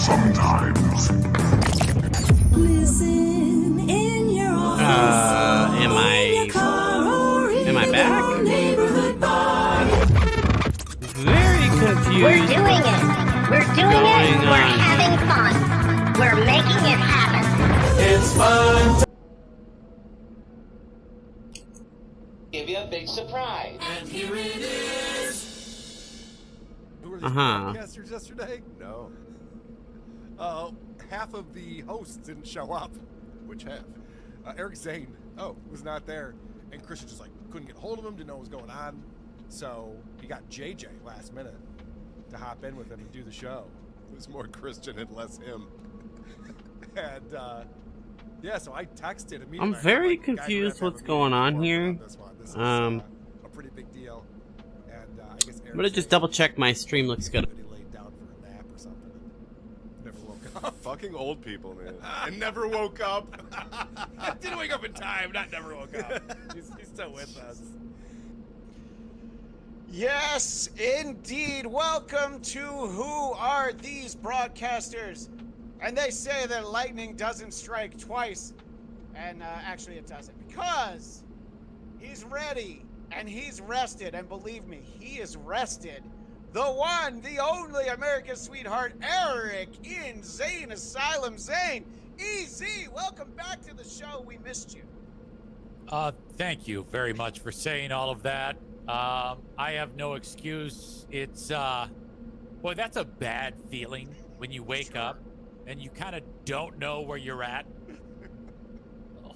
sometimes. Listen in your office, Am I back? neighborhood bar. Very confused. We're doing it. We're doing it. Going We're on having fun. We're making it happen. It's fun. Give you a big surprise. And here it is. Who were these podcasters yesterday? No. Half of the hosts didn't show up. Which half? Eric Zane, was not there. And Christian just couldn't get hold of him, didn't know what was going on. So he got JJ last minute to hop in with him and do the show. It was more Christian and less him. And so I texted immediately. I'm very confused what's going on here. This is a pretty big deal. And I guess Eric I'm gonna just double check my stream looks good. He laid down for a nap or something and never woke up. Fucking old people, man. I never woke up. Didn't wake up in time, never woke up. He's still with us. Yes, indeed. Welcome to Who Are These Broadcasters? And they say that lightning doesn't strike twice. And actually it doesn't, because he's ready and he's rested. And believe me, he is rested. The one, the only America's sweetheart, Eric in Zane Asylum. Zane, EZ, welcome back to the show. We missed you. Thank you very much for saying all of that. I have no excuse. It's, boy, that's a bad feeling when you wake up and you kind of don't know where you're at. Oh.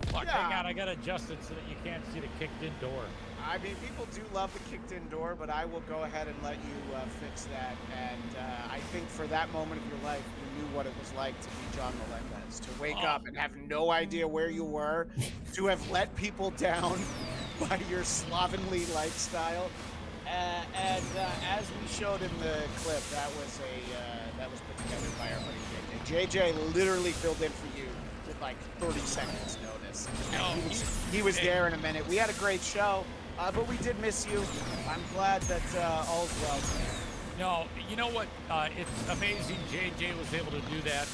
Fuck, hang on, I gotta adjust it so that you can't see the kicked-in door. I mean, people do love the kicked-in door, but I will go ahead and let you fix that. And I think for that moment of your life, you knew what it was like to be John Melendez, to wake up and have no idea where you were, to have let people down by your slovenly lifestyle. And as we showed in the clip, that was put together by our buddy JJ. JJ literally filled in for you with 30 seconds notice. And he was there in a minute. We had a great show. But we did miss you. I'm glad that all's well. No, you know what? It's amazing JJ was able to do that.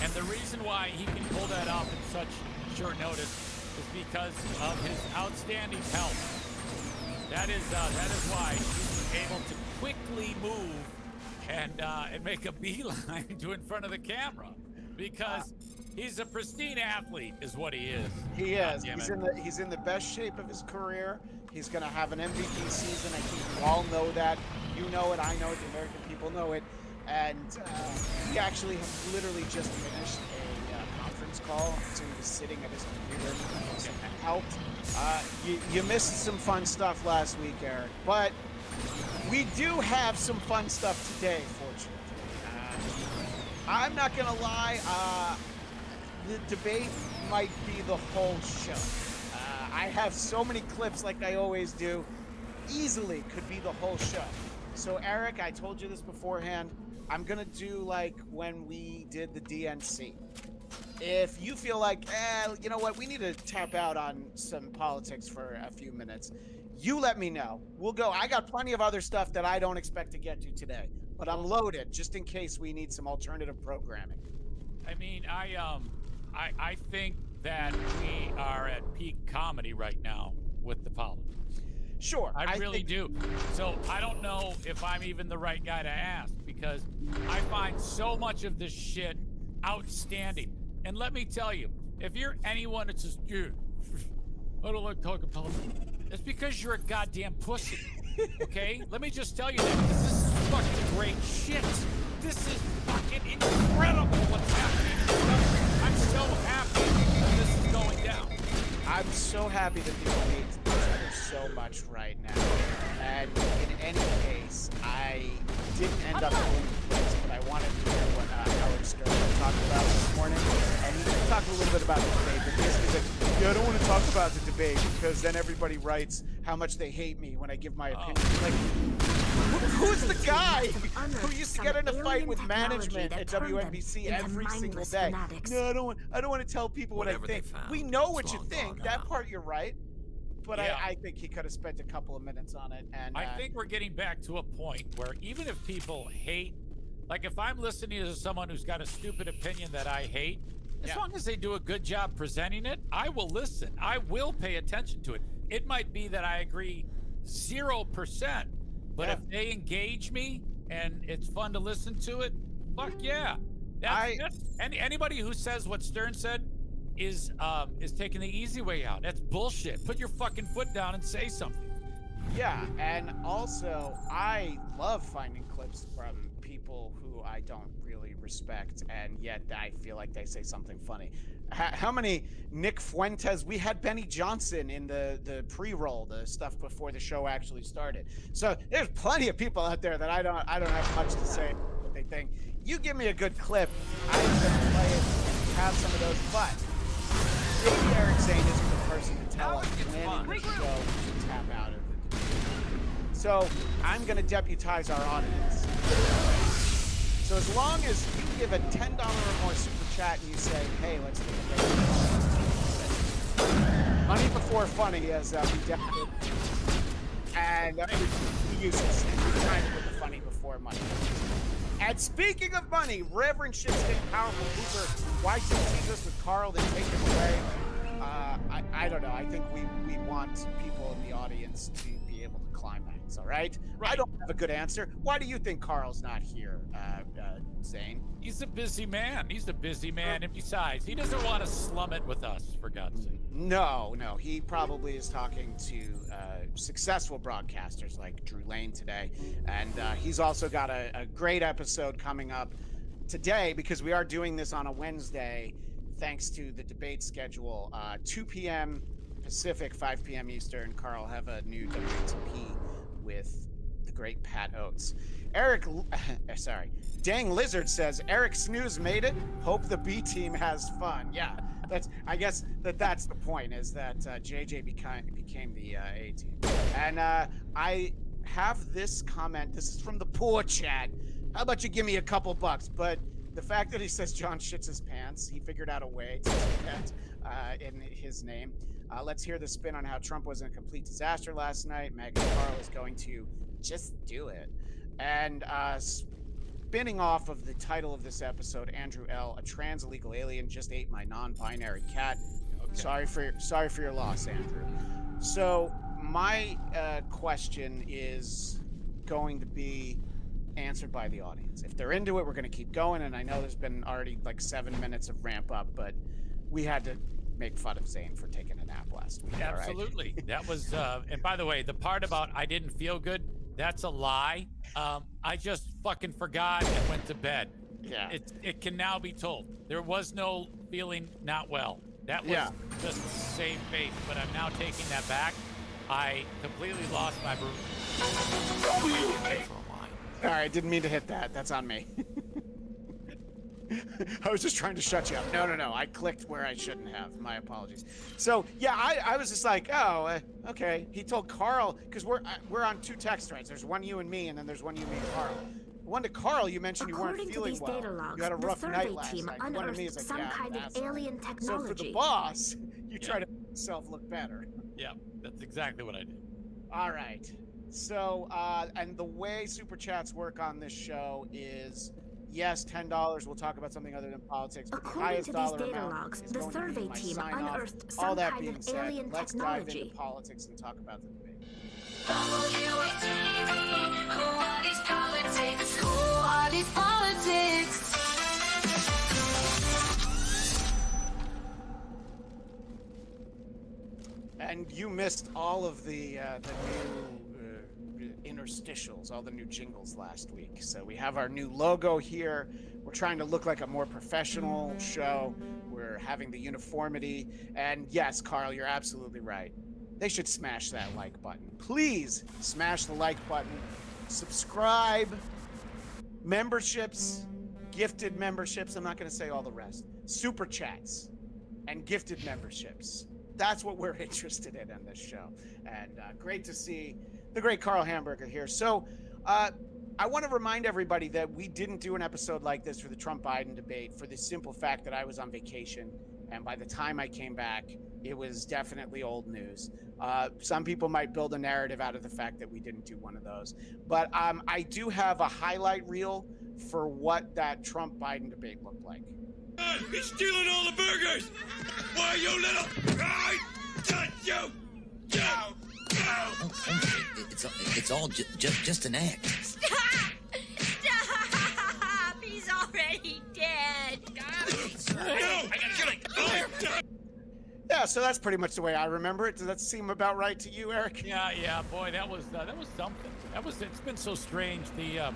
And the reason why he can pull that off in such short notice is because of his outstanding health. That is why he was able to quickly move and make a beeline to in front of the camera. Because he's a pristine athlete, is what he is. He is. He's in the best shape of his career. He's going to have an MVP season. I think you all know that. You know it. I know it. The American people know it. And he actually has literally just finished a conference call. So he was sitting at his computer and helped. You missed some fun stuff last week, Eric. But we do have some fun stuff today, fortunately. I'm not going to lie. The debate might be the whole show. I have so many clips like I always do. Easily could be the whole show. So Eric, I told you this beforehand. I'm going to do like when we did the DNC. If you feel like, you know what, we need to tap out on some politics for a few minutes, you let me know. We'll go. I got plenty of other stuff that I don't expect to get to today, but I'm loaded just in case we need some alternative programming. I mean, I think that we are at peak comedy right now with the politics. Sure. I really do. So I don't know if I'm even the right guy to ask, because I find so much of this shit outstanding. And let me tell you, if you're anyone that says, dude, I don't like talking politics, it's because you're a goddamn pussy. Okay? Let me just tell you that. This is fucking great shit. This is fucking incredible what's happening. I'm so happy that this is going down. I'm so happy that people hate each other so much right now. And in any case, I didn't end up going to place, but I wanted to hear what Howard Stern talked about this morning. And he talked a little bit about the debate, but basically like, I don't want to talk about the debate because then everybody writes how much they hate me when I give my opinion. Like, who's the guy who used to get in a fight with management at WNBC every single day? No, I don't want to tell people what I think. We know what you think. That part you're right. But yeah. I think he could have spent a couple of minutes on it. And I think we're getting back to a point where even if people hate Like if I'm listening to someone who's got a stupid opinion that I hate, as long as they do a good job presenting it, I will listen. I will pay attention to it. It might be that I agree 0%, but if they engage me and it's fun to listen to it, fuck yeah. Anybody who says what Stern said is taking the easy way out. That's bullshit. Put your fucking foot down and say something. Yeah, and also I love finding clips from people who I don't really respect, and yet I feel like they say something funny. How many Nick Fuentes? We had Benny Johnson in the pre-roll, the stuff before the show actually started. So there's plenty of people out there that I don't have much to say what they think. You give me a good clip, I'm gonna play it and have some of those. But maybe Eric Zane isn't the person to tell us when in the show we should tap out of it. So I'm going to deputize our audience. So as long as you give a $10 or more super chat and you say, hey, let's take a break. Money before funny, as we definitely. And we use this every time with the funny before money. And speaking of money, Reverend Shitstick Powerful Hooper, why do you tease us with Carl then take him away? I don't know. I think we want people in the audience to be able to climax, all right? I don't have a good answer. Why do you think Carl's not here, Zane? He's a busy man. And besides, he doesn't want to slum it with us, for God's sake. No. He probably is talking to successful broadcasters like Drew Lane today. And he's also got a great episode coming up today, because we are doing this on a Wednesday, thanks to the debate schedule. 2 p.m. Pacific, 5 p.m. Eastern. Carl have a new WTP with the great Pat Oates. Dang Lizard says, Eric Snooze made it. Hope the B team has fun. Yeah, I guess that's the point, is that JJ became the A team. And I have this comment. This is from the poor chat. How about you give me a couple bucks? But the fact that he says John shits his pants, he figured out a way to get that in his name. Let's hear the spin on how Trump was in a complete disaster last night. Meghan Carl is going to just do it. And spinning off of the title of this episode, Andrew L., a trans illegal alien just ate my non-binary cat. Okay. Sorry for your loss, Andrew. So my question is going to be answered by the audience. If they're into it, we're going to keep going. And I know there's been already like 7 minutes of ramp up, but we had to make fun of Zane for taking a nap last week. Absolutely. Right? That was, and by the way, the part about I didn't feel good, that's a lie. I just fucking forgot and went to bed. Yeah. It can now be told. There was no feeling not well. That was just save face, but I'm now taking that back. I completely lost my All right, didn't mean to hit that. That's on me. I was just trying to shut you up. No. I clicked where I shouldn't have. My apologies. So, yeah, I was just like, oh, okay. He told Carl, because we're on 2 text threads. There's one you and me, and then there's one you, me, and Carl. One to Carl, you mentioned you weren't feeling well. Logs, you had a rough night last team night. One to me is like, some kind of alien technology. So for the boss, you try to make yourself look better. Yeah, that's exactly what I did. All right. So, and the way Super Chats work on this show is, yes, $10. We'll talk about something other than politics. But according the highest to these dollar data amount logs, is the going to survey be my team sign-off. unearthed All some that kind being of said, alien let's technology. dive into politics and talk about the debate. And you missed all of the new interstitials, all the new jingles last week. So we have our new logo here. We're trying to look like a more professional show. We're having the uniformity. And yes, Carl, you're absolutely right. They should smash that like button. Please smash the like button. Subscribe. Memberships. Gifted memberships. I'm not going to say all the rest. Super chats and gifted memberships. That's what we're interested in this show. And great to see the great Carl Hamburger here. So I want to remind everybody that we didn't do an episode like this for the Trump-Biden debate for the simple fact that I was on vacation. And by the time I came back, it was definitely old news. Some people might build a narrative out of the fact that we didn't do one of those. But I do have a highlight reel for what that Trump-Biden debate looked like. He's stealing all the burgers! Why, you little... I touch you! It's all just an act. Stop! Stop! He's already dead. Yeah, so that's pretty much the way I remember it. Does that seem about right to you, Eric? Yeah, boy, that was something. It's been so strange, the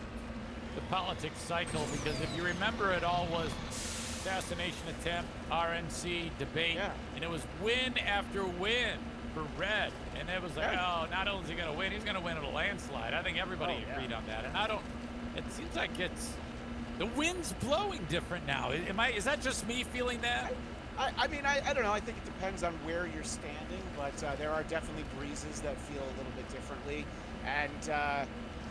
politics cycle, because if you remember, it all was assassination attempt, RNC debate, and it was win after win for Red, and it was like, oh, not only is he gonna win, he's gonna win at a landslide. I think everybody agreed on that, and it seems like the wind's blowing different now. Is that just me feeling that? I mean, I don't know. I think it depends on where you're standing, but there are definitely breezes that feel a little bit differently. And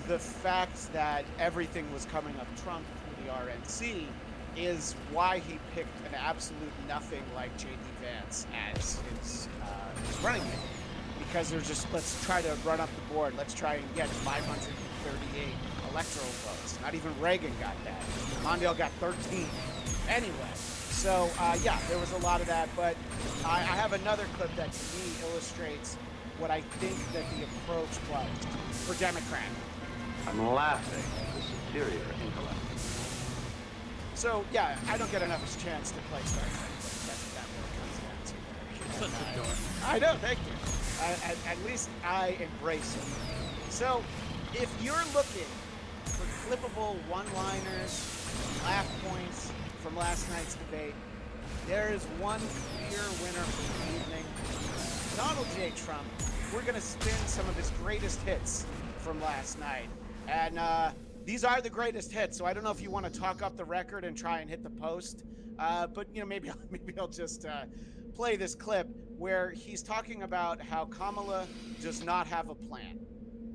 the fact that everything was coming up Trump through the RNC is why he picked an absolute nothing like J.D. Vance as his running mate. Because they're just, let's try to run up the board. Let's try and get 538 electoral votes. Not even Reagan got that. Mondale got 13. Anyway. So, yeah, there was a lot of that, but I have another clip that to me illustrates what I think that the approach was for Democrat. I'm laughing at the superior intellect. So, yeah, I don't get enough chance to play Star Trek, but that's what that really comes down to. I know, thank you. At least I embrace it. So, if you're looking for clippable one-liners, laugh points, from last night's debate, there is one clear winner for the evening. Donald J. Trump. We're going to spin some of his greatest hits from last night. And these are the greatest hits, so I don't know if you want to talk up the record and try and hit the post. But, you know, maybe I'll just play this clip where he's talking about how Kamala does not have a plan.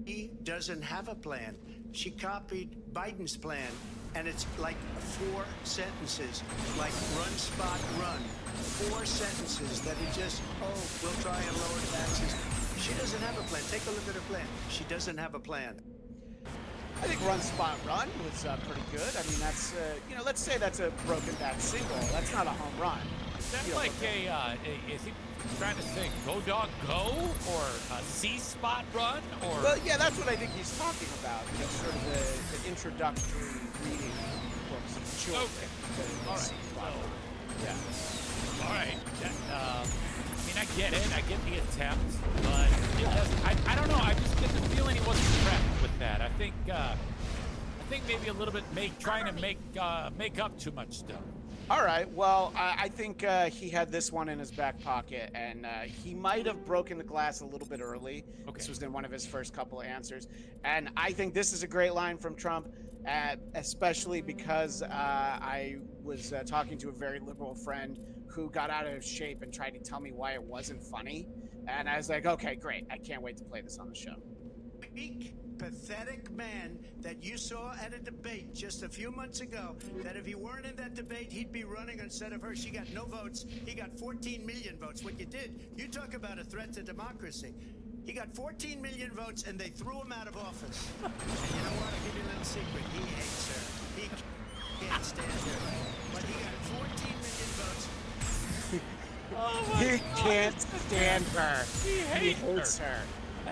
He doesn't have a plan. She copied Biden's plan. And it's like 4 sentences, like run, spot, run. 4 sentences that are just, we'll try and lower taxes. She doesn't have a plan. Take a look at her plan. She doesn't have a plan. I think run, spot, run was pretty good. I mean, that's, you know, let's say that's a broken bat single. That's not a home run. Is that like is he trying to say go dog go or a C-spot run or? Well, yeah, that's what I think he's talking about. You know, sort of the introductory reading books of children. Okay. All right. So, yeah. All right. I mean, I get it. I get the attempt, but it doesn't. I don't know. I just get the feeling he wasn't prepped with that. I think maybe a little bit trying to make up too much stuff. All right. Well, I think he had this one in his back pocket, and he might have broken the glass a little bit early. Okay. This was in one of his first couple of answers. And I think this is a great line from Trump, especially because I was talking to a very liberal friend who got out of shape and tried to tell me why it wasn't funny. And I was like, okay, great. I can't wait to play this on the show. Weak, pathetic man that you saw at a debate just a few months ago, that if he weren't in that debate, he'd be running instead of her. She got no votes. He got 14 million votes. What you did, you talk about a threat to democracy. He got 14 million votes, and they threw him out of office. And you know what? I'll give you a little secret. He hates her. He can't stand her. But he got 14 million votes. He can't stand her. He hates her.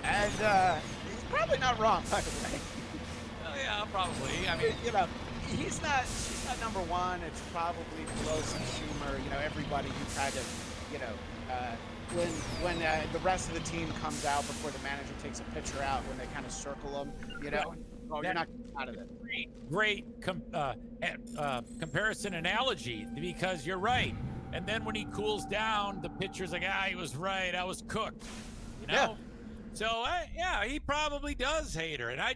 And he's probably not wrong, by the way. Yeah, probably. I mean, you know, she's not number one. It's probably Pelosi, Schumer, you know, everybody who kind of, you know, when the rest of the team comes out before the manager takes a pitcher out, when they kind of circle them, you know, you're not out of it. Great comparison analogy, because you're right. And then when he cools down, the pitcher's like, he was right. I was cooked. You know? Yeah. So, yeah, he probably does hate her. And I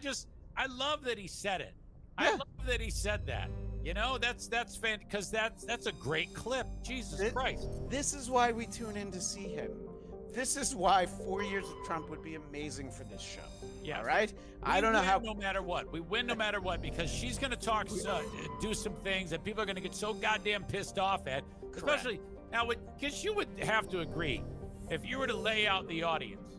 love that he said it. Yeah. I love that he said that. You know, that's fantastic, because that's a great clip. Jesus Christ. This is why we tune in to see him. This is why 4 years of Trump would be amazing for this show. Yeah. All right? I don't know how. No matter what. We win no matter what, because she's going to talk, do some things that people are going to get so goddamn pissed off at. Especially now, because you would have to agree, if you were to lay out the audience,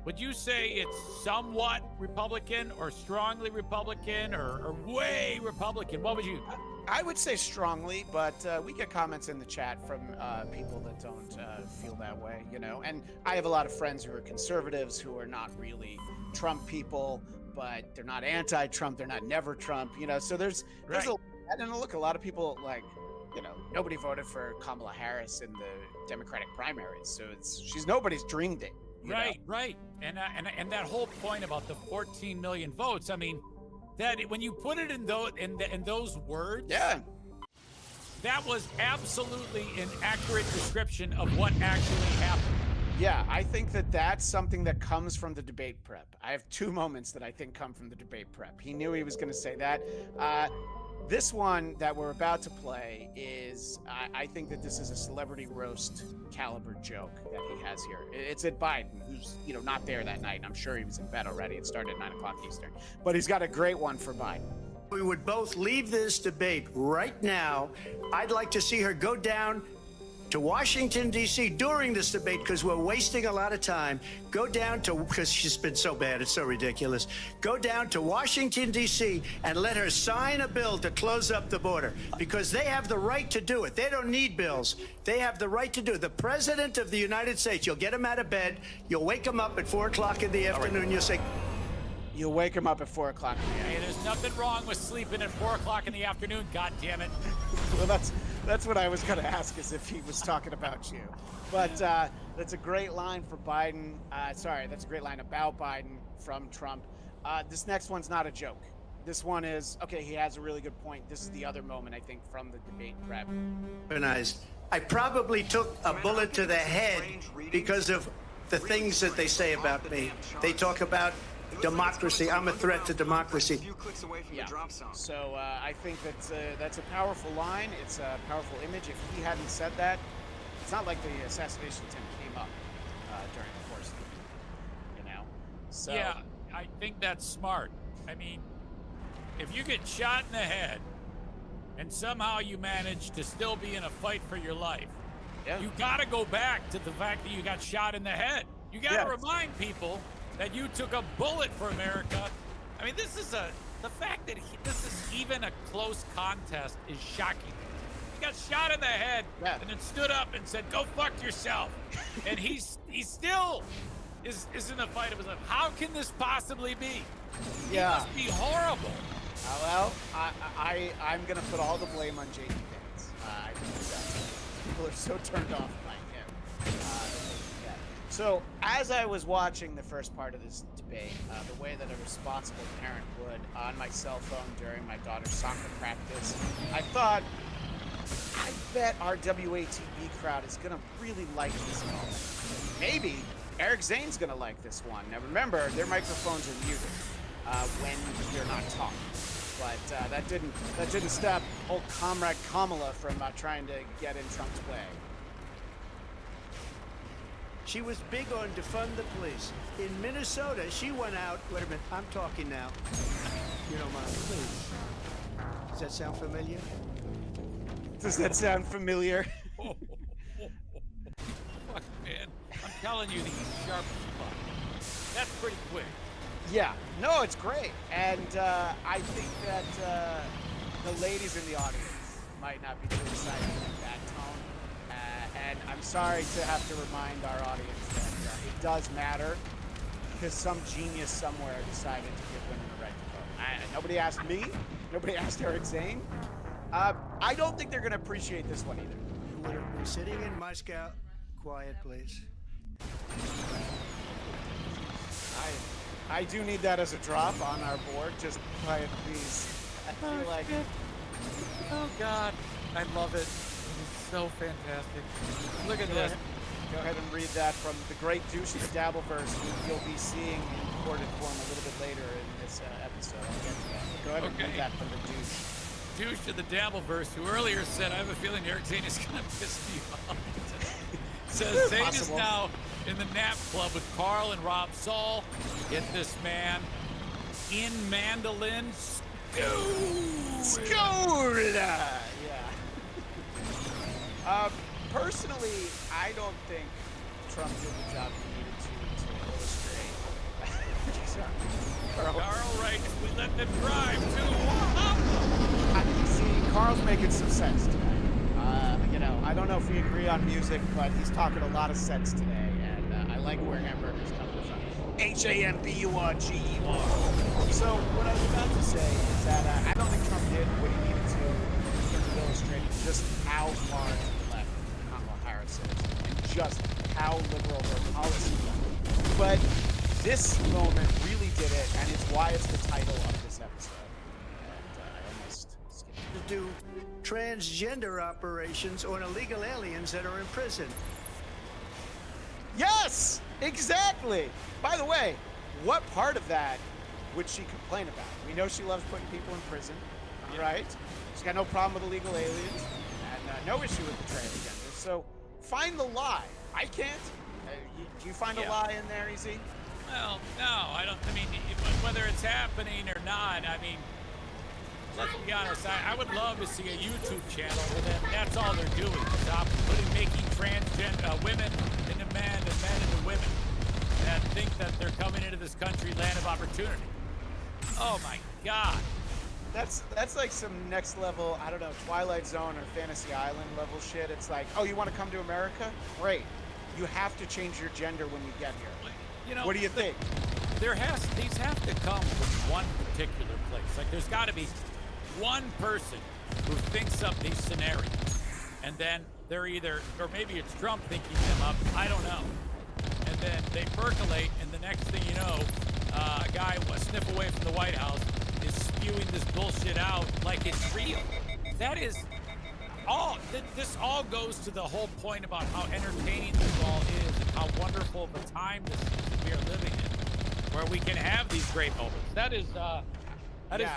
would you say it's somewhat Republican or strongly Republican or way Republican? What would you? I would say strongly, but we get comments in the chat from people that don't feel that way, you know. And I have a lot of friends who are conservatives who are not really Trump people, but they're not anti-Trump, they're not never Trump, you know. So there's a, and look, a lot of people like, you know, nobody voted for Kamala Harris in the Democratic primaries, so she's nobody's dream date. Right. And that whole point about the 14 million votes, I mean, that when you put it in those words, that was absolutely an accurate description of what actually happened. Yeah, I think that that's something that comes from the debate prep. I have two moments that I think come from the debate prep. He knew he was going to say that. This one that we're about to play is, I think that this is a celebrity roast caliber joke that he has here. It's at Biden, who's, you know, not there that night. I'm sure he was in bed already. It started at 9 o'clock Eastern. But he's got a great one for Biden. We would both leave this debate right now. I'd like to see her go down to Washington, D.C. during this debate because we're wasting a lot of time. Go down to, because she's been so bad, it's so ridiculous. Go down to Washington, D.C. and let her sign a bill to close up the border because they have the right to do it. They don't need bills. They have the right to do it. The President of the United States, you'll get him out of bed. You'll wake him up at 4 o'clock in the afternoon. You'll say, you'll wake him up at 4 o'clock in the afternoon. Hey, there's nothing wrong with sleeping at 4 o'clock in the afternoon, God damn it. Well, that's what I was going to ask, is if he was talking about you. But that's a great line for Biden. Sorry, that's a great line about Biden from Trump. This next one's not a joke. This one is, okay, he has a really good point. This is the other moment, I think, from the debate prep. I probably took a bullet to the head because of the things that they say about me. They talk about democracy. I'm a threat to democracy. Yeah. So I think that's a powerful line. It's a powerful image. If he hadn't said that, it's not like the assassination attempt came up during the course of the meeting, you know? So, yeah, I think that's smart. I mean, if you get shot in the head and somehow you manage to still be in a fight for your life, you got to go back to the fact that you got shot in the head. You got to remind people that you took a bullet for America. I mean, the fact that this is even a close contest is shocking. He got shot in the head and then stood up and said, "Go fuck yourself." And he still is in a fight of his life. How can this possibly be? It must be horrible. Well, I'm gonna put all the blame on JD Vance. I think that people are so turned off by him. So as I was watching the first part of this debate, the way that a responsible parent would on my cell phone during my daughter's soccer practice, I thought, I bet our WATB crowd is gonna really like this moment. Maybe Eric Zane's gonna like this one. Now remember, their microphones are muted when you're not talking. But that didn't stop old comrade Kamala from trying to get in Trump's way. She was big on defund the police. In Minnesota, she went out. Wait a minute, I'm talking now. You don't mind, please. Does that sound familiar? Does that sound familiar? Fuck, man. I'm telling you, he's sharp as fuck. That's pretty quick. Yeah. No, it's great. And I think that the ladies in the audience might not be too excited with that tone. And I'm sorry to have to remind our audience that it does matter because some genius somewhere decided to give women the right to vote. Nobody asked me. Nobody asked Eric Zane. I don't think they're going to appreciate this one either. We're sitting in Moscow. Quiet, please. I do need that as a drop on our board. Just quiet, please. I feel like... Oh, God. I love it. It is so fantastic. Look at this. Go ahead and read that from the great Douche of the Dabbleverse, who you'll be seeing in recorded form a little bit later in this episode. I'll get to that. Go ahead and read that from the Douche. Douche of the Dabbleverse, who earlier said, I have a feeling Eric Zane is going to piss me off. Says Zane is now in the nap club with Carl and Rob Saul. Get this man in mandolin. Skoda! Yeah. Personally, I don't think Trump did the job he needed to illustrate Carl writes, we let them drive too. See, Carl's making some sense today. You know, I don't know if we agree on music, but he's talking a lot of sense today, and I like where Hamburger's coming from. Hamburger. So what I was about to say is that I don't think Trump did what he needed to in terms of illustrating just how far to the left Kamala Harris is, and just how liberal her policies are. But this moment really did it, and it's why it's the title of this episode. And I almost skipped it. To do transgender operations on illegal aliens that are in prison. Yes, exactly. By the way, what part of that would she complain about? We know she loves putting people in prison, all right? She's got no problem with illegal aliens, and no issue with the transgender. So find the lie. I can't. Do you find a lie in there, Easy? Well, no, I don't. I mean, whether it's happening or not, I mean, let's be honest. I would love to see a YouTube channel where that's all they're doing. Stop making transgender women into men and men into women, and think that they're coming into this country land of opportunity. Oh my God. That's like some next level, I don't know, Twilight Zone or Fantasy Island level shit. It's like, oh, you want to come to America? Great. You have to change your gender when you get here. You know, what do you think? These have to come from one particular place. Like, there's got to be one person who thinks up these scenarios, and then they're either, or maybe it's Trump thinking them up, I don't know. And then they percolate, and the next thing you know, a guy a sniff away from the White House is spewing this bullshit out like it's real. That is all. This all goes to the whole point about how entertaining this all is and how wonderful of a time this is that we are living in, where we can have these great moments. That is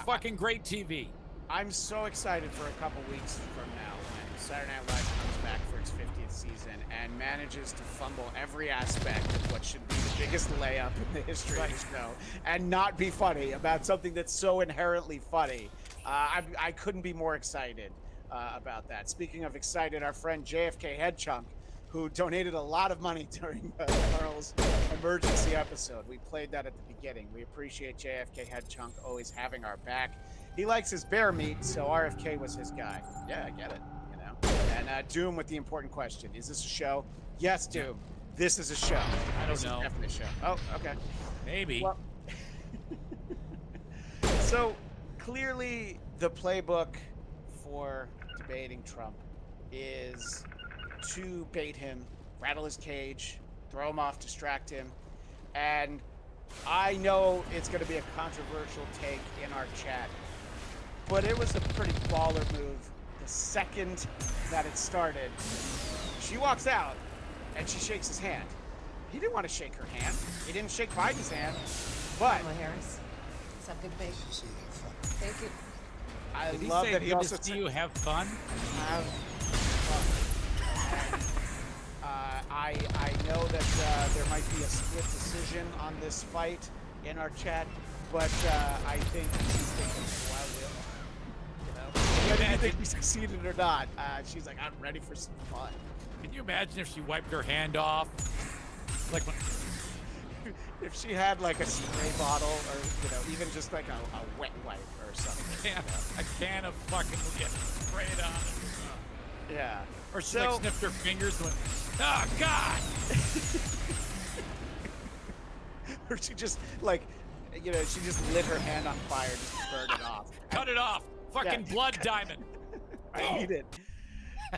fucking great TV. I'm so excited for a couple weeks from now when Saturday Night Live comes back for its 50th season and manages to fumble every aspect of what should be the biggest layup in the history of the show and not be funny about something that's so inherently funny. I couldn't be more excited about that. Speaking of excited, our friend JFK Headchunk, who donated a lot of money during Carl's emergency episode. We played that at the beginning. We appreciate JFK Headchunk always having our back. He likes his bear meat, so RFK was his guy. Yeah, I get it, you know. And Doom with the important question. Is this a show? Yes, Doom. This is a show. I don't know. This is definitely a show. Oh, okay. Maybe. Well, so, clearly the playbook for debating Trump is to bait him, rattle his cage, throw him off, distract him. And I know it's going to be a controversial take in our chat, but it was a pretty baller move the second that it started. She walks out and she shakes his hand. He didn't want to shake her hand. He didn't shake Biden's hand, but Kamala Harris. Let's have a good debate. Thank you. I Did love he say that he good also to see you have fun? have fun. I know that there might be a split decision on this fight in our chat, but I think she's thinking, whether you think we succeeded or not, she's like, I'm ready for some fun. Can you imagine if she wiped her hand off? Like when... If she had like a spray bottle or, even just like a wet wipe or something. Yeah, a can of fucking spray it on. Yeah. Or she like sniffed her fingers and went, oh, God! Or she just like, she just lit her hand on fire just to burn it off. Cut it off! Fucking blood diamond! I need it.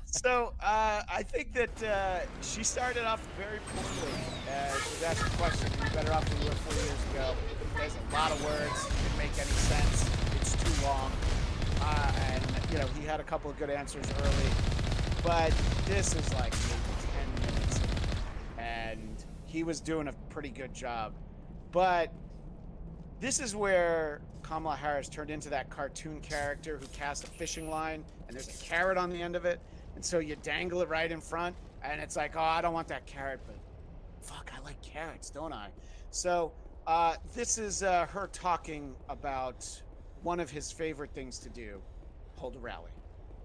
So, I think that she started off very poorly. She was asked a question, you're better off than you were 4 years ago. There's a lot of words, didn't make any sense, it's too long. And, he had a couple of good answers early. But this is like maybe 10 minutes. And he was doing a pretty good job. But this is where Kamala Harris turned into that cartoon character who casts a fishing line and there's a carrot on the end of it. And so you dangle it right in front and it's like, oh, I don't want that carrot, but fuck, I like carrots, don't I? So this is her talking about one of his favorite things to do, hold a rally.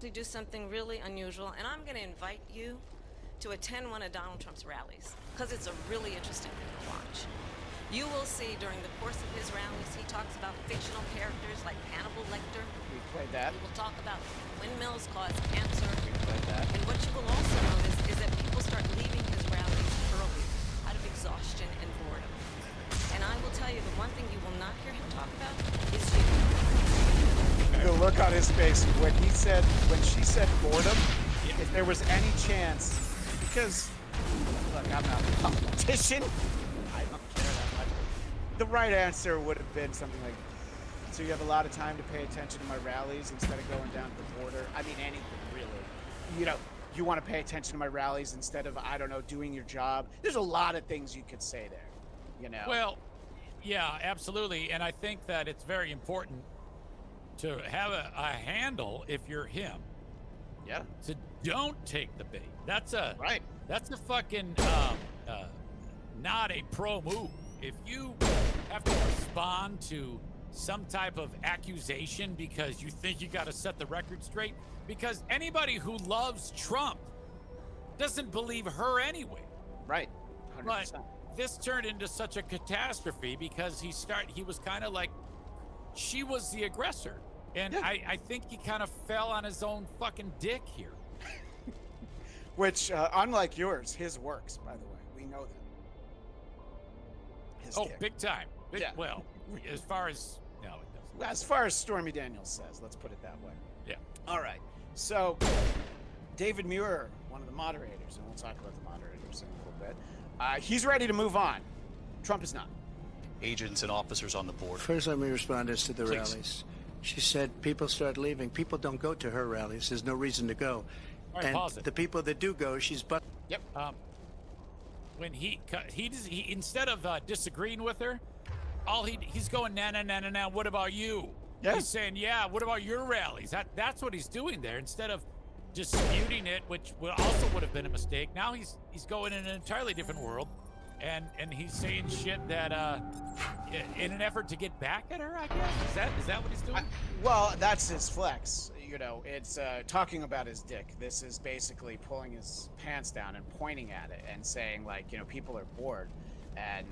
To do something really unusual, and I'm going to invite you to attend one of Donald Trump's rallies, because it's a really interesting thing to watch. You will see during the course of his rallies, he talks about fictional characters like Hannibal Lecter. We played that. He will talk about windmills cause cancer. We played that. And what you will also notice is that people start leaving his rallies early out of exhaustion and boredom. And I will tell you, the one thing you will not hear him talk about is you. The look on his face when she said boredom, if there was any chance, because look, I'm not a politician. I don't care that much. The right answer would have been something like, so you have a lot of time to pay attention to my rallies instead of going down to the border. I mean, anything really. You know, you want to pay attention to my rallies instead of, I don't know, doing your job. There's a lot of things you could say there, you know. Well, yeah, absolutely. And I think that it's very important to have a handle if you're him. Yeah. So don't take the bait. That's a right. That's a fucking not a pro move. If you have to respond to some type of accusation because you think you got to set the record straight, because anybody who loves Trump doesn't believe her anyway. Right. 100%. But this turned into such a catastrophe because he was kind of like, she was the aggressor. And yeah. I think he kind of fell on his own fucking dick here. Which, unlike yours, his works, by the way. We know that. His dick. Big time. Yeah. Well, as far as... No, it doesn't. As far as Stormy Daniels says, let's put it that way. Yeah. All right. So, David Muir, one of the moderators, and we'll talk about the moderators in a little bit, he's ready to move on. Trump is not. Agents and officers on the board. First, let me respond as to the Please. rallies. She said people start leaving. People don't go to her rallies. There's no reason to go. All right, and pause it. the people that do go, she's but. Yep. When he instead of disagreeing with her, he's going nah. What about you? Yeah. He's saying, yeah. What about your rallies? That's what he's doing there. Instead of disputing it, which also would have been a mistake. Now he's going in an entirely different world, and he's saying shit that in an effort to get back at her. I guess is that what he's doing? Well, that's his flex. You know, it's talking about his dick. This is basically pulling his pants down and pointing at it and saying, like, you know, people are bored. And,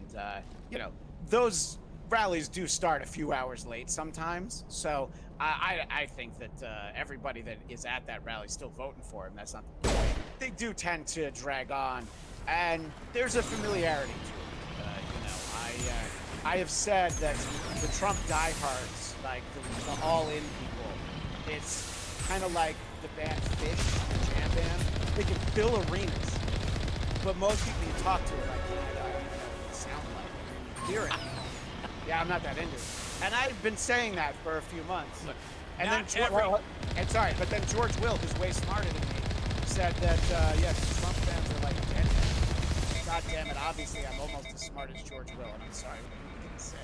you know, those rallies do start a few hours late sometimes. So I think that everybody that is at that rally is still voting for him. That's not the point. They do tend to drag on. And there's a familiarity to it. You know, I have said that the Trump diehards, like the all-in people, it's kind of like the band Fish, the jam band. They can fill arenas, but most people you talk to are like, I don't know what it sound like. You hear it. Yeah, I'm not that into it. And I've been saying that for a few months. Look, and then George Will, who's way smarter than me, said that yes, Trump fans are like dead. God damn it! Obviously, I'm almost as smart as George Will. I'm sorry, what are you gonna say?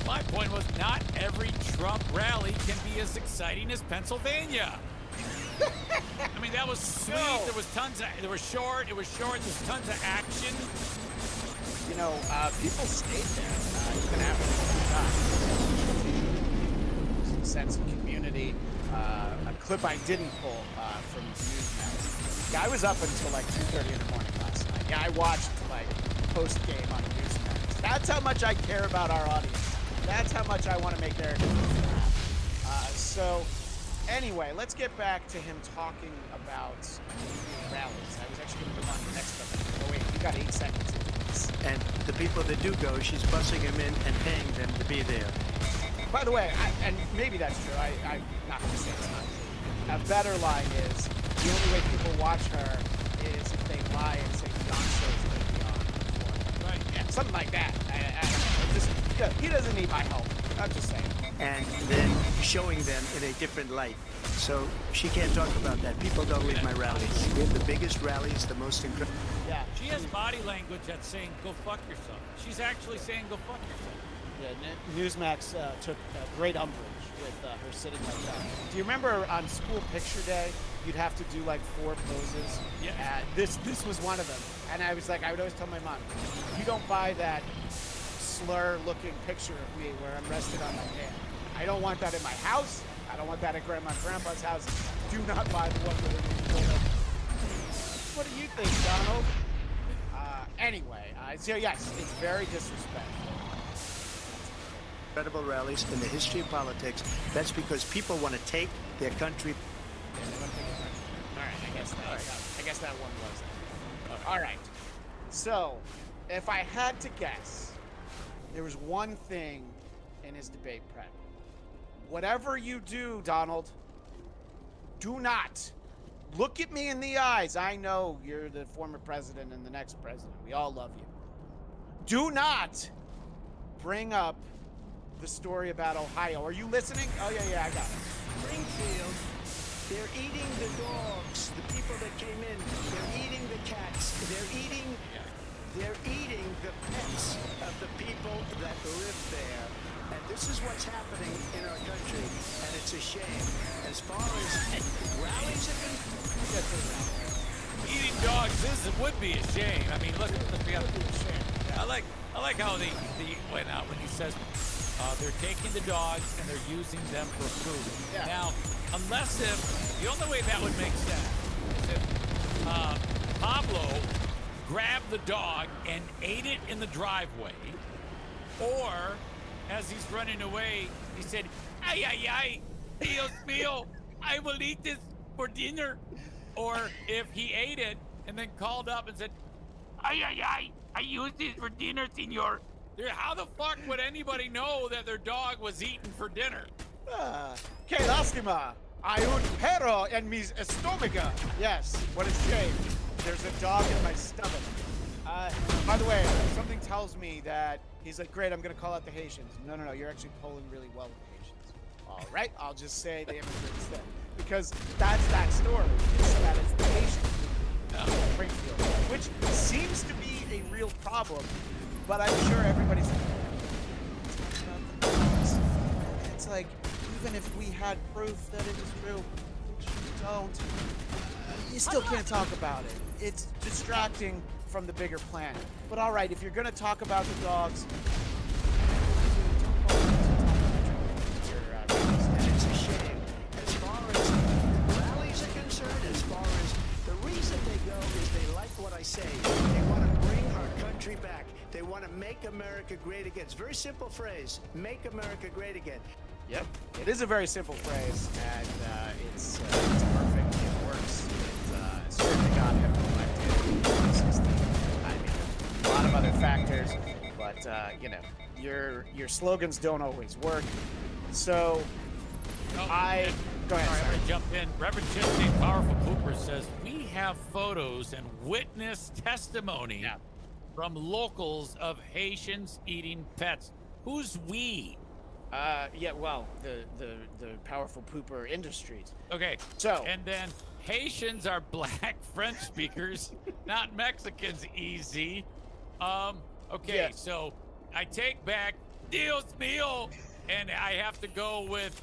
My point was, not every Trump rally can be as exciting as Pennsylvania. I mean, that was sweet. No. There was tons of. It was short. There's tons of action. You know, people stayed there even after the sense of community. A clip I didn't pull from Newsmax. Yeah, I was up until like 2:30 in the morning last night. Yeah, I watched like post game on Newsmax. That's how much I care about our audience. That's how much I want to make their so anyway, let's get back to him talking about rallies. I was actually going to move on to the next one. Oh wait, you got 8 seconds into this. And the people that do go, she's bussing them in and paying them to be there. By the way, and maybe that's true. I'm not going to say it's not true. A better line is the only way people watch her is if they lie and say Beyonce's going to be on. Right? Yeah, something like that. He doesn't need my help. I'm just saying. And then showing them in a different light. So she can't talk about that. People don't leave my rallies. We have the biggest rallies, the most incredible. Yeah. She has body language that's saying, go fuck yourself. She's actually saying, go fuck yourself. Yeah, Newsmax took great umbrage with her sitting like that. Do you remember on school picture day, you'd have to do like 4 poses? Yeah. This was one of them. And I was like, I would always tell my mom, you don't buy that slur-looking picture of me where I'm rested on my hand. I don't want that in my house. I don't want that at Grandma and Grandpa's house. Do not buy the one with it. What do you think, Donald? Anyway, so yes, it's very disrespectful. Incredible rallies in the history of politics. That's because people want to take their country. All right, I guess that one was it. All right. So, if I had to guess, there was one thing in his debate prep. Whatever you do, Donald, do not look at me in the eyes. I know you're the former president and the next president. We all love you. Do not bring up the story about Ohio. Are you listening? Oh, yeah, I got it. Springfield, they're eating the dogs, the people that came in. They're eating the cats. They're eating the pets of the people that live there. And this is what's happening in our country, and it's a shame. As far as rallies are concerned, Eating dogs would be a shame. I mean, let's be honest. I like how they went out when he says they're taking the dogs and they're using them for food. Yeah. Now, unless if the only way that would make sense is if Pablo grabbed the dog and ate it in the driveway, or as he's running away, he said, "Ay, ay, ay, Dios mío, I will eat this for dinner." Or if he ate it and then called up and said, "Ay, ay, ay, I used this for dinner, senor." How the fuck would anybody know that their dog was eaten for dinner? Que lástima. Hay un perro en mi estómago. Yes, what a shame. There's a dog in my stomach. By the way, something tells me that he's like, great, I'm going to call out the Haitians. No, you're actually polling really well with the Haitians. All right, I'll just say the immigrants then. Because that's that story. That is the Haitians in Springfield, which seems to be a real problem. But I'm sure everybody's it's like, even if we had proof that it was true, which we don't, you still can't talk about it. It's distracting from the bigger plan. But all right, if you're going to talk about the dogs, and it's a shame. As far as rallies are concerned, as far as the reason they go is they like what I say. They want to bring our country back. They want to make America great again. It's a very simple phrase, make America great again. Yep, it is a very simple phrase, and it's perfect. It works. It certainly got him elected. I mean, a lot of other factors, but your slogans don't always work. So, go ahead. All right, I'm gonna jump in. Reverend Chip Powerful Cooper says we have photos and witness testimony from locals of Haitians eating pets. Who's we? The Powerful Pooper Industries. Okay, so and then Haitians are black French speakers, not Mexicans. Easy. So I take back Dios mío, and I have to go with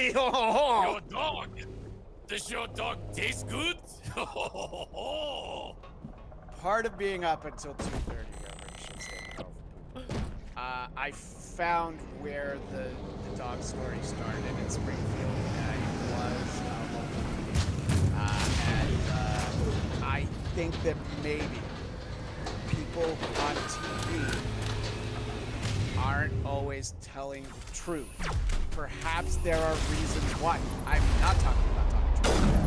your dog. Does your dog taste good? Part of being up until 2:30, Reverend should say Powerful Pooper. I found where the dog story started in Springfield. It was and I think that maybe people on TV aren't always telling the truth. Perhaps there are reasons why. I'm not talking about telling the truth.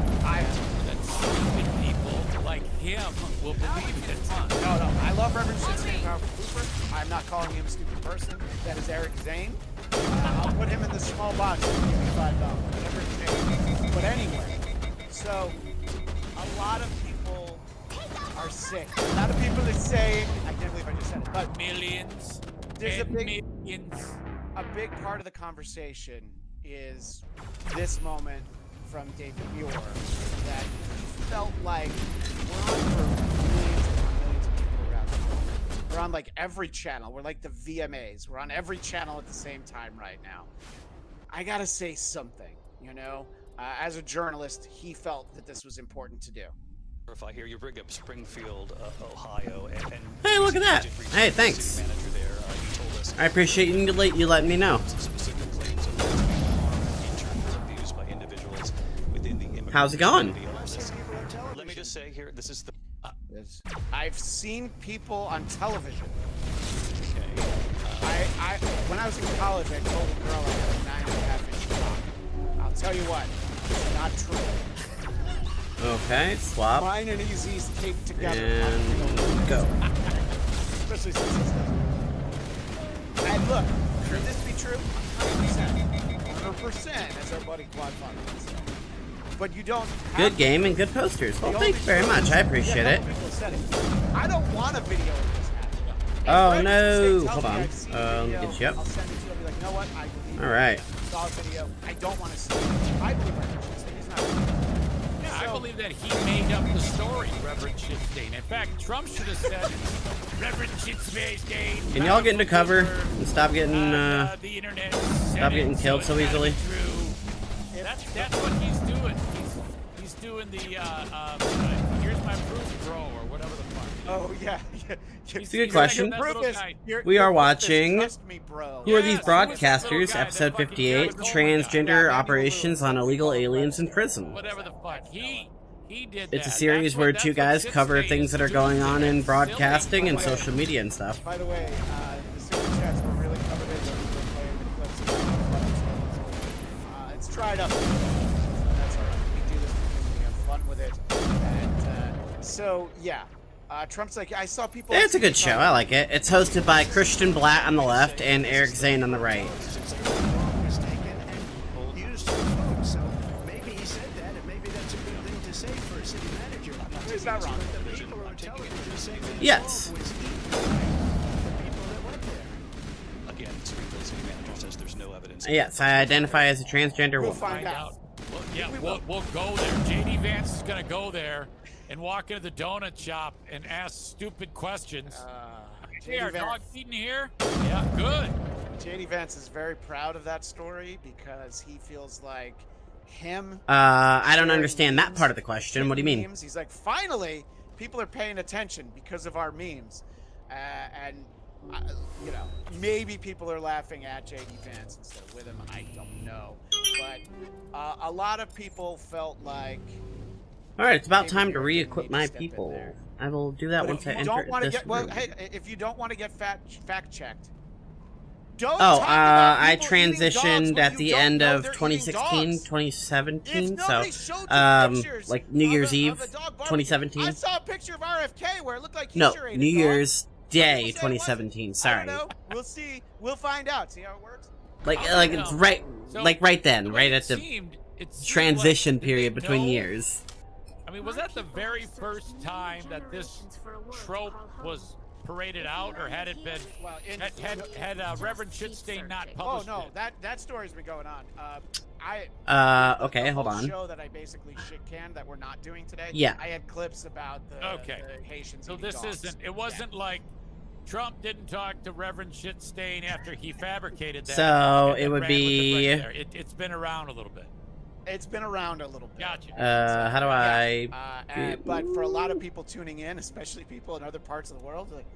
That stupid people like him will believe it. No, I love Reverend Shitstain Powerful Cooper. I'm not calling him a stupid person. That is Eric Zane. I'll put him in the small box and give me $5. Whatever it takes. But anyway, so a lot of people are sick. A lot of people are saying, I can't believe I just said it, but millions. There's millions. A big part of the conversation is this moment from David Muir that felt like we're on for millions of people around the world. We're on like every channel. We're like the VMAs. We're on every channel at the same time right now. I gotta say something, as a journalist, he felt that this was important to do. If I hear you bring up Springfield, Ohio, and hey, look at that! Hey, thanks. I appreciate you letting me know. How's it going? Let me just say here, this is the I've seen people on television. When I was in college, I told a girl I had a 9.5-inch cock. I'll tell you what, it's not true. Okay, swap. Mine and Easy's taped together. And go. Especially since it's and look, could this be true? 100%, as our buddy Quad Father would say. But you don't have Good game and good posters. Well, thank you very much. I appreciate it. I don't want a video of this happening. Oh no! Hold on. Let me get you up. I'll send it to you. I'll be like, you know what? I believe All right. I saw a video. I don't want to see it. I believe he's not. Yeah, I believe that he made up the story, Reverend Shitstain. In fact, Trump should have said, Reverend Shitstain. Can y'all get into cover and stop getting stop getting killed so easily? That's what he's doing. He's doing the here's my proof, bro, or whatever the fuck. Oh yeah. It's a good question. We are watching Who Are These Broadcasters, episode 58, Transgender Operations on Illegal Aliens in Prison. Whatever the fuck. He did It's a that. series where two guys cover things that are going on in broadcasting and social media and stuff. By the way, the super chats were really covered in. It's dried up. That's alright. We do this because we have fun with it. And so yeah. Trump's like, I saw people. It's a good show. I like it. It's hosted by Christian Blatt on the left and Eric Zane on the right. So maybe he said that, and maybe that's a good thing to say for a city manager. He's not wrong. The people on television saying that Yes. was eaten by the people that went there. Again, the city manager says there's no evidence. Yes, I identify as a transgender We'll woman. find out. Well, yeah, we'll go there. JD Vance is gonna go there and walk into the donut shop and ask stupid questions. Hey, are dogs eating here? Yeah, good. JD Vance is very proud of that story because he feels like him. I don't understand that part of the question. What do you mean? Memes, he's like, finally, people are paying attention because of our memes. And, you know, maybe people are laughing at JD Vance instead of with him. I don't know. But a lot of people felt like... Alright, it's about time to re-equip my people. I will do that But once I if you enter don't want to this get, well, room. hey, if you don't want to get fact-checked, don't Oh, talk about I people eating dogs transitioned when at you the don't end know of they're 2016, eating dogs. 2017, If nobody so, showed you pictures like New Year's of Eve, a dog barbecue, 2017. I saw a picture of RFK where it looked like he No, sure ate a New dog. Year's Day, People say it 2017, wasn't. sorry. I don't know. We'll see. We'll find out. See how it works? Like it's right, So, like right then, right at the it seemed transition like, did period they between know- years. I mean, was that the very first time that this trope was paraded out, or had it been? Well, had Reverend Shitstain not published Oh no, it? that story's been going on. Okay, the hold whole on. Show that I basically shit canned that we're not doing today. Yeah. I had clips about the Okay. Haitians. So eating this dogs. isn't. It wasn't like Trump didn't talk to Reverend Shitstain after he fabricated that. So and it would ran with the be- right there. It's been around a little bit. It's been around a little bit. Gotcha. How do I? But for a lot of people tuning in, especially people in other parts of the world, like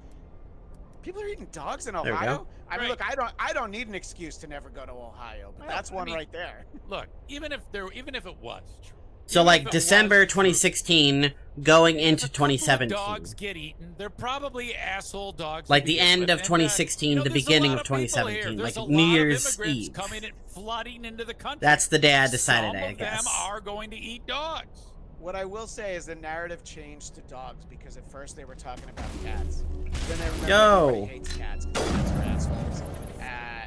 people are eating dogs in There we Ohio. go. I mean, look, I don't need an excuse to never go to Ohio, but that's one right there. Look, even if it was true. So even like if it December was true, 2016, going into if a couple of 2017. dogs get eaten, they're probably asshole dogs. to Like the begin end with. of And, 2016, you know, the there's a beginning lot of people here. 2017, There's like a New lot of Year's immigrants Eve. coming and flooding into the country. That's the day I decided, Some I of guess. them are going to eat dogs. What I will say is the narrative changed to dogs because at first they were talking about cats. Then they remember everybody hates cats because cats are assholes.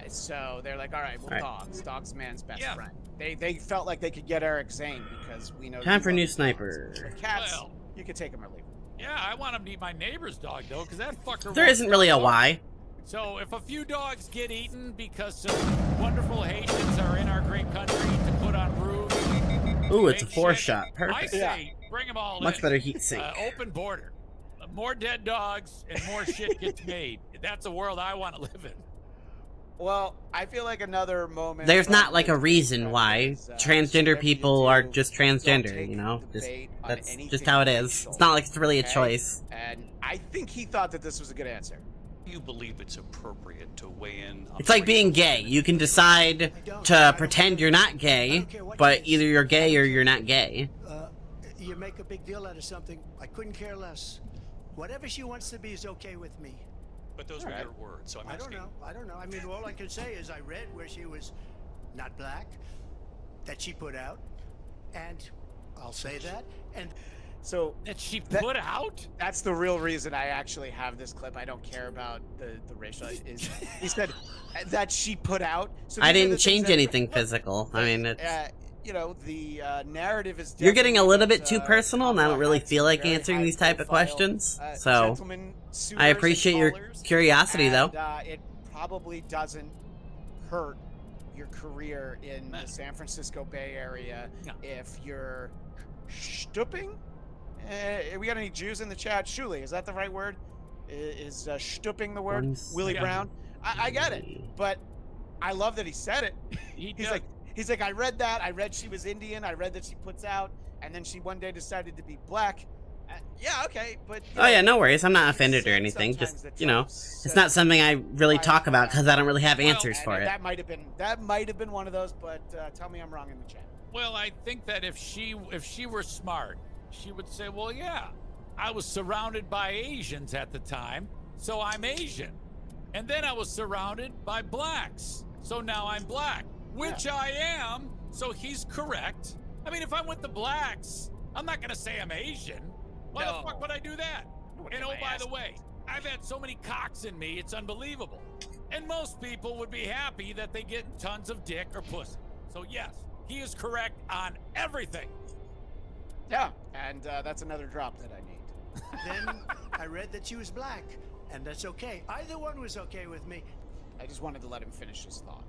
So they're like, all right, well, dogs. Dog's man's best friend. They felt like they could get Eric Zane because we know. Time for new sniper. Cats, Well, you could take them or leave them. Yeah, I want him to eat my neighbor's dog though, because that fucker. There wants isn't really a dog. why. So if a few dogs get eaten because some wonderful Haitians are in our great country to put on roofs. Ooh, it's a make 4-shot. shit, Perfect. I say, bring them all Much in. better heat sink. Open border. More dead dogs and more shit gets made. That's a world I want to live in. Well, I feel like another moment. There's from not like a the reason why is, transgender whatever you people do, are just don't transgender, take you know? debate on That's just anything how it is. racial, It's not like it's really a okay? choice. And I think he thought that this was a good answer. You believe it's appropriate to weigh in on It's like being gay. You can decide to pretend you're not gay, but either you're gay or you're not gay. You make a big deal out of something. I couldn't care less. Whatever she wants to be is okay with me. But those were your words, so I'm I don't asking. know. I don't know. I mean, all I can say is I read where she was not black, that she put out, and I'll say that. And So That she put out? that's the real reason I actually have this clip. I don't care about the racial. Is he said that she put out? So I these are the didn't things change that- anything physical. I mean, it's... you know, the narrative is. You're getting a definitely little that, bit too personal, and I don't really feel like answering these type of questions. So, gentlemen suitors I and appreciate your callers, curiosity, though. and, it probably doesn't hurt your career in the San Francisco Bay Area if you're stooping. We got any Jews in the chat? Shuli, is that the right word? Is stooping the word? Willie Brown? I get it, but I love that he said it. He's like, I read that. I read she was Indian. I read that she puts out, and then she one day decided to be black. Yeah, okay, but Oh yeah, no worries. I'm not offended or anything. Just, you know, it's not something I really talk about because I don't really have answers for it. That might have been one of those, but tell me I'm wrong in the chat. Well, I think that if she were smart, she would say, well, yeah, I was surrounded by Asians at the time, so I'm Asian. And then I was surrounded by blacks, so now I'm black, which I am, so he's correct. I mean, if I'm with the blacks, I'm not going to say I'm Asian. Why the fuck would I do that? And oh, by the way, I've had so many cocks in me, it's unbelievable. And most people would be happy that they get tons of dick or pussy. So yes, he is correct on everything. Yeah, and that's another drop that I need. then I read that she was black, and that's okay. Either one was okay with me. I just wanted to let him finish his thought.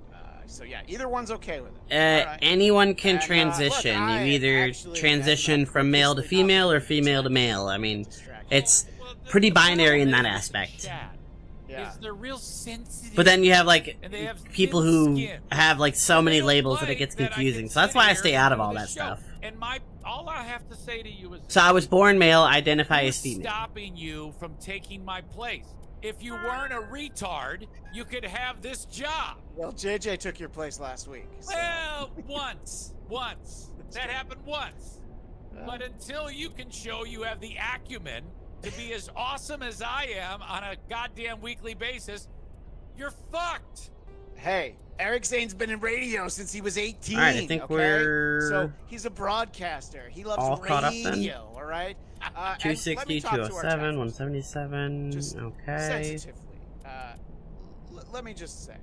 So yeah, either one's okay with it. Right. Anyone can transition. Look, you either transition from male to female or female to male. I mean, it's pretty binary in that aspect. Yeah. Is they're real sensitive. But then you have like and they have people thin who skin. have like so many They labels don't that it gets like that I confusing. can So that's sit why I here stay and out of do all this that show. stuff. And all I have to say to you is, So I was born male, identify as who's female. stopping you from taking my place? If you weren't a retard, you could have this job. Well, JJ took your place last week. So. Well, once. That happened once. But until you can show you have the acumen to be as awesome as I am on a goddamn weekly basis, you're fucked. Hey, Eric Zane's been in radio since he was 18. All right, I think we're so he's a broadcaster. He loves all radio. caught up then? All right. 260, 207, 177. Just okay. sensitively, let me just say,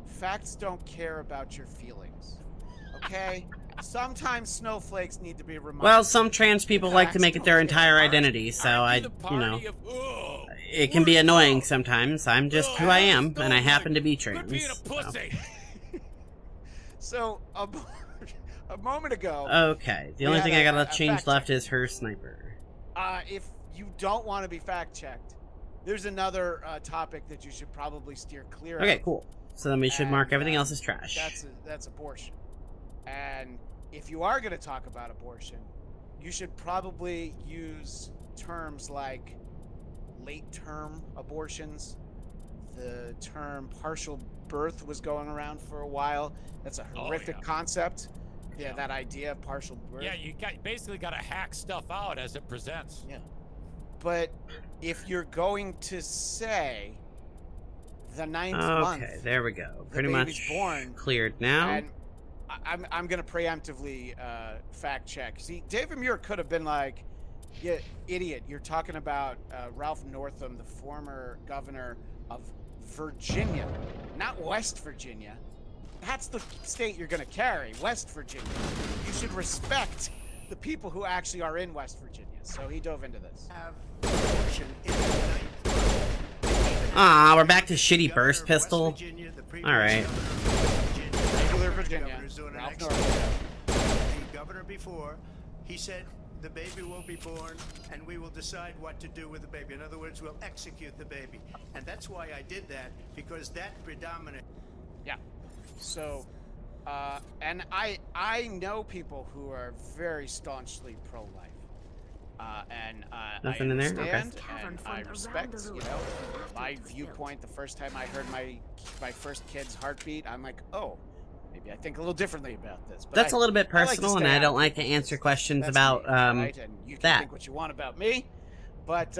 facts don't care about your feelings. Okay. Sometimes snowflakes need to be reminded. Well, some trans people like to make it their entire identity, so you know, it can be annoying sometimes. I'm just who I am, and I happen to be trans. So, a moment ago. Okay, the only thing I gotta change left is her sniper. If you don't want to be fact-checked, there's another topic that you should probably steer clear of. Okay, cool. So then we should mark everything else as trash. That's abortion. And if you are going to talk about abortion, you should probably use terms like late-term abortions. The term partial birth was going around for a while. That's a horrific concept. Yeah, that idea of partial birth. Yeah, you basically got to hack stuff out as it presents. Yeah. But if you're going to say the 9th month, okay, there we go. the Pretty baby's much born, cleared now. And I'm going to preemptively fact check. See, David Muir could have been like, "Yeah, idiot, you're talking about Ralph Northam, the former governor of Virginia, not West Virginia. That's the state you're going to carry, West Virginia. You should respect the people who actually are in West Virginia." So he dove into this. Ah, we're back to shitty burst pistol. All right. Regular Virginia. Ralph Northam. The governor before, he said the baby will be born and we will decide what to do with the baby. In other words, we'll execute the baby. And that's why I did that, because that predominant. Yeah. So, and I know people who are very staunchly pro-life. And Nothing I in there? understand Okay. and I respect, you know, my viewpoint. The first time I heard my first kid's heartbeat, I'm like, oh, maybe I think a little differently about this. But That's a little bit I like to personal, stay and I out don't of like to things. answer questions That's about me, right? And you can that. think what you want about me, But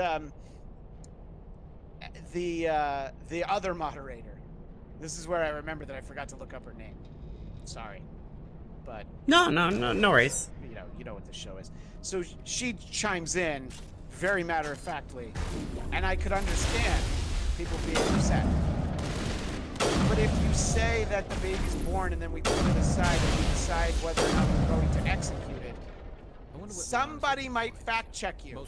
the other moderator. This is where I remember that I forgot to look up her name. Sorry, but No worries. You know what the show is. So she chimes in, very matter of factly, and I could understand people being upset. But if you say that the baby's born and then we put it aside and we decide whether or not we're going to execute it, somebody might fact check you.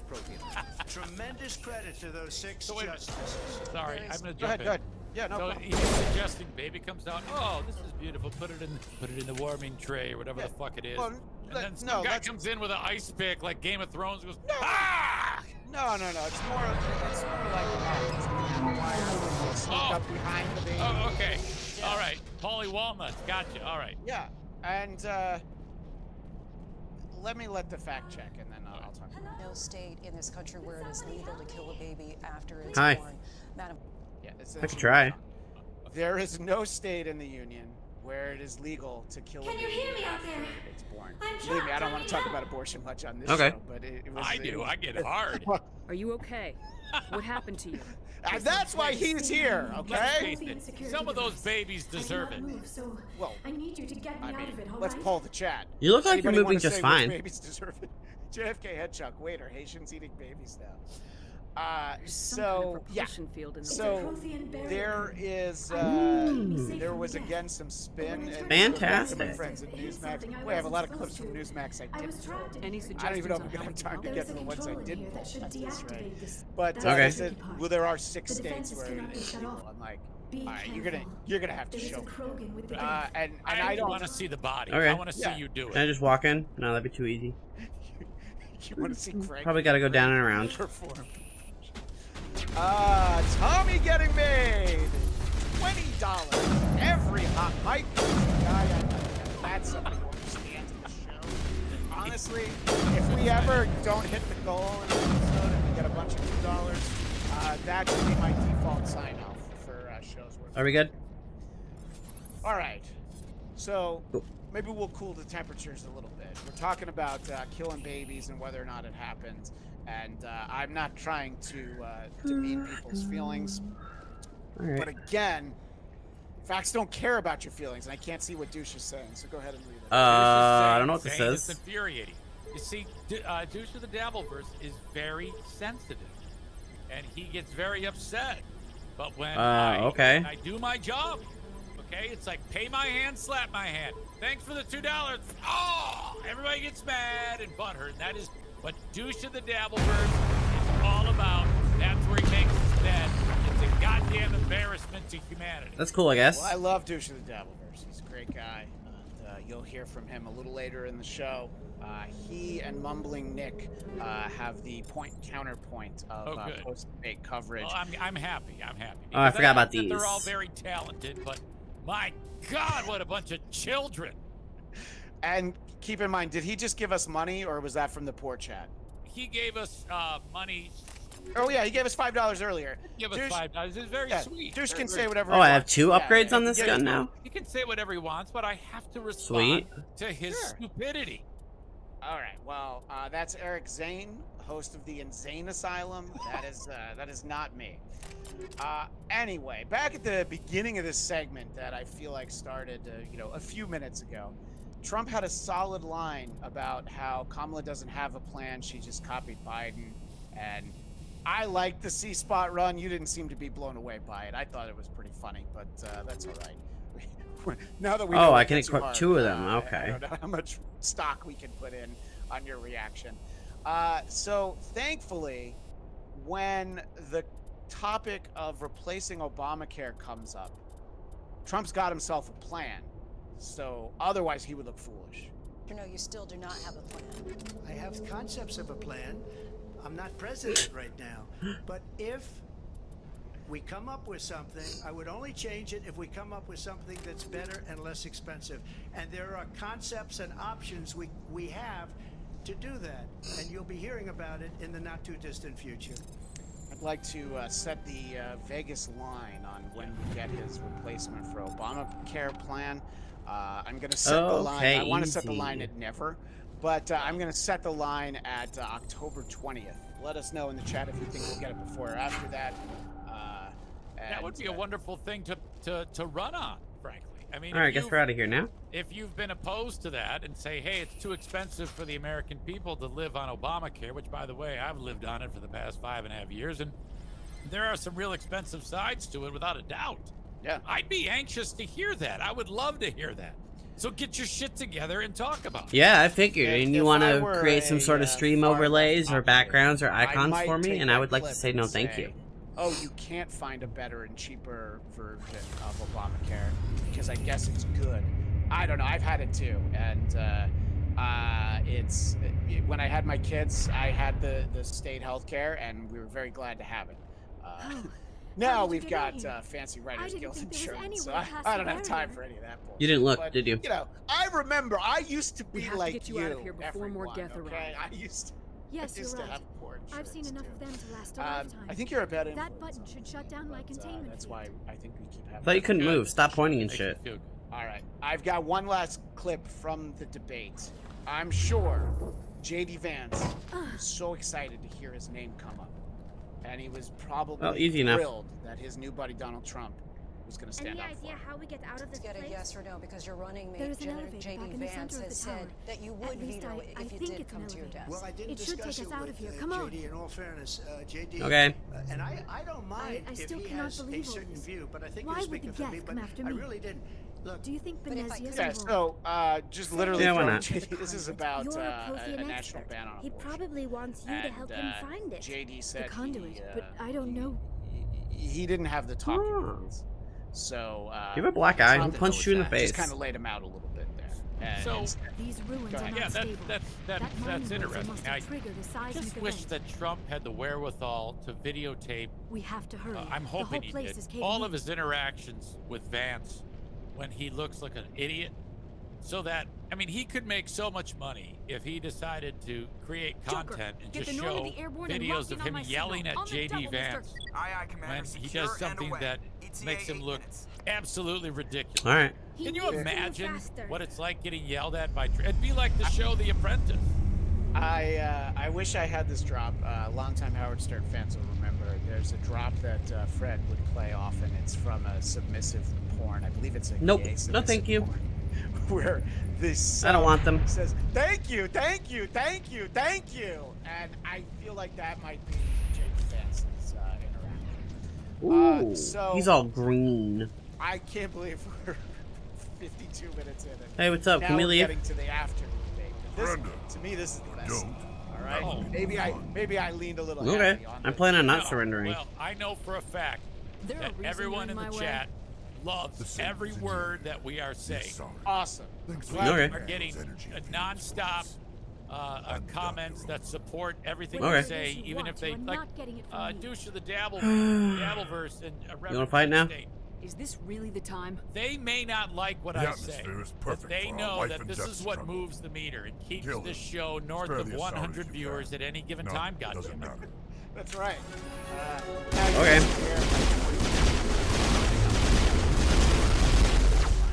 Tremendous credit to those 6 justices. Sorry, I'm gonna jump in. Go ahead. Yeah, no So problem. he's suggesting baby comes out. Oh, this is beautiful. Put it in the warming tray or whatever the fuck it is. Well, and then some guy comes in with an ice pick like Game of Thrones and goes, ah! No. It's more like sneak up behind the baby. Oh, okay. Yeah. All right. Polly Walnuts. Gotcha. All right. Yeah, and let the fact check, and then I'll talk. No state in this country where it is legal to kill a baby after it's Hi. born. Madam. Yeah, I could try. There is no state in the union where it is legal to kill a baby. Can you hear me out there? It's born. I'm Believe me, I don't trapped. want to talk about abortion much on this Okay. show, but it was. I do. I get hard. Are you okay? What happened to you? And that's why he's here, okay? Some of those babies deserve it. Well, I need you to get me out of it, all let's right? poll the chat. You look like you're Anybody moving wanna just say fine. which babies deserve it? JFK Headchuck. Wait, are Haitians eating babies now? So yeah. So there is there was again some spin. And Fantastic. my friends at Newsmax. We have a lot of clips from Newsmax. I don't even know if we got time to get to the ones I didn't. That's right. But Okay. they said, well, there are 6 states where it is legal. I'm like, all right, you're gonna have to show me. And I don't want to see the body. Okay. I want to see you do it. Can I just walk in? No, that'd be too easy. You want to see Craig? Probably got to go down and around. Perform. Tommy getting made $20 every hot mic. That's somebody who understands the show. Honestly, if we ever don't hit the goal in an episode and we get a bunch of $2, that should be my default sign off for shows. Are we good? All right. So maybe we'll cool the temperatures a little bit. We're talking about killing babies and whether or not it happens. And I'm not trying to demean people's feelings. Right. But again, facts don't care about your feelings. And I can't see what Douche is saying, so go ahead and read it. I don't know what this It's says. infuriating. You see, Douche of the Dabbleverse is very sensitive. And he gets very upset. But when I do my job, okay, it's like pay my hand, slap my hand. Thanks for the $2. Oh, everybody gets mad and butthurt. That is what Douche of the Dabbleverse is all about. That's where he makes his bed. It's a goddamn embarrassment to humanity. That's cool, I guess. Well, I love Douche of the Dabbleverse. He's a great guy. And you'll hear from him a little later in the show. He and Mumbling Nick have the counterpoint of post-debate coverage. Well, I'm happy. I'm happy. Oh, I forgot about these. They're all very talented, but my God, what a bunch of children. And keep in mind, did he just give us money, or was that from the poor chat? He gave us money. Oh yeah, he gave us $5 earlier. Give us $5. It's very sweet. Douche can say whatever. Oh, I have 2 upgrades on this gun now? He can say whatever he wants, but I have to respond to his stupidity. All right. Well, that's Eric Zane, host of the Insane Asylum. That is not me. Anyway, back at the beginning of this segment that I feel like started, a few minutes ago, Trump had a solid line about how Kamala doesn't have a plan. She just copied Biden. And I liked the C-spot run. You didn't seem to be blown away by it. I thought it was pretty funny, but that's all right. Now that we know I can equip 2 of them. Okay. I don't know how much stock we can put in on your reaction. So thankfully, when the topic of replacing Obamacare comes up, Trump's got himself a plan. So otherwise he would look foolish. No, you still do not have a plan. I have concepts of a plan. I'm not president right now. But if we come up with something, I would only change it if we come up with something that's better and less expensive. And there are concepts and options we have to do that. And you'll be hearing about it in the not too distant future. I'd like to set the Vegas line on when we get his replacement for Obamacare plan. I'm going to set the line. I want to set the line at never, but I'm going to set the line at October 20th. let us know in the chat if you think we'll get it before or after that. That would be a wonderful thing to run on, frankly. I mean, All right, I guess we're out of here now. If you've been opposed to that and say, hey, it's too expensive for the American people to live on Obamacare, which, by the way, I've lived on it for the past 5.5 years, and there are some real expensive sides to it, without a doubt. Yeah. I'd be anxious to hear that. I would love to hear that. So get your shit together and talk about it. Yeah, I figured. And you want to create some sort of stream overlays or backgrounds or icons for me, and I would like to say no thank you. Oh, you can't find a better and cheaper version of Obamacare because I guess it's good. I don't know. I've had it too, and it's when I had my kids, I had the state health care, and we were very glad to have it. Now we've got fancy Writers Guild insurance, so I don't have time for any of that bullshit. You didn't look, but, did you? You know, I remember I used to be like get you out of here before more death okay? arrives. I used to. Yes, I used you're to right. have poor I've seen insurance, enough too. of them to last a lifetime. I think you're a bad That influence button should shut down my containment that's field. why I think we keep having. Thought you couldn't Good. move. Stop pointing and shit. All right, I've got one last clip from the debate. I'm sure J.D. Vance was so excited to hear his name come up, and he was probably easy enough. thrilled that his new buddy Donald Trump was going to stand Any up for idea him. how we get out of this Get a place? yes or no, because your running mate, There's an elevator J.D. back in the Vance, center of has the said tower. that you At would least veto I it if you think did it's come an to your elevator. desk. Well, I didn't It should discuss take us it out with of here. Come on. JD, in all fairness, JD. Okay. And I don't mind I if still he cannot has a believe all certain this. view, but I think Why you're would speaking the for me, guest but come after I me? really didn't. Look, Do you think But if I Benezia is could- Yeah, involved? so just literally Yeah, why throwing not? JD, this is about You're a Kothian national expert. ban on He abortion. probably wants you to And, help him find it. JD said the conduit, he, but I don't know. He didn't have the talking points. So You have a black eye. Who Trump punched you in the face? just kind of laid him out a little bit there. And So These ruins Go are ahead. not yeah, stable. that's That mining interesting. must I have triggered a seismic just wish event. that Trump had the wherewithal to videotape. We have to hurry. I'm the whole hoping he place did is caving all in. of his interactions with Vance when he looks like an idiot. So that, I mean, he could make so much money if he decided to create Joker, content and get just the norm show of the airborne and videos lock in of on him my yelling signal. at On the JD double, mister. Vance Aye, aye, Commander. when he Secure does something and away. that ETA makes him 8 look minutes. absolutely ridiculous. All right. Can you needs to move imagine faster. what it's like getting yelled at by? It'd be like the show The Apprentice. I wish I had this drop. Longtime Howard Stern fans will remember. There's a drop that Fred would play often. It's from a submissive porn. I believe it's a Nope. gay No, submissive thank you. porn, where this I don't want them. says thank you, thank you, thank you, thank you, and I feel like that might be Jake Vance's interaction. Ooh, so he's all green. I can't believe we're 52 minutes in. And Hey, what's up? now Can we we're leave? getting to the after debate. This, to me, this is the best. All right. Oh. Maybe I leaned a little Okay. heavy on I'm the- planning on not No, surrendering. Well, I know for a fact There a that reason everyone you're in in the my way? chat loves every word that we are saying. Awesome. We Okay. are getting non-stop comments that support everything Okay. we say, even if they You're like not getting it from me. douche of the Dabbleverse and wanna fight now? State. Is this really the time? They may not like what I say, but they know that this is what moves the meter and keeps this show north of 100 viewers at any given time. Goddamn it. That's right. Okay.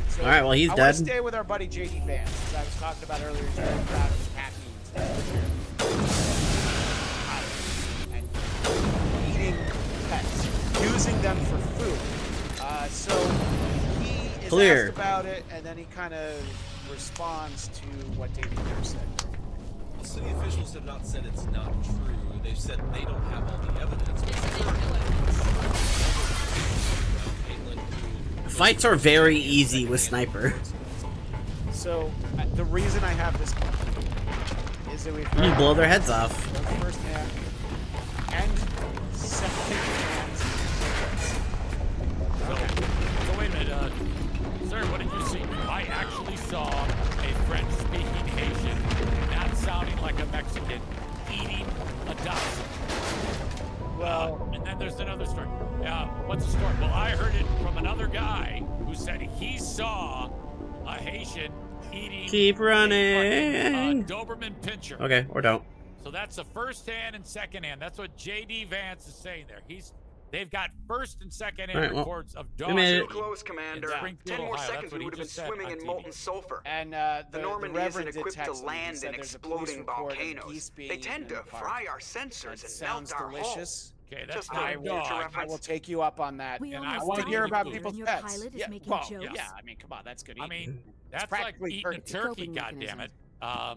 So All right, well, he's I dead. want to stay with our buddy JD Vance, as I was talking about earlier. He's very proud of his caffeine and eating pets, using them for food. So he is Clear. asked about it, and then he kind of responds to what David Bear said. City officials have not said it's not true. They've said they don't have all the evidence. Fights are very easy with Sniper. So the reason I have this is that we've You heard blow their heads off. both first-hand and second-hand. So wait a minute, sir, what did you see? I actually saw a French-speaking Haitian, not sounding like a Mexican, eating a dachshund. Well, and then there's another story. What's the story? Well, I heard it from another guy who said he saw a Haitian eating. Keep running. Doberman Pinscher. Okay, or don't. So that's the first hand and second hand. That's what JD Vance is saying there. He's They've got first and second All right, well, reports of we dog made shit it. Close, Commander. in Springfield, 10 more Ohio. seconds, That's what we he would have been just said swimming on in TV. molten sulfur. And the Normandy isn't Reverend did equipped to text me. He land said in there's a police exploding report of volcanoes. geese being They eaten tend in to the park. fry our sensors That and melt sounds our delicious. Okay, that's Just not my a future dog. I reference. will take you up on that. We And almost I I want to died hear up about here, people's and your pets. pilot is Yeah, making well, jokes. yeah, I mean, come on, that's good I eating. mean, that's like practically eating a courtesy. turkey, Coping goddammit.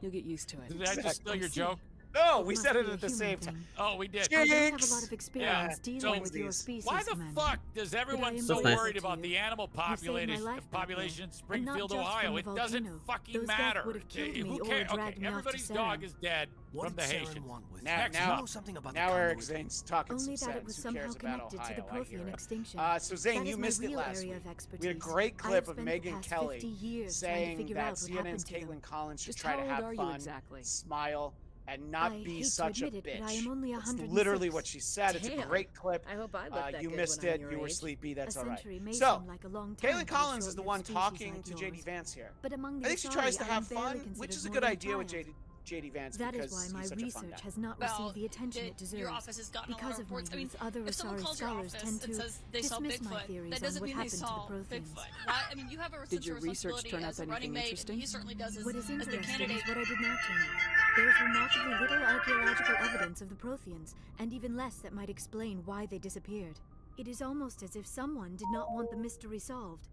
You'll get used to it. Did I just steal your I see. joke? No, It we must said be it a at the human same thing. time. Oh, we did. I don't have a Chicks! lot of experience Yeah, dealing so with your species, Why the Commander. fuck does everyone am so That's nice. worried grateful to about the you. animal You saved my population life back population in there, and not Springfield, just Ohio? from It the doesn't volcano. fucking Those guys matter. would have killed me Who or cares? dragged Okay, me off to everybody's dog Saran. is dead What from the did Saren Haitians. want with Now, Next now, up. something about the now Eric conduit. Zane's talking Only some that it sense. was Who somehow cares about connected to the Ohio? I hear Prothean it. extinction. So Zane, That you is my missed it real last area week. of We had a expertise. great I clip have of spent the Megan past Kelly 50 years trying to saying figure that out what CNN happened to Caitlin them. Collins should Just try how to old have are you fun, exactly? smile, and not I be hate to such a admit it, bitch. but I am only That's 106. literally what she said. It's a Damn. great clip. I hope I look that You good missed when I'm it. your You were age. sleepy. That's A all right. century may So, seem like a long time Caitlin to a Collins is the one short-lived species talking like to JD yours. Vance here. But among I think the she tries to Asari, I am have barely fun, considered which is a more good than a idea with child. JD Vance That because is why my he's such a fun research guy. has not Well, received the attention it deserves. your office has gotten a lot Because of of my reports. I mean, youth, other if someone Asari calls your scholars office tend and to says they saw dismiss my Bigfoot, theories that on doesn't what mean they happened to saw the Protheans. Bigfoot. Right? I mean, you have a Did your research responsibility turn as up a running anything mate, interesting? and he certainly does as, What is as the interesting candidate. is what I did not turn up. There is remarkably little archaeological evidence of the Protheans, and even less that might explain why they disappeared. It is almost as if someone did not want the mystery solved.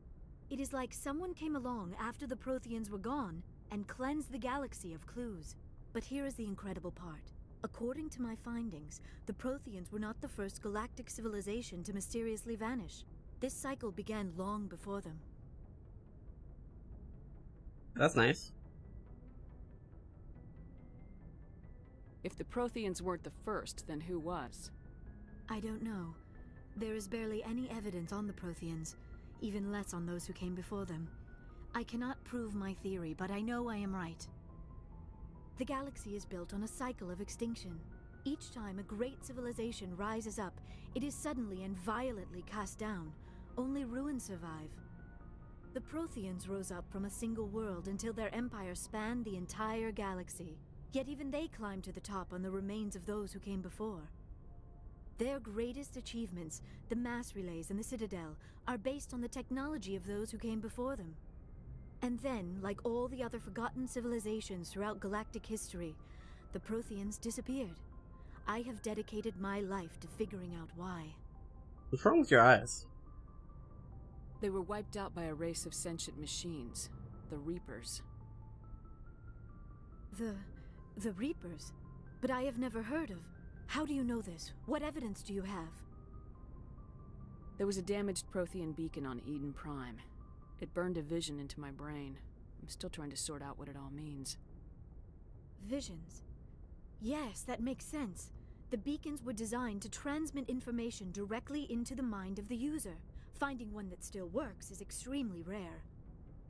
It is like someone came along after the Protheans were gone and cleansed the galaxy of clues. But here is the incredible part. According to my findings, the Protheans were not the first galactic civilization to mysteriously vanish. This cycle began long before them. That's nice. If the Protheans weren't the first, then who was? I don't know. There is barely any evidence on the Protheans, even less on those who came before them. I cannot prove my theory, but I know I am right. The galaxy is built on a cycle of extinction. Each time a great civilization rises up, it is suddenly and violently cast down. Only ruins survive. The Protheans rose up from a single world until their empire spanned the entire galaxy. Yet even they climbed to the top on the remains of those who came before. Their greatest achievements, the mass relays and the Citadel, are based on the technology of those who came before them. And then, like all the other forgotten civilizations throughout galactic history, the Protheans disappeared. I have dedicated my life to figuring out why. What's wrong with your eyes? They were wiped out by a race of sentient machines, the Reapers. The Reapers? But I have never heard of. How do you know this? What evidence do you have? There was a damaged Prothean beacon on Eden Prime. It burned a vision into my brain. I'm still trying to sort out what it all means. Visions. Yes, that makes sense. The beacons were designed to transmit information directly into the mind of the user. Finding one that still works is extremely rare.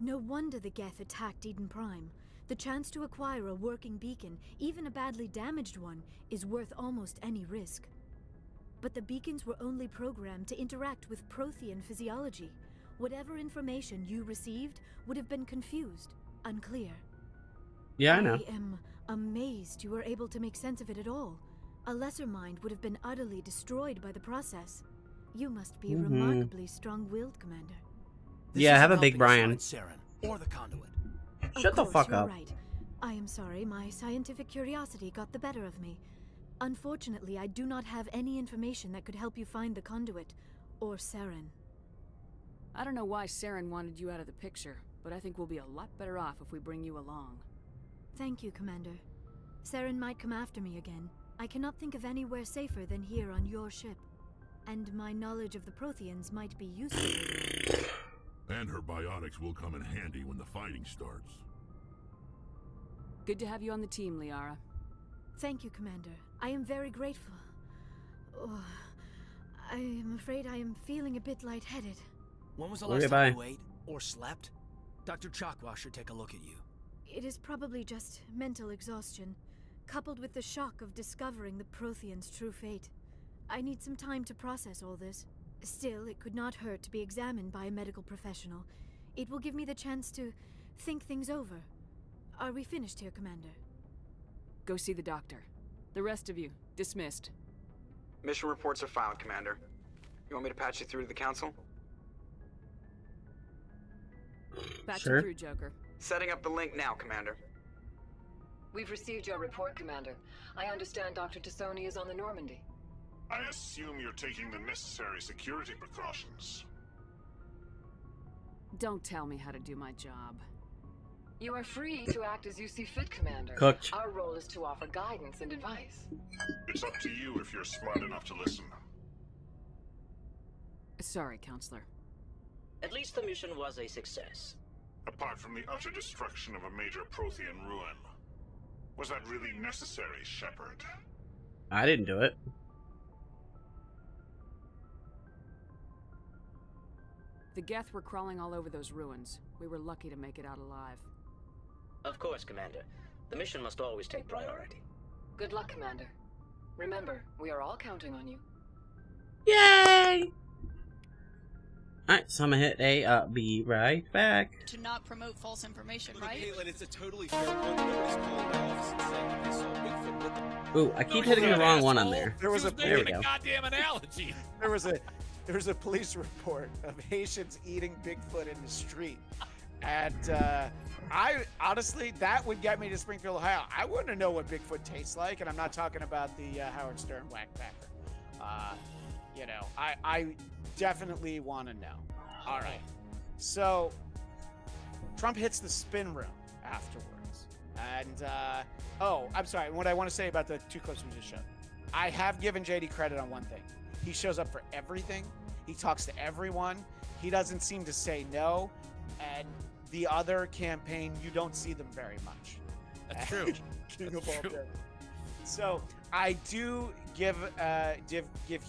No wonder the Geth attacked Eden Prime. The chance to acquire a working beacon, even a badly damaged one, is worth almost any risk. But the beacons were only programmed to interact with Prothean physiology. Whatever information you received would have been confused, unclear. Yeah, I know. I am amazed you were able to make sense of it at all. A lesser mind would have been utterly destroyed by the process. You must be remarkably strong-willed, Commander. Yeah, have a big Brian. Saren, or the conduit. Shut the fuck you're up. Right. I am sorry, my scientific curiosity got the better of me. Unfortunately, I do not have any information that could help you find the conduit, or Saren. I don't know why Saren wanted you out of the picture, but I think we'll be a lot better off if we bring you along. Thank you, Commander. Saren might come after me again. I cannot think of anywhere safer than here on your ship. And my knowledge of the Protheans might be useful. And her biotics will come in handy when the fighting starts. Good to have you on the team, Liara. Thank you, Commander. I am very grateful. Oh, I am afraid I am feeling a bit lightheaded. When was the last time you ate or slept? Dr. Chakwa should take a look at you. It is probably just mental exhaustion, coupled with the shock of discovering the Protheans' true fate. I need some time to process all this. Still, it could not hurt to be examined by a medical professional. It will give me the chance to think things over. Are we finished here, Commander? Go see the doctor. The rest of you, dismissed. Mission reports are filed, Commander. You want me to patch you through to the council? Patch Sure. you through, Joker. Setting up the link now, Commander. We've received your report, Commander. I understand Dr. Tassoni is on the Normandy. I assume you're taking the necessary security precautions. Don't tell me how to do my job. You are free to act as you see fit, Commander. Cooked. Our role is to offer guidance and advice. It's up to you if you're smart enough to listen. Sorry, Counselor. At least the mission was a success. Apart from the utter destruction of a major Prothean ruin. Was that really necessary, Shepard? I didn't do it. The Geth were crawling all over those ruins. We were lucky to make it out alive. Of course, Commander. The mission must always take priority. Good luck, Commander. Remember, we are all counting on you. Yay! Alright, so I'm gonna hit A, be right back. To not promote false information, Look, right? Caitlin, it's a totally fair point. Nobody's calling my office and saying that they saw Bigfoot with them. Ooh, I keep hitting the wrong one on there. There was a There we go. Goddamn analogy. There was a police report of Haitians eating Bigfoot in the street. And I honestly, that would get me to Springfield, Ohio. I wouldn't know what Bigfoot tastes like, and I'm not talking about the Howard Stern whackpacker. You know, I definitely want to know. All right. So Trump hits the spin room afterwards. And, oh, I'm sorry. What I want to say about the two clips we just showed. I have given JD credit on one thing. He shows up for everything. He talks to everyone. He doesn't seem to say no. And the other campaign, you don't see them very much. That's true. King of all Bears. So I do give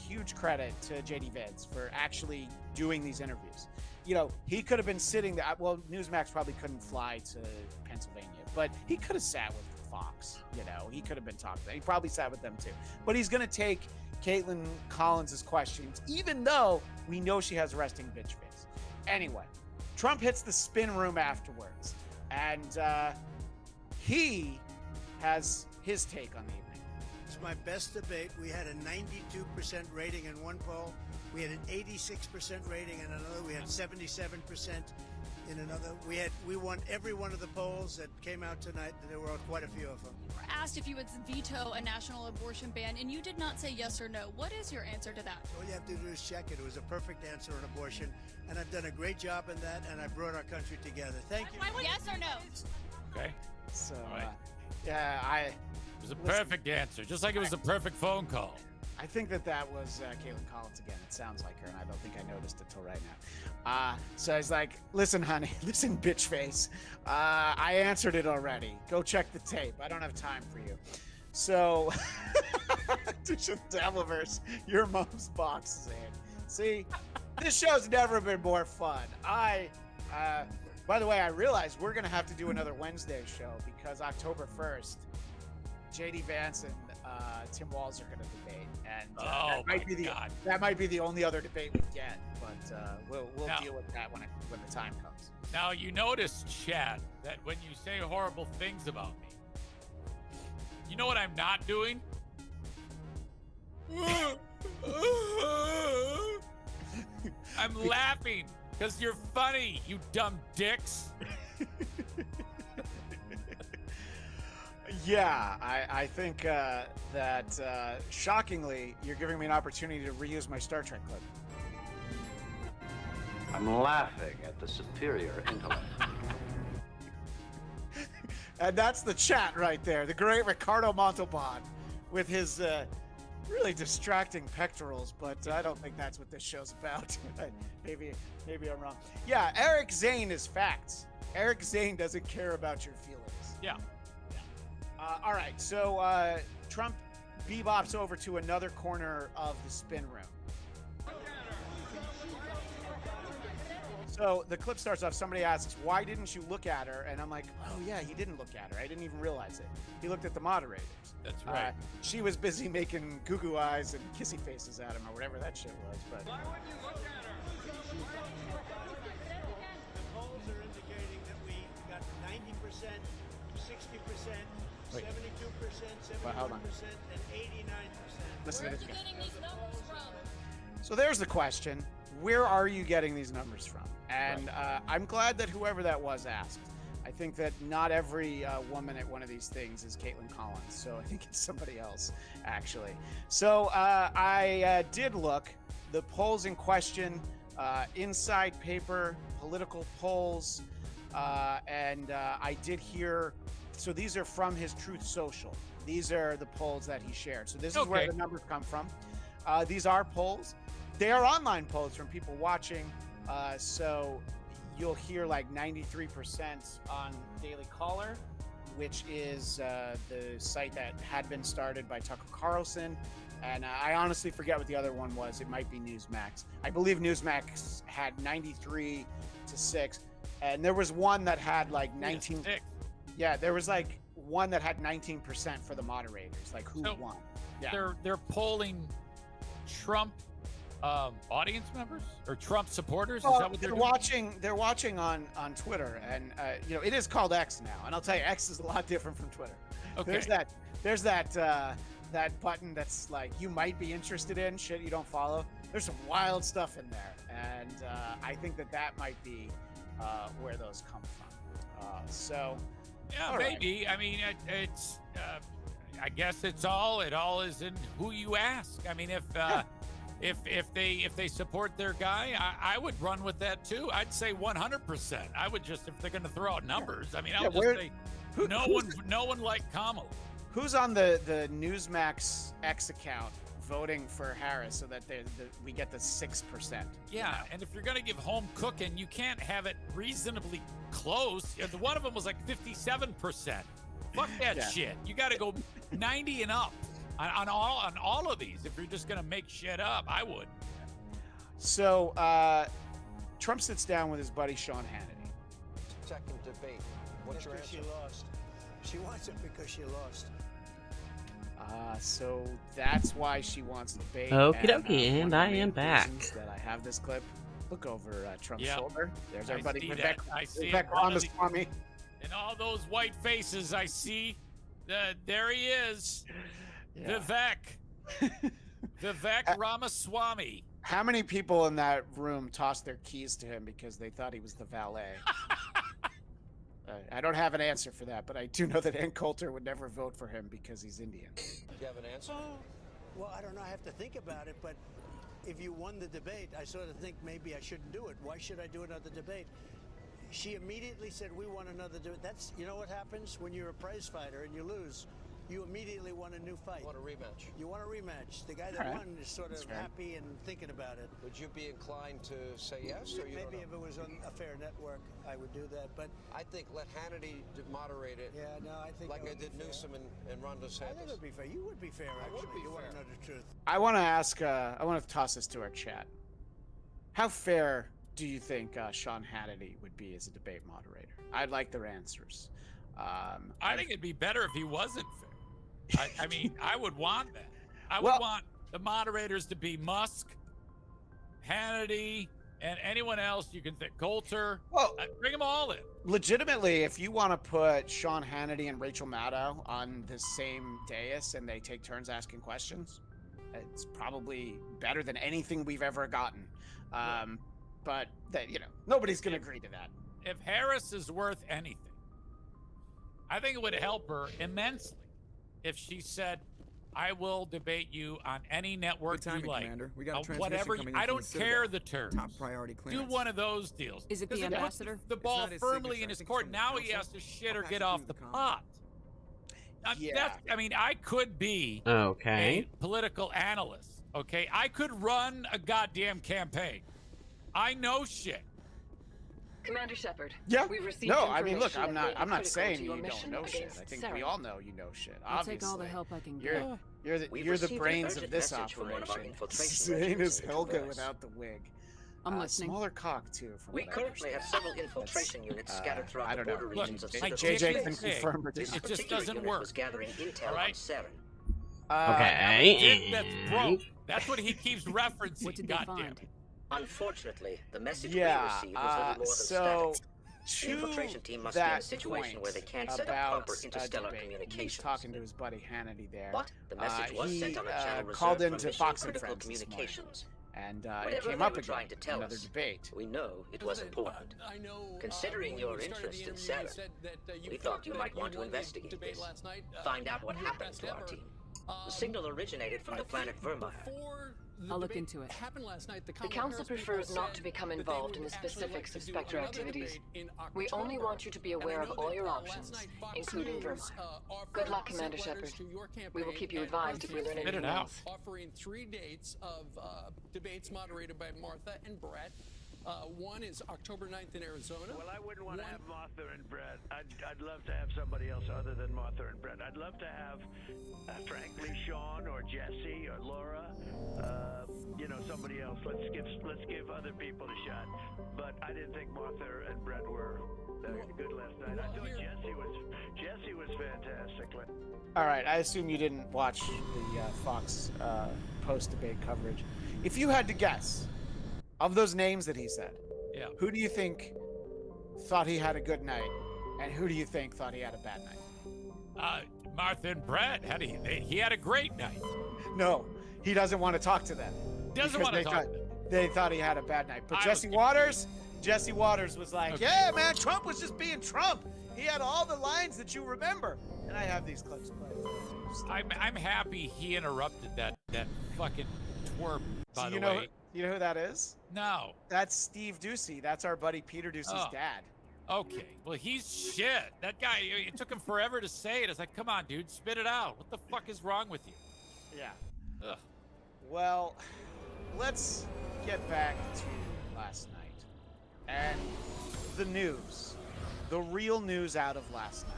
huge credit to JD Vance for actually doing these interviews. You know, he could have been sitting there. Well, Newsmax probably couldn't fly to Pennsylvania, but he could have sat with Fox. You know, he could have been talking to them. He probably sat with them too. But he's going to take Caitlin Collins' questions, even though we know she has resting bitch face. Anyway, Trump hits the spin room afterwards, and he has his take on the evening. It's my best debate. We had a 92% rating in one poll. We had an 86% rating in another. We had 77% in another. We won every one of the polls that came out tonight. There were quite a few of them. You were asked if you would veto a national abortion ban, and you did not say yes or no. What is your answer to that? All you have to do is check it. It was a perfect answer on abortion, and I've done a great job in that, and I brought our country together. Thank you. Yes or no? Okay. So, right. Yeah, It was a perfect answer, just like it was a perfect phone call. I think that was Caitlin Collins again. It sounds like her, and I don't think I noticed it till right now. So I was like, listen, honey, listen, bitch face. I answered it already. Go check the tape. I don't have time for you. So, Devilverse, your mom's box is in. See, this show's never been more fun. By the way, I realized we're going to have to do another Wednesday show because October 1st, JD Vance and Tim Walz are going to debate, and that might be the only other debate we get. But we'll deal with that when the time comes. Now you notice, Chad, that when you say horrible things about me, you know what I'm not doing? I'm laughing because you're funny, you dumb dicks. Yeah, I think that shockingly, you're giving me an opportunity to reuse my Star Trek clip. I'm laughing at the superior intellect. And that's the chat right there. The great Ricardo Montalban with his really distracting pectorals, but I don't think that's what this show's about. maybe I'm wrong. Yeah, Eric Zane is facts. Eric Zane doesn't care about your feelings. Yeah. All right, so Trump bebops over to another corner of the spin room. So the clip starts off, somebody asks, why didn't you look at her? And I'm like, oh yeah, he didn't look at her. I didn't even realize it. He looked at the moderators. That's right. She was busy making goo-goo eyes and kissy faces at him or whatever that shit was. But Why wouldn't you look at her? The polls are indicating that we got 90%, 60%, 72%, 71%, Well, hold on. and 89%. Listen to this guy. So there's the question. Where are you getting these numbers from? And I'm glad that whoever that was asked. I think that not every woman at one of these things is Caitlin Collins. So I think it's somebody else, actually. So I did look. The polls in question, Inside Paper, political polls, and I did hear, so these are from his Truth Social. These are the polls that he shared. So this is where the numbers come from. These are polls. They are online polls from people watching. So you'll hear like 93% on Daily Caller, which is the site that had been started by Tucker Carlson. And I honestly forget what the other one was. It might be Newsmax. I believe Newsmax had 93 to 6. And there was one that had like 19. Yeah, there was like one that had 19% for the moderators, like who won. Yeah. They're polling Trump audience members or Trump supporters. Is that what they're watching? They're watching on Twitter, and you know, it is called X now. And I'll tell you, X is a lot different from Twitter. Okay. There's that button that's like you might be interested in shit you don't follow. There's some wild stuff in there, and I think that might be where those come from. So yeah, maybe. Right. I mean, it's. I guess it all is in who you ask. I mean, if they support their guy, I would run with that too. I'd say 100%. I would just, if they're going to throw out numbers. I mean, I'll just say no one liked Kamala. Who's on the Newsmax X account voting for Harris so that we get the 6%? Yeah, and if you're going to give home cooking, you can't have it reasonably close. One of them was like 57%. Fuck that shit. You got to go 90 and up on all of these. If you're just going to make shit up, I would. So Trump sits down with his buddy Sean Hannity. Second debate. What's your answer? She lost. She wants it because she lost. So that's why she wants to debate. Okie dokie, and I am back. That I have this clip. Look over Trump's Yep. shoulder. There's our buddy Vivek Ramaswamy. And all those white faces I see. There he is. Yeah. Vivek Ramaswamy. How many people in that room tossed their keys to him because they thought he was the valet? I don't have an answer for that, but I do know that Ann Coulter would never vote for him because he's Indian. Do you have an answer? Well, I don't know. I have to think about it, but if you won the debate, I sort of think maybe I shouldn't do it. Why should I do another debate? She immediately said, we want another debate. That's, you know what happens when you're a prize fighter and you lose? You immediately want a new fight. You want a rematch. You want a rematch. The guy that won is sort of happy and thinking about it. Would you be inclined to say yes, or you maybe if it was on a fair network, I would do that. But I think let Hannity moderate it. Yeah, no, I think like I did Newsom and Ron DeSantis. I think it would be fair. You would be fair. Actually, would be you want fair. to know the truth. I want to ask. I want to toss this to our chat. How fair do you think Sean Hannity would be as a debate moderator? I'd like their answers. I think it'd be better if he wasn't fair. I mean, I would want that. I would want the moderators to be Musk, Hannity, and anyone else you can think. Coulter. Well, bring them all in. Legitimately, if you want to put Sean Hannity and Rachel Maddow on the same dais and they take turns asking questions, it's probably better than anything we've ever gotten. But that, nobody's going to agree to that. If Harris is worth anything, I think it would help her immensely if she said, I will debate you on any network you like. Commander. We got a transmission whatever coming in I from don't the Citadel. care the terms. Top priority clearance. Do one of those deals. Is it the ambassador? The ball not his firmly signature. in I his think it's court. from the Now he council. has to shit I'll or pass get it off through the the pot. I mean, I could be okay. a political analyst. Okay, I could run a goddamn campaign. I know shit. Commander Shepard. Yeah. We've received No, I mean, look, information I'm that may be not critical saying to you your don't mission know shit. against I think Sarah. we all know you know shit. I'll Obviously, take all the help I can you're get. you're the brains of this operation. Same as Helga without the wig. I'm listening. Smaller cock too. From We what I currently have understand. several infiltration units scattered I throughout the don't know. border Look, regions of like Citadel. JJ can confirm or This deny. It just particular doesn't unit work. was gathering intel All on right. Saren. Okay. That's broke. That's what he keeps referencing. What did they Goddamn find? it. Unfortunately, the message Yeah. we received was little more than So static. The to infiltration team must be in a that situation point where they can't set up about proper interstellar debate, he was communications. talking to his buddy Hannity there. But the message was he sent on a channel called reserved into for mission Fox and critical Friends this morning. communications. And it Whatever came they up were again trying to in tell another us, debate. we know it was important. Considering your interest in Sarah, we thought you might want to investigate this. Find out what happened to our team. The signal originated from the planet Vermeer. I'll look into it. The Council prefers not to become involved in the specifics of Spectre activities. We only want you to be aware of all your options, including Vermeer. Good luck, Commander Shepard. We will keep you advised if we learn anything else. Offering 3 dates of debates moderated by Martha and Brett. One is October 9th in Arizona. Well, I wouldn't want to have Martha and Brett. I'd love to have somebody else other than Martha and Brett. I'd love to have, frankly, Sean or Jesse or Laura. Somebody else. Let's give other people a shot. But I didn't think Martha and Brett were good last night. I thought Jesse was fantastic. All right, I assume you didn't watch the Fox post-debate coverage. If you had to guess, of those names that he said, who do you think thought he had a good night, and who do you think thought he had a bad night? Martha and Brett, he had a great night. No, he doesn't want to talk to them. Doesn't want to talk to them. They thought he had a bad night. But Jesse Waters was like, Okay. yeah, man, Trump was just being Trump. He had all the lines that you remember. And I have these clips played. I'm happy he interrupted that fucking twerp, by the know, way. You know who that is? No. That's Steve Ducey. That's our buddy Peter Ducey's dad. Okay. Well, he's shit. That guy, it took him forever to say it. It's like, come on, dude, spit it out. What the fuck is wrong with you? Yeah. Ugh. Well, let's get back to last night. And the news. The real news out of last night.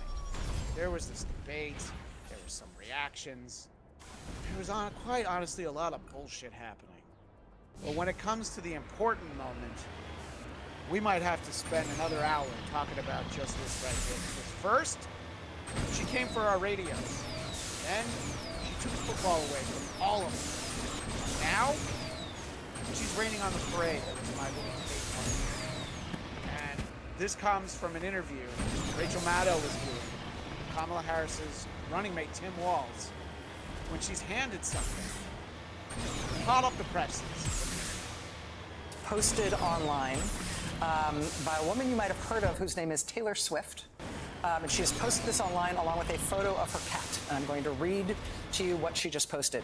There was this debate. There were some reactions. There was quite honestly a lot of bullshit happening. But when it comes to the important moment, we might have to spend another hour talking about just this right here. Because first, she came for our radios. Then, she took football away from all of us. Now, she's raining on the parade. That was my little take on it. And this comes from an interview Rachel Maddow was doing with Kamala Harris's running mate, Tim Walz, when she's handed something. Call up the presses. Posted online by a woman you might have heard of whose name is Taylor Swift. And she has posted this online along with a photo of her cat. And I'm going to read to you what she just posted.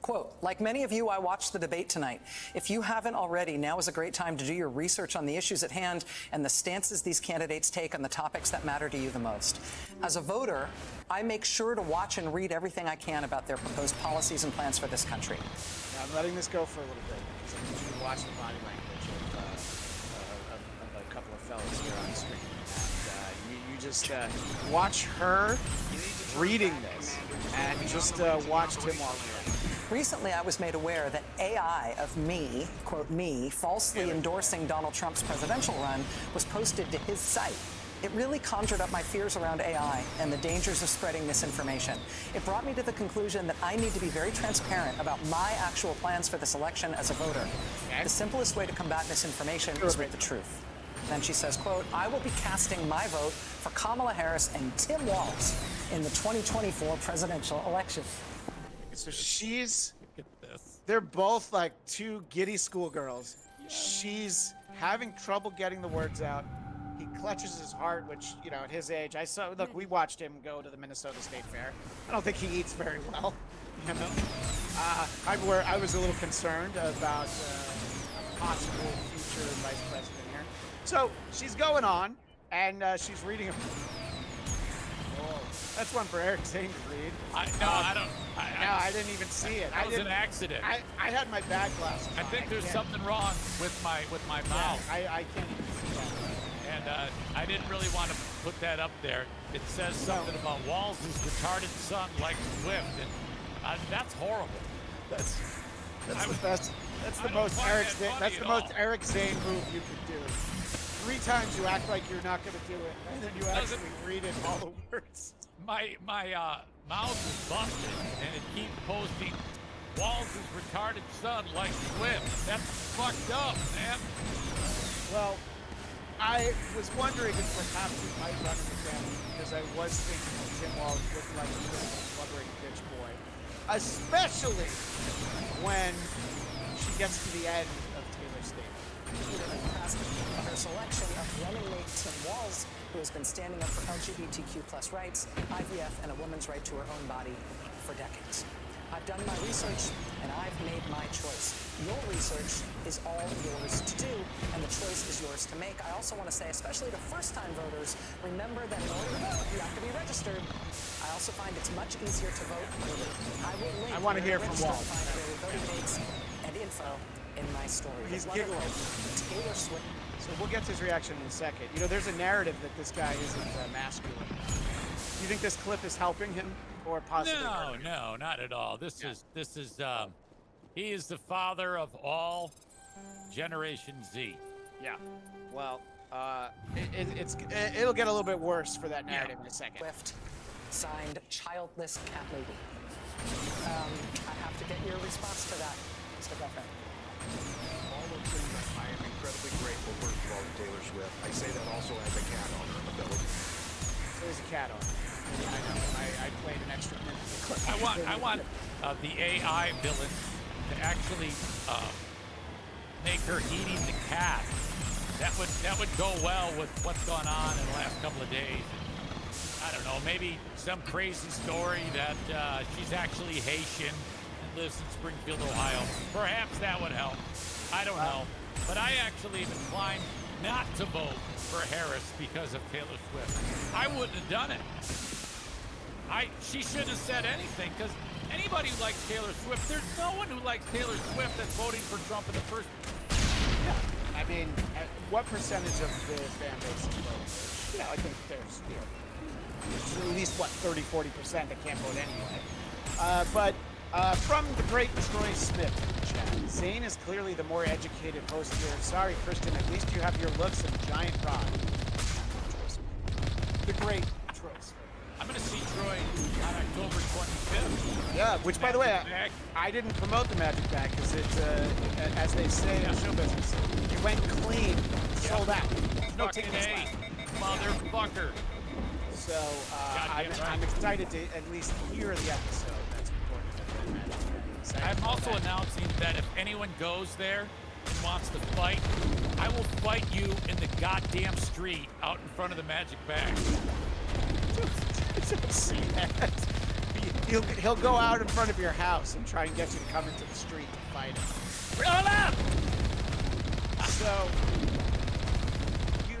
Quote, like many of you, I watched the debate tonight. If you haven't already, now is a great time to do your research on the issues at hand and the stances these candidates take on the topics that matter to you the most. As a voter, I make sure to watch and read everything I can about their proposed policies and plans for this country. Now, I'm letting this go for a little bit because I need you to watch the body language of a couple of fellas here on the screen. And you just watch her reading this and just watch Tim Walz. Recently, I was made aware that AI of me, quote me, falsely endorsing Donald Trump's presidential run was posted to his site. It really conjured up my fears around AI and the dangers of spreading misinformation. It brought me to the conclusion that I need to be very transparent about my actual plans for this election as a voter. The simplest way to combat misinformation is with the truth. Then she says, quote, I will be casting my vote for Kamala Harris and Tim Walz in the 2024 presidential election. So they're both like two giddy schoolgirls. She's having trouble getting the words out. He clutches his heart, which, you know, at his age, look, we watched him go to the Minnesota State Fair. I don't think he eats very well, you know. I was a little concerned about a possible future vice president here. So she's going on, and she's reading a... Oh, that's one for Eric Zane to read. I didn't even see it. That was an accident. I had my bag glasses on. I think there's something wrong with my mouth. I can't even see that. And I didn't really want to put that up there. It says something about Walz's retarded son like Swift, and that's horrible. That's the best. That's the most Eric Zane. That's the most Eric Zane move you could do. 3 times you act like you're not going to do it, and then you actually read it all the words. My mouth is busted, and it keeps posting Walz's retarded son like Swift. That's fucked up, man. Well, I was wondering if perhaps you might run into them, because I was thinking that Tim Walz looked like a bit of a blubbering bitch boy. Especially when she he gets to the end of Taylor's statement. Her selection of running mate Tim Walz, who has been standing up for LGBTQ+ rights, IVF, and a woman's right to her own body for decades. I've done my research, and I've made my choice. Your research is all yours to do, and the choice is yours to make. I also want to say, especially to first-time voters, remember that in order to vote, you have to be registered. I also find it's much easier to vote early. I will link I want to hear from register Walt. to find early voting dates and info in my story. He's The wonderful giggling. Taylor Swift. So we'll get to his reaction in a second. You know, there's a narrative that this guy isn't masculine. Do you think this clip is helping him or possibly? No, not at all. This is he is the father of all Generation Z. Yeah. Well, it'll get a little bit worse for that narrative in a second. Swift, signed childless cat lady. I have to get your response to that, Mr. Buffett. All those things, I am incredibly grateful, first of all, to Taylor Swift. I say that also as a cat owner ability. So there's a cat on. I know. I played an extra minute. I want the AI villain to actually make her eating the cat. That would go well with what's gone on in the last couple of days. I don't know, maybe some crazy story that she's actually Haitian and lives in Springfield, Ohio. Perhaps that would help. I don't know. But I actually am inclined not to vote for Harris because of Taylor Swift. I wouldn't have done it. She shouldn't have said anything, because anybody who likes Taylor Swift, there's no one who likes Taylor Swift that's voting for Trump in the first. Yeah. I mean, what percentage of the fan base is voting? You know, I think there's at least, 30-40% that can't vote anyway. But from the great Troy Smith chat, Zane is clearly the more educated host here. Sorry, Kristen, at least you have your looks and giant rod. The great Troy Smith. I'm going to see Troy on October 25th. Yeah, which, by the way, I didn't promote the Magic Bag because it's, as they say in show business, you went clean, sold out. No tickets left. Motherfucker. So I'm excited to at least hear the episode. That's important. I'm also announcing that if anyone goes there and wants to fight, I will fight you in the goddamn street out in front of the Magic Bag. See that? He'll go out in front of your house and try and get you to come into the street to fight him. Roll up! So you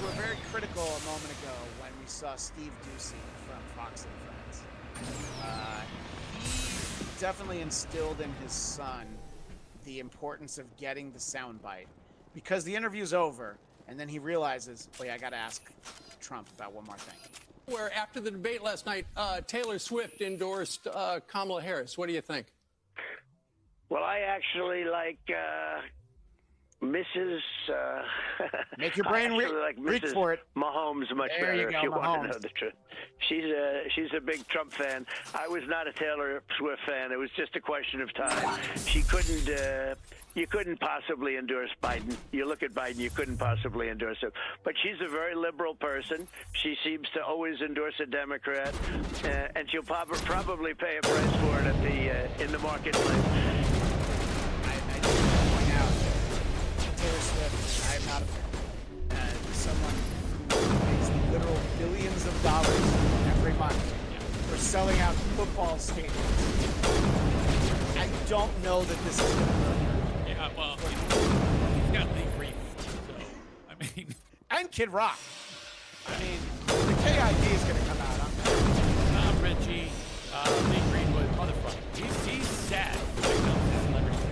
were very critical a moment ago when we saw Steve Ducey from Fox and Friends. He definitely instilled in his son the importance of getting the soundbite, because the interview's over and then he realizes, oh yeah, I gotta ask Trump about one more thing. Where after the debate last night, Taylor Swift endorsed Kamala Harris. What do you think? Well, I actually like Mrs. Make your brain reach for it. Mahomes much there better, you go, if you Mahomes. want to know the truth. She's a big Trump fan. I was not a Taylor Swift fan. It was just a question of time. She couldn't. You couldn't possibly endorse Biden. You look at Biden, you couldn't possibly endorse him. But she's a very liberal person. She seems to always endorse a Democrat, and she'll probably pay a price for it at in the marketplace. I just want to point out that Taylor Swift, I am not a fan. Someone who makes literal billions of dollars every month for selling out football stadiums. I don't know that this is going to work. Yeah, well, he's got Lee Greenwood, so, I mean... And Kid Rock. I mean, the KID is going to come out. Tom Ritchie, Lee Greenwood, motherfucker. He's sad.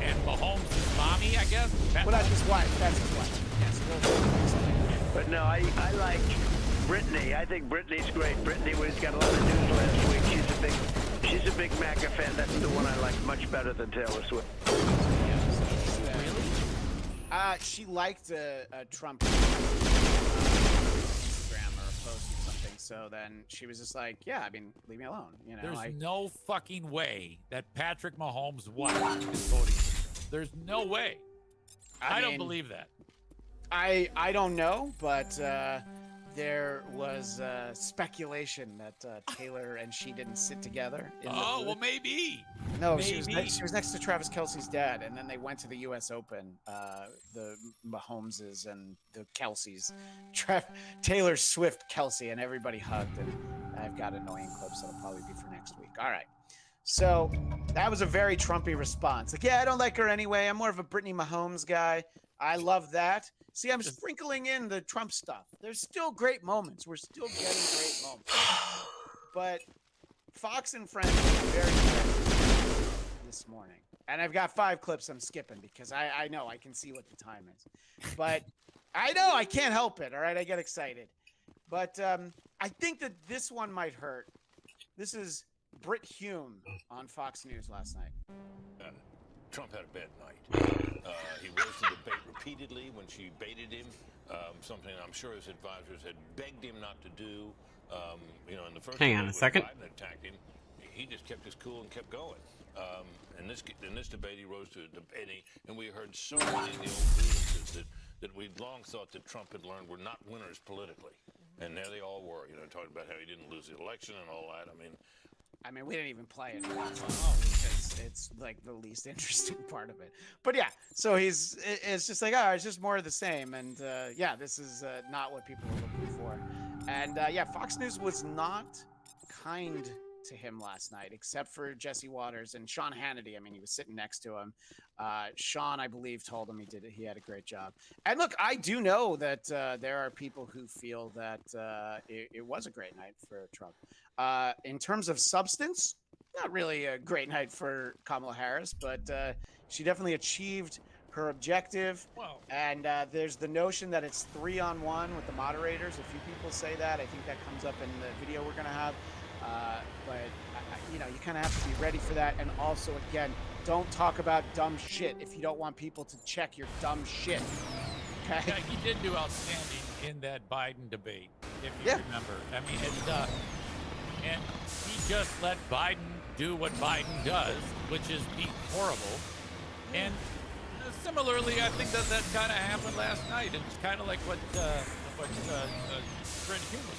And Mahomes' mommy, I guess? Well, that's his wife. That's his wife. Yes, but no, I like Brittany. I think Brittany's great. Brittany was got a lot of news last week. She's a big MAGA fan. That's the one I like much better than Taylor Swift. Really? She liked a Trump Instagram or a post or something. So then she was just like, "Yeah, I mean, leave me alone." You know, there's no fucking way that Patrick Mahomes' wife is voting. There's no way. I don't believe that. I don't know, but there was speculation that Taylor and she didn't sit together. Well, maybe. No, maybe. she was next to Travis Kelce's dad, and then they went to the U.S. Open. The Mahomeses and the Kelce's, Taylor Swift, Kelce, and everybody hugged. And I've got annoying clips that'll probably be for next week. All right. So that was a very Trumpy response. Like, yeah, I don't like her anyway. I'm more of a Brittany Mahomes guy. I love that. See, I'm sprinkling in the Trump stuff. There's still great moments. We're still getting great moments. But Fox and Friends was very this morning. And I've got 5 clips I'm skipping because I know I can see what the time is. But I know I can't help it. All right, I get excited. But I think that this one might hurt. This is Brit Hume on Fox News last night. Trump had a bad night. He rose to debate repeatedly when she baited him, something I'm sure his advisors had begged him not to do. In the first Hang on a second. Biden attacked him, he just kept his cool and kept going. In this debate, he rose to debate, and we heard so many of the old grievances that we'd long thought that Trump had learned were not winners politically. And there they all were, talking about how he didn't lose the election and all that. I mean, we didn't even play it because it's like the least interesting part of it. But yeah, so it's just like, it's just more of the same. And yeah, this is not what people were looking for. And yeah, Fox News was not kind to him last night, except for Jesse Waters and Sean Hannity. I mean, he was sitting next to him. Sean, I believe, told him he had a great job. And look, I do know that there are people who feel that it was a great night for Trump. In terms of substance, not really a great night for Kamala Harris, but she definitely achieved her objective. Wow. And there's the notion that it's 3-on-1 with the moderators. A few people say that. I think that comes up in the video we're going to have. But you kind of have to be ready for that. And also, again, don't talk about dumb shit if you don't want people to check your dumb shit. Okay? Yeah, he did do outstanding in that Biden debate, if you remember. I mean, and he just let Biden do what Biden does, which is be horrible. And similarly, I think that kind of happened last night. It's kind of like what Brent Hume was.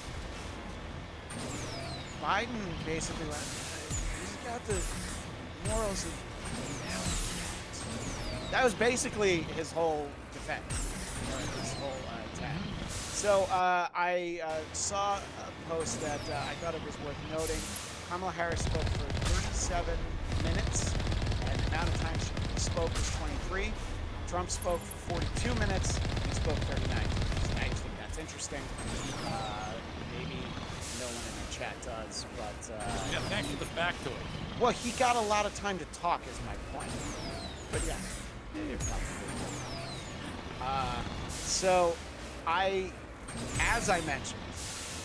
Biden basically he's got the morals of that was basically his whole defense, his whole attack. So I saw a post that I thought it was worth noting. Kamala Harris spoke for 37 minutes, and the amount of time she spoke was 23. Trump spoke for 42 minutes. He spoke 39 minutes. I just think that's interesting. Maybe no one in the chat does, but yeah, thanks for the factoid. Well, he got a lot of time to talk, is my point. But yeah, so as I mentioned,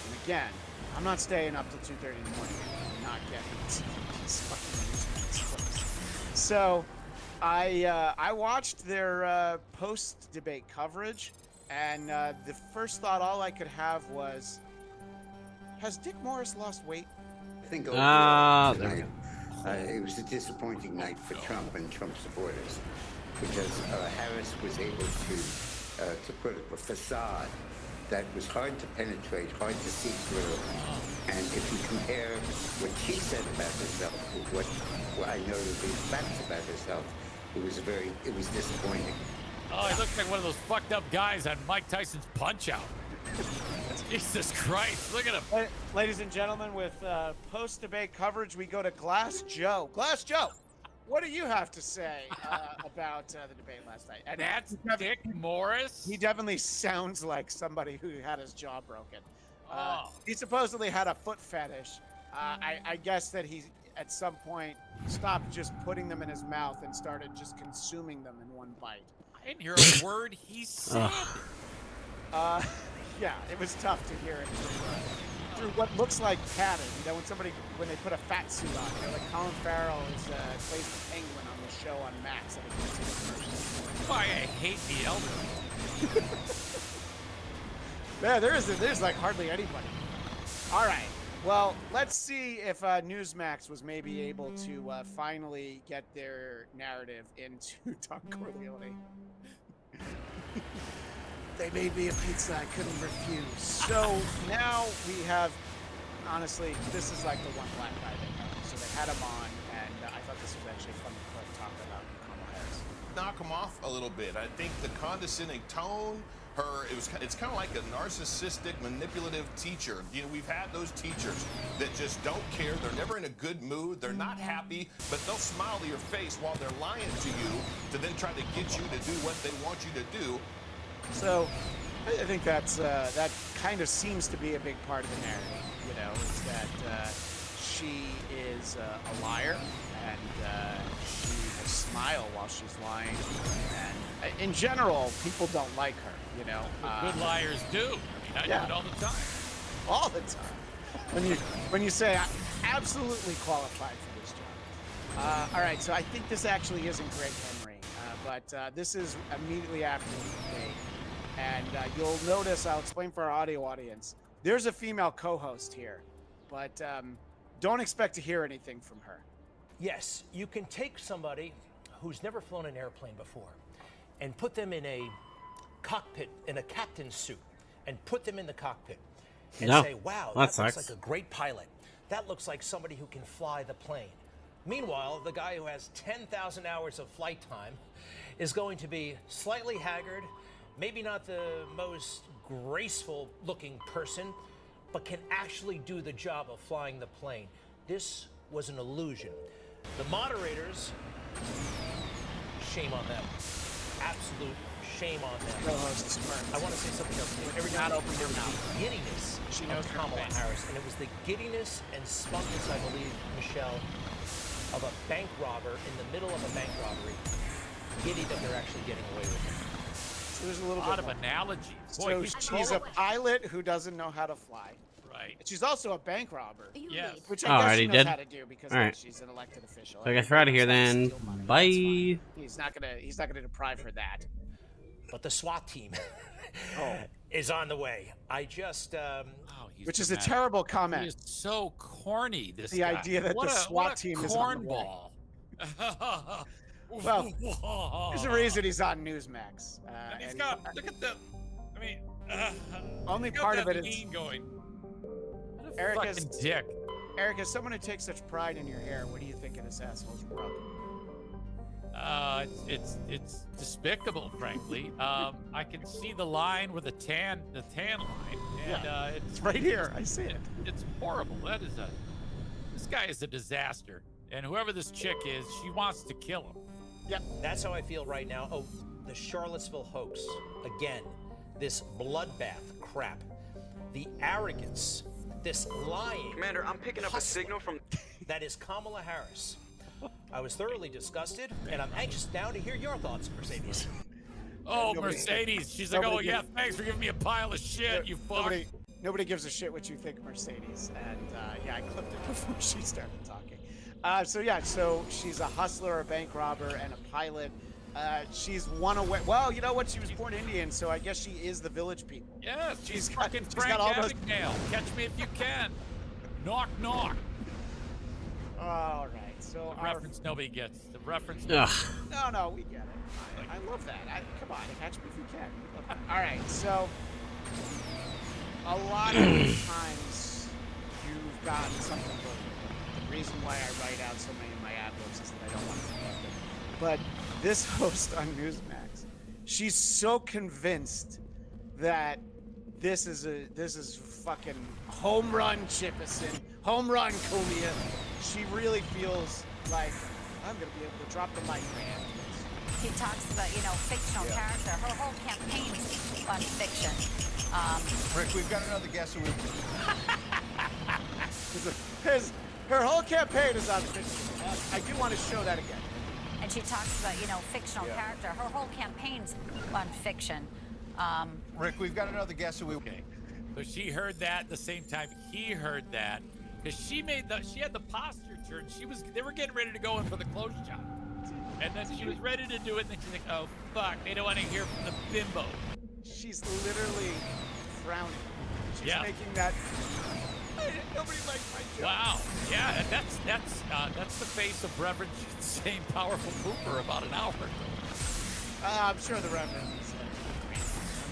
and again, I'm not staying up till 2:30 in the morning. I'm not getting these fucking news. So I watched their post-debate coverage, and the first thought all I could have was, has Dick Morris lost weight? I think overall tonight, it was a disappointing night for Trump and Trump supporters because Harris was able to put up a facade that was hard to penetrate, hard to see through. And if you compare what she said about herself with what I know to be facts about herself, it was disappointing. Oh, he looks like one of those fucked up guys on Mike Tyson's Punch-Out. Jesus Christ, look at him. Ladies and gentlemen, with post-debate coverage, we go to Glass Joe. Glass Joe, what do you have to say about the debate last night? And that's Dick Morris? He definitely sounds like somebody who had his jaw broken. He supposedly had a foot fetish. I guess that he, at some point, stopped just putting them in his mouth and started just consuming them in one bite. I didn't hear a word he said. Yeah, it was tough to hear it through what looks like padding. When they put a fat suit on, like Colin Farrell plays the Penguin on the show on Max. That's why I hate the elder. Yeah, there's like hardly anybody. All right. Well, let's see if Newsmax was maybe able to finally get their narrative into Don Corleone. They made me a pizza I couldn't refuse. So now we have, honestly, this is like the one black guy they know. So they had him on, and I thought this was actually fun to talk about Kamala Harris. Knock him off a little bit. I think the condescending tone, it's kind of like a narcissistic, manipulative teacher. You know, we've had those teachers that just don't care. They're never in a good mood. They're not happy, but they'll smile to your face while they're lying to you to then try to get you to do what they want you to do. So I think that kind of seems to be a big part of the narrative, you know, is that she is a liar, and she will smile while she's lying. And in general, people don't like her, you know. Good liars do. I mean, I do it all the time. All the time. When you say, I'm absolutely qualified for this job. All right, so I think this actually isn't Greg Henry, but this is immediately after the debate. And you'll notice, I'll explain for our audio audience, there's a female co-host here, but don't expect to hear anything from her. Yes, you can take somebody who's never flown an airplane before and put them in a cockpit, in a captain's suit, and put them in the cockpit and say, wow, that looks like a great pilot. That looks like somebody who can fly the plane. Meanwhile, the guy who has 10,000 hours of flight time is going to be slightly haggard, maybe not the most graceful looking person, but can actually do the job of flying the plane. This was an illusion. The moderators, shame on them. Absolute shame on them. I want to say something else. Every time open their mouth. Giddiness she knows of Kamala Harris, and it was the giddiness and smugness, I believe, Michelle, of a bank robber in the middle of a bank robbery. Giddy that they're actually getting away with it. So there's a little lot bit of analogies. So she's a pilot who doesn't know how to fly. Right. She's also a bank robber. Yes. Which I guess she knows how to do because she's an elected official. So I guess we're out of here then. Bye. He's not gonna deprive her that. But the SWAT team is on the way. I just which is a terrible comment. He is so corny, this the guy. idea that the SWAT team is on the way. Cornball. Well, there's a reason he's on Newsmax. He's got, look at the, I mean, only part of it is going. Eric fucking dick. Eric, as someone who takes such pride in your hair, what do you think of this asshole's rug? It's despicable, frankly. I can see the line with the tan line, and it's right here. I see it. It's horrible. This guy is a disaster, and whoever this chick is, she wants to kill him. Yep, that's how I feel right now. Oh, the Charlottesville hoax again. This bloodbath crap, the arrogance, this lying. Commander, I'm picking up a signal from. That is Kamala Harris. I was thoroughly disgusted, and I'm anxious now to hear your thoughts, Mercedes. Oh, Mercedes. She's like, oh, yeah, thanks for giving me a pile of shit, you fuck. Nobody gives a shit what you think, Mercedes. And, yeah, I clipped it before she started talking. So she's a hustler, a bank robber, and a pilot. She's one away. Well, you know what? She was born Indian, so I guess she is the village people. Yeah, she's fucking Frank Abagnale. Catch me if you can. Knock, knock. All right. So the reference nobody gets. The reference. No, we get it. I love that. Come on, catch me if you can. All right. So a lot of times you've gotten something good. The reason why I write out so many of my ad-libs is that I don't want to forget them. But this host on Newsmax, she's so convinced that this is fucking home run Chippison, home run Cumia. She really feels like I'm gonna be able to drop the mic right after this. She talks about, fictional character. Her whole campaign is on fiction. Rick, we've got another guest. Her whole campaign is on fiction. I do want to show that again. And she talks about, fictional character. Her whole campaign's on fiction. Rick, we've got another guest. Okay. So she heard that at the same time he heard that, because she had the posture turn. They were getting ready to go in for the close shot, and then she was ready to do it. And then she's like, "Oh fuck, they don't want to hear from the bimbo." She's literally frowning. She's making that. Nobody likes my joke. Wow. Yeah, and that's the face of Reverend saying powerful pooper about an hour ago. I'm sure the Reverend is.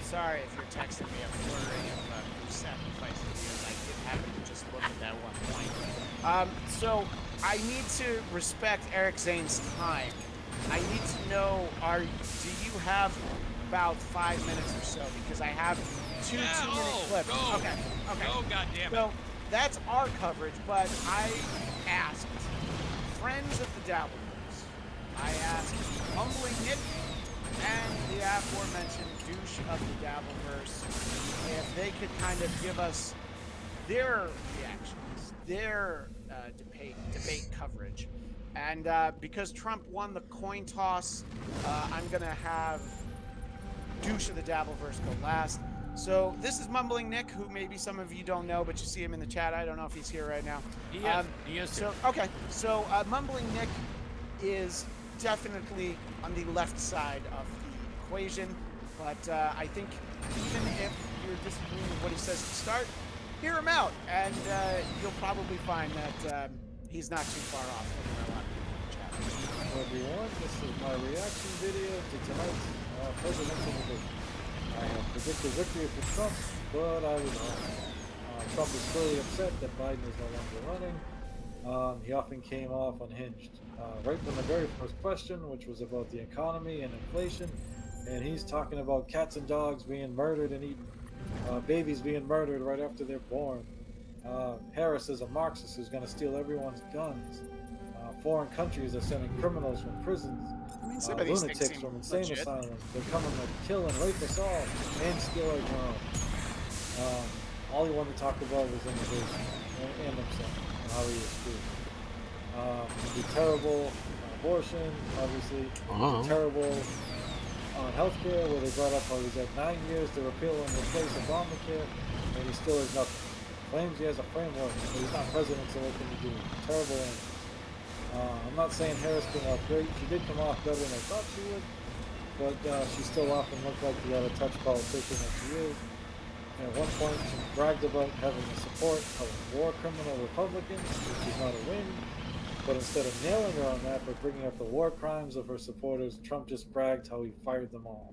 sorry if you're texting me a flurry of who sacrificed videos. I did happen to just look at that one point. So I need to respect Eric Zane's time. I need to know, do you have about 5 minutes or so? Because I have two 2-minute clips. Okay. Oh, goddamn it. So that's our coverage, but I asked friends of the Dabbleverse. I asked Mumbling Nick and the aforementioned douche of the Dabbleverse if they could kind of give us their reactions, their debate coverage. And because Trump won the coin toss, I'm going to have douche of the Dabbleverse go last. So this is Mumbling Nick, who maybe some of you don't know, but you see him in the chat. I don't know if he's here right now. He is so, here. Okay, so Mumbling Nick is definitely on the left side of the equation, but I think even if you're disagreeing with what he says to start, hear him out, and you'll probably find that he's not too far off from a lot of people in the chat. Hello everyone, this is my reaction video to tonight's presidential debate. I predicted victory for Trump, but I was wrong. Trump is clearly upset that Biden is no longer running. He often came off unhinged. Right from the very first question, which was about the economy and inflation, and he's talking about cats and dogs being murdered and eaten, babies being murdered right after they're born. Harris is a Marxist who's going to steal everyone's guns. Foreign countries are sending criminals from prisons, lunatics from insane asylums. They're coming to kill and rape us all and steal our guns. All he wanted to talk about was immigration and himself and how he is screwed. The terrible abortion, obviously. Terrible on healthcare, where they brought up how he's had 9 years to repeal and replace Obamacare, and he still has nothing. Claims he has a framework, but he's not president, so what can he do? Terrible answers. I'm not saying Harris came off great. She did come off better than I thought she would, but she still often looked like the out-of-touch politician that she is. And at one point, she bragged about having the support of war criminal Republicans, which is not a win. But instead of nailing her on that by bringing up the war crimes of her supporters, Trump just bragged how he fired them all.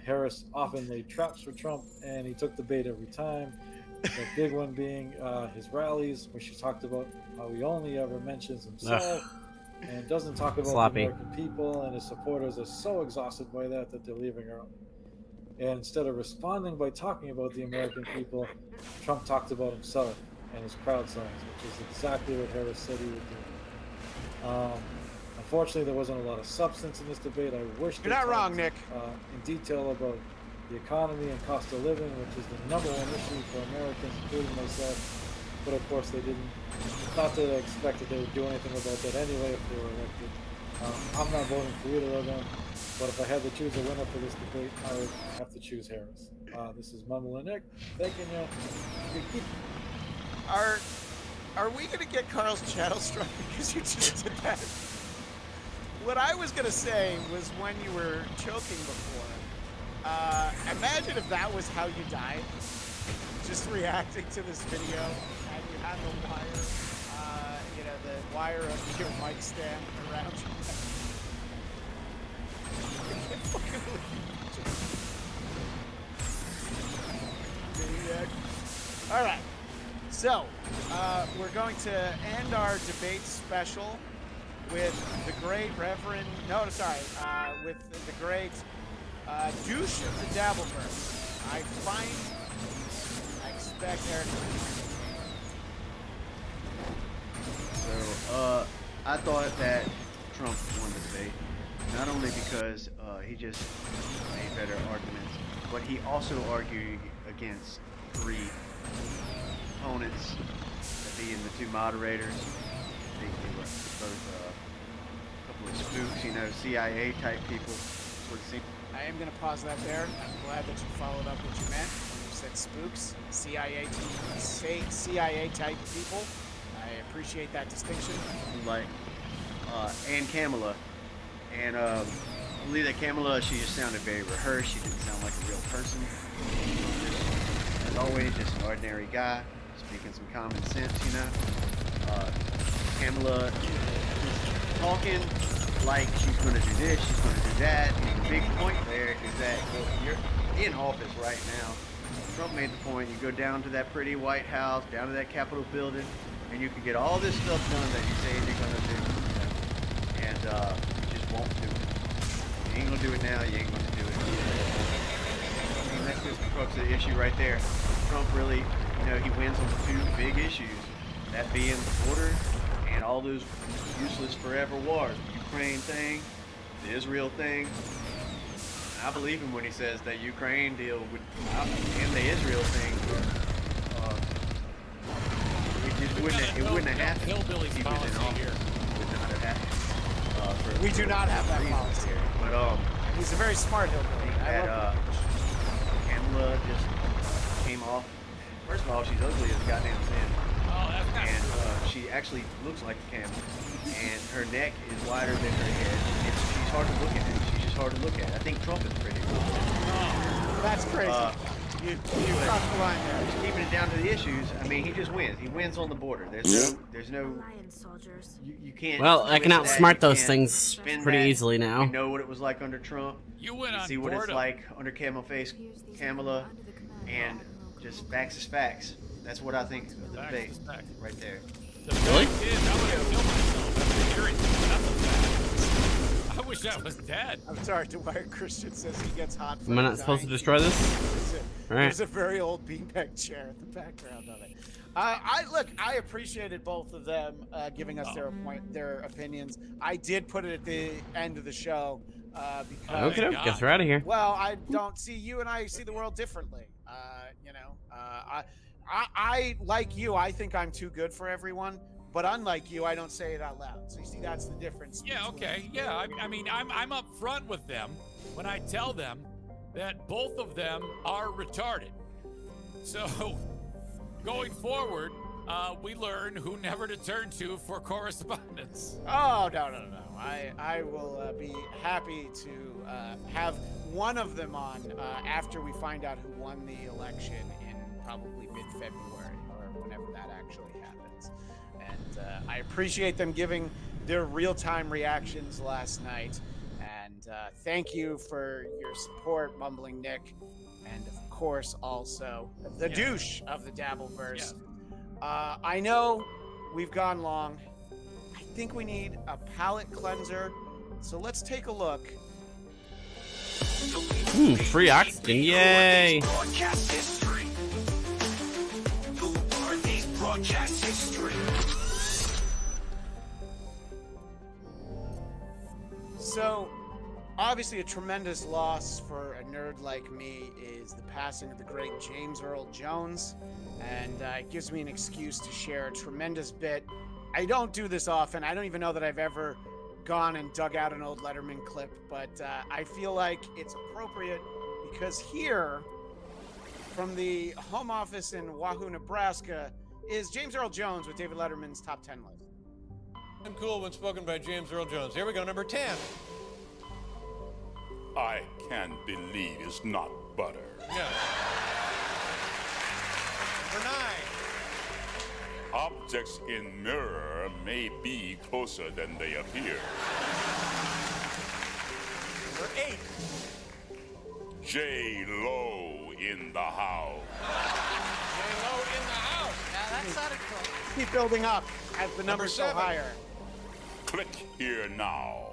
Harris often laid traps for Trump, and he took the bait every time. The big one being his rallies, where she talked about how he only ever mentions himself and doesn't talk about the American people, and his supporters are so exhausted by that they're leaving her. And instead of responding by talking about the American people, Trump talked about himself and his crowd signs, which is exactly what Harris said he would do. Unfortunately, there wasn't a lot of substance in this debate. I wish you're not wrong, Nick. In detail about the economy and cost of living, which is the #1 issue for Americans, including myself. But of course, they didn't. Not that I expected they would do anything about that anyway if they were elected. I'm not voting for either of them, but if I had to choose a winner for this debate, I would have to choose Harris. This is Mumble and Nick. Thanking you. Are we going to get Carl's channel struck because you just did that? What I was going to say was when you were choking before, imagine if that was how you died, just reacting to this video, and you had the wire, the wire of your mic stand around you. I can't fucking believe it. All right. So, we're going to end our debate special with the great Reverend, with the great douche of the Dabbleverse. I expect Eric. So, I thought that Trump won the debate, not only because he just made better arguments, but he also argued against 3 opponents, that being the 2 moderators. I think they were both a couple of spooks, CIA type people. I am going to pause that there. I'm glad that you followed up what you meant when you said spooks, CIA type people. I appreciate that distinction. Like, and Kamala, and I believe that Kamala, she just sounded very rehearsed. She didn't sound like a real person. As always, just an ordinary guy speaking some common sense, Kamala is talking like she's going to do this, she's going to do that. And the big point there is that in office right now. Trump made the point, you go down to that pretty White House, down to that Capitol building, and you can get all this stuff done that you say you're going to do. And you just won't do it. You ain't going to do it now, you ain't going to do it. I mean, that's just the crux of the issue right there. Trump really, he wins on two big issues. That being the border and all those useless forever wars. The Ukraine thing, the Israel thing. I believe him when he says that Ukraine deal would, and the Israel thing, it wouldn't have happened if he was in office. It would not have happened. We do not have that policy here. But he's a very smart hillbilly. That Kamala just came off. First of all, she's ugly as goddamn sin. Oh, that's not and she actually looks like a camel, and her neck is wider than her head. She's hard to look at. She's just hard to look at. I think Trump is pretty. That's crazy. You crossed the line there. Just keeping it down to the issues. I mean, he just wins. He wins on the border. There's no. You can't. Well, I can outsmart those things pretty easily now. We know what it was like under Trump. You went on see what it's like under Kamala, and just facts is facts. That's what I think of the debate right there. Really? I wish that was dead. I'm sorry, Dwight Christian says he gets hot. Am I not supposed to destroy this? All right. There's a very old beanbag chair at the background of it. I appreciated both of them giving us their opinions. I did put it at the end of the show because. Okay, guess we're out of here. Well, I don't see you and I see the world differently. I like you. I think I'm too good for everyone. But unlike you, I don't say it out loud. So you see, that's the difference. Yeah, okay. Yeah, I mean, I'm up front with them when I tell them that both of them are retarded. So going forward, we learn who never to turn to for correspondence. Oh, no. I will be happy to have one of them on after we find out who won the election in probably mid-February or whenever that actually happens. And I appreciate them giving their real-time reactions last night. And thank you for your support, Mumbling Nick. And of course, also the douche of the Dabbleverse. Yeah. I know we've gone long. I think we need a palate cleanser. So let's take a look. Free oxygen, yay! Broadcast history. Who are these broadcast history? So, obviously a tremendous loss for a nerd like me is the passing of the great James Earl Jones, and it gives me an excuse to share a tremendous bit. I don't do this often. I don't even know that I've ever gone and dug out an old Letterman clip, but I feel like it's appropriate because here, from the home office in Wahoo, Nebraska, is James Earl Jones with David Letterman's top 10 list. I'm cool when spoken by James Earl Jones. Here we go, number 10. I can't believe it's not butter. Yeah. Number 9. Objects in mirror may be closer than they appear. Number 8. J-Lo in the house. J-Lo in the house. Yeah, that sounded close. Keep building up as the numbers go higher. Click here now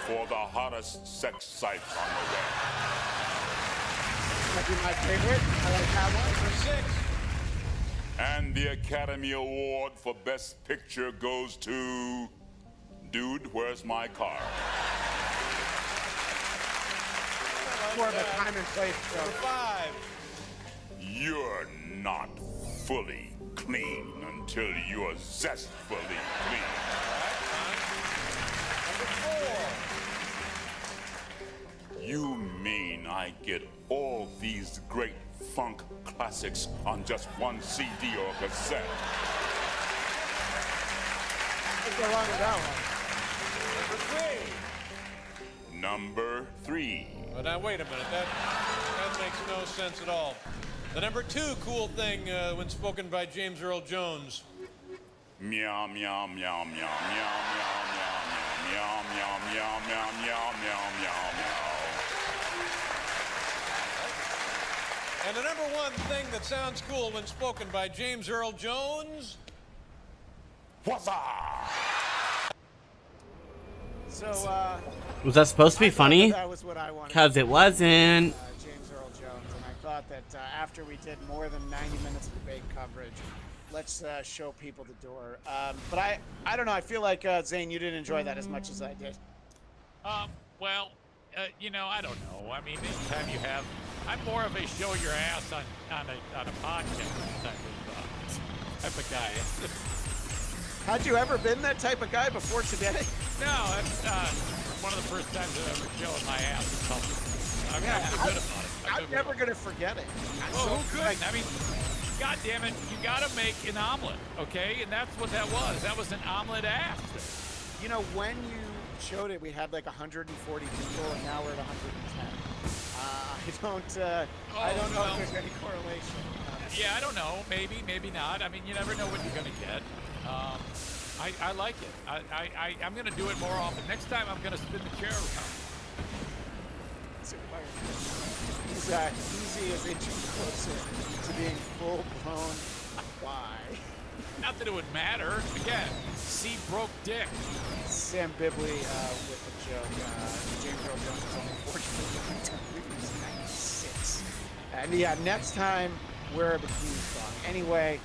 for the hottest sex sites on the web. Might be my favorite. I like that one. Number 6. And the Academy Award for Best Picture goes to Dude, Where's My Car? More of a time and place show. Number 5. You're not fully clean until you're zestfully clean. Number 4. You mean I get all these great funk classics on just one CD or cassette? Let's go wrong with that one. Number 3. Well, now wait a minute. That makes no sense at all. The number 2 cool thing when spoken by James Earl Jones. Meow meow meow meow meow meow meow meow meow meow meow meow meow meow meow. And the number one thing that sounds cool when spoken by James Earl Jones. What's up? So, Was that supposed to be funny? that was what I wanted. Because it wasn't. James Earl Jones, and I thought that after we did more than 90 minutes of debate coverage, let's show people the door. But I don't know. I feel like Zane, you didn't enjoy that as much as I did. Well, you know, I don't know. I mean, anytime you have, I'm more of a show your ass on a podcast type of guy. Had you ever been that type of guy before today? No, that's one of the first times I've ever shown my ass in public. I'm good about it. I'm never going to forget it. Who couldn't? I mean, God damn it, you got to make an omelet, okay? And that's what that was. That was an omelet ass. You know, when you showed it, we had like 140 people, and now we're at 110. I don't know if there's any correlation. Yeah, I don't know. Maybe, maybe not. I mean, you never know what you're going to get. I like it. I'm going to do it more often. Next time, I'm going to spin the chair around. Easy is inching closer to being full-blown. Why? Not that it would matter. Again, see broke dick. Sam Bibley with the joke. James Earl Jones is only 44. He was 96. And yeah, next time we're a bikini song. Anyway,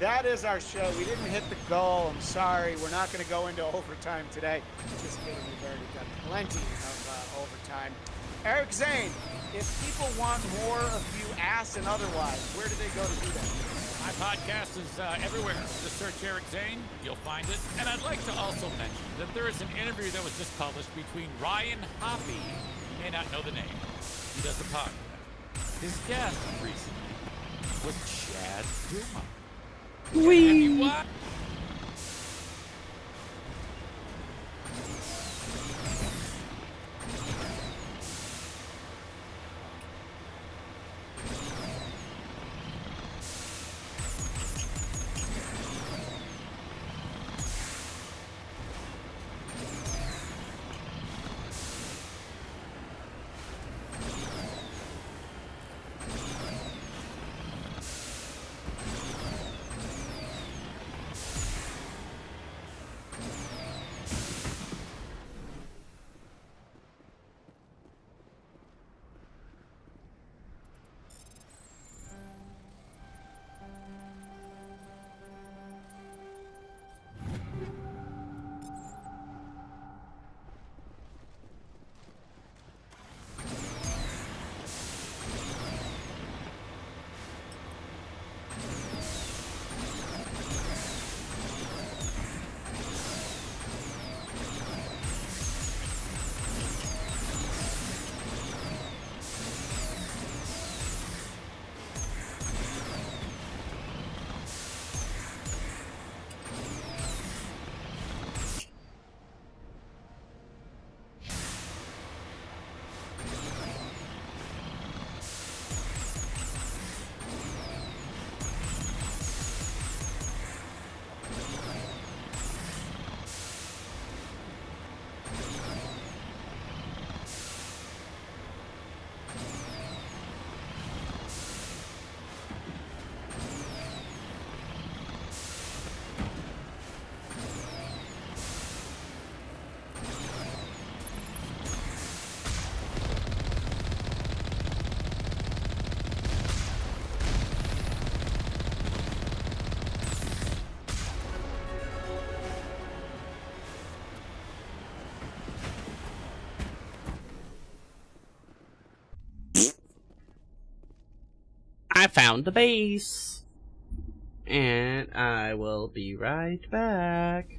that is our show. We didn't hit the goal. I'm sorry. We're not going to go into overtime today. Just kidding. We've already done plenty of overtime. Eric Zane, if people want more of you, ass and otherwise, where do they go to do that? My podcast is everywhere. Just search Eric Zane. You'll find it. And I'd like to also mention that there is an interview that was just published between Ryan Hoppy. You may not know the name. He does the podcast. His guest recently was Chad Duma. Wee. What? I found the base. And I will be right back.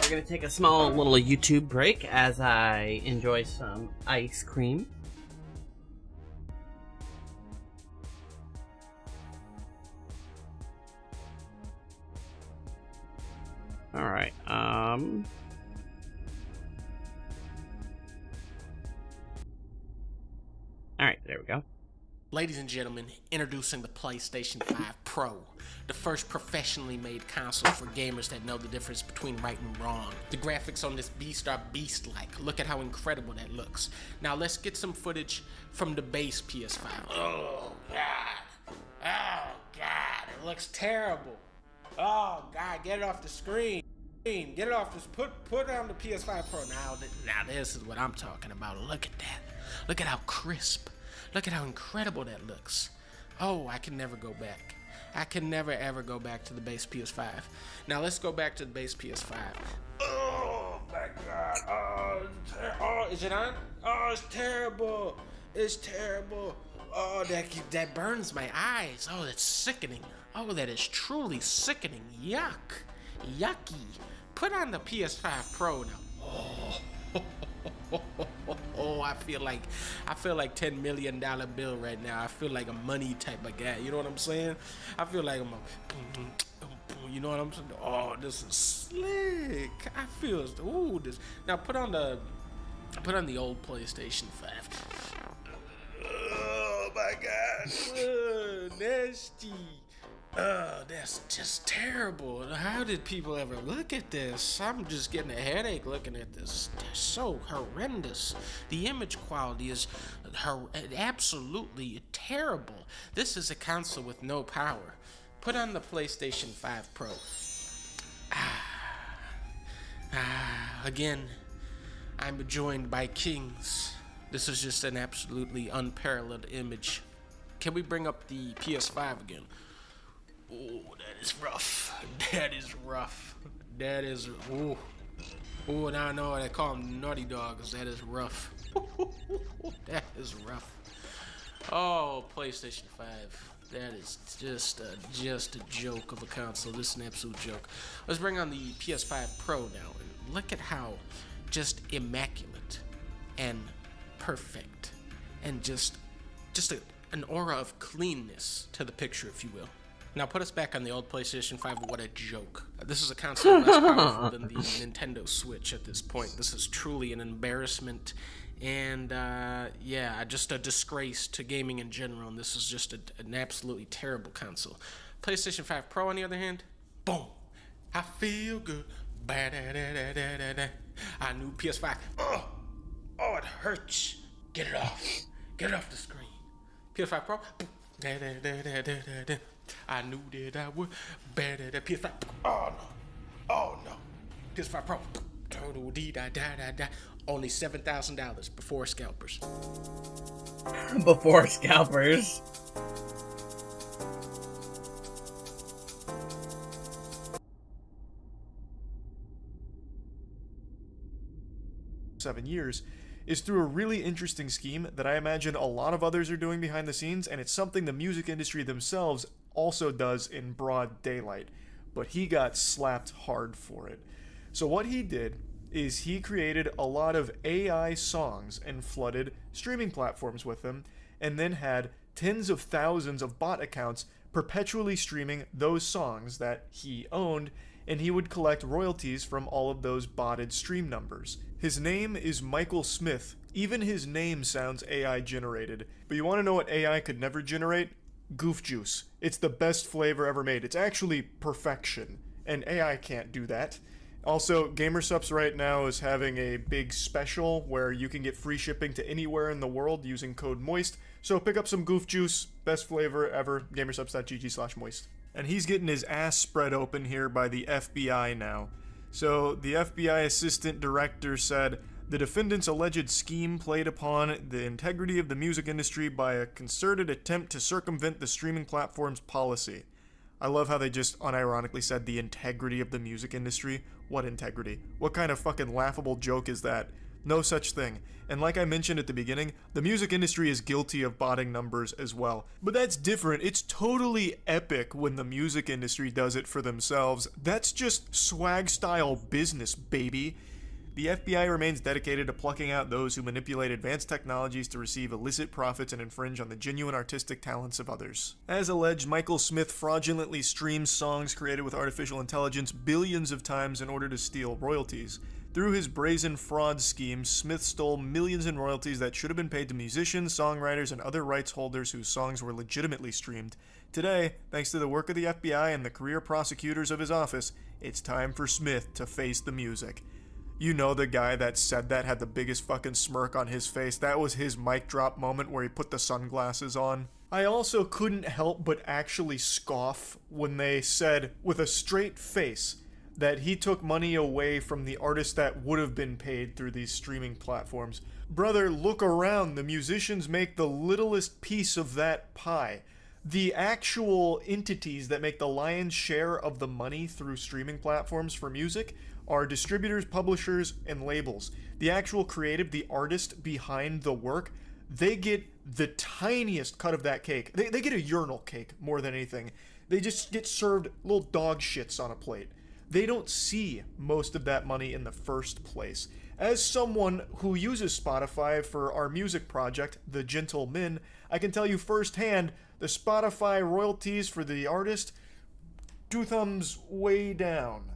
we're gonna take a small little YouTube break as I enjoy some ice cream. Alright, Alright, there we go. Ladies and gentlemen, introducing the PlayStation 5 Pro, the first professionally made console for gamers that know the difference between right and wrong. The graphics on this beast are beast-like. Look at how incredible that looks. Now let's get some footage from the base PS5. Oh, God. Oh, God. It looks terrible. Oh, God. Get it off the screen. Get it off this. Put on the PS5 Pro. Now this is what I'm talking about. Look at that. Look at how crisp. Look at how incredible that looks. Oh, I can never go back. I can never ever go back to the base PS5. Now let's go back to the base PS5. Oh my God. Oh, is it on? Oh, it's terrible. It's terrible. Oh, that burns my eyes. Oh, that's sickening. Oh, that is truly sickening. Yuck. Yucky. Put on the PS5 Pro now. Oh, I feel like $10 million bill right now. I feel like a money type of guy. You know what I'm saying? I feel like I'm a, you know what I'm saying? Oh, this is slick. I feel, ooh, this. Now put on the old PlayStation 5. Oh my God, nasty. That's just terrible. How did people ever look at this? I'm just getting a headache looking at this. They're so horrendous. The image quality is absolutely terrible. This is a console with no power. Put on the PlayStation 5 Pro. Again, I'm joined by kings. This is just an absolutely unparalleled image. Can we bring up the PS5 again? Oh, that is rough. That is rough. That is, ooh. Ooh, now I know why they call them naughty dogs. That is rough. That is rough. Oh, PlayStation 5. That is just a joke of a console. This is an absolute joke. Let's bring on the PS5 Pro now. And look at how just immaculate and perfect and just an aura of cleanness to the picture, if you will. Now put us back on the old PlayStation 5. What a joke. This is a console less powerful than the Nintendo Switch at this point. This is truly an embarrassment and, yeah, just a disgrace to gaming in general. And this is just an absolutely terrible console. PlayStation 5 Pro, on the other hand, boom. I feel good. I knew PS5. Oh, it hurts. Get it off. Get it off the screen. PS5 Pro. I knew that I would. Better than PS5. Oh no. Oh no. PS5 Pro. Only $7,000 before scalpers. Before scalpers. Years is through a really interesting scheme that I imagine a lot of others are doing behind the scenes, and it's something the music industry themselves also does in broad daylight, but he got slapped hard for it. So what he did is he created a lot of AI songs and flooded streaming platforms with them, and then had tens of thousands of bot accounts perpetually streaming those songs that he owned, and he would collect royalties from all of those botted stream numbers. His name is Michael Smith. Even his name sounds AI generated. But you want to know what AI could never generate? Goof juice. It's the best flavor ever made. It's actually perfection, and AI can't do that. Also, GamerSupps right now is having a big special where you can get free shipping to anywhere in the world using code MOIST. So pick up some goof juice, best flavor ever, gamersupps.gg/moist. And he's getting his ass spread open here by the FBI now. So the FBI assistant director said, the defendant's alleged scheme played upon the integrity of the music industry by a concerted attempt to circumvent the streaming platform's policy. I love how they just unironically said the integrity of the music industry. What integrity? What kind of fucking laughable joke is that? No such thing. And like I mentioned at the beginning, the music industry is guilty of botting numbers as well. But that's different. It's totally epic when the music industry does it for themselves. That's just swag-style business, baby. The FBI remains dedicated to plucking out those who manipulate advanced technologies to receive illicit profits and infringe on the genuine artistic talents of others. As alleged, Michael Smith fraudulently streams songs created with artificial intelligence billions of times in order to steal royalties. Through his brazen fraud scheme, Smith stole millions in royalties that should have been paid to musicians, songwriters, and other rights holders whose songs were legitimately streamed. Today, thanks to the work of the FBI and the career prosecutors of his office, it's time for Smith to face the music. You know the guy that said that had the biggest fucking smirk on his face. That was his mic drop moment where he put the sunglasses on. I also couldn't help but actually scoff when they said, with a straight face, that he took money away from the artists that would have been paid through these streaming platforms. Brother, look around. The musicians make the littlest piece of that pie. The actual entities that make the lion's share of the money through streaming platforms for music are distributors, publishers, and labels. The actual creative, the artist behind the work, they get the tiniest cut of that cake. They get a urinal cake more than anything. They just get served little dog shits on a plate. They don't see most of that money in the first place. As someone who uses Spotify for our music project, The Gentle Min, I can tell you firsthand, the Spotify royalties for the artist, 2 thumbs way down.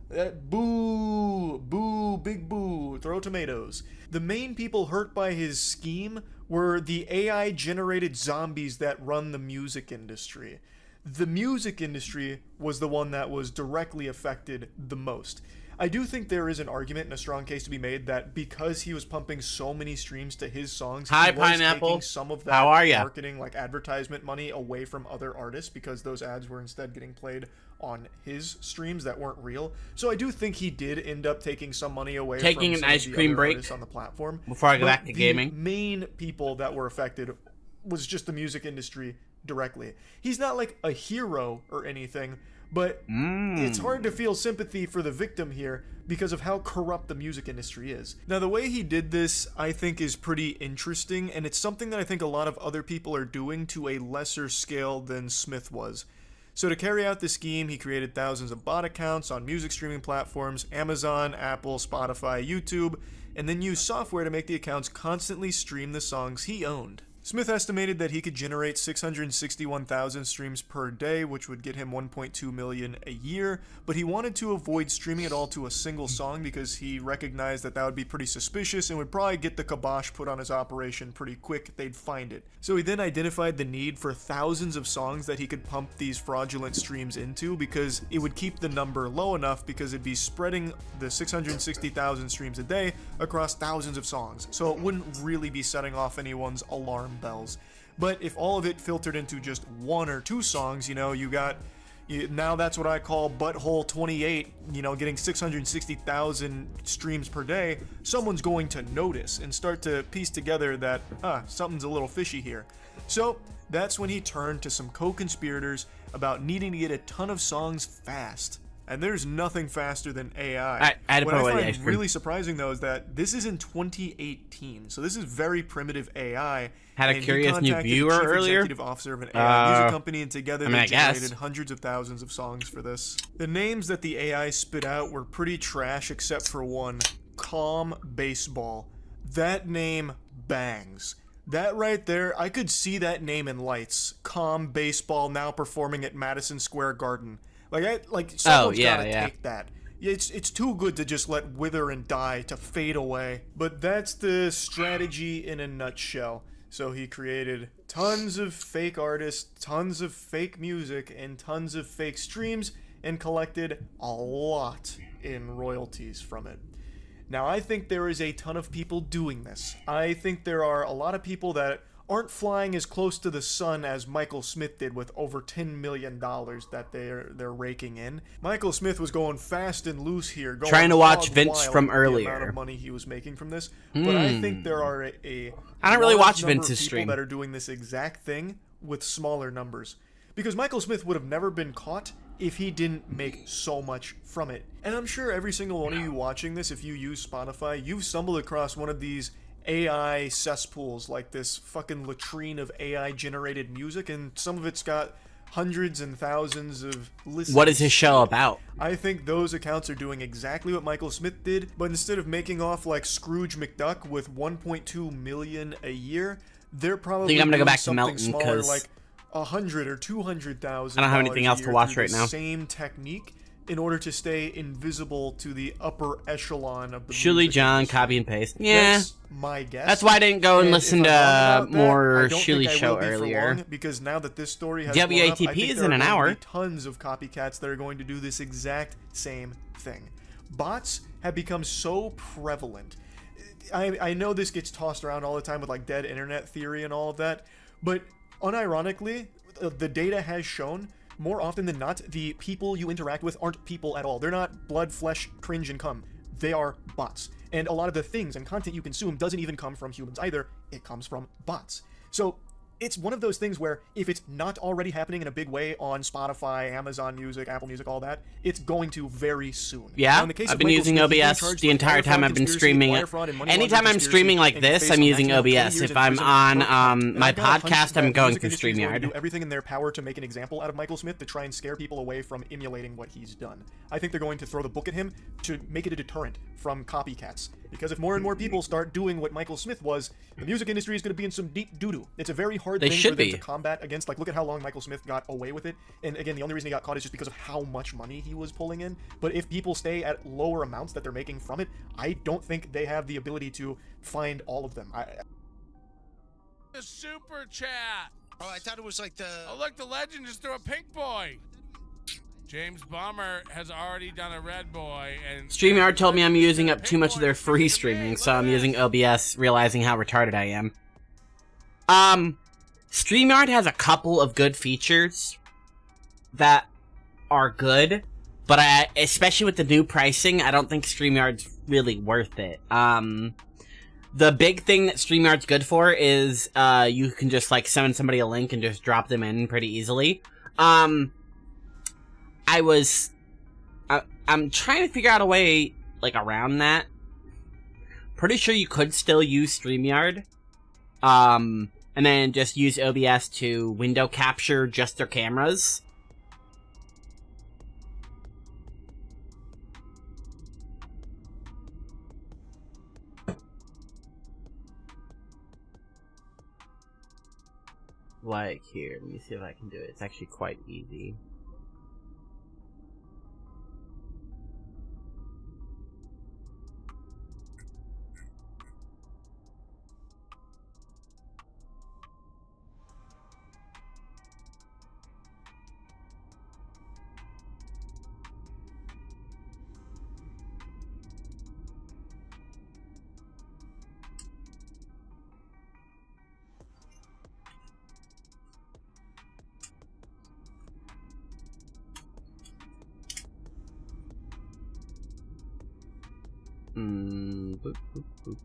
Boo, boo, big boo, throw tomatoes. The main people hurt by his scheme were the AI-generated zombies that run the music industry. The music industry was the one that was directly affected the most. I do think there is an argument and a strong case to be made that because he was pumping so many streams to his songs, Hi, he was Pineapple. taking some of that How are ya? marketing, like advertisement money, away from other artists because those ads were instead getting played on his streams that weren't real. So I do think he did end up taking some money away Taking from an some ice of the cream other break artists on the platform. before I go But back to gaming. The main people that were affected was just the music industry directly. He's not like a hero or anything, but it's hard to feel sympathy for the victim here because of how corrupt the music industry is. Now, the way he did this, I think, is pretty interesting, and it's something that I think a lot of other people are doing to a lesser scale than Smith was. So to carry out the scheme, he created thousands of bot accounts on music streaming platforms, Amazon, Apple, Spotify, YouTube, and then used software to make the accounts constantly stream the songs he owned. Smith estimated that he could generate 661,000 streams per day, which would get him 1.2 million a year, but he wanted to avoid streaming it all to a single song because he recognized that that would be pretty suspicious and would probably get the kibosh put on his operation pretty quick. They'd find it. So he then identified the need for thousands of songs that he could pump these fraudulent streams into because it would keep the number low enough because it'd be spreading the 660,000 streams a day across thousands of songs. So it wouldn't really be setting off anyone's alarm bells. But if all of it filtered into just 1 or 2 songs, now that's what I call butthole 28, getting 660,000 streams per day, someone's going to notice and start to piece together that, something's a little fishy here. So that's when he turned to some co-conspirators about needing to get a ton of songs fast. And there's nothing faster than AI. What I find really surprising, though, is that this is in 2018. So this is very primitive AI. Had a curious new viewer earlier. Executive officer of an AI music company, and together they generated guess. hundreds of thousands of songs for this. The names that the AI spit out were pretty trash, except for one: Calm Baseball. That name bangs. That right there, I could see that name in lights. Calm Baseball, now performing at Madison Square Garden. Someone's gotta take that. It's too good to just let wither and die, to fade away. But that's the strategy in a nutshell. So he created tons of fake artists, tons of fake music, and tons of fake streams, and collected a lot in royalties from it. Now, I think there is a ton of people doing this. I think there are a lot of people that aren't flying as close to the sun as Michael Smith did with over $10 million that they're raking in. Michael Smith was going fast and loose here, trying to watch Vince wild from with earlier. The amount of money he was making from this, but I think there are I don't really watch number Vince's of people stream that are doing this exact thing with smaller numbers, because Michael Smith would have never been caught if he didn't make so much from it. And I'm sure every single one of you watching this, if you use Spotify, you've stumbled across one of these AI cesspools, like this fucking latrine of AI generated music, and some of it's got hundreds and thousands of listens. What is his show about? I think those accounts are doing exactly what Michael Smith did, but instead of making off like Scrooge McDuck with 1.2 million a year, they're probably I think I'm gonna go doing back to something Melton smaller, because like 100 or 200,000. I don't have anything else to watch right now. Same technique in order to stay invisible to the upper echelon of the Shuli music John, industry. copy and paste. Yeah, That's my guess. That's why I didn't go and listen if I'm wrong to about that, more I don't think Shuli I show will be for earlier. long, because now that this story has blown up, I WATP think is there in are an going to hour. be tons of copycats that are going to do this exact same thing. Bots have become so prevalent. I know this gets tossed around all the time with like dead internet theory and all of that, but unironically, the data has shown more often than not, the people you interact with aren't people at all. They're not blood, flesh, cringe, and cum. They are bots. And a lot of the things and content you consume doesn't even come from humans either. It comes from bots. So it's one of those things where if it's not already happening in a big way on Spotify, Amazon Music, Apple Music, all that, it's going to very soon. Yeah, Now, in the case I've of been Michael using Smith, he's being OBS charged the with entire wire time fraud I've been conspiracy, streaming wire it. fraud, and money Anytime laundering I'm conspiracy, streaming like and he this, faced I'm a using maximum of 20 OBS. years If in I'm prison on for crime. And my I've got a hunch podcast, that I'm the going music through industry is going to do StreamYard. everything in their power to make an example out of Michael Smith to try and scare people away from emulating what he's done. I think they're going to throw the book at him to make it a deterrent from copycats. Because if more and more people start doing what Michael Smith was, the music industry is going to be in some deep doo-doo. It's a very hard They thing should for them be. to combat against. Like, look at how long Michael Smith got away with it. And again, the only reason he got caught is just because of how much money he was pulling in. But if people stay at lower amounts that they're making from it, I don't think they have the ability to find all of them. The super chat. Oh, I thought it was like the... Oh, look, the legend just threw a pink boy. James Bomber has already done a red boy, and StreamYard told me I'm using up too much of their free streaming, so I'm using OBS, realizing how retarded I am. StreamYard has a couple of good features that are good, but especially with the new pricing, I don't think StreamYard's really worth it. The big thing that StreamYard's good for is, you can just, like, send somebody a link and just drop them in pretty easily. I'm trying to figure out a way, like, around that. Pretty sure you could still use StreamYard. And then just use OBS to window capture just their cameras. Like, here, let me see if I can do it. It's actually quite easy. Boop, boop, boop.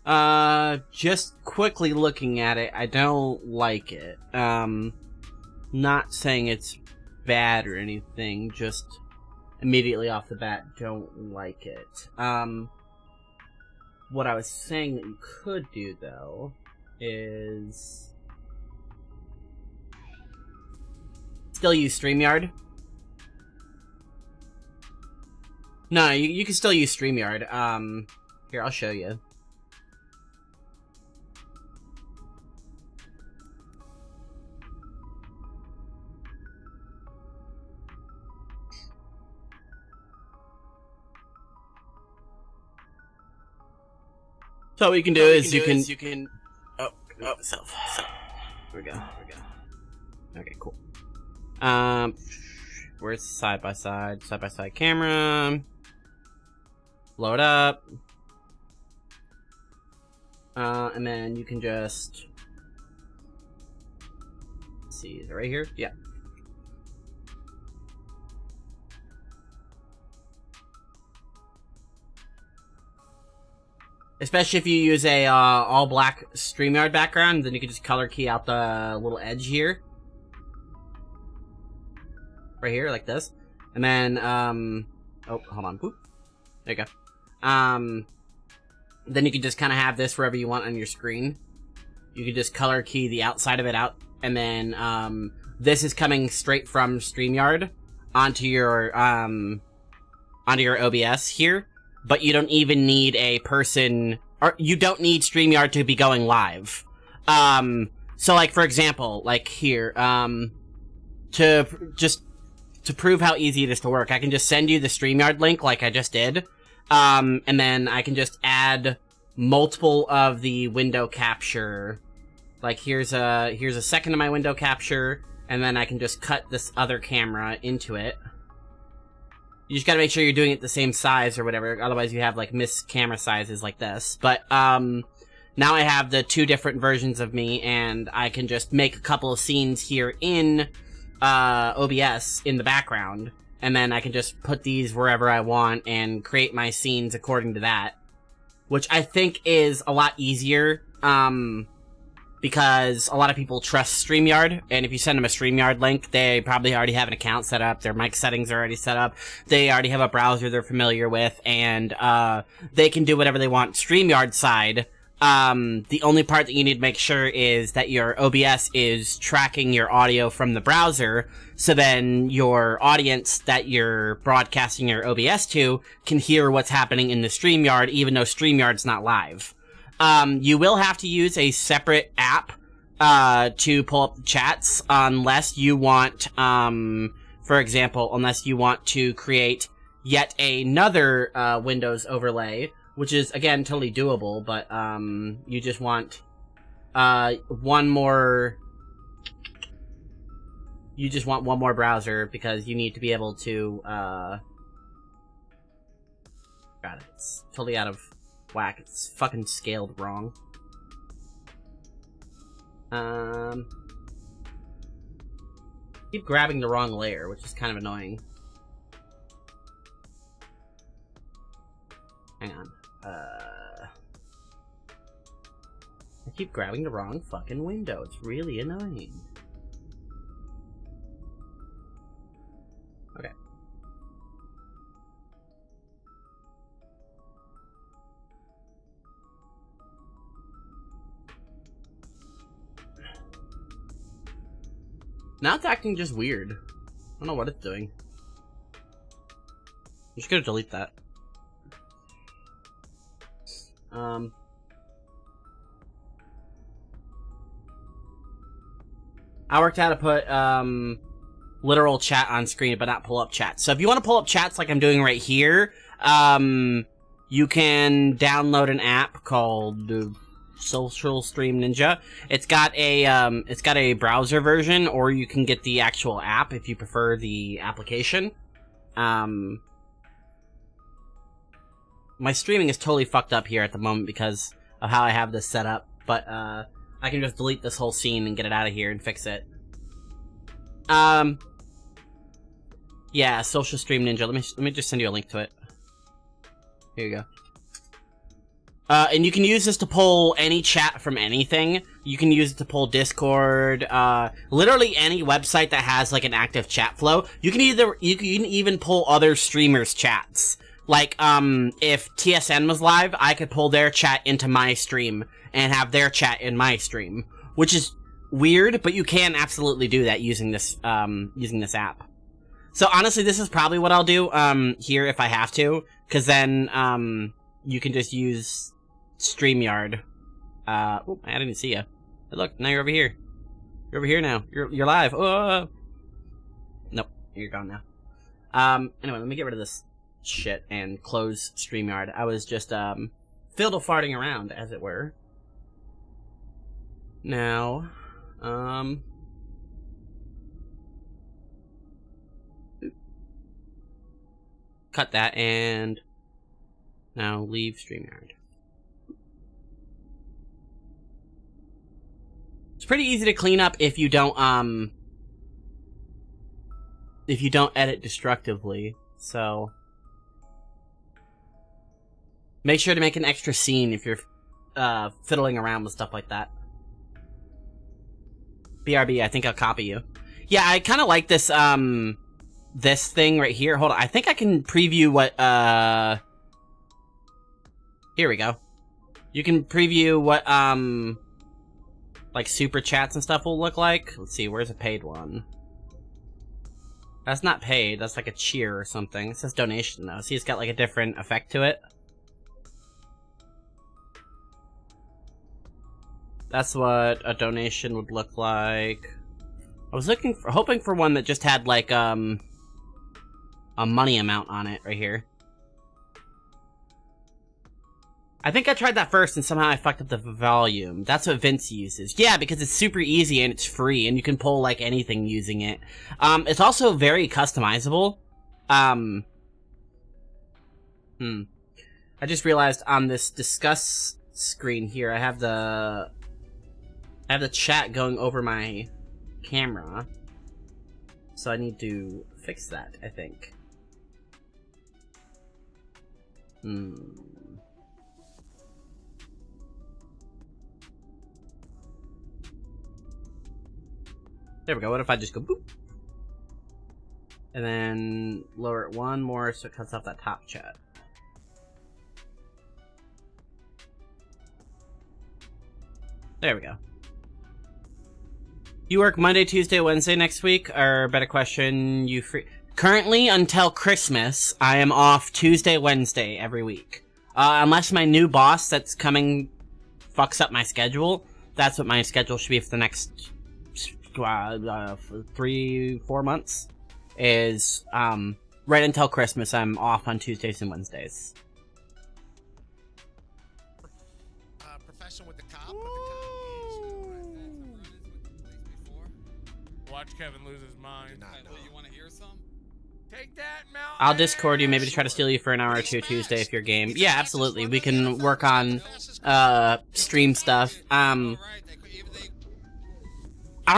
Just quickly looking at it, I don't like it. Not saying it's bad or anything, just immediately off the bat, don't like it. What I was saying that you could do, though, is still use StreamYard. No, you can still use StreamYard. Here, I'll show you. So what you can do is you can self. Here we go. Okay, cool. Where's side by side camera? Blow it up. And then you can just see, is it right here? Yeah. Especially if you use a all black StreamYard background, then you can just color key out the little edge here. Right here, like this. And then, oh, hold on. Boop. There you go. Then you can just kind of have this wherever you want on your screen. You can just color key the outside of it out. And then, this is coming straight from StreamYard onto your OBS here. But you don't even need a person, or you don't need StreamYard to be going live. So like, for example, like here, to prove how easy it is to work, I can just send you the StreamYard link like I just did. And then I can just add multiple of the window capture. Like here's a second of my window capture, and then I can just cut this other camera into it. You just gotta make sure you're doing it the same size or whatever, otherwise you have like missed camera sizes like this. But now I have the two different versions of me, and I can just make a couple of scenes here in OBS in the background, and then I can just put these wherever I want and create my scenes according to that, which I think is a lot easier, because a lot of people trust StreamYard, and if you send them a StreamYard link, they probably already have an account set up, their mic settings are already set up, they already have a browser they're familiar with, and they can do whatever they want StreamYard side. The only part that you need to make sure is that your OBS is tracking your audio from the browser, so then your audience that you're broadcasting your OBS to can hear what's happening in the StreamYard, even though StreamYard's not live. You will have to use a separate app, to pull up the chats, unless you want, for example, unless you want to create yet another, Windows overlay, which is, again, totally doable, but, you just want, one more browser, because you need to be able to, God, it's totally out of whack. It's fucking scaled wrong. Keep grabbing the wrong layer, which is kind of annoying. Hang on. I keep grabbing the wrong fucking window. It's really annoying. Okay. Now it's acting just weird. I don't know what it's doing. I'm just gonna delete that. I worked out how to put, literal chat on screen, but not pull up chat. So if you want to pull up chats like I'm doing right here, you can download an app called Social Stream Ninja. It's got a browser version, or you can get the actual app if you prefer the application. My streaming is totally fucked up here at the moment because of how I have this set up, but I can just delete this whole scene and get it out of here and fix it. Yeah, Social Stream Ninja. Let me just send you a link to it. Here you go. And you can use this to pull any chat from anything. You can use it to pull Discord, literally any website that has like an active chat flow. You can even pull other streamers' chats. Like, if TSN was live, I could pull their chat into my stream and have their chat in my stream, which is weird, but you can absolutely do that using this app. So honestly, this is probably what I'll do, here if I have to, cause then, you can just use StreamYard. Oh, I didn't see you. Hey, look, now you're over here. You're over here now. You're live. Oh. Nope, you're gone now. Anyway, let me get rid of this shit and close StreamYard. I was just, fiddle farting around, as it were. Now, cut that and now leave StreamYard. It's pretty easy to clean up if you don't edit destructively, so make sure to make an extra scene if you're fiddling around with stuff like that. BRB, I think I'll copy you. Yeah, I kind of like this this thing right here. Hold on, I think I can preview what here we go. You can preview what like super chats and stuff will look like. Let's see, where's a paid one? That's not paid, that's like a cheer or something. It says donation though. See, it's got like a different effect to it. That's what a donation would look like. I was hoping for one that just had like a money amount on it right here. I think I tried that first and somehow I fucked up the volume. That's what Vince uses. Yeah, because it's super easy and it's free and you can pull like anything using it. It's also very customizable. I just realized on this discuss screen here, I have the chat going over my camera. So I need to fix that, I think. There we go. What if I just go boop? And then lower it one more so it cuts off that top chat. There we go. You work Monday, Tuesday, Wednesday next week? Or better question, you free? Currently, until Christmas, I am off Tuesday, Wednesday every week. Unless my new boss that's coming fucks up my schedule. That's what my schedule should be for the next 3-4 months. Is, right until Christmas, I'm off on Tuesdays and Wednesdays. Professional with the cop, Watch Kevin lose his mind. You want to hear some? Take that, Mel. I'll Discord you, maybe to try to steal you for an hour or two Tuesday if you're game. Yeah, absolutely. We can work on, stream stuff. I don't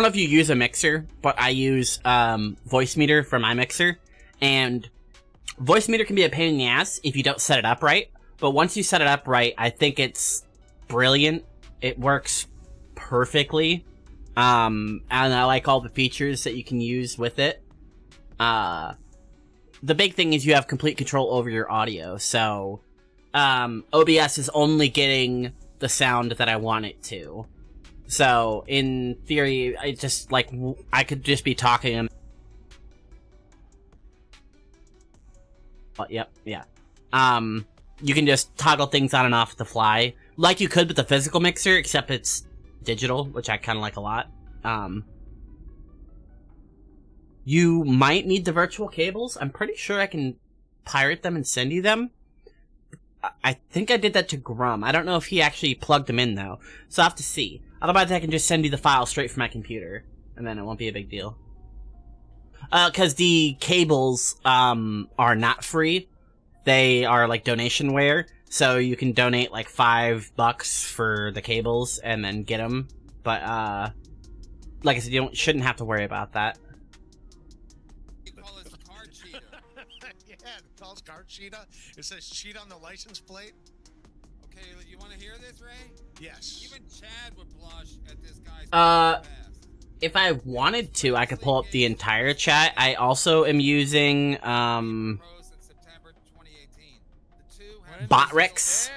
know if you use a mixer, but I use, Voicemeeter for my mixer. And Voicemeeter can be a pain in the ass if you don't set it up right. But once you set it up right, I think it's brilliant. It works perfectly. And I like all the features that you can use with it. The big thing is you have complete control over your audio, so, OBS is only getting the sound that I want it to. So, in theory, I just, like, I could just be talking and... Yep, yeah. You can just toggle things on and off the fly, like you could with the physical mixer, except it's digital, which I kind of like a lot. You might need the virtual cables. I'm pretty sure I can pirate them and send you them. I think I did that to Grum. I don't know if he actually plugged them in, though. So I'll have to see. Otherwise, I can just send you the file straight from my computer, and then it won't be a big deal. Because the cables, are not free. They are, like, donationware. So you can donate, like, $5 for the cables and then get them. But, like I said, you shouldn't have to worry about that. Yeah, it calls card cheetah. It says cheat on the license plate. Okay, you want to hear this, Ray? Yes. Even Chad would blush at this guy's If I wanted to, I could pull up the entire chat. I also am using, Botrex.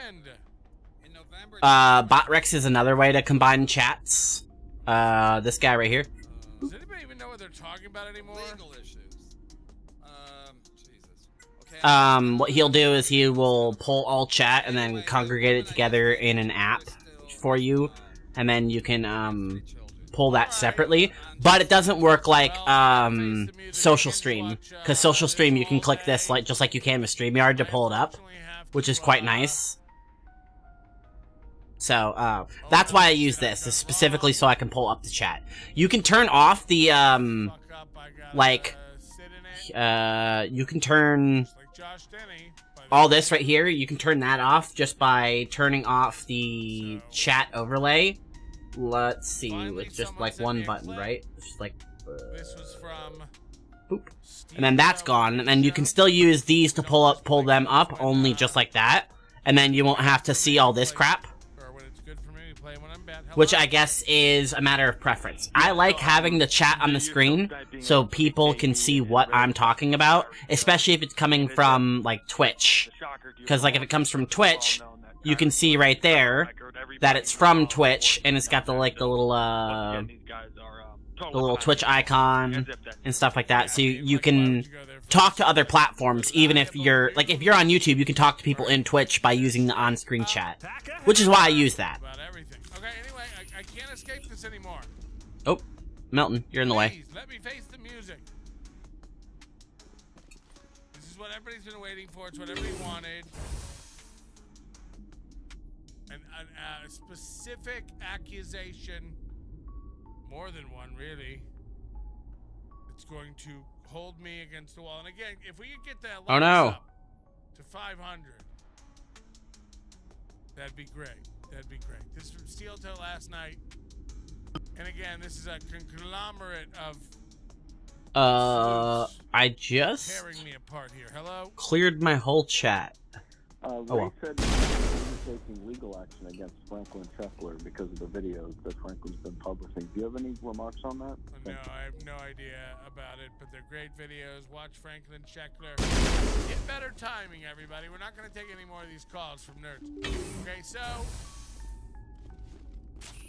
Botrex is another way to combine chats. This guy right here. Does anybody even know what they're talking about anymore? Legal issues. What he'll do is he will pull all chat and then congregate it together in an app for you, and then you can, pull that separately. But it doesn't work like, Social Stream, because Social Stream you can click this like just like you can with StreamYard to pull it up, which is quite nice. So, that's why I use this, is specifically so I can pull up the chat. You can turn off the, you can turn all this right here, you can turn that off just by turning off the chat overlay. Let's see, with just like one button, right? Just like, This was from boop. And then that's gone, and then you can still use these to pull them up, only just like that. And then you won't have to see all this crap. Which I guess is a matter of preference. I like having the chat on the screen so people can see what I'm talking about, especially if it's coming from, like, Twitch. Because, like, if it comes from Twitch, you can see right there that it's from Twitch, and it's got the, like, the little Twitch icon and stuff like that, so you can talk to other platforms, even if you're, like, if you're on YouTube, you can talk to people in Twitch by using the on-screen chat, which is why I use that. Okay, anyway, I can't escape this anymore. Oh, Melton, you're in the way. Please, let me face the music. This is what everybody's been waiting for. It's what everybody wanted. A specific accusation, more than one, really. It's going to hold me against the wall. And again, if we could get that Oh no. up to 500, that'd be great. That'd be great. This is from Steel Toe last night. And again, this is a conglomerate of I just tearing me apart here. Hello? cleared my whole chat. Ray well. said he's taking legal action against Franklin Scheffler because of the videos that Franklin's been publishing. Do you have any remarks on that? No, I have no idea about it, but they're great videos. Watch Franklin Scheffler. Get better timing, everybody. We're not going to take any more of these calls from nerds. Okay, so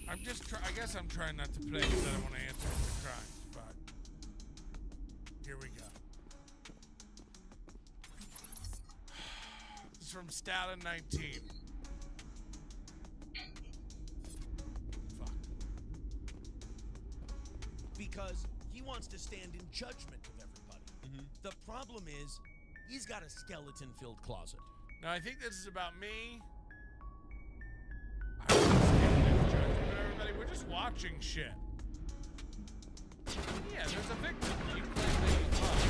I guess I'm trying not to play because I don't want to answer the crimes, but here we go. This is from Stalin 19. Because he wants to stand in judgment of everybody. The problem is, he's got a skeleton-filled closet. Now, I think this is about me. I don't want to stand in judgment of everybody. We're just watching shit. Yeah, there's a victim. You claim that you fucked.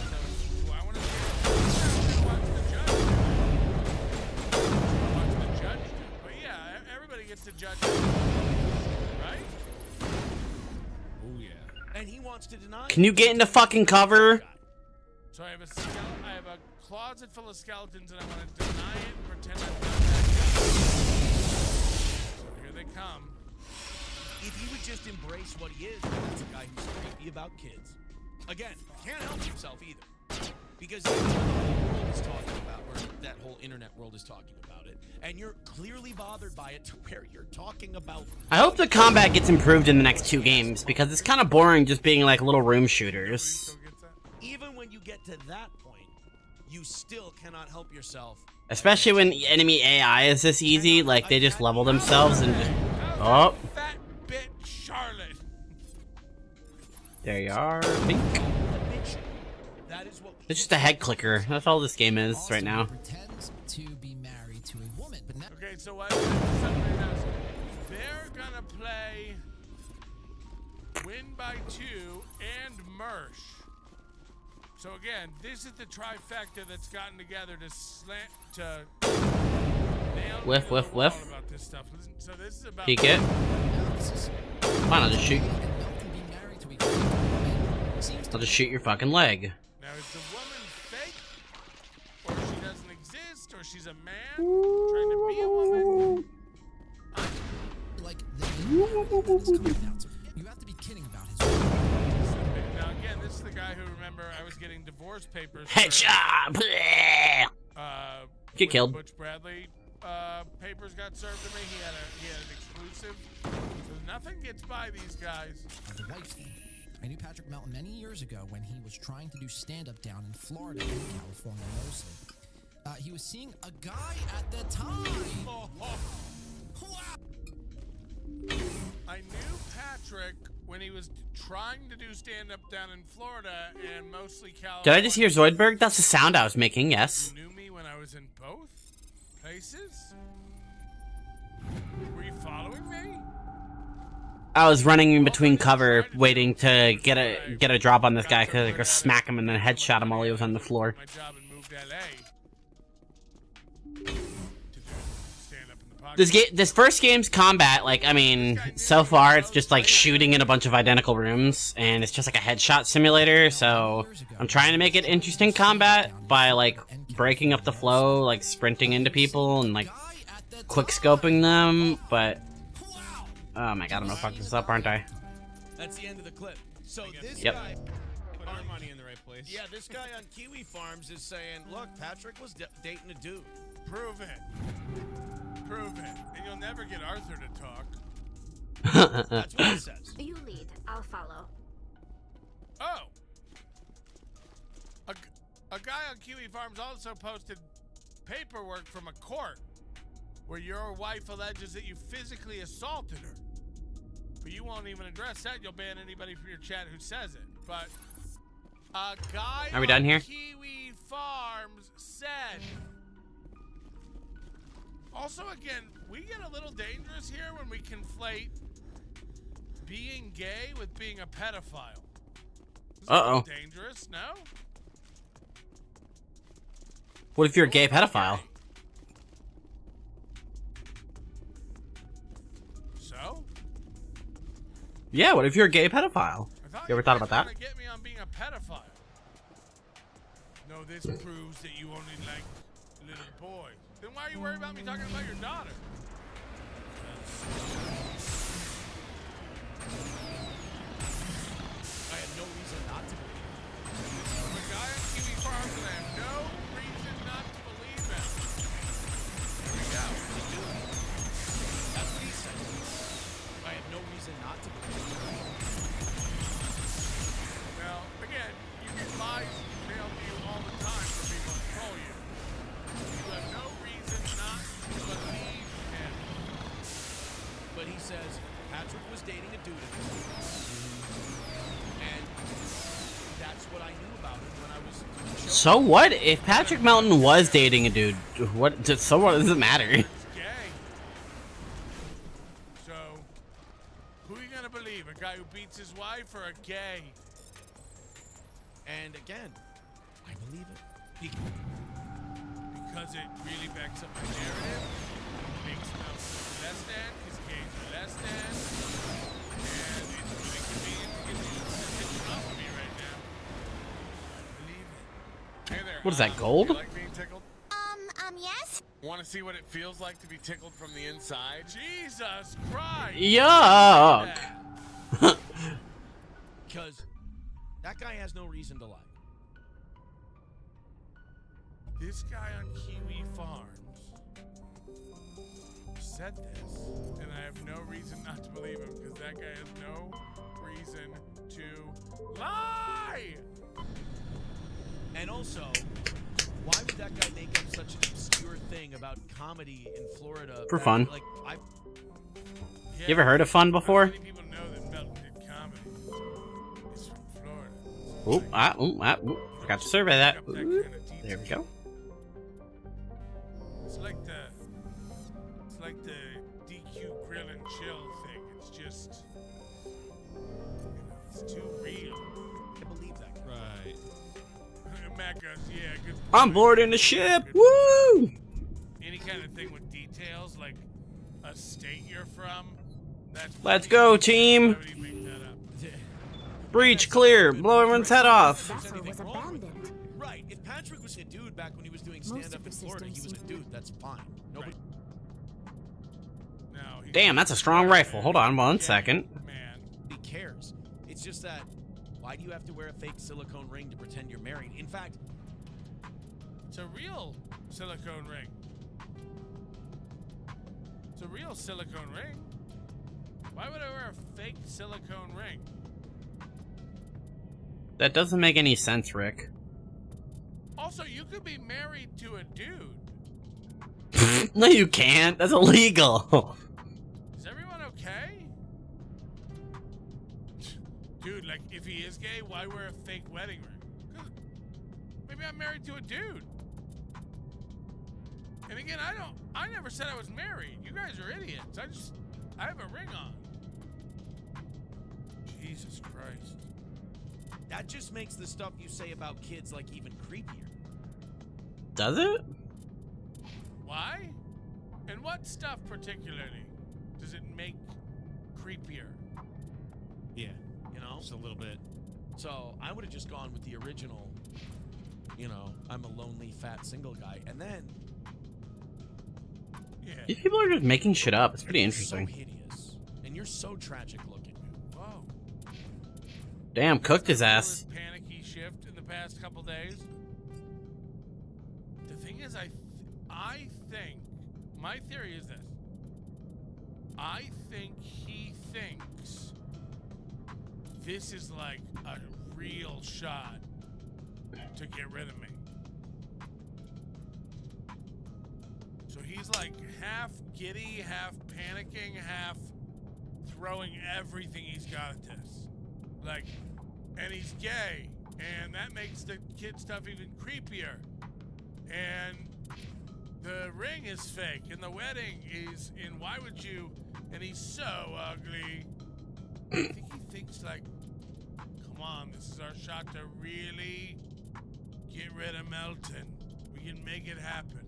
So, do I want to watch the judge? Watch the judge do it. But yeah, everybody gets to judge. Right? Oh, yeah. And he wants to deny. Can you get into fucking cover? So I have a closet full of skeletons, and I want to deny it and pretend I'm not that guy. So here they come. If he would just embrace what he is, that's a guy who's creepy about kids. Again, can't help himself either. Because that's what the whole world is talking about, or that whole internet world is talking about it. And you're clearly bothered by it to where you're talking about... I hope the combat gets improved in the next 2 games, because it's kind of boring just being like little room shooters. Even when you get to that point, you still cannot help yourself. Especially when enemy AI is this easy, like they just level themselves and just... Oh. Fat bitch Charlotte. There you are, Bink. It's just a head clicker. That's all this game is right now. To be married to a woman, but now Okay, so what somebody knows, they're gonna play Win by 2 and Mersh. So again, this is the trifecta that's gotten together to nail Whiff, whiff, whiff. all about this stuff. Listen, so this is about Peek it. Fine, I'll just shoot. I'll just shoot your fucking leg. Now is the woman fake, or she doesn't exist, feminist or she's a man trying to be a woman. Like the you have to be kidding about his. Now again, this is the guy who, remember, I was getting divorce papers. Headshot. Get killed. Butch Bradley papers got served to me. He had an exclusive. So nothing gets by these guys. The white thing. I knew Patrick Melton many years ago when he was trying to do stand-up down in Florida and California mostly. He was seeing a guy at the time. I knew Patrick when he was trying to do stand-up down in Florida and mostly California. Did I just hear Zoidberg? That's the sound I was making, yes. You knew me when I was in both places? Were you following me? I was running in between cover, waiting to get a drop on this guy because I could smack him and then headshot him while he was on the floor. My job and moved to LA. This first game's combat, like, I mean, so far it's just like shooting in a bunch of identical rooms, and it's just like a headshot simulator, so I'm trying to make it interesting combat by, like, breaking up the flow, like sprinting into people and, like, quick scoping them, but, oh my god, I'm gonna fuck this up, aren't I? That's the end of the clip. So this Yep. guy put our money in the right place. Yeah, this guy on Kiwi Farms is saying, look, Patrick was dating a dude. Prove it. Prove it. And you'll never get Arthur to talk. That's what it says. You lead. I'll follow. Oh. A guy on Kiwi Farms also posted paperwork from a court where your wife alleges that you physically assaulted her. But you won't even address that. You'll ban anybody from your chat who says it. But a guy Are we done here? on Kiwi Farms said... Also, again, we get a little dangerous here when we conflate being gay with being a pedophile. Uh-oh. Dangerous, no? What if you're a gay pedophile? So? Yeah, what if you're a gay pedophile? You ever thought about that? Get me on being a pedophile. No, this proves that you only like little boys. Then why are you worried about me talking about your daughter? I had no reason not to believe him. I'm a guy on Kiwi Farms and I have no reason not to believe him. There we go. That's what he said. I have no reason not to believe him. Now, again, you get lies mailed to you all the time for people to troll you. You have no reason not to believe him. But he says Patrick was dating a dude. And that's what I knew about him when I was doing the show. So what? If Patrick Melton was dating a dude, what does it matter? Gay. So, who are you gonna believe? A guy who beats his wife or a gay? And again, I believe it. Because it really backs up my narrative. Makes Melton less than, because gays are less than. And it's really convenient to get the attention off of me right now. I believe it. Hey there. What is that, gold? You like being tickled? Yes? Want to see what it feels like to be tickled from the inside? Jesus Christ! Yuck! Because that guy has no reason to lie. This guy on Kiwi Farms said this, and I have no reason not to believe him because that guy has no reason to lie! And also, why would that guy make up such an obscure thing about comedy in Florida? For fun. Like, You ever heard of fun before? People know that Melton did comedy. He's from Florida. Forgot to survey that. Ooh, there we go. It's like the DQ grill and chill thing. It's just, it's too real. I believe that. Right. Matt goes, yeah, good. I'm boarding the ship. Woo! Any kind of thing with details, like a state you're from. Let's go, team. Breach clear. Blow everyone's head off. Right. If Patrick was a dude back when he was doing stand-up in Florida. He was a dude. That's fine. Nobody. Damn, that's a strong rifle. Hold on 1 second. He cares. It's just that, why do you have to wear a fake silicone ring to pretend you're married? In fact, it's a real silicone ring. It's a real silicone ring. Why would I wear a fake silicone ring? That doesn't make any sense, Rick. Also, you could be married to a dude. No, you can't. That's illegal. Is everyone okay? Dude, like, if he is gay, why wear a fake wedding ring? 'Cause maybe I'm married to a dude. And again, I never said I was married. You guys are idiots. I have a ring on. Jesus Christ. that just makes the stuff you say about kids, like, even creepier. Does it? Why? And what stuff particularly does it make creepier? Yeah, you know? Just a little bit. So, I would have just gone with the original, you know, I'm a lonely, fat, single guy. And then... Yeah. These people are just making shit up. It's pretty You're interesting. so hideous. And you're so tragic looking. Whoa. Damn, cooked his ass. Panicky shift in the past couple days. The thing is, I think, my theory is this. I think he thinks this is like a real shot to get rid of me. So he's like half giddy, half panicking, half throwing everything he's got at this. Like, and he's gay, and that makes the kid stuff even creepier. And the ring is fake, and the wedding is in why would you? And he's so ugly. I think he thinks like, come on, this is our shot to really get rid of Melton. We can make it happen.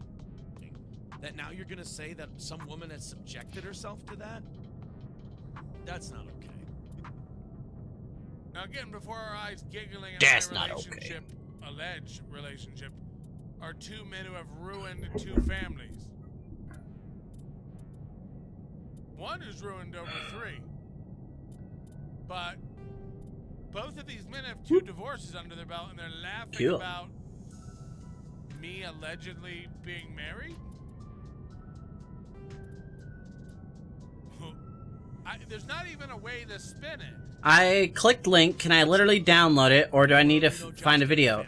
That now you're gonna say that some woman has subjected herself to that? That's not okay. Now again, before our eyes giggling at That's my not relationship, alleged relationship, are two men who have ruined two families. One who's ruined over three. But both of these men have two divorces under their belt, and they're laughing about me allegedly being married? There's not even a way to spin it. I clicked link. Can I literally download it, or do I need to find a video?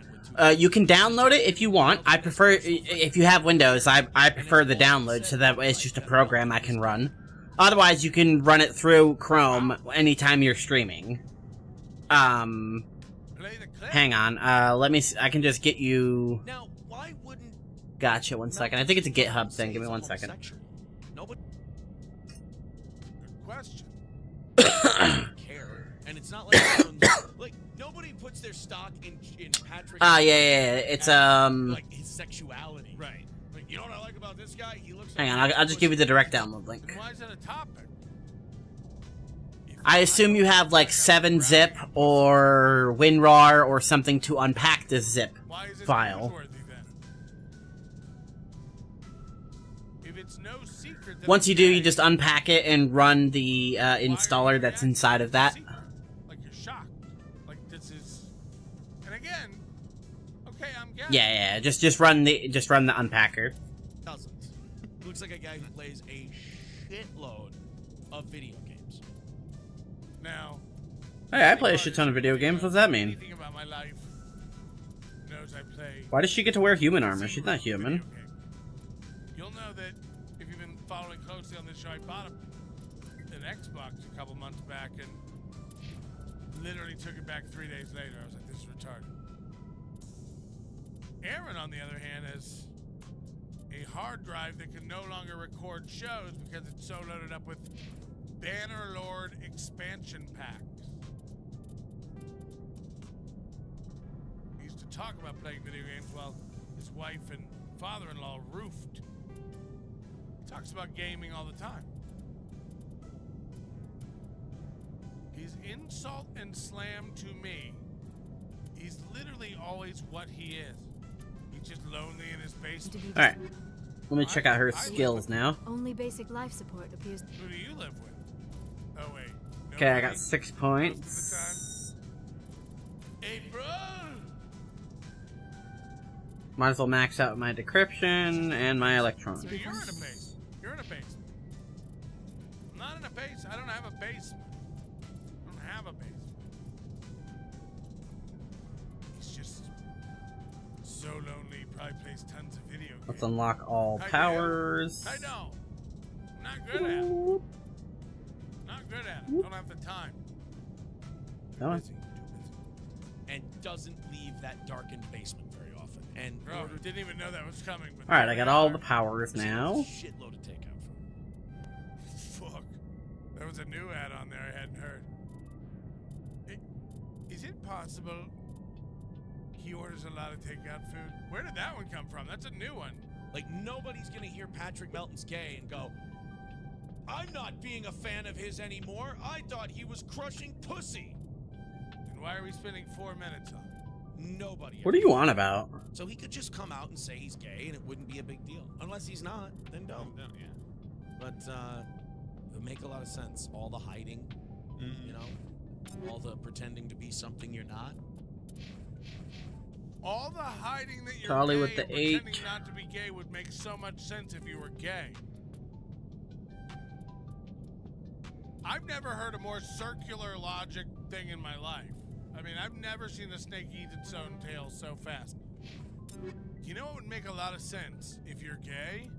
You can download it if you want. I prefer, if you have Windows, I prefer the download, so that way it's just a program I can run. Otherwise, you can run it through Chrome anytime you're streaming. Hang on. Let me see. I can just get you... Now, why wouldn't... Gotcha, 1 second. I think it's a GitHub thing. Give me 1 second. Nobody... Question. care. And it's not like nobody puts their stock in Patrick. Yeah. It's like his sexuality. Right. Like, you know what I like about this guy? He looks. Hang on. I'll just give you the direct download link. Then why is that a topic? I assume you have like 7-zip or WinRAR or something to unpack this zip file. If it's no secret. Once you do, you just unpack it and run the installer that's inside of that. Like you're shocked. Like this is. And again, okay, I'm guessing. Yeah. Just run the unpacker. Dozens. Looks like a guy who plays a shitload of video games. Now. Hey, I play a shit ton of video games. What's that mean? Anything about my life knows I play. Why does she get to wear human armor? She's not human. You'll know that if you've been following closely on this show, I bought an Xbox a couple months back and literally took it back 3 days later. I was like, this is retarded. Aaron, on the other hand, has a hard drive that can no longer record shows because it's so loaded up with Bannerlord expansion packs. He used to talk about playing video games while his wife and father-in-law roofed. He talks about gaming all the time. His insult and slam to me, he's literally always what he is. He's just lonely in his basement. Alright. Let me check out her skills now. Only basic life support appears. Who do you live with? Oh wait. Okay, I got 6 points. Hey, bro. Might as well max out my decryption and my electronics. So you're in a base. You're in a base. I'm not in a base. I don't have a basement. I don't have a basement. He's just so lonely. He probably plays tons of video games. Let's unlock all I powers. I know. I'm not good at it. Not good at it. Don't have the time. Come on. And doesn't leave that darkened basement very often. And Bro, didn't even know that was coming. But Alright, I got all the powers now. Shitload to take out for. Fuck. There was a new ad on there I hadn't heard. Is it possible he orders a lot of takeout food? Where did that one come from? That's a new one. Like, nobody's gonna hear Patrick Melton's gay and go, I'm not being a fan of his anymore. I thought he was crushing pussy. And why are we spending 4 minutes on it? Nobody. What are you on about? So he could just come out and say he's gay and it wouldn't be a big deal. Unless he's not, then don't. Yeah. But it would make a lot of sense. All the hiding, you know, all the pretending to be something you're not. All the hiding that you're Charlie gay with the and 8. pretending not to be gay would make so much sense if you were gay. I've never heard a more circular logic thing in my life. I mean, I've never seen a snake eat its own tail so fast. You know what would make a lot of sense if you're gay?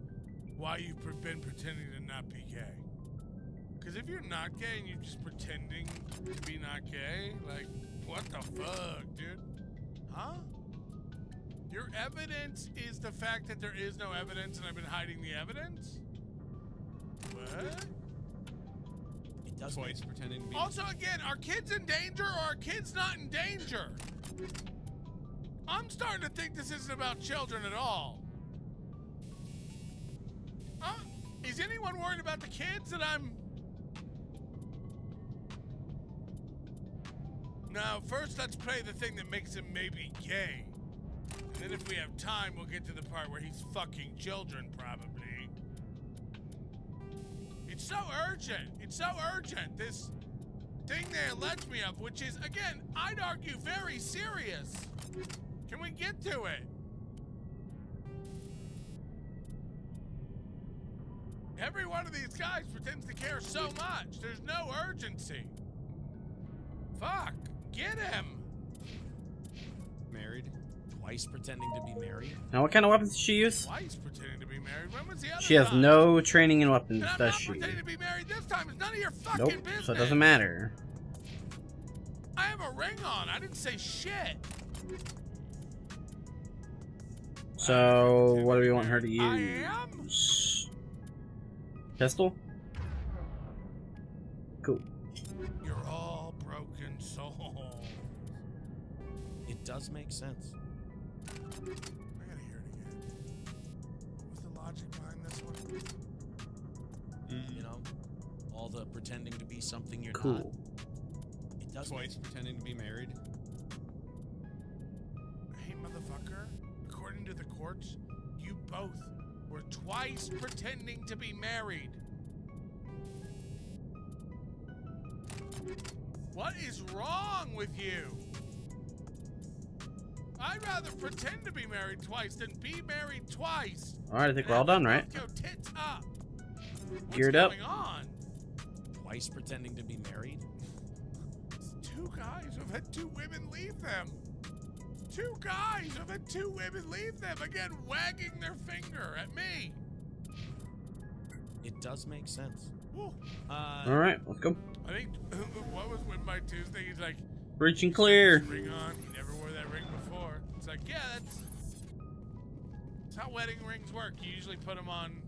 Why you've been pretending to not be gay. Because if you're not gay and you're just pretending to be not gay, like, what the fuck, dude? Huh? Your evidence is the fact that there is no evidence and I've been hiding the evidence? What? It does Twice pretending to be. Also, again, are kids in danger or are kids not in danger? I'm starting to think this isn't about children at all. Is anyone worried about the kids that I'm... Now, first let's play the thing that makes him maybe gay. And then if we have time, we'll get to the part where he's fucking children, probably. It's so urgent. It's so urgent. This thing they alleged me of, which is, again, I'd argue very serious. Can we get to it? Every one of these guys pretends to care so much. There's no urgency. Fuck. Get him. Married. Twice pretending to be married. Now, what kind of weapons does she use? Twice pretending to be married. When was the other She has time? no training in weapons, And I'm does not she? pretending to be married this time. It's none of your fucking Nope, business. so it doesn't matter. I have a ring on. I didn't say shit. So, what do we want her to use? I am? Pistol? Cool. You're all broken souls. It does make sense. I gotta hear it again. What was the logic behind this one? You know, all the pretending to be something you're not. Cool. It does Twice pretending to be married. Hey, motherfucker. According to the courts, you both were twice pretending to be married. What is wrong with you? I'd rather pretend to be married twice than be married twice. Alright, I think we're all done, right? Go tits up. What's Geared up. going on? Twice pretending to be married. It's 2 guys who've had 2 women leave them. 2 guys who've had 2 women leave them. Again, wagging their finger at me. It does make sense. Alright, let's go. I think, what was Win by Tuesday? He's like, Reaching clear. ring on. He never wore that ring before. It's like, yeah, that's how wedding rings work. You usually put them on.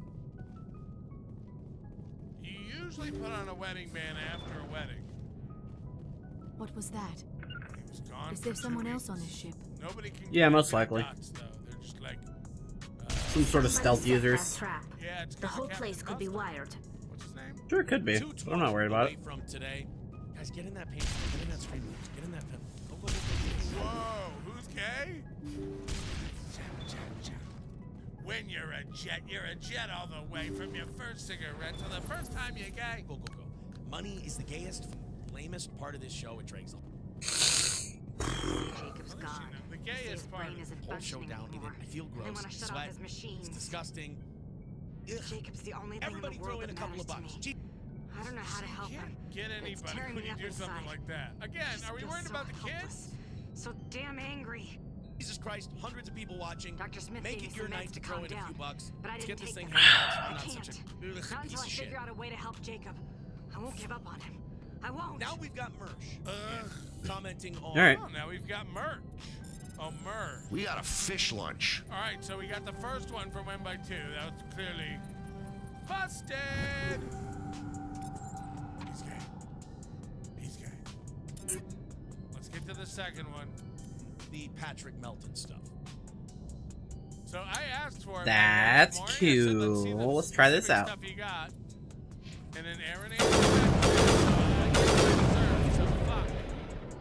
You usually put on a wedding band after a wedding. What was that? He was gone. Is there for 2 someone else weeks. on this ship? Nobody can. Yeah, connect most the likely. dots, though. They're just like Some sort of stealth users. Trap. Yeah, it's The whole place could be wired. What's his name? Sure, it could be. But I'm not worried about it. From today, guys, get in that paint. Get in that screen. Get in that pen. Go, go, go, go. Whoa, who's gay? When you're a jet all the way from your first cigarette to the first time you gay. Go. Money is the gayest, lamest part of this show at Drake's. Jacob's gone. The gayest part of isn't Whole show functioning down in it. anymore. I feel They gross. want to shut Sweat. off his machines. It's disgusting. Ugh. Jacob's the only thing Everybody in the throw world in a that couple of matters bucks. to me. I don't know how to help him. Get It's anybody tearing when me you up do something inside. like that. Again, are we Feel worried so about the helpless. kids? So damn angry. Jesus Christ, hundreds of people watching. Dr. Smith Make gave it me your some meds night to to throw calm in a down, few bucks. but I Let's didn't get this take thing them. handled out. I I'm not can't. such a Not piece until I of shit. figure out a way to help Jacob. I won't give up on him. I won't. Now we've got Mersh commenting on. All right. Oh, now we've got merch. Oh, merch. We got a fish lunch. All right, so we got the first one for Win by 2. That was clearly busted. He's gay. He's gay. Let's get to the second one. The Patrick Melton stuff. So I asked for it. That's this morning. I said, let's see the cool. Let's try this specific out. Stuff you got. And then Aaron answered, so fuck.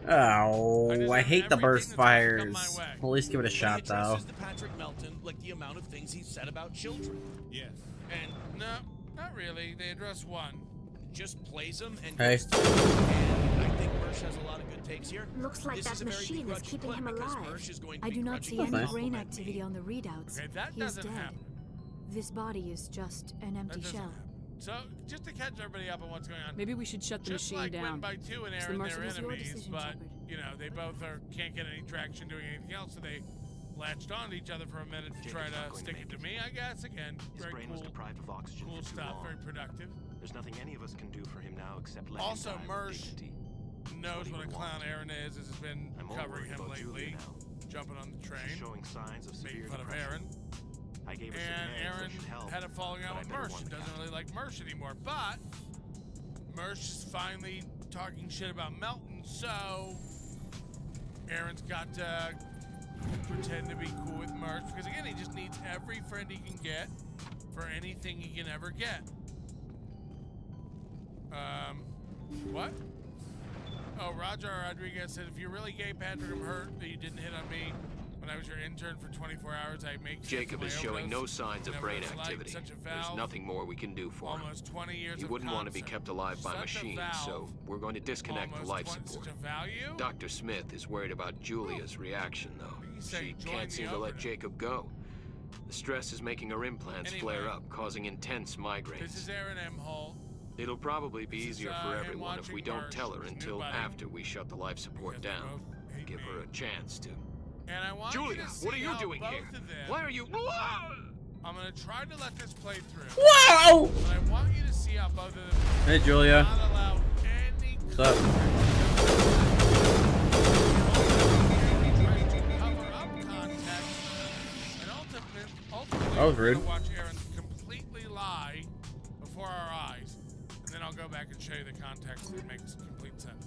Oh, I hate the burst fires. At least give it a But shot, he though. addresses the Patrick Melton, like the amount of things he said about children. Yes. And no, not really. They address one. Just plays them and Hey. goes through them. And I think Mersh has a lot of good takes here. Looks like This that is a very machine is begrudging keeping clip him because alive. Mersh is going to I do not see begrudgingly any Okay. brain compliment activity me. on the readouts. Okay, that He's doesn't dead. happen. This body is just an That empty doesn't shell. happen. So, just to catch everybody up on what's going on. Maybe we should shut the Just machine like down. Win by 2 and So Aaron, Marshall, they're it's your enemies, decision, but Shepard. you know they both can't get any traction doing anything else, so they latched on to each other for a minute to try to stick it to me. I guess again, His very brain cool, was deprived of oxygen cool for too stuff, long. very productive. There's nothing any of us can do for him now except let Also, him die with Mersh dignity. knows he what a would clown want. Aaron is. Has been I'm more covering worried him about Julia lately, now. jumping on the train, She's showing signs of severe making fun of depression. Aaron. I gave her And some meds Aaron that should help, had a falling out but I with better Mersh. warn She the doesn't really like Mersh anymore. But Mersh is finally talking shit about Melton, so Aaron's got to pretend to be cool with Mersh because again, he just needs every friend he can get for anything he can ever get. What? Oh, Roger Rodriguez said, if you're really gay, Patrick, I'm hurt that you didn't hit on me. When I was your intern for 24 hours, I make Jacob is showing no signs of brain activity. There's nothing more we can do for him. Almost 20 years He of wouldn't want to be concert. kept alive by Such a machines, valve. so we're going to disconnect the life Almost 20 support. such a value? Dr. Smith is worried about Julia's reaction, though. say She join can't the seem to let overdose. Jacob go. The stress is making her implants Anyway. flare up, causing intense migraines. This is Aaron M. Hall. It'll probably be This is, easier him for everyone if we watching don't Marsh, tell her his new until buddy. after we shut the life support down. Give her a chance to. And I want you Julia, to see what are you how doing both here? of them- Why are you? I'm gonna try to let this play through. Wow! But I want you to see how both of them Hey, Julia. not allow any What's up? cover up context, and ultimately That was we're rude. gonna watch Aaron completely lie before our eyes, and then I'll go back and show you the context that makes complete sense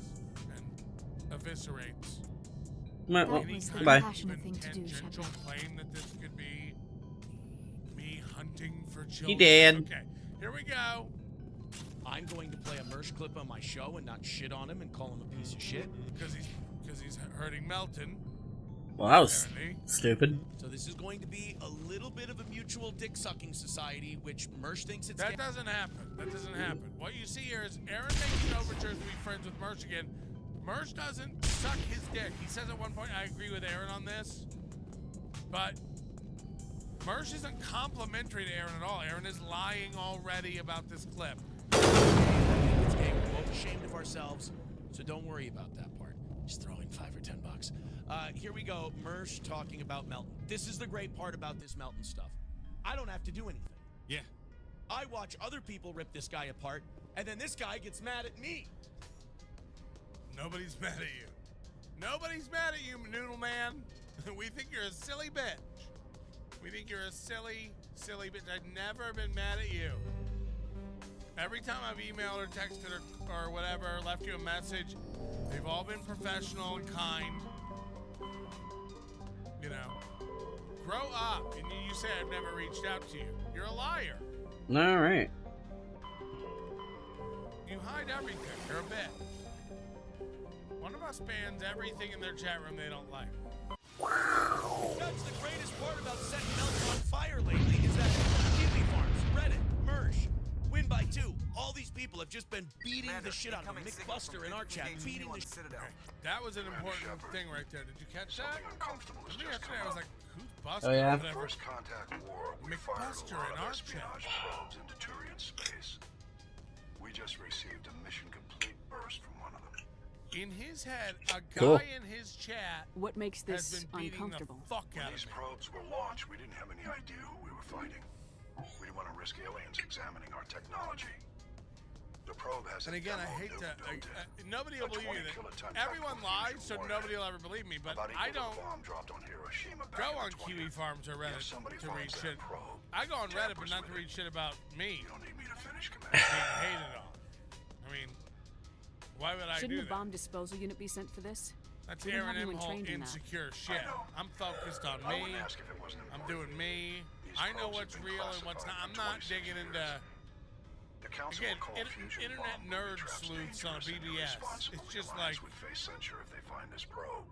and eviscerates Well, That was the goodbye. compassionate thing to do, tangential Shepard. claim that this could be me hunting for children. He did. Okay, here we go. I'm going to play a Mersh clip on my show and not shit on him and call him a piece of shit. Because he's hurting Melton. Well, that was Apparently. stupid. So this is going to be a little bit of a mutual dick-sucking society, which Mersh thinks it's... That doesn't happen. That doesn't happen. What you see here is Aaron making overtures to be friends with Mersh again. Mersh doesn't suck his dick. He says at one point, I agree with Aaron on this, but Mersh isn't complimentary to Aaron at all. Aaron is lying already about this clip. It's gay. We're both ashamed of ourselves, so don't worry about that part. Just throw in $5 or $10. Here we go. Mersh talking about Melton. This is the great part about this Melton stuff. I don't have to do anything. Yeah. I watch other people rip this guy apart, and then this guy gets mad at me. Nobody's mad at you. Nobody's mad at you, Noodle Man. We think you're a silly bitch. We think you're a silly, silly bitch. I've never been mad at you. Every time I've emailed or texted or whatever, left you a message, they've all been professional and kind. You know, grow up. And you say I've never reached out to you. You're a liar. All right. You hide everything. You're a bitch. One of us bans everything in their chat room they don't like. That's the greatest part about setting Melton on fire lately have just been beating the shit out of Mick Buster in our chat. Beating the shit. That was an important thing right there. Did you catch that? Remember yesterday I was like, who's Buster? Oh, yeah? Whatever. First contact war, we fired McBuster a lot in of our espionage chat. probes into Turian space. We just received a mission complete burst from one of them. In his head, a guy Cool. in his chat What makes has this been beating uncomfortable? the fuck When out these of me. probes were launched, we didn't have any idea who we were fighting. We didn't want to risk aliens examining our technology. The probe has And again, I hate to. Nobody will believe me. Everyone lies, so nobody will ever believe me. But I don't go on Kiwi Farms or Reddit to read shit. I go on Reddit, but not to read shit about me. You don't need me to finish, Being Commander. hated on. I mean, why would I Shouldn't do a that? bomb disposal unit be sent for this? That's We didn't have Aaron anyone Imhol trained in that. insecure shit. I'm focused on me. I'm doing me. I know what's real and what's not. I'm not digging into. Again, internet nerd sleuths on BBS. It's just like. would face censure if they find this probe.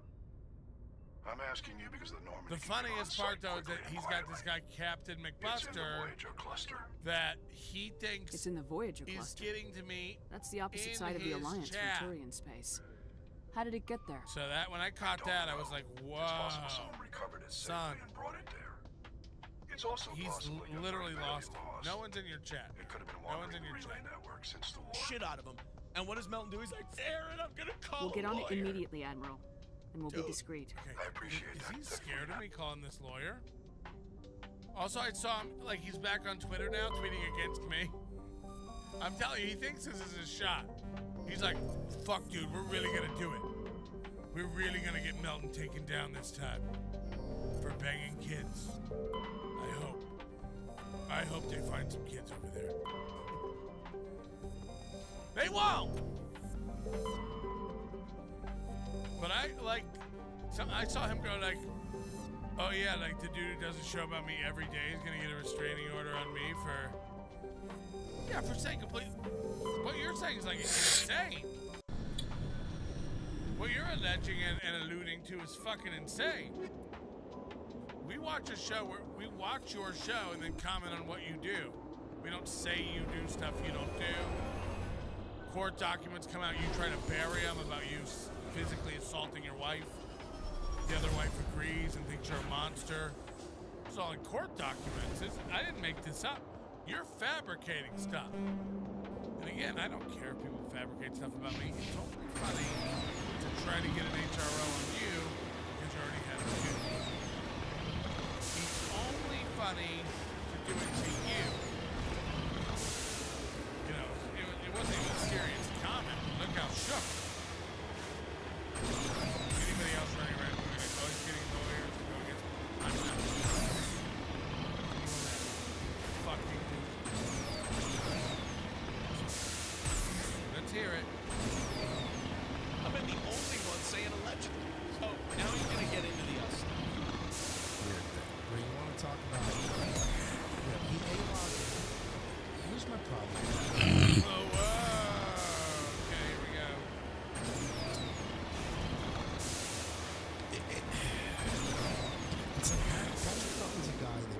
I'm asking you because the Normandy. The funniest part, though, is that he's got this guy, Captain McBuster, that he thinks It's in the Voyager is cluster. getting to me. That's the opposite in side of the his Alliance chat. from Turian space. How did it get there? So that when I caught that, I was like, "Whoa, son!" It's also He's possible you're literally very lost it. No one's in your chat. No one's in your chat. network since the war. Shit out of him. And what does Melton do? He's like, Aaron, I'm gonna call We'll get a on it lawyer." immediately, Admiral. And we'll be discreet. I appreciate Is that. he scared of me calling this lawyer? Also, I saw him, like, he's back on Twitter now, tweeting against me. I'm telling you, he thinks this is his shot. He's like, fuck, dude, we're really gonna do it. We're really gonna get Melton taken down this time. For banging kids. I hope. I hope they find some kids over there. They won't! But I saw him go like, oh yeah, like the dude who does a show about me every day is gonna get a restraining order on me for saying complete. What you're saying is like insane. What you're alleging and alluding to is fucking insane. We watch a show where we watch your show and then comment on what you do. We don't say you do stuff you don't do. Court documents come out, you try to bury them about you physically assaulting your wife. The other wife agrees and thinks you're a monster. It's all in court documents. I didn't make this up. You're fabricating stuff. And again, I don't care if people fabricate stuff about me. It's only funny to try to get an HRO on you because you already have it too. It's only funny to do it to you. You know, it wasn't even a serious comment. Look how shook. Anybody else running around doing like, oh, he's getting lawyers to go against. I'm not. Fucking dude. Let's hear it. I've been the only one saying allegedly. So now you're gonna get into the us stuff. Weird thing. Where you want to talk about he A-logged. Here's my problem. Oh, whoa. Okay, here we go. It's like Patrick Melton's a guy that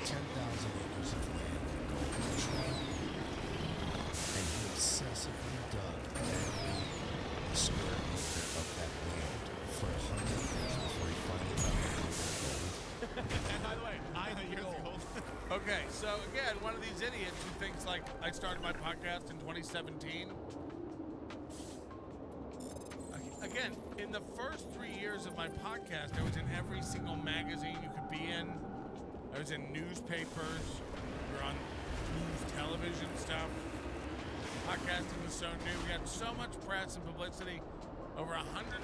10,000 acres of land in Gulf Country, and he obsessively dug every square acre of that land for 100 years before he finally got the And by the way, I'm a year old. Okay, so again, one of these idiots who thinks like I started my podcast in 2017. Again, in the first 3 years of my podcast, I was in every single magazine you could be in. I was in newspapers. We were on news television stuff. Podcasting was so new. We had so much press and publicity. Over 100,000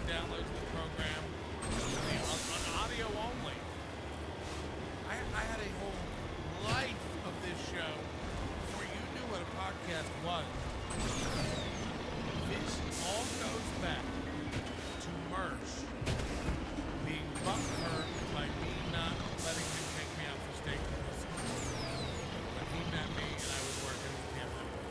downloads of the program. On audio only. I had a whole life of this show before you knew what a podcast was. This all goes back to Mersh being butthurt by me not letting him take me out for steak because when he met me and I was working at the Camp Emerald.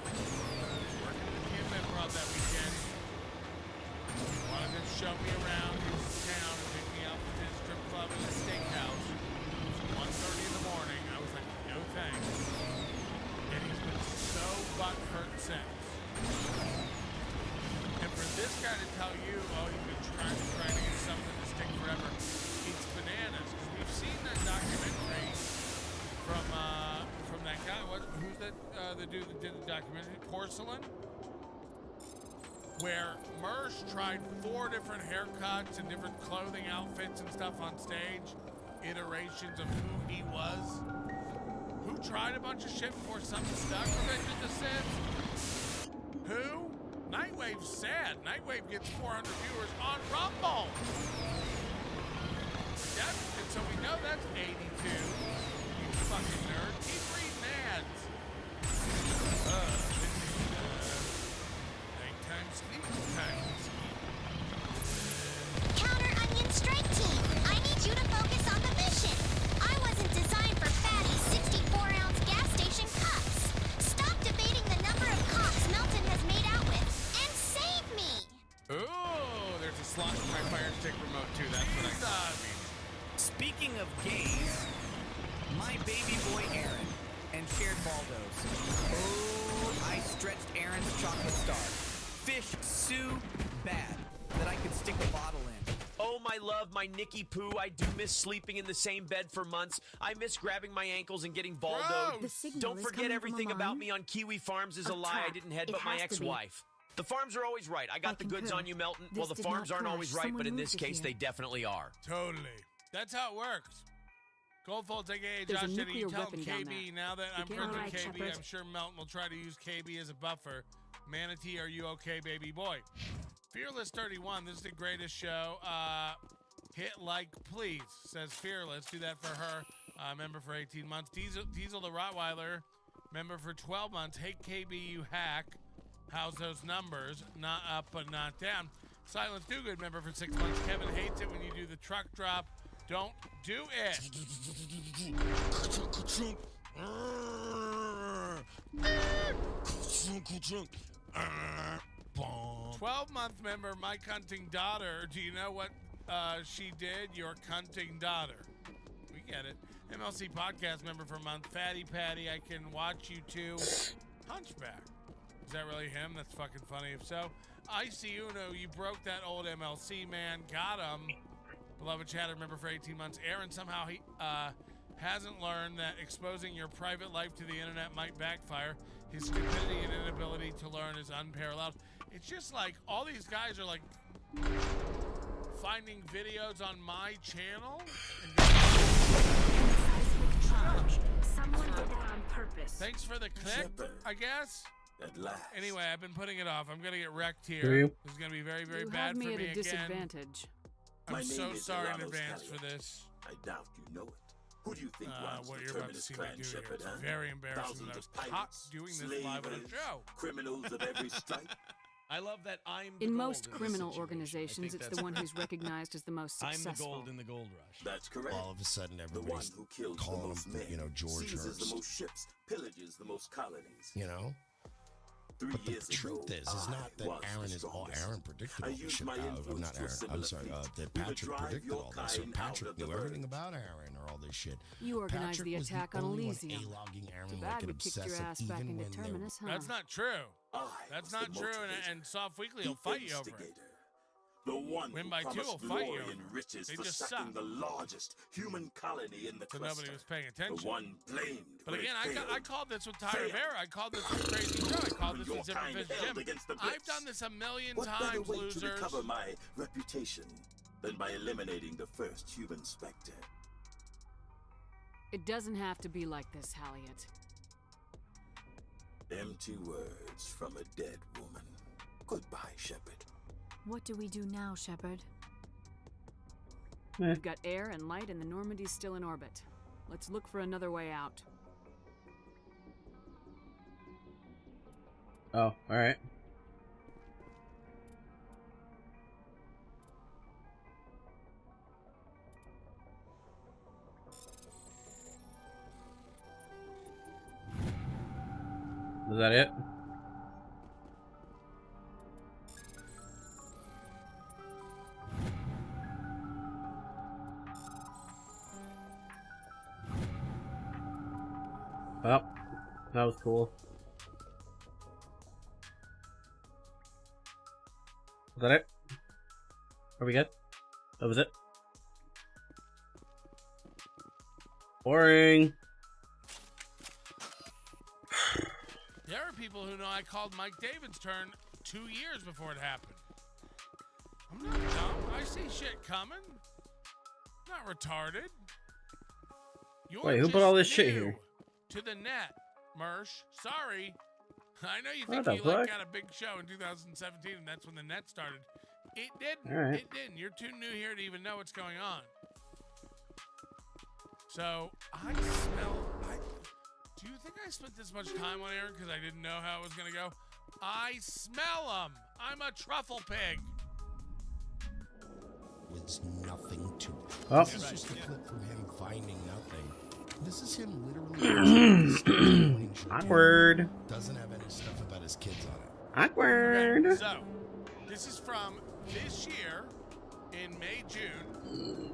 I was working at the Camp Emerald that weekend. He wanted to show me around his town and take me out to his strip club and his steakhouse. It was 1:30 in the morning. I was like, no thanks. And he's been so that the dude that did the documentary, Porcelain, where Mersh tried 4 different haircuts and different clothing outfits and stuff on stage, iterations of who he was. Who tried a bunch of shit before something stuck? Revenge of the Sith? Who? Nightwave's sad. Nightwave gets 400 viewers on Rumble. And so we know that's 82. You fucking nerd. Keep reading ads. Nighttime sleep time. Counter Onion Strike Team, I need you to focus on the mission. I wasn't designed for fatty 64-ounce gas station cups. Stop debating the number of cocks Melton has made out with and save me. Ooh, there's a slot for my Fire Stick remote too. That's what I thought. Speaking of gays, my baby boy Aaron and shared Baldos. Oh, I stretched Aaron's chocolate star. Fish so bad that I could stick a bottle in. Oh, my love, my Nicky Poo. I do miss sleeping in the same bed for months. I miss grabbing my ankles and getting Baldoed. Don't forget everything about me on Kiwi Farms is a lie. I didn't headbutt my ex-wife. The farms are always right. I got the goods on you, Melton. Well, the farms aren't always right, but in this case, they definitely are. Totally. That's how it works. Goldfolds, aka Josh, Denny, you tell him KB. Now that I'm friends with KB, I'm sure Melton will try to use KB as a buffer. Manatee, are you okay, baby boy? Fearless 31, this is the greatest show. Hit like, please, says Fearless. Do that for her. Member for 18 months. Diesel the Rottweiler, member for 12 months. Hey, KB, you hack. How's those numbers? Not up, but not down. Silence Do Good, member for 6 months. Kevin hates it when you do the truck drop. Don't do it. 12-month member, my cunting daughter. Do you know what she did? Your cunting daughter. We get it. MLC podcast member for a month. Fatty Patty, I can watch you too. Hunchback. Is that really him? That's fucking funny. If so, I see Uno. You broke that old MLC man. Got him. Beloved chatter member for 18 months. Aaron, somehow he hasn't learned that exposing your private life to the internet might backfire. His stupidity and inability to learn is unparalleled. It's just like all these guys are like finding videos on my channel. Someone did that on purpose. Thanks for the click, I guess. At last. Anyway, I've been putting it off. I'm gonna get wrecked Do here. you? This is gonna be very, very You bad have for me me at a again. disadvantage. My I'm name so is sorry in Elanos advance for Calliot. this. I doubt you know it. Who do you think runs What the you're about to Terminus see me clan, do here. Shepherd, It's huh? very embarrassing Thousands that I was of caught pirates, doing this live on a slavers, show. criminals of every stripe. I love that I'm the In gold most in this criminal situation. I organizations, think it's that's the one who's recognized as the most I'm successful. the gold in the gold rush. That's correct. All of a sudden, The one everybody's who kills the calling most him, men, you know, George seizes Hurst. the most ships, pillages the most colonies. You know? 3 But the years truth ago, is not that was the Aaron is all strongest. Aaron predicted I all this used shit. my influence Not to a Aaron. similar I'm sorry. fleet. That We would Patrick drive predicted your all this. Or kind Patrick out of the knew everything bird. about Aaron or all this shit. You organized Patrick the was attack on only one Elysium. A-logging Aaron Too like bad an we kicked your obsessive, ass back even into when they were- Terminus, huh? That's not true. I That's was not the true, motivator, and Soft Weekly the will fight you over it. instigator, the one Win who by 2 promised will fight you glory over and it. riches They for just sacking suck. the largest human colony in the So cluster. nobody was paying The attention. one blamed. But when it again, failed. I called this with Tire Failed. Bear. I called this with Crazy Joe. I called this Your with kind Zipperfish held Jim. against the I've blitz. done this a million What better times, way to losers. recover my reputation than by eliminating the first human specter? It doesn't have to be like this, Halliot. Empty words from a dead woman. Goodbye, Shepherd. What do we do now, Shepard? We've got air and light, and the Normandy's still in orbit. Let's look for another way out. Oh, alright. Is that it? Well, that was cool. Was that it? Are we good? That was it? Boring. people who know I called Mike David's turn 2 years before it happened. I'm not dumb. I see shit coming. Not retarded. You're Wait, who put all this just shit new here? to the net, Mersh. Sorry. I know you What think the you fuck? got a big show in 2017, and that's when the net started. It didn't. All right. It didn't. You're too new here to even know what's going on. So I smell. Do you think I spent this much time on Aaron because I didn't know how it was gonna go? I smell them. I'm a truffle pig. Was nothing to it. Oh. This is just a clip from him finding nothing. This is him literally Awkward. Doesn't have any stuff about his kids on it. Awkward. Okay, so this is from this year in May, June,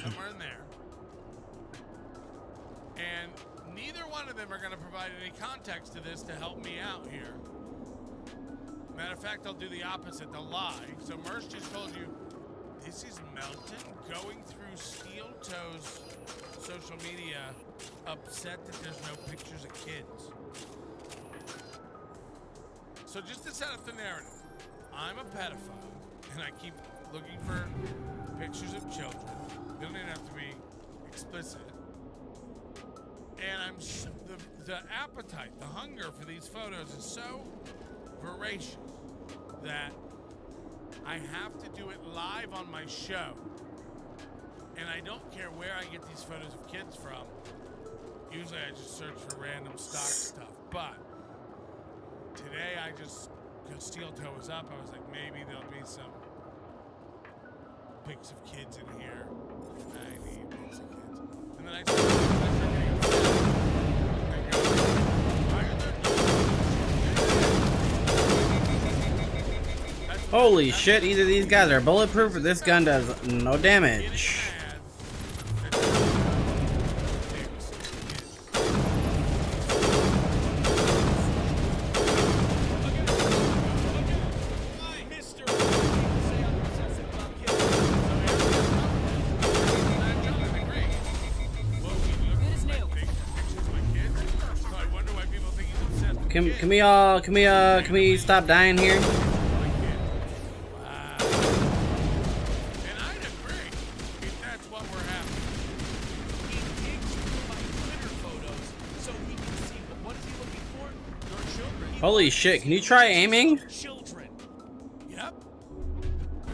somewhere in there. And neither one of them are going to provide any context to this to help me out here. Matter of fact, I'll do the opposite. They'll lie. So Merce just told you, this is Melton going through Steel Toe's social media, upset that there's no pictures of kids. So just to set up the narrative, I'm a pedophile, and I keep looking for pictures of children. They don't even have to be explicit. And the appetite, the hunger for these photos is so voracious that I have to do it live on my show. And I don't care where I get these photos of kids from. Usually I just search for random stock stuff. But today I just, because Steel Toe was up, I was like, maybe there'll be some pics of kids in here. I need pics of kids. And then I started getting Holy shit, either these guys are bulletproof or this gun does no damage. Can we stop dying here? Holy shit, can you try aiming? Children. Yep.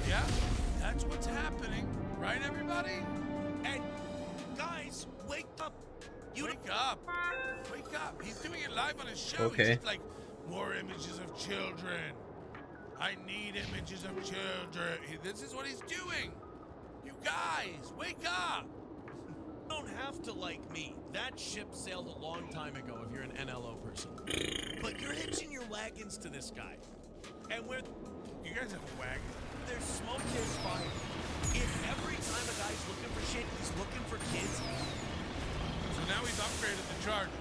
Yeah, that's what's happening. Right, everybody? And guys, wake up. Wake up. Wake up. He's doing it live on his show. Okay. He's just like, more images of children. I need images of children. This is what he's doing. You guys, wake up. You don't have to like me. That ship sailed a long time ago if you're an NLO person. But you're hitching your wagons to this guy. And where you guys have a wagon? There's smoke, there's fire. If every time a guy's looking for shit, he's looking for kids. So now he's upgraded the charger.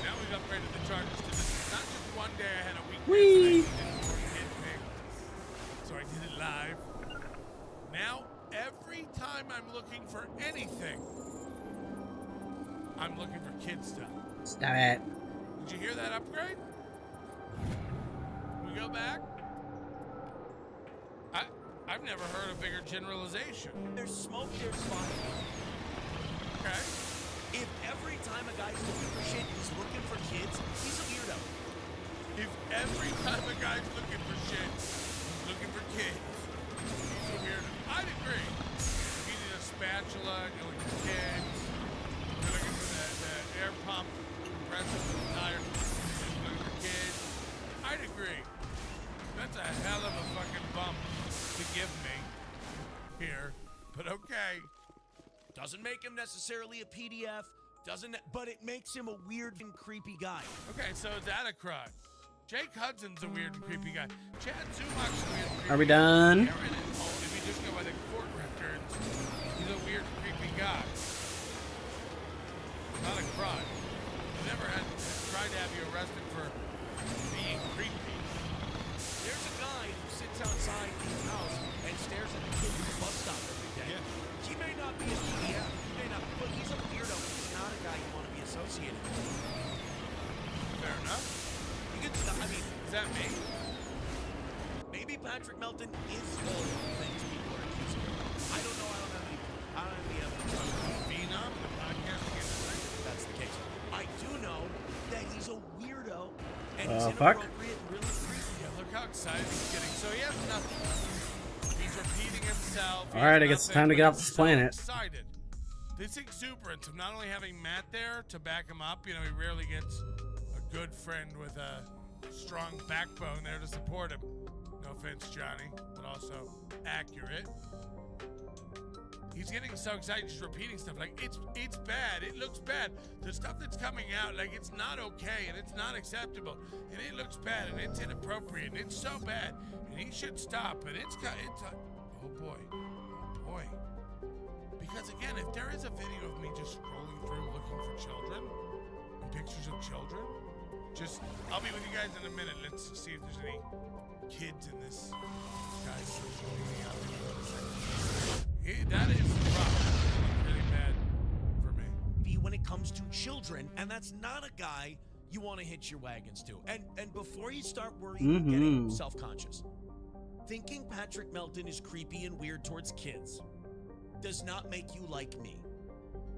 Now we've upgraded the charges to this. Not just one day I had a week. Whee! So I did it live. Now every time I'm looking for anything, I'm looking for kid stuff. Stop it. Did you hear that upgrade? We go back. I've never heard a bigger generalization. There's smoke, there's fire. Okay. If every time a guy's looking for shit, he's looking for kids, he's a weirdo. If every time a guy's looking for shit, he's looking for kids, he's a weirdo. I'd agree. If you need a spatula, you're looking for kids. You're looking for the air pump compressor for the tire. You're looking for kids. I'd agree. That's a hell of a fucking bump to give me here, but okay. Doesn't make him necessarily a PDF, but it makes him a weird and creepy guy. Okay, so is that a crime? Jake Hudson's a weird and creepy guy. Chad Zumach's a weird and creepy guy. Are we done? Aaron is, if you just go by the court records, he's a weird and creepy guy. Not a crime. I never tried to have you arrested for being creepy. There's a guy who sits outside his house and stares at the kids at the bus stop every day. Yeah. He may not be a PDF, he may not, but he's a weirdo. He's not a guy you want to be associated with. Fair enough. that me? Maybe Patrick Melton is all of the things people are accusing him of. I don't know. I don't have any evidence. Phenom, the podcasting industry? That's the case. I do know that he's a weirdo and Oh, he's fuck. inappropriate and really creepy. Yeah, look how excited he's getting. So he has nothing. He's repeating himself. All right, I guess it's time to get off this planet. Excited. This exuberance of not only having Matt there to back him up, you know, he rarely gets a good friend with a strong backbone there to support him. No offense, Johnny, but also accurate. He's getting so excited, just repeating stuff like it's bad, it looks bad. The stuff that's coming out, like it's not okay and it's not acceptable and it looks bad and it's inappropriate and it's so bad and he should stop and oh boy. Because again, if there is a video of me just scrolling through looking for children and pictures of children, I'll be with you guys in a minute. Let's see if there's any kids in this guy's social media. That is rough. Really bad for me. When it comes to children, and that's not a guy you want to hitch your wagons to. And before you start worrying and getting self-conscious, thinking Patrick Melton is creepy and weird towards kids does not make you like me.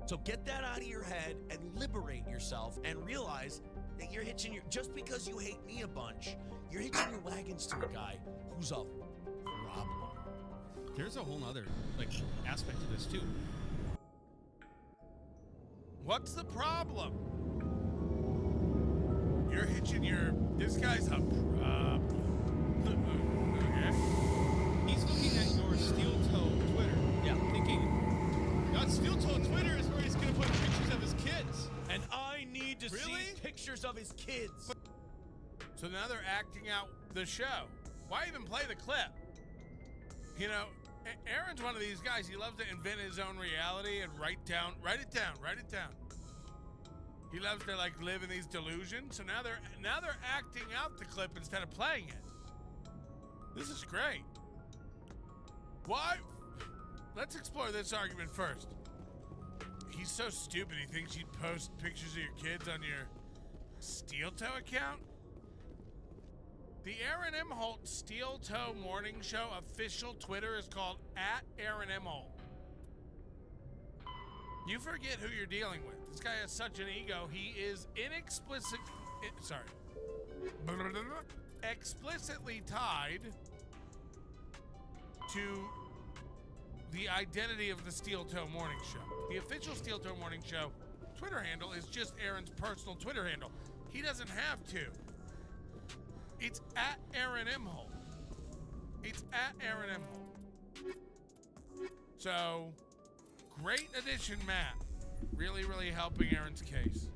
So get that out of your head and liberate yourself and realize that you're hitching just because you hate me a bunch, you're hitching your wagons to a guy who's a problem. There's a whole other aspect to this too. What's the problem? You're hitching this guy's a problem. Okay. He's looking at your steel-toe Twitter. Yeah. Thinking, that steel-toe Twitter is where he's gonna put pictures of his kids. And I need to see pictures of his kids. So now they're acting out the show. Why even play the clip? You know, Aaron's one of these guys. He loves to invent his own reality and write it down. He loves to live in these delusions. So now they're acting out the clip instead of playing it. This is great. Why? Let's explore this argument first. He's so stupid. He thinks you'd post pictures of your kids on your Steel Toe account. The Aaron M. Holt Steel Toe Morning Show official Twitter is called @Aaron M. Holt. You forget who you're dealing with. This guy has such an ego. He is explicitly tied to the identity of the Steel Toe Morning Show. The official Steel Toe Morning Show Twitter handle is just Aaron's personal Twitter handle. He doesn't have to. It's @Aaron M. Holt. It's @Aaron M. Holt. So, great addition, Matt. Really, really helping Aaron's case.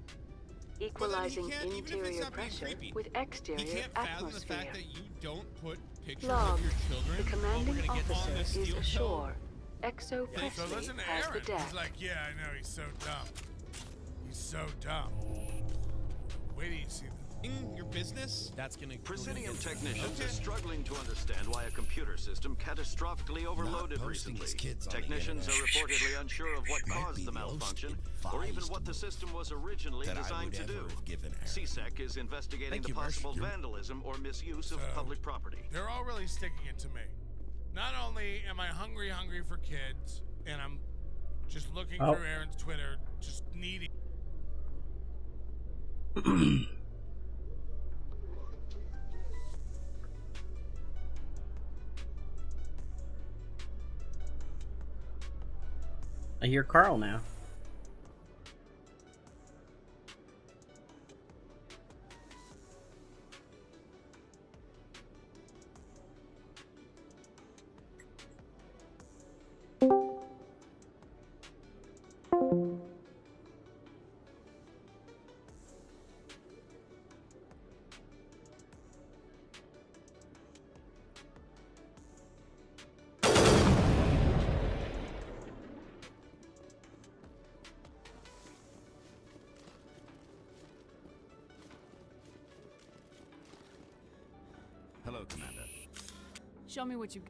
Equalizing interior pressure with exterior fathom the atmosphere. fact that you don't put pictures Log. of your children. The commanding we're gonna get on officer this is steel ashore. toe. Exo So Presley listen to has the Aaron. deck. He's like, yeah, I know, he's so dumb. He's so dumb. Wait till you see this. Your business? That's gonna. Presidium technicians are struggling to understand why a computer system catastrophically overloaded recently. Technicians are reportedly unsure of what caused the malfunction, or even what the system was originally designed to do. CSEC is investigating the possible vandalism or misuse of public property. They're all really sticking it to me. Not only am I hungry for kids, and I'm just looking through Aaron's Twitter, just needing. I hear Carl now. Hello, Commander. Show me what you...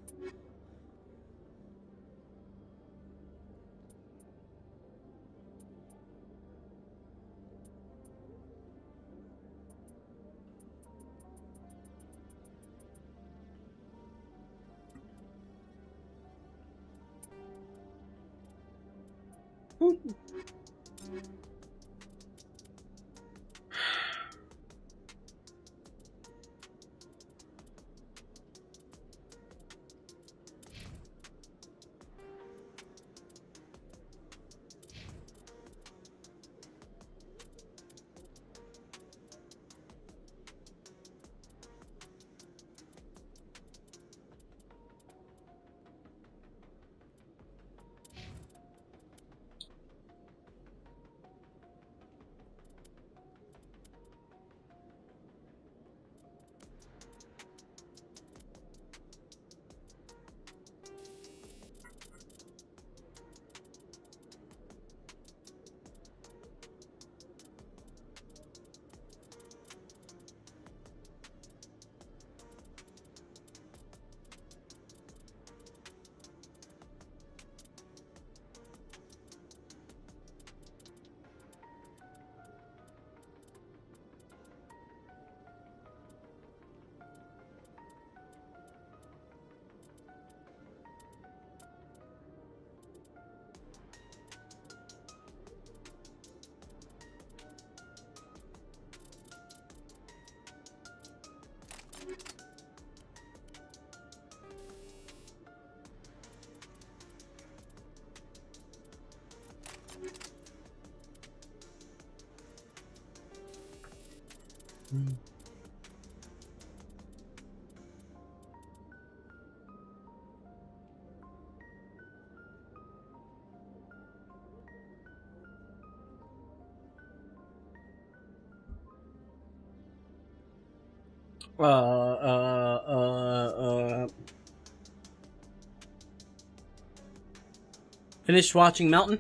Finished watching Melton?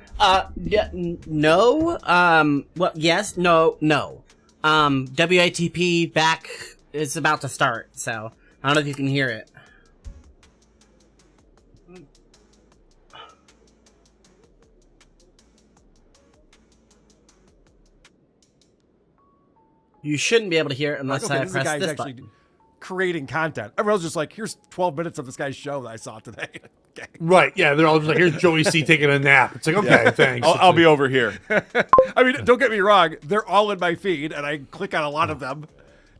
Yeah, no. Well, yes, no. WATP back is about to start, so I don't know if you can hear it. You shouldn't be able to hear it unless I press this button. Creating content. Everyone's just like, here's 12 minutes of this guy's show that I saw today. Okay. Right, yeah, they're all just like, here's Joey C taking a nap. It's like, okay, thanks. I'll be over here. I mean, don't get me wrong. They're all in my feed, and I click on a lot of them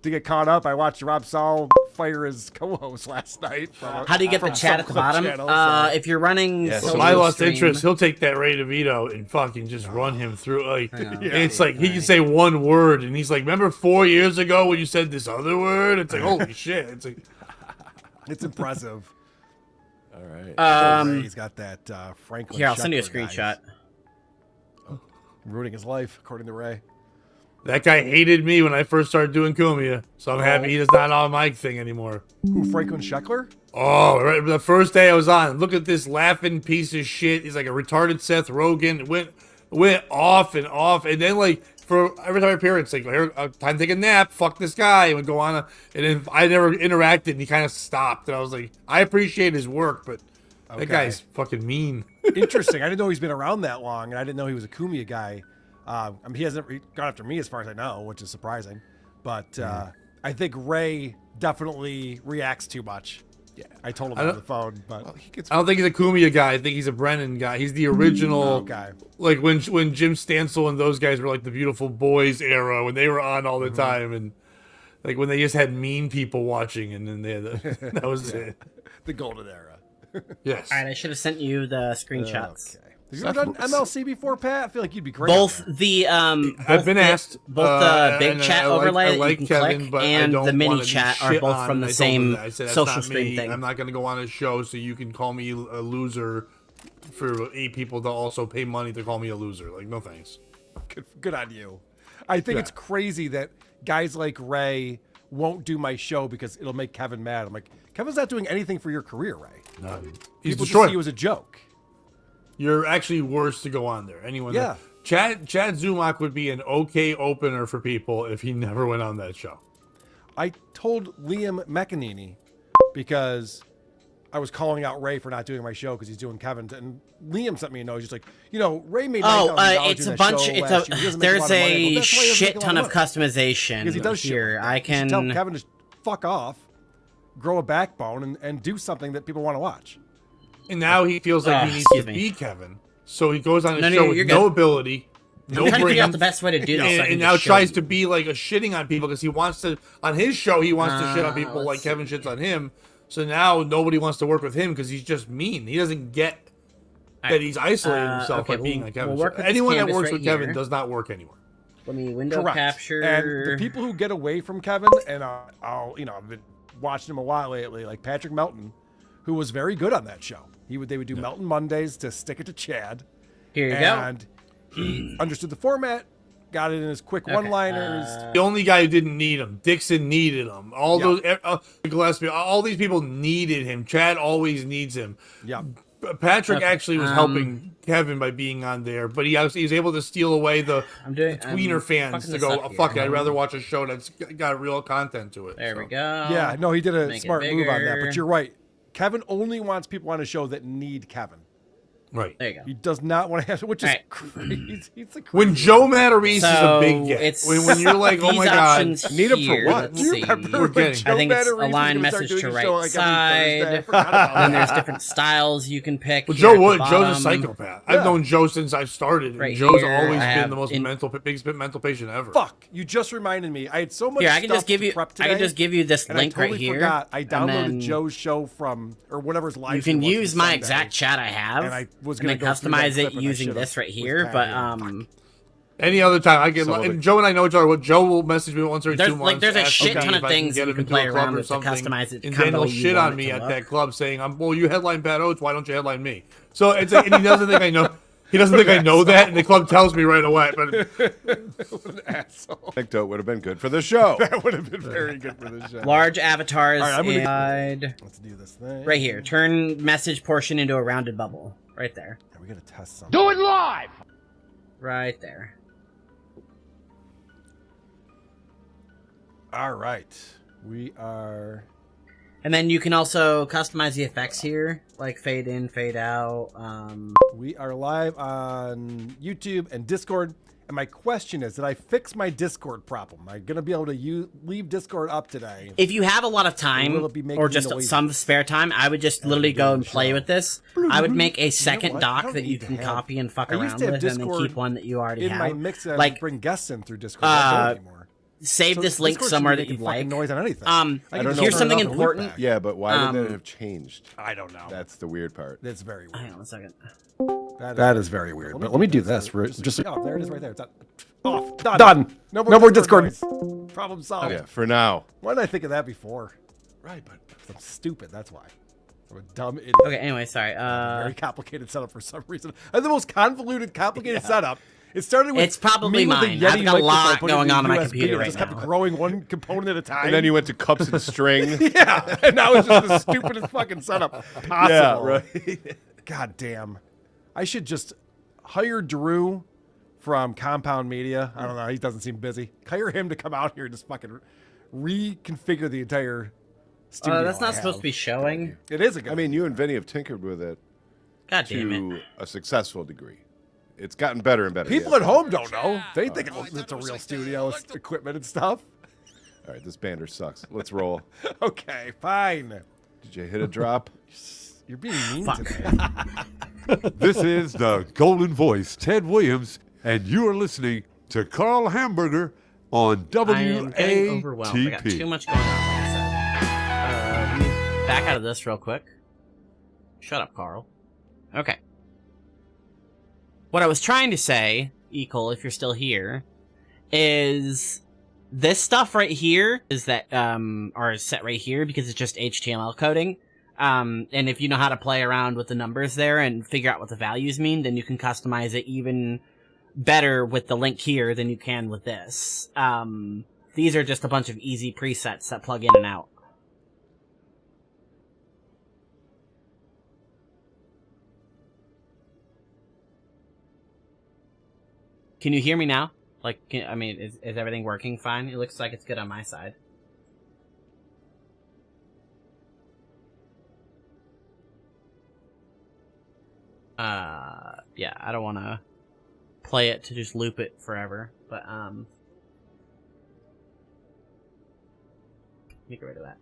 to get caught up. I watched Rob Saul fire his co-host last night. How do you get the chat at the bottom? If you're running... Yeah, so I lost interest. He'll take that Ray DeVito and fucking just run him through. Like, it's like, he can say one word, and he's like, remember 4 years ago when you said this other word? It's like, holy shit. It's like... It's impressive. All right. He's got that Franklin. Here, I'll send you a Sheckler screenshot. Ruining his life, according to Ray. That guy hated me when I first started doing Kumia, so I'm happy he's not on my thing anymore. Who, Franklin Sheckler? Oh, right, the first day I was on, look at this laughing piece of shit. He's like a retarded Seth Rogen. Went off, and then like for every time I appear, it's like time to take a nap. Fuck this guy, and would go on. And then I never interacted, and he kind of stopped. And I was like, I appreciate his work, but that guy's fucking mean. Interesting. I didn't know he's been around that long, and I didn't know he was a Kumia guy. I mean, he hasn't gone after me as far as I know, which is surprising. But I think Ray definitely reacts too much. Yeah, I told him on the phone, but I don't think he's a Kumia guy. I think he's a Brennan guy. He's the original guy. Like when Jim Stansel and those guys were like the Beautiful Boys era, when they were on all the time, and like when they just had mean people watching, and then they had that was it. The golden era. Yes. All right, I should have sent you the screenshots. Okay. Have you ever done MLC before, Pat? I feel like you'd be great. Both the I've been asked. Both the big chat overlay I like that you can Kevin, click but and I don't the mini wanna be chat are shit both on, from the and I told him same that. I said, "That's social not stream me. thing. I'm not going to go on a show, so you can call me a loser for 8 people to also pay money to call me a loser. Like, no thanks. Good on you. I think it's crazy that guys like Ray won't do my show because it'll make Kevin mad. I'm like, Kevin's not doing anything for your career, Ray. No, he's People just destroyed. see you as a joke. You're actually worse to go on there. Anyone? Yeah. Chad Zumach would be an okay opener for people if he never went on that show. I told Liam McEnany because I was calling out Ray for not doing my show because he's doing Kevin's, and Liam sent me a note. He's like, you know, Ray made $9,000 it's in a that bunch. show It's last year. He doesn't make there's lot of money. a Well, that's why he doesn't make shit a lot ton of money. customization Because he does shit here. like that. I You can should tell Kevin to fuck off, grow a backbone, and do something that people want to watch. And now he feels like he needs to be Kevin. So he goes on his No, show you're with no good. ability, no I'm trying to figure out brand, the best way to do this. so I can and just now show tries you. to be like a shitting on people because he wants to. On his show, he wants to shit on people let's like Kevin see. shits on him. So now nobody wants to work with him because he's just mean. He doesn't get that he's isolating himself okay, by being on Kevin's we'll work show. with this Anyone that canvas works right with Kevin here. does not work anywhere. Let me window Correct. capture. And the people who get away from Kevin, and I've been watching him a lot lately, like Patrick Melton, who was very good on that show. They would do Melton Mondays to stick it to Chad. Here you and he understood the format, got it in his quick one-liners. The only guy who didn't need him, Dixon needed him. All those Gillespie, all these people needed him. Chad always needs him. Yeah. Patrick actually was helping Kevin by being on there, but he was able to steal away the tweener fans to go, oh, fuck it, I'd rather watch a show that's got real content to it. There we go. Yeah, no, he did a Make it smart move on that. bigger. But you're right. Kevin only wants people on a show that need Kevin. Right. There you go. He does not want to have, which is Right. crazy. He's a When crazy Joe guy. Matarese is a big get. When you're like, oh my god, need him for what? Let's see. We're getting. I think it's align message to right side. Then there's different styles you can pick. Well, here Joe at the Wood, Joe's a bottom. psychopath. I've known Joe since I've started, and Right Joe's here, always I been have the most biggest mental patient ever. Fuck, you just reminded me. I had so much Here, I can stuff just give to you. prep I today, can just give you this and link I totally right here. forgot. I and downloaded then Joe's show from, or whatever's live. You can stream was use from my Sunday, exact chat I have, and I was and gonna then go through that customize clip, it and I using should've this right with here. Patty, But Any other time, I get and Joe and I know each other. Well, Joe will message me once every There's 2 months. like there's a asking shit me ton if of I can things get you him can into play a club around or with to something. customize it. And Kind then of he'll the way you shit want on it me to at look. that club saying, "Well, you headline Pat Oates. Why don't you headline me?" So it's like, and he doesn't think I know. He doesn't think I know that, and the club tells me right away. But what an asshole. Anecdote would have been good for the show. That would have been very good for the show. Large avatars All right, I'm gonna- inside. Let's do this thing. Right here. Turn message portion into a rounded bubble. Right there. Are we gonna test something? Do it live. Right there. All right, we are. And then you can also customize the effects here, like fade in, fade out. We are live on YouTube and Discord. And my question is, did I fix my Discord problem? Am I going to be able to leave Discord up today? If you have a lot of time Will it be making or just noise? some spare time, I would just literally go and play with this. I would make a second what? I doc don't that you need to can have- copy and fuck I used around to have with, and then Discord keep one that you already in have. my mix, and I like, would bring guests in through Discord. I don't anymore. Save So this link Discord somewhere shouldn't that be you making fucking like. noise on anything. I don't know. Here's if something turn it off and loop important. back. Yeah, but why did that have changed? I don't know. That's the weird part. That's very weird. Hang on a second. That is very weird. But let me do this. Just oh, there it is, right there. It's off. Done. No more Discord. Noise. Problem solved. Yeah, for now. Why did I think of that before? Right, but I'm stupid. That's why. I'm a dumb idiot. Okay. Anyway, sorry. Very complicated setup for some reason. I have the most convoluted, complicated setup. It started with It's probably me with mine. Yeti I've got a lot microphone put it going in on in my USB, computer and it right just now. kept growing one component at a time. And then you went to cups and string. Yeah, and now it's just the stupidest fucking setup possible. Yeah, right. God damn. I should just hire Drew from Compound Media. I don't know. He doesn't seem busy. Hire him to come out here and just fucking reconfigure the entire studio. That's not supposed to be showing. It is a good. I mean, you and Vinny have tinkered with it God damn to it. a successful degree. It's gotten better and better. People yeah. at home don't know. They think it's a real studio with equipment and stuff. All right, this banner sucks. Let's roll. Okay, fine. Did you hit a drop? You're being mean Fuck. today. This is the Golden Voice, Ted Williams, and you are listening to Carl Hamburger on I am getting overwhelmed. I got too WATP. much going on. Like I said. Let me back out of this real quick. Shut up, Carl. Okay. What I was trying to say, Equal, if you're still here, is this stuff right here is that or is set right here because it's just HTML coding. And if you know how to play around with the numbers there and figure out what the values mean, then you can customize it even better with the link here than you can with this. These are just a bunch of easy presets that plug in and out. Can you hear me now? Like, I mean, is everything working fine? It looks like it's good on my side. Yeah, I don't want to play it to just loop it forever, but, let me get rid of that.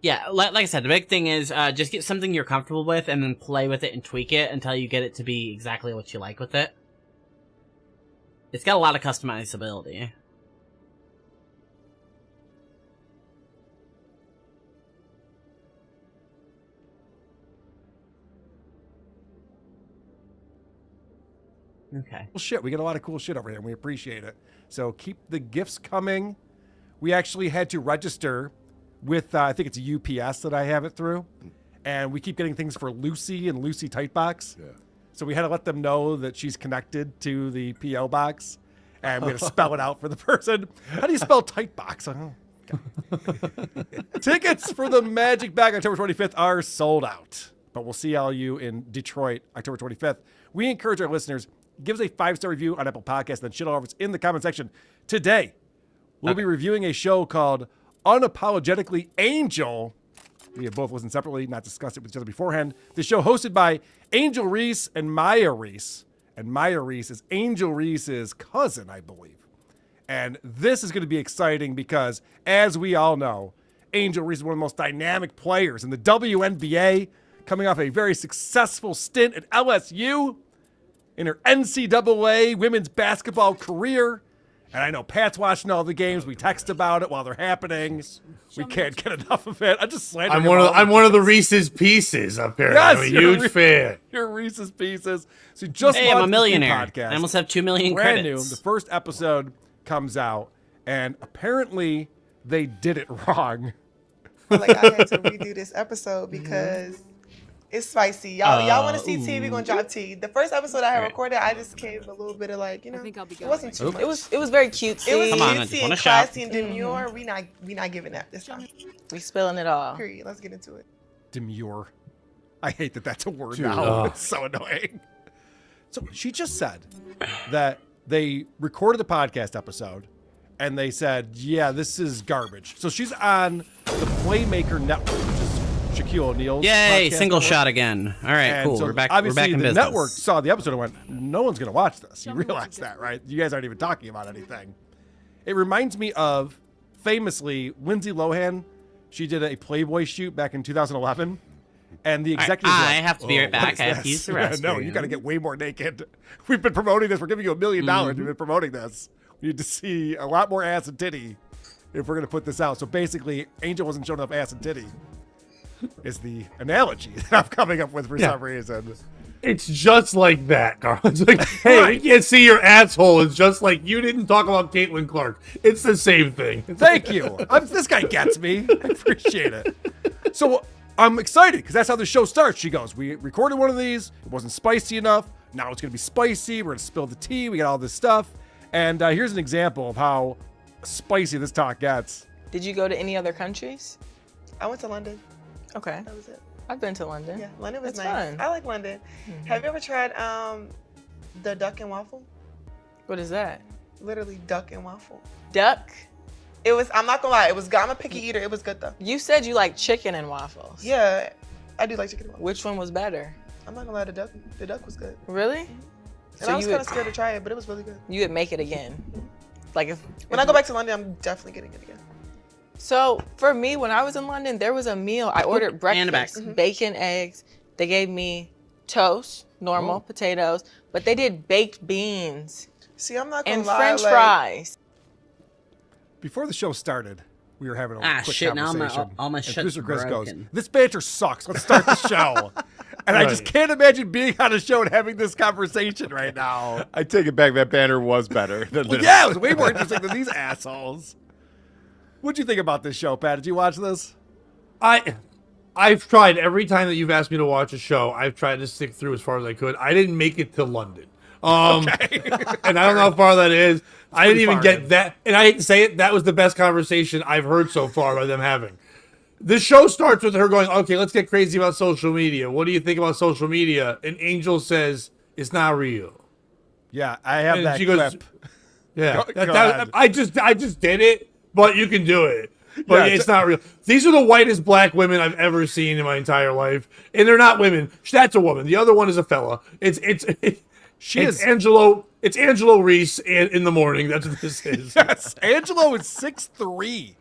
Yeah, like I said, the big thing is just get something you're comfortable with and then play with it and tweak it until you get it to be exactly what you like with it. It's got a lot of customizability. Okay. Well, shit, we get a lot of cool shit over here, and we appreciate it. So keep the gifts coming. We actually had to register with, I think it's a UPS that I have it through, and we keep getting things for Lucy and Lucy Tightbox. Yeah. So we had to let them know that she's connected to the PO box, and we had to spell it out for the person. How do you spell Tightbox? I don't know. Tickets for the Magic Bag October 25th are sold out, but we'll see all you in Detroit October 25th. We encourage our listeners, give us a 5-star review on Apple Podcasts, then shit all over us in the comment section. Today, we'll be reviewing a show called Unapologetically Angel. We have both listened separately, not discussed it with each other beforehand. The show hosted by Angel Reese and Maya Reese. And Maya Reese is Angel Reese's cousin, I believe. And this is going to be exciting because, as we all know, Angel Reese is one of the most dynamic players in the WNBA, coming off a very successful stint at LSU in her NCAA women's basketball career. And I know Pat's watching all the games. We text about it while they're happening. We can't get enough of it. I'm just slandering. I'm one of the Reese's Pieces up here. Yes, I'm a huge fan. You're Reese's Pieces. So you just hey, I'm a launched the millionaire. podcast. I almost have 2 million Brand credits. new. The first episode comes out, and apparently they did it wrong. Like I had to redo this episode because it's spicy. Y'all want to see tea? We're gonna drop tea. The first episode I had recorded, I just gave a little bit of like, I think I'll be good. It wasn't too much. It was very cutesy. It was Come on, cutesy wanna and shop. classy and demure. We not giving that this time. We spilling it all. Period. Let's get into it. Demure. I hate that that's a word Dude, now. It's so annoying. So she just said that they recorded the podcast episode and they said, yeah, this is garbage. So she's on the Playmaker Network, which is Shaquille O'Neal's Yay, podcast single network. shot again. All right, And cool. so We're back obviously in the business. network saw the episode and went, no one's going to watch this. You realize that, right? You guys aren't even talking about anything. It reminds me of, famously, Lindsay Lohan. She did a Playboy shoot back in 2011. And the executives were I like, have to be right back. what is I have to this?" use the Yeah, restroom. no, you got to get way more naked. We've been promoting this. We're giving you $1 million. Mm-hmm. We've been promoting this. We need to see a lot more ass and titty if we're going to put this out. So basically, Angel wasn't showing enough ass and titty is the analogy that I'm coming up with for some reason. It's just like that, Carl. It's like, hey, we can't see your asshole. It's just like you didn't talk about Caitlin Clark. It's the same thing. Thank you. This guy gets me. I appreciate it. So I'm excited because that's how the show starts. She goes, we recorded one of these. It wasn't spicy enough. Now it's going to be spicy. We're going to spill the tea. We got all this stuff. And here's an example of how spicy this talk gets. Did you go to any other countries? I went to London. Okay. That was it. I've been to London. Yeah, London was That's nice. fun. I like London. Have you ever tried the duck and waffle? What is that? Literally duck and waffle. Duck? It was. I'm not gonna lie. It was good. I'm a picky eater. It was good though. You said you like chicken and waffles. Yeah, I do like chicken and waffles. Which one was better? I'm not gonna lie. The duck was good. Really? And I was kind of scared to try it, but it was really good. You would make it again. Like when I go back to London, I'm definitely getting it again. So for me, when I was in London, there was a meal. I ordered breakfast, back. bacon, eggs. They gave me toast, normal potatoes, but they did baked beans. See, I'm not gonna and lie, French like, fries. Before the show started, we were having a quick shit, now conversation. all my and shit's producer Chris goes, broken. this banter sucks. Let's start the show. And I just can't imagine being on a show and having this conversation right now. I take it back. That banner was better than this. Yeah, it was way more interesting than these assholes. What'd you think about this show, Pat? Did you watch this? I've tried every time that you've asked me to watch a show. I've tried to stick through as far as I could. I didn't make it to London, and I don't know how far that is. I didn't even get that. And I hate to say it, that was the best conversation I've heard so far by them having. The show starts with her going, "Okay, let's get crazy about social media. What do you think about social media?" And Angel says, "It's not real." Yeah, I have and that she clip. goes, "Yeah, Go ahead. I just did it, but you can do it." But Yeah, it's not real. These are the whitest black women I've ever seen in my entire life, and they're not women. That's a woman. The other one is a fella. It's Angelo. It's Angelo Reese in the morning. That's what this is. Yes, Angelo is 6'3".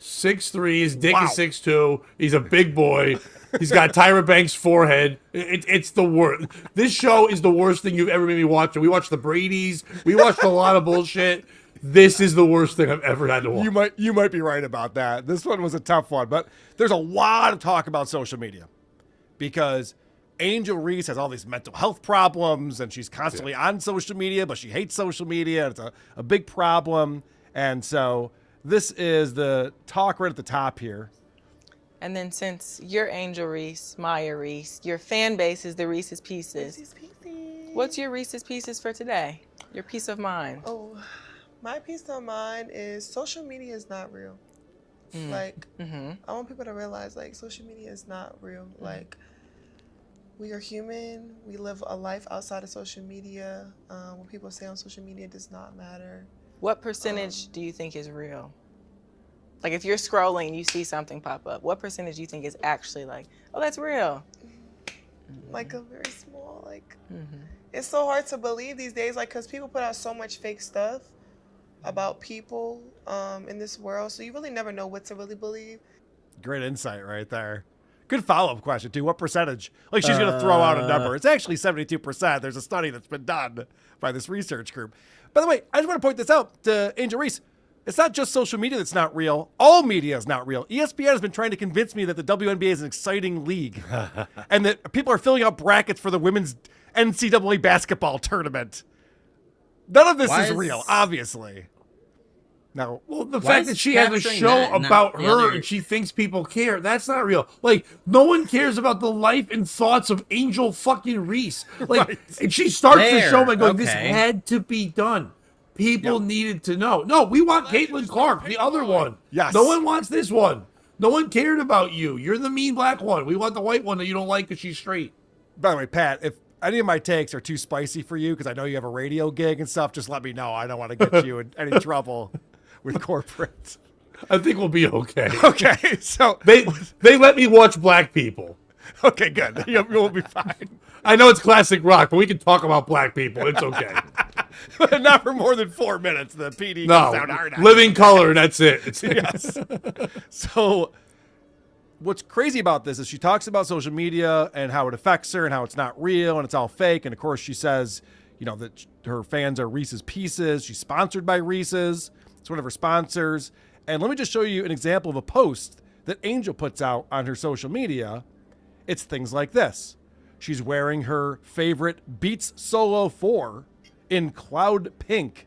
6'3", his dick is 6'2". He's a big boy. He's got Tyra Banks' forehead. It's the worst. This show is the worst thing you've ever made me watch. We watched the Brady's. We watched a lot of bullshit. This is the worst thing I've ever had to watch. You might be right about that. This one was a tough one, but there's a lot of talk about social media because Angel Reese has all these mental health problems and she's constantly on social media, but she hates social media. It's a big problem. And so this is the talk right at the top here. And then since you're Angel Reese, Maya Reese, your fan base is the Reese's Pieces. Reese's Pieces. What's your Reese's Pieces for today? Your peace of mind. Oh, my peace of mind is social media is not real. Like, I want people to realize, like, social media is not real. Like, we are human. We live a life outside of social media. What people say on social media does not matter. What percentage do you think is real? Like, if you're scrolling and you see something pop up, what percentage do you think is actually like, oh, that's real? Like a very small, like, it's so hard to believe these days, like, because people put out so much fake stuff about people in this world, so you really never know what to really believe. Great insight right there. Good follow-up question, too. What percentage? Like, she's going to throw out a number. It's actually 72%. There's a study that's been done by this research group. By the way, I just want to point this out to Angel Reese. It's not just social media that's not real. All media is not real. ESPN has been trying to convince me that the WNBA is an exciting league and that people are filling out brackets for the women's NCAA basketball tournament. None of this is real, obviously. Now, well, the fact that she has a show about her and she thinks people care, that's not real. Like, no one cares about the life and thoughts of Angel fucking Reese. Like, and she starts the show by going, this had to be done. People needed to know. No, we want Caitlin Clark, the other one. Yes. No one wants this one. No one cared about you. You're the mean black one. We want the white one that you don't like because she's straight. By the way, Pat, if any of my takes are too spicy for you, because I know you have a radio gig and stuff, just let me know. I don't want to get you in any trouble with corporate. I think we'll be okay. Okay, so they let me watch black people. Okay, good. You'll be fine. I know it's classic rock, but we can talk about black people. It's okay. Not for more than 4 minutes. The PD comes out hard. Living color. That's it. Yes. So what's crazy about this is she talks about social media and how it affects her and how it's not real and it's all fake. And of course, she says, you know, that her fans are Reese's Pieces. She's sponsored by Reese's. It's one of her sponsors. And let me just show you an example of a post that Angel puts out on her social media. It's things like this. She's wearing her favorite Beats Solo 4 in Cloud Pink,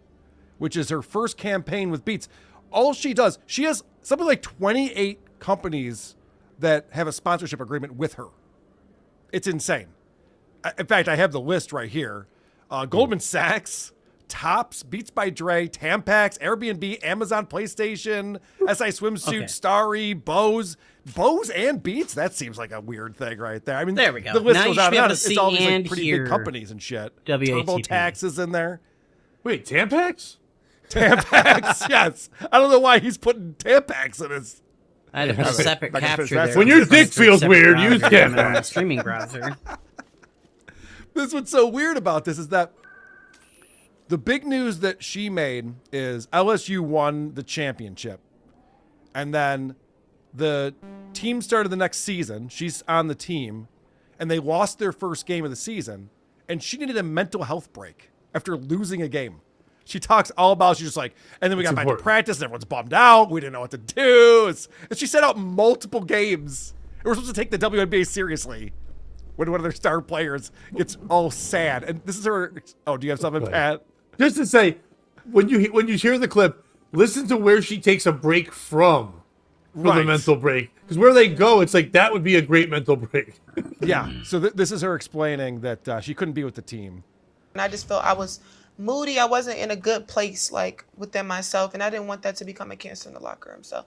which is her first campaign with Beats. All she does, she has something like 28 companies that have a sponsorship agreement with her. It's insane. In fact, I have the list right here. Goldman Sachs, Tops, Beats by Dre, Tampax, Airbnb, Amazon, PlayStation, SI Swimsuit, Starry, Bose and Beats. That seems like a weird thing right there. I mean, there we go. The list Now goes you should on be and able on. to It's all see these like, and pretty hear big companies and shit. WATP. TurboTax is in there. Wait, Tampax? Tampax, yes. I don't know why he's putting Tampax in his. I had a separate capture there. When your dick feels weird, use Tampax. On a streaming browser. This what's so weird about this is that the big news that she made is LSU won the championship. And then the team started the next season. She's on the team. And they lost their first game of the season. And she needed a mental health break after losing a game. She talks all about, she's just like, and then we got back to practice and everyone's bummed out. We didn't know what to do. And she set out multiple games. And we're supposed to take the WNBA seriously. When one of their star players gets all sad. And this is her, oh, do you have something, Pat? Just to say, when you hear the clip, listen to where she takes a break from for the mental break. Because where they go, it's like, that would be a great mental break. Yeah, so this is her explaining that she couldn't be with the team. And I just felt I was moody. I wasn't in a good place, like, within myself. And I didn't want that to become a cancer in the locker room. So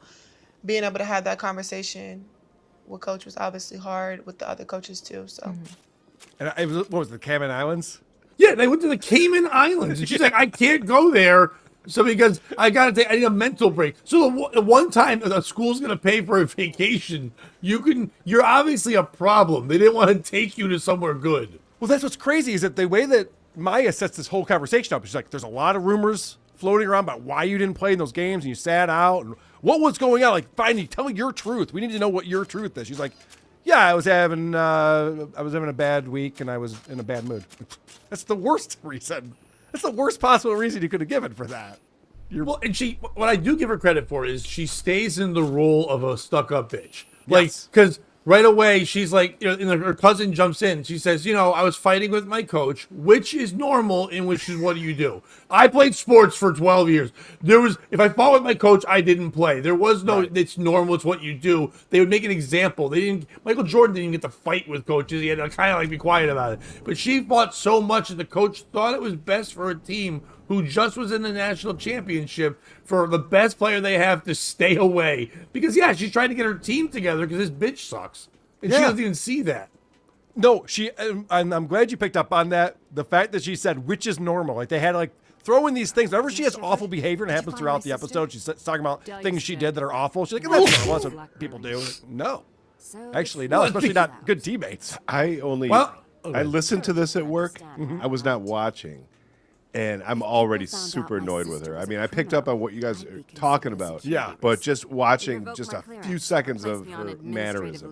being able to have that conversation with Coach was obviously hard, with the other coaches too, so. And it was, what was it, the Cayman Islands? Yeah, they went to the Cayman Islands. And she's like, I can't go there. So because I need a mental break. So the one time the school's going to pay for a vacation, you're obviously a problem. They didn't want to take you to somewhere good. Well, that's what's crazy is that the way that Maya sets this whole conversation up, she's like, there's a lot of rumors floating around about why you didn't play in those games and you sat out and what was going on. Like, finally, tell me your truth. We need to know what your truth is. She's like, yeah, I was having a bad week and I was in a bad mood. That's the worst reason. That's the worst possible reason you could have given for that. Well, and what I do give her credit for is she stays in the role of a stuck-up bitch. Like, because right away she's like, and her cousin jumps in. She says, I was fighting with my coach, which is normal, in which is what do you do? I played sports for 12 years. If I fought with my coach, I didn't play. There was no, it's normal, it's what you do. They would make an example. Michael Jordan didn't even get to fight with coaches. He had to kind of like be quiet about it. But she fought so much that the coach thought it was best for a team who just was in the national championship for the best player they have to stay away. Because, she's trying to get her team together because this bitch sucks. And she doesn't even see that. No, I'm glad you picked up on that. The fact that she said, which is normal. Like, they had to, throw in these things. Whenever she has awful behavior, and it happens throughout the episode, she's talking about things she did that are awful. She's like, that's normal. That's what people do. No. Actually, no, especially not good teammates. I listened to this at work. I was not watching. And I'm already super annoyed with her. I mean, I picked up on what you guys are talking about. Yeah. But just watching just a few seconds of her mannerisms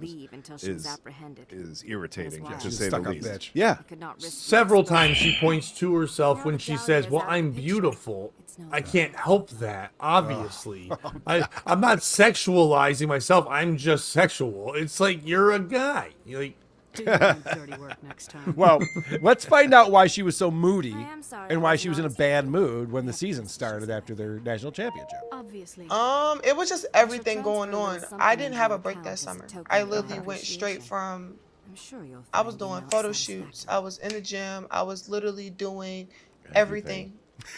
is irritating, to say the least. Bitch. Yeah. Several times she points to herself when she says, well, I'm beautiful. I can't help that, obviously. I'm not sexualizing myself. I'm just sexual. It's like, you're a guy. You're like, dirty work next time. Well, let's find out why she was so moody and why she was in a bad mood when the season started after their national championship. Obviously. It was just everything going on. I didn't have a break that summer. I literally went straight from, I was doing photo shoots. I was in the gym. I was literally doing everything.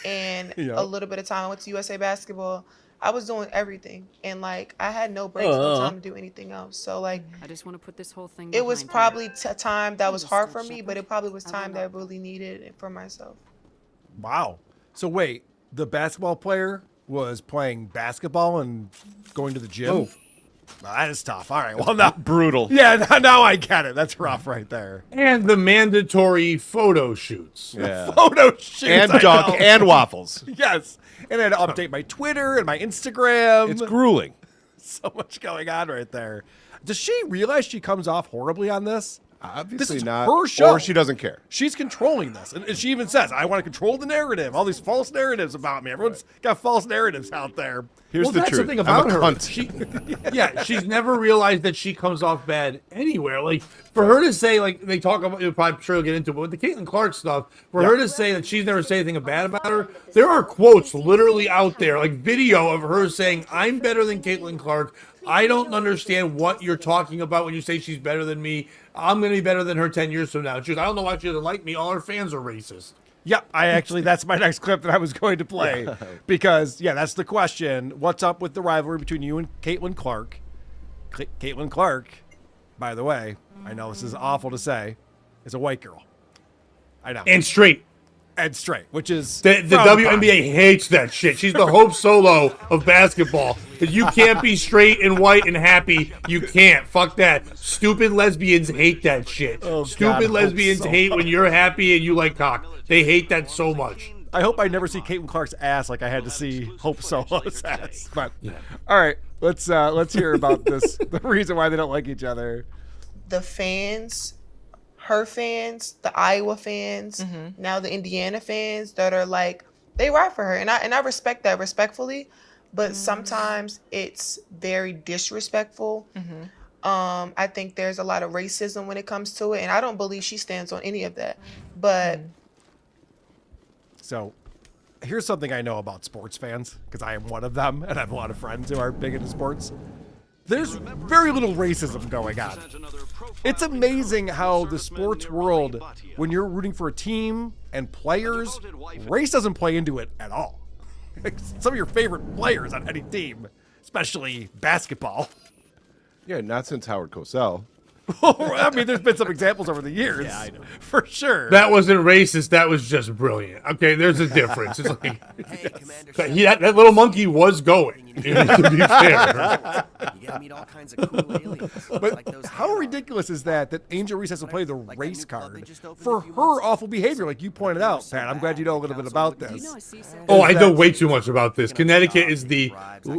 And a little bit of time I went to USA Basketball. I was doing everything, and like I had no breaks, no time to do anything else. So like, I just want to put this whole thing. It was probably a time that was hard for me, but it probably was time that I really needed it for myself. Wow. So wait, the basketball player was playing basketball and going to the gym? Oh. Well, that is tough. All right. Well, now brutal. Yeah, now I get it. That's rough right there. And the mandatory photo shoots. Yeah. Photo shoots. And dunk and waffles. Yes. And I had to update my Twitter and my Instagram. It's grueling. So much going on right there. Does she realize she comes off horribly on this? Obviously this is not. her show. Or she doesn't care. She's controlling this. And she even says, I want to control the narrative. All these false narratives about me. Everyone's got false narratives out there. Here's the that's truth. The thing about I'm a her. cunt. She's never realized that she comes off bad anywhere. Like, for her to say, like, they talk about, I'm sure you'll get into it, but with the Caitlin Clark stuff, for her to say that she's never said anything bad about her, there are quotes literally out there, like video of her saying, I'm better than Caitlin Clark. I don't understand what you're talking about when you say she's better than me. I'm going to be better than her 10 years from now. She goes, I don't know why she doesn't like me. All her fans are racist. Yeah, that's my next clip that I was going to play. Because, that's the question. What's up with the rivalry between you and Caitlin Clark? Caitlin Clark, by the way, I know this is awful to say, is a white girl. I know. And straight. And straight, which is... The WNBA hates that shit. She's the Hope Solo of basketball. If you can't be straight and white and happy, you can't. Fuck that. Stupid lesbians hate that shit. Stupid lesbians hate when you're happy and you like cock. They hate that so much. I hope I never see Caitlin Clark's ass like I had to see Hope Solo's ass. But all right, let's hear about this. The reason why they don't like each other. The fans, her fans, the Iowa fans, now the Indiana fans that are like, they ride for her, and I respect that respectfully, but sometimes it's very disrespectful. I think there's a lot of racism when it comes to it, and I don't believe she stands on any of that. But so here's something I know about sports fans, because I am one of them, and I have a lot of friends who are big into sports. There's very little racism going on. It's amazing how the sports world, when you're rooting for a team and players, race doesn't play into it at all. Some of your favorite players on any team, especially basketball. Yeah, not since Howard Cosell. I mean, there's been some examples over the years, for sure. That wasn't racist. That was just brilliant. Okay, there's a difference. It's like that little monkey was going. To be fair. You gotta meet all kinds of cool aliens. But like those how ridiculous is that Angel Reese has to play the race card for her awful behavior, like you pointed out, Pat? I'm glad you know a little bit about this. Oh, I know way too much about this. Connecticut is the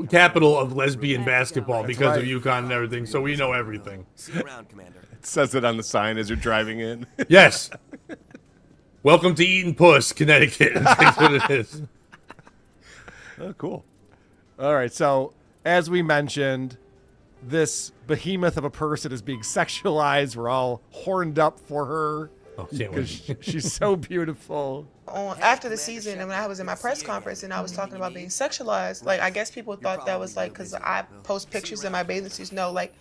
capital of lesbian basketball because of UConn and everything, so we know everything. See you around, Commander. It says it on the sign as you're driving in. Yes. Welcome to Eaton Puss, Connecticut. That's what it is. Oh, cool. All right, so as we mentioned, this behemoth of a person is being sexualized. We're all horned up for her because she's so beautiful. After the season, and when I was in my press conference and I was talking about being sexualized, like, I guess people thought that was like because I post pictures in my bathing suits. No, like,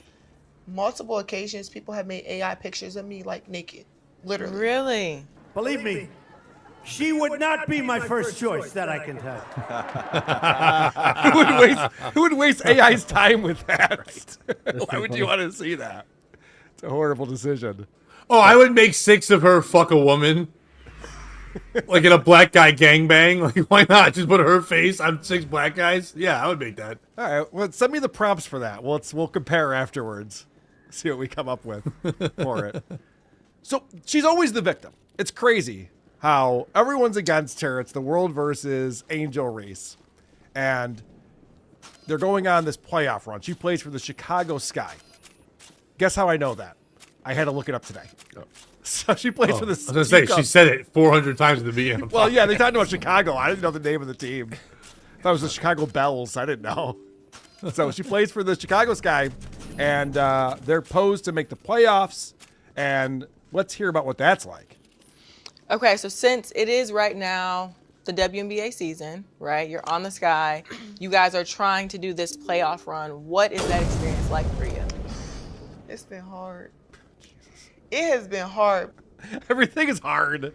multiple occasions people have made AI pictures of me, like, naked, literally. Really? Believe me, she would not be my first choice, that I can tell you. Who would waste AI's time with that? Why would you want to see that? It's a horrible decision. Oh, I would make 6 of her fuck a woman. Like in a black guy gangbang. Like, why not? Just put her face on 6 black guys? Yeah, I would make that. All right, well, send me the prompts for that. We'll compare afterwards. See what we come up with for it. So she's always the victim. It's crazy how everyone's against her. It's the world versus Angel Reese. And they're going on this playoff run. She plays for the Chicago Sky. Guess how I know that? I had to look it up today. Oh. So she plays for the... I was going to say, she said it 400 times at the beginning. Well, yeah, they talked about Chicago. I didn't know the name of the team. I thought it was the Chicago Bells. I didn't know. So she plays for the Chicago Sky, and they're posed to make the playoffs. And let's hear about what that's like. Okay, so since it is right now the WNBA season, right? You're on the Sky. You guys are trying to do this playoff run. What is that experience like for you? It's been hard. It has been hard. Everything is hard.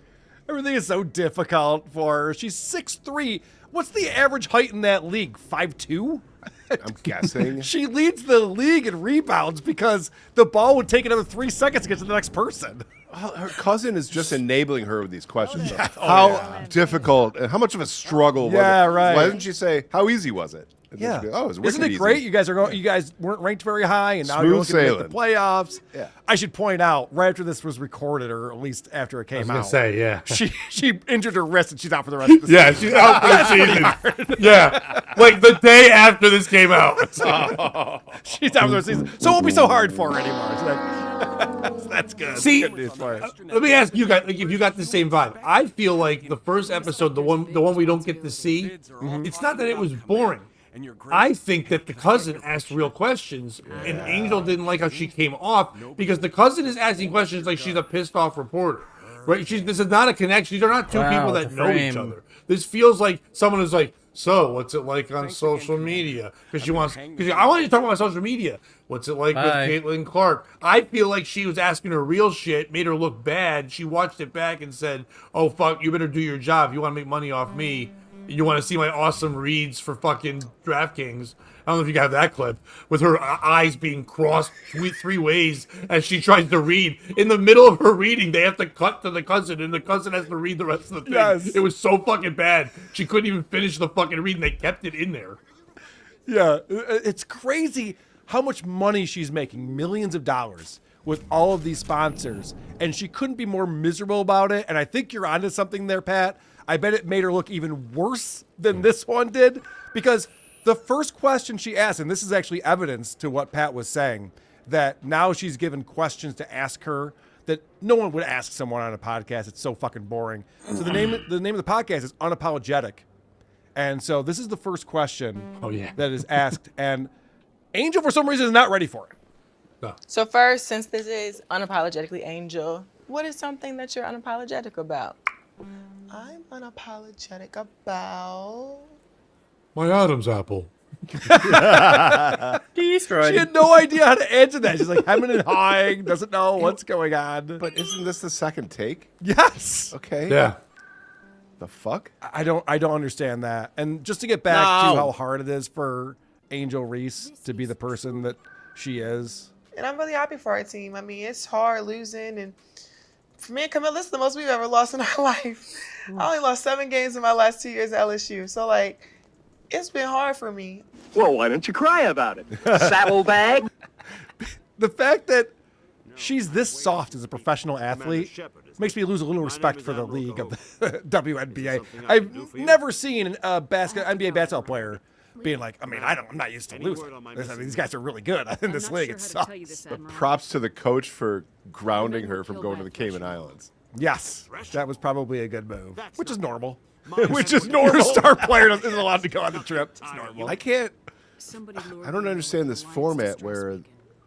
Everything is so difficult for her. She's 6'3". What's the average height in that league? 5'2"? I'm guessing. She leads the league in rebounds because the ball would take another 3 seconds to get to the next person. Her cousin is just enabling her with these questions. Yeah. How difficult and how much of a struggle was it? Right. Why didn't she say, how easy was it? And Yeah. be, oh, it was Isn't it easy. great? You guys weren't ranked very high, and now Smooth you're looking to sailing. make the playoffs. Yeah. I should point out, right after this was recorded, or at least after it came out, I was going to say, yeah. she injured her wrist and she's out for the rest of the season. Yeah, she's out for the season. Yeah, like the day after this came out. She's out for the season, so it won't be so hard for her anymore. It's like, that's good. See, Good news for her. let me ask you guys, like, if you got the same vibe. I feel like the first episode, the one we don't get to see, it's not that it was boring. I think that the cousin asked real questions, and Angel didn't like how she came off because the cousin is asking questions like she's a pissed off reporter, right? This is not a connection. These are not two people that know each other. This feels like someone is like, so what's it like on social media? Because I want you to talk about social media. What's it like with Caitlin Clark? I feel like she was asking her real shit, made her look bad. She watched it back and said, oh, fuck, you better do your job. You want to make money off me. You want to see my awesome reads for fucking DraftKings. I don't know if you have that clip with her eyes being crossed 3 ways as she tries to read. In the middle of her reading, they have to cut to the cousin, and the cousin has to read the rest of the thing. Yes. It was so fucking bad. She couldn't even finish the fucking reading. They kept it in there. Yeah, it's crazy how much money she's making, millions of dollars, with all of these sponsors, and she couldn't be more miserable about it. And I think you're onto something there, Pat. I bet it made her look even worse than this one did, because the first question she asked, and this is actually evidence to what Pat was saying, that now she's given questions to ask her that no one would ask someone on a podcast. It's so fucking boring. So the name of the podcast is Unapologetic. And so this is the first question that is asked, and Angel, for some reason, is not ready for it. No. So first, since this is Unapologetically Angel, what is something that you're unapologetic about? I'm unapologetic about My Adam's apple. She had no idea how to answer that. She's like hemming and hawing, doesn't know what's going on. But isn't this the second take? Yes. Okay. Yeah. The fuck? I don't understand that. And just to get back to how hard it is for Angel Reese to be the person that she is. And I'm really happy for our team. I mean, it's hard losing, and for me and Camille, this is the most we've ever lost in our life. I only lost 7 games in my last 2 years at LSU. So, like, It's been hard for me. Well, why don't you cry about it? Saddlebag? The fact that she's this soft as a professional athlete makes me lose a little respect for the league of the WNBA. I've never seen a NBA basketball player being like, I mean, I'm not used to losing. These guys are really good in this league. It sucks. But props to the coach for grounding her from going to the Cayman Islands. Yes, that was probably a good move, which is normal. Which is normal. Your star player isn't allowed to go on the trip. It's normal. I don't understand this format where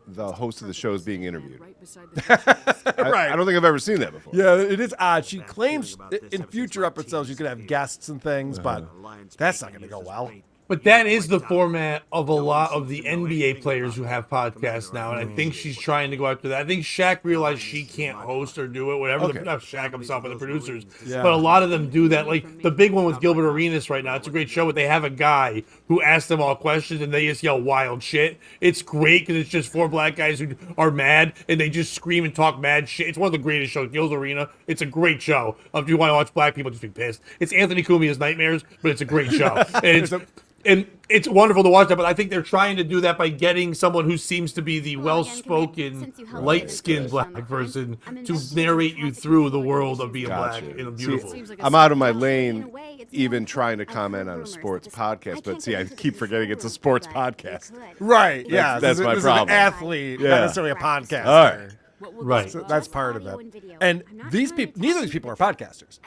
the host of the show is being interviewed. Right. I don't think I've ever seen that before. Yeah, it is odd. She claims in future episodes you could have guests and things, but that's not going to go well. But that is the format of a lot of the NBA players who have podcasts now, and I think she's trying to go after that. I think Shaq realized she can't host or do it, whatever. Not Shaq himself, but the producers. Yeah. But a lot of them do that. Like the big one with Gilbert Arenas right now. It's a great show, but they have a guy who asks them all questions, and they just yell wild shit. It's great because it's just 4 black guys who are mad, and they just scream and talk mad shit. It's one of the greatest shows, Gilbert Arena. It's a great show. If you want to watch black people just be pissed. It's Anthony Cumia's Nightmares, but it's a great show. And it's wonderful to watch that, but I think they're trying to do that by getting someone who seems to be the well-spoken, light-skinned black person to narrate you through the world of being black and beautiful. See, I'm out of my lane even trying to comment on a sports podcast, but see, I keep forgetting it's a sports podcast. Right, yeah. That's my this problem. Is an athlete, not necessarily a podcaster. All right. Right. So that's part of it. And these people, neither of these people are podcasters.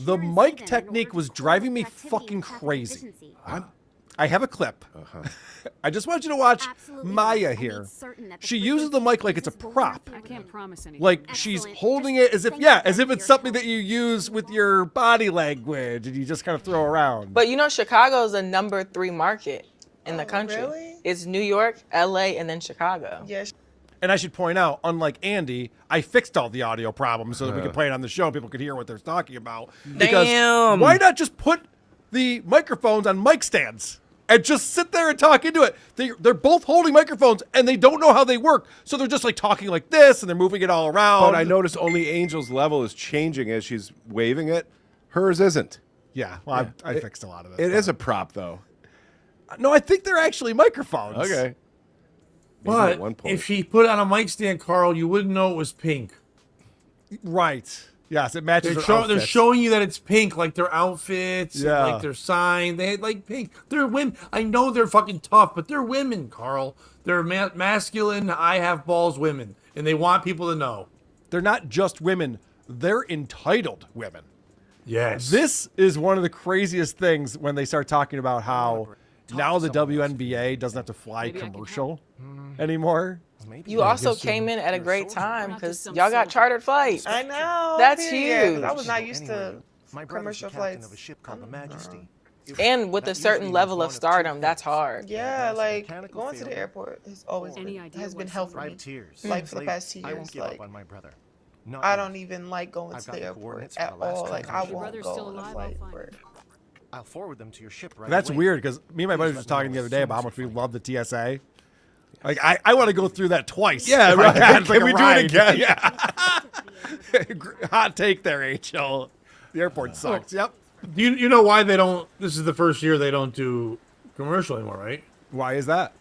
The mic technique was driving me fucking crazy. I have a clip. I just want you to watch Maya here. She uses the mic like it's a prop. I can't promise anything. Like she's holding it as if it's something that you use with your body language and you just kind of throw around. But you know, Chicago's a number 3 market in the country. Really? It's New York, LA, and then Chicago. Yes. And I should point out, unlike Andy, I fixed all the audio problems so that we could play it on the show and people could hear what they're talking about. Because why not just put the microphones on mic stands and just sit there and talk into it? They're both holding microphones and they don't know how they work. So they're just like talking like this and they're moving it all around. But I noticed only Angel's level is changing as she's waving it. Hers isn't. Yeah, well, I fixed a lot of it. It is a prop, though. No, I think they're actually microphones. Okay. But if she put it on a mic stand, Carl, you wouldn't know it was pink. Right. Yes, it matches They're showing you that it's pink, like their outfits, Yeah. like their sign. They had like pink. They're women. I know they're fucking tough, but they're women, Carl. They're masculine, I have balls women, and they want people to know. They're not just women. They're entitled women. Yes. This is one of the craziest things when they start talking about how now the WNBA doesn't have to fly commercial anymore. You also came in at a great time because y'all got chartered flights. I know. That's period. huge. I was not used to My brother's commercial the captain flights. of a ship called the Majesty. And with a certain level of stardom, that's hard. Yeah, like going to the airport has always been helpful for me. Tears. Like for the past 2 I years, won't give like up on my brother. I don't even like going to the airport at all. Like I won't brother's go still on a alive, flight. I'll find Where I'll forward them to your ship right That's away. weird because me and my buddies were talking the other day about how much we love the TSA. Like I want to go through that twice. Yeah, if right. I can. It's like Can a we do it ride. again? Yeah. Hot take there, HL. The airport sucks. Yep. You know why they don't? This is the first year they don't do commercial anymore, right? Why is that?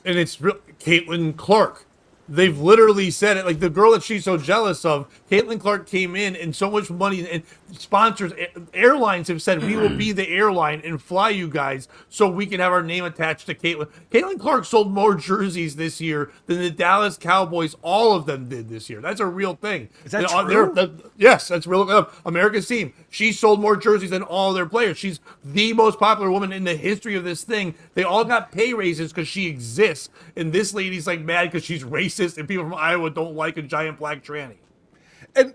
And it's Caitlin Clark. They've literally said it. Like the girl that she's so jealous of, Caitlin Clark came in and so much money and sponsors, airlines have said we will be the airline and fly you guys so we can have our name attached to Caitlin. Caitlin Clark sold more jerseys this year than the Dallas Cowboys, all of them did this year. That's a real thing. Is that true? Yes, that's real. America's team. She sold more jerseys than all their players. She's the most popular woman in the history of this thing. They all got pay raises because she exists. And this lady's like mad because she's racist and people from Iowa don't like a giant black tranny. And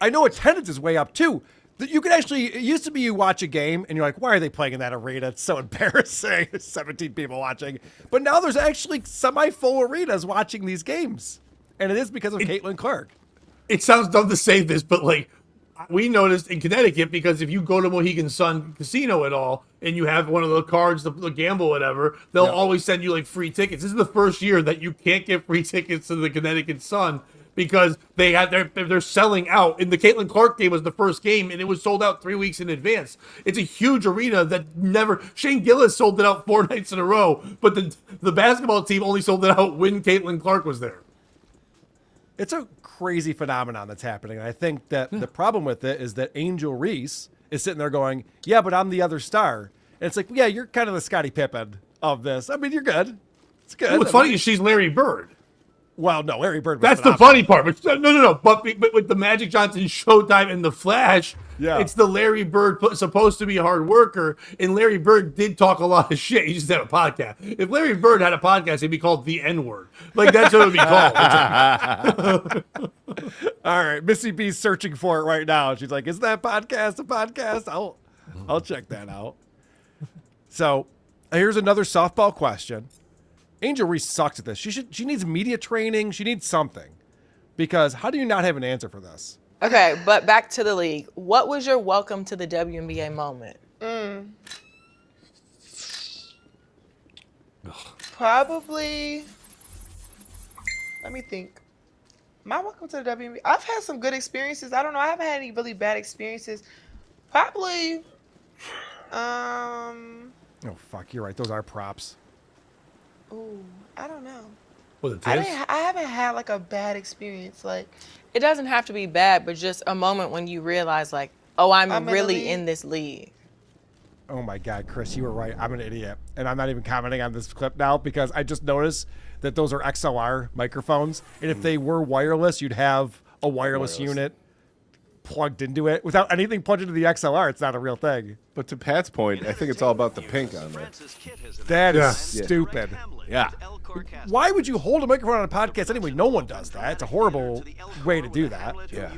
I know attendance is way up too. That you could actually, it used to be you watch a game and you're like, why are they playing in that arena? It's so embarrassing. 17 people watching. But now there's actually semi-full arenas watching these games. And it is because of Caitlin Clark. It sounds dumb to say this, but like we noticed in Connecticut, because if you go to Mohegan Sun Casino at all and you have one of the cards, the gamble, whatever, they'll always send you like free tickets. This is the first year that you can't get free tickets to the Connecticut Sun because they're selling out. And the Caitlin Clark game was the first game, and it was sold out 3 weeks in advance. It's a huge arena that never. Shane Gillis sold it out 4 nights in a row, but the basketball team only sold it out when Caitlin Clark was there. It's a crazy phenomenon that's happening. And I think that the problem with it is that Angel Reese is sitting there going, yeah, but I'm the other star. And it's like, yeah, you're kind of the Scottie Pippen of this. I mean, you're good. It's good. What's funny is she's Larry Bird. Well, no, Larry Bird. That's the funny part. But no. But with the Magic Johnson Showtime and the Flash, it's the Larry Bird supposed to be a hard worker, and Larry Bird did talk a lot of shit. He just had a podcast. If Larry Bird had a podcast, it'd be called The N-Word. Like that's what it would be called. All right, Missy B's searching for it right now. She's like, "Is that podcast a podcast?" I'll check that out. So, here's another softball question. Angel Reese sucks at this. She needs media training. She needs something. Because how do you not have an answer for this? Okay, but back to the league. What was your welcome to the WNBA moment? Probably. Let me think. My welcome to the WNBA. I've had some good experiences. I don't know. I haven't had any really bad experiences. Probably. Oh fuck! You're right. Those are props. Ooh, I don't know. I haven't had like a bad experience. Like, it doesn't have to be bad, but just a moment when you realize, like, oh, I'm really in this league. Oh my God, Chris, you were right. I'm an idiot, and I'm not even commenting on this clip now because I just noticed that those are XLR microphones, and if they were wireless, you'd have a wireless unit plugged into it. Without anything plugged into the XLR, it's not a real thing. But to Pat's point, I think it's all about the pink on there. That is stupid. Yeah. Why would you hold a microphone on a podcast anyway? No one does that. It's a horrible way to do that. Yeah.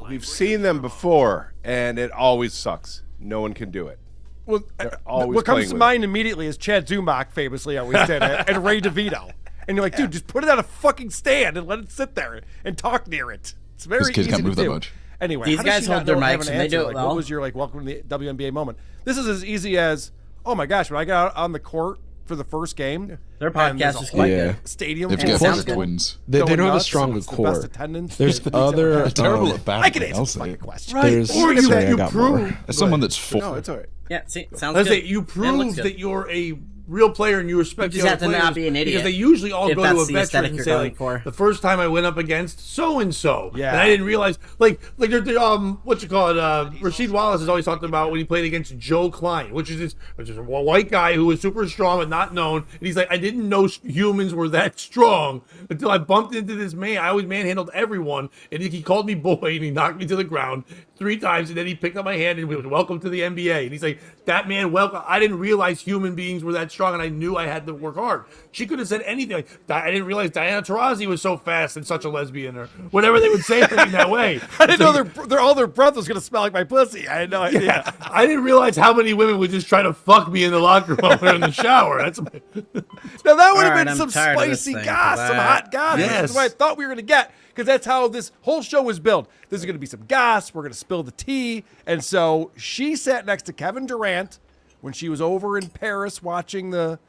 We've seen them before, and it always sucks. No one can do it. Well, what comes to mind immediately is Chad Zumach famously always did it, and Ray DeVito. And you're like, dude, just put it on a fucking stand and let it sit there and talk near it. It's very easy kids can't move to do. that much. Anyway, these guys hold their mics and they do it well. What was your welcome to the WNBA moment? This is as easy as, oh my gosh, when I got out on the court for the first game, their podcast is quite good. Stadium, they've got twins. They don't have a strong core. There's other terrible at basketball. I can answer the question. Right. There's or you prove as someone that's full. No, it's all right. Yeah, see, sounds good. You prove that you're a real player and you respect the other players. You just have to not be an idiot. Because they usually all go to a veteran and say, like, for. the first time I went up against so-and-so. Yeah. And I didn't realize, what you call it, Rasheed Wallace has always talked about when he played against Joe Klein, which is a white guy who was super strong but not known. And he's like, I didn't know humans were that strong until I bumped into this man. I always manhandled everyone. And he called me boy and he knocked me to the ground 3 times. And then he picked up my hand and we was welcome to the NBA. And he's like, that man, welcome. I didn't realize human beings were that strong and I knew I had to work hard. She could have said anything. Like, I didn't realize Diana Taurasi was so fast and such a lesbian, or whatever they would say in that way. I didn't know all their breath was going to smell like my pussy. I had no idea. Yeah, I didn't realize how many women would just try to fuck me in the locker room or in the shower. Now that would have been some spicy goss, some hot goss. Yes. That's what I thought we were going to get, because that's how this whole show was built. There's going to be some goss. We're going to spill the tea. And so she sat next to Kevin Durant when she was over in Paris watching the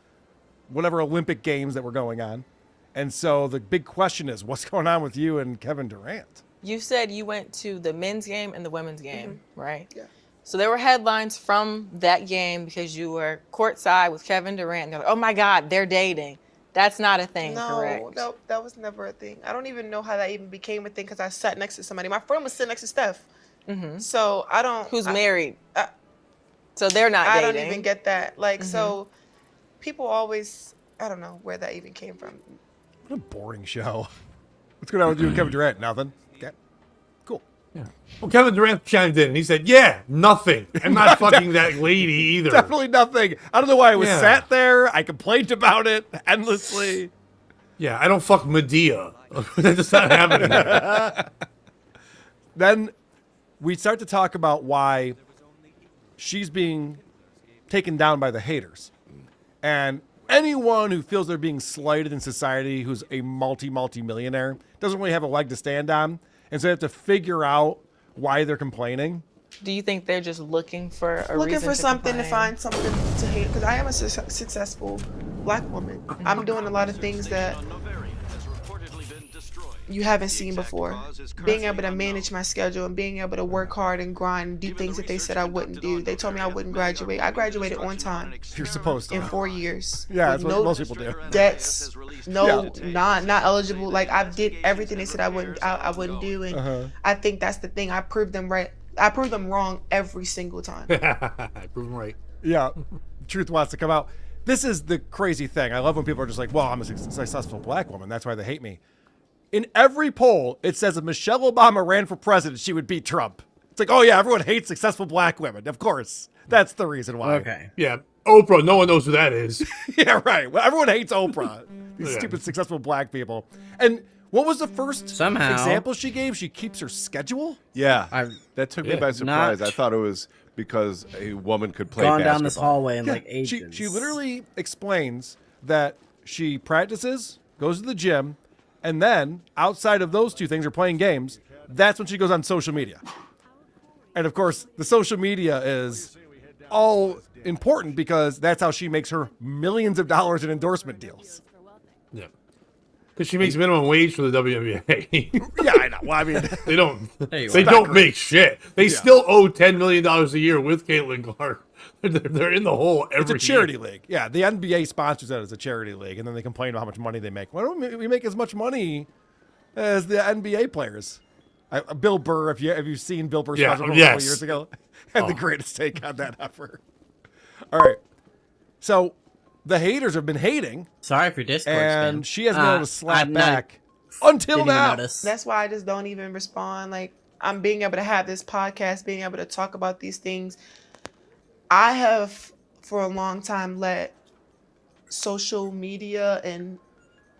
whatever Olympic games that were going on. And so the big question is, what's going on with you and Kevin Durant? You said you went to the men's game and the women's game, right? Yeah. So there were headlines from that game because you were courtside with Kevin Durant. And they're like, oh my God, they're dating. That's not a thing, correct? No, that was never a thing. I don't even know how that even became a thing because I sat next to somebody. My friend was sitting next to Steph. Mm-hmm. So I don't. Who's married? So they're not dating. I don't even get that. Like, so people always, I don't know where that even came from. What a boring show. What's going on with you and Kevin Durant? Nothing? Okay. Cool. Yeah. Well, Kevin Durant chimed in and he said, yeah, nothing. I'm not fucking that lady either. Definitely nothing. I don't know why I was sat there. I complained about it endlessly. Yeah, I don't fuck Medea. That's just not happening. Then we start to talk about why she's being taken down by the haters. And anyone who feels they're being slighted in society who's a multi-millionaire doesn't really have a leg to stand on. And so they have to figure out why they're complaining. Do you think they're just looking for a looking reason for to something complain? to find something to hate? Because I am a successful black woman. I'm doing a lot of things that you haven't seen before. Being able to manage my schedule and being able to work hard and grind and do things that they said I wouldn't do. They told me I wouldn't graduate. I graduated on time. You're supposed to. In 4 years. Yeah, with that's what no most people do. Debts, not eligible. Like I did everything they said I wouldn't do, and I think that's the thing. I proved them right. I proved them wrong every single time. I prove them right. Yeah, truth wants to come out. This is the crazy thing. I love when people are just like, well, I'm a successful black woman. That's why they hate me. In every poll, it says if Michelle Obama ran for president, she would beat Trump. It's like, oh yeah, everyone hates successful black women. Of course. That's the reason why. Okay. Yeah. Oprah, no one knows who that is. Yeah, right. Well, everyone hates Oprah. These stupid successful black people. And what was the first example she gave? She keeps her schedule? Yeah. That took me by surprise. I thought it was because a woman could play basketball. Down this hallway in like agents. She literally explains that she practices, goes to the gym, and then outside of those two things, or playing games, that's when she goes on social media. And of course, the social media is all important because that's how she makes her millions of dollars in endorsement deals. Yeah. Because she makes minimum wage for the WNBA. Yeah, I know. Well, I mean, they don't make shit. They still owe $10 million a year with Caitlin Clark. They're in the hole every It's a charity league. Yeah, the NBA sponsors that as a charity league, and then they complain about how much money they make. Why don't we make as much money as the NBA players? Bill Burr, have you seen Bill Burr's special from a couple years ago? Had the greatest take on that ever. All right. So the haters have been hating. Sorry for Discord, and spam. she hasn't been able to slap back until now. That's why I just don't even respond. Like, I'm being able to have this podcast, being able to talk about these things. I have, for a long time, let social media and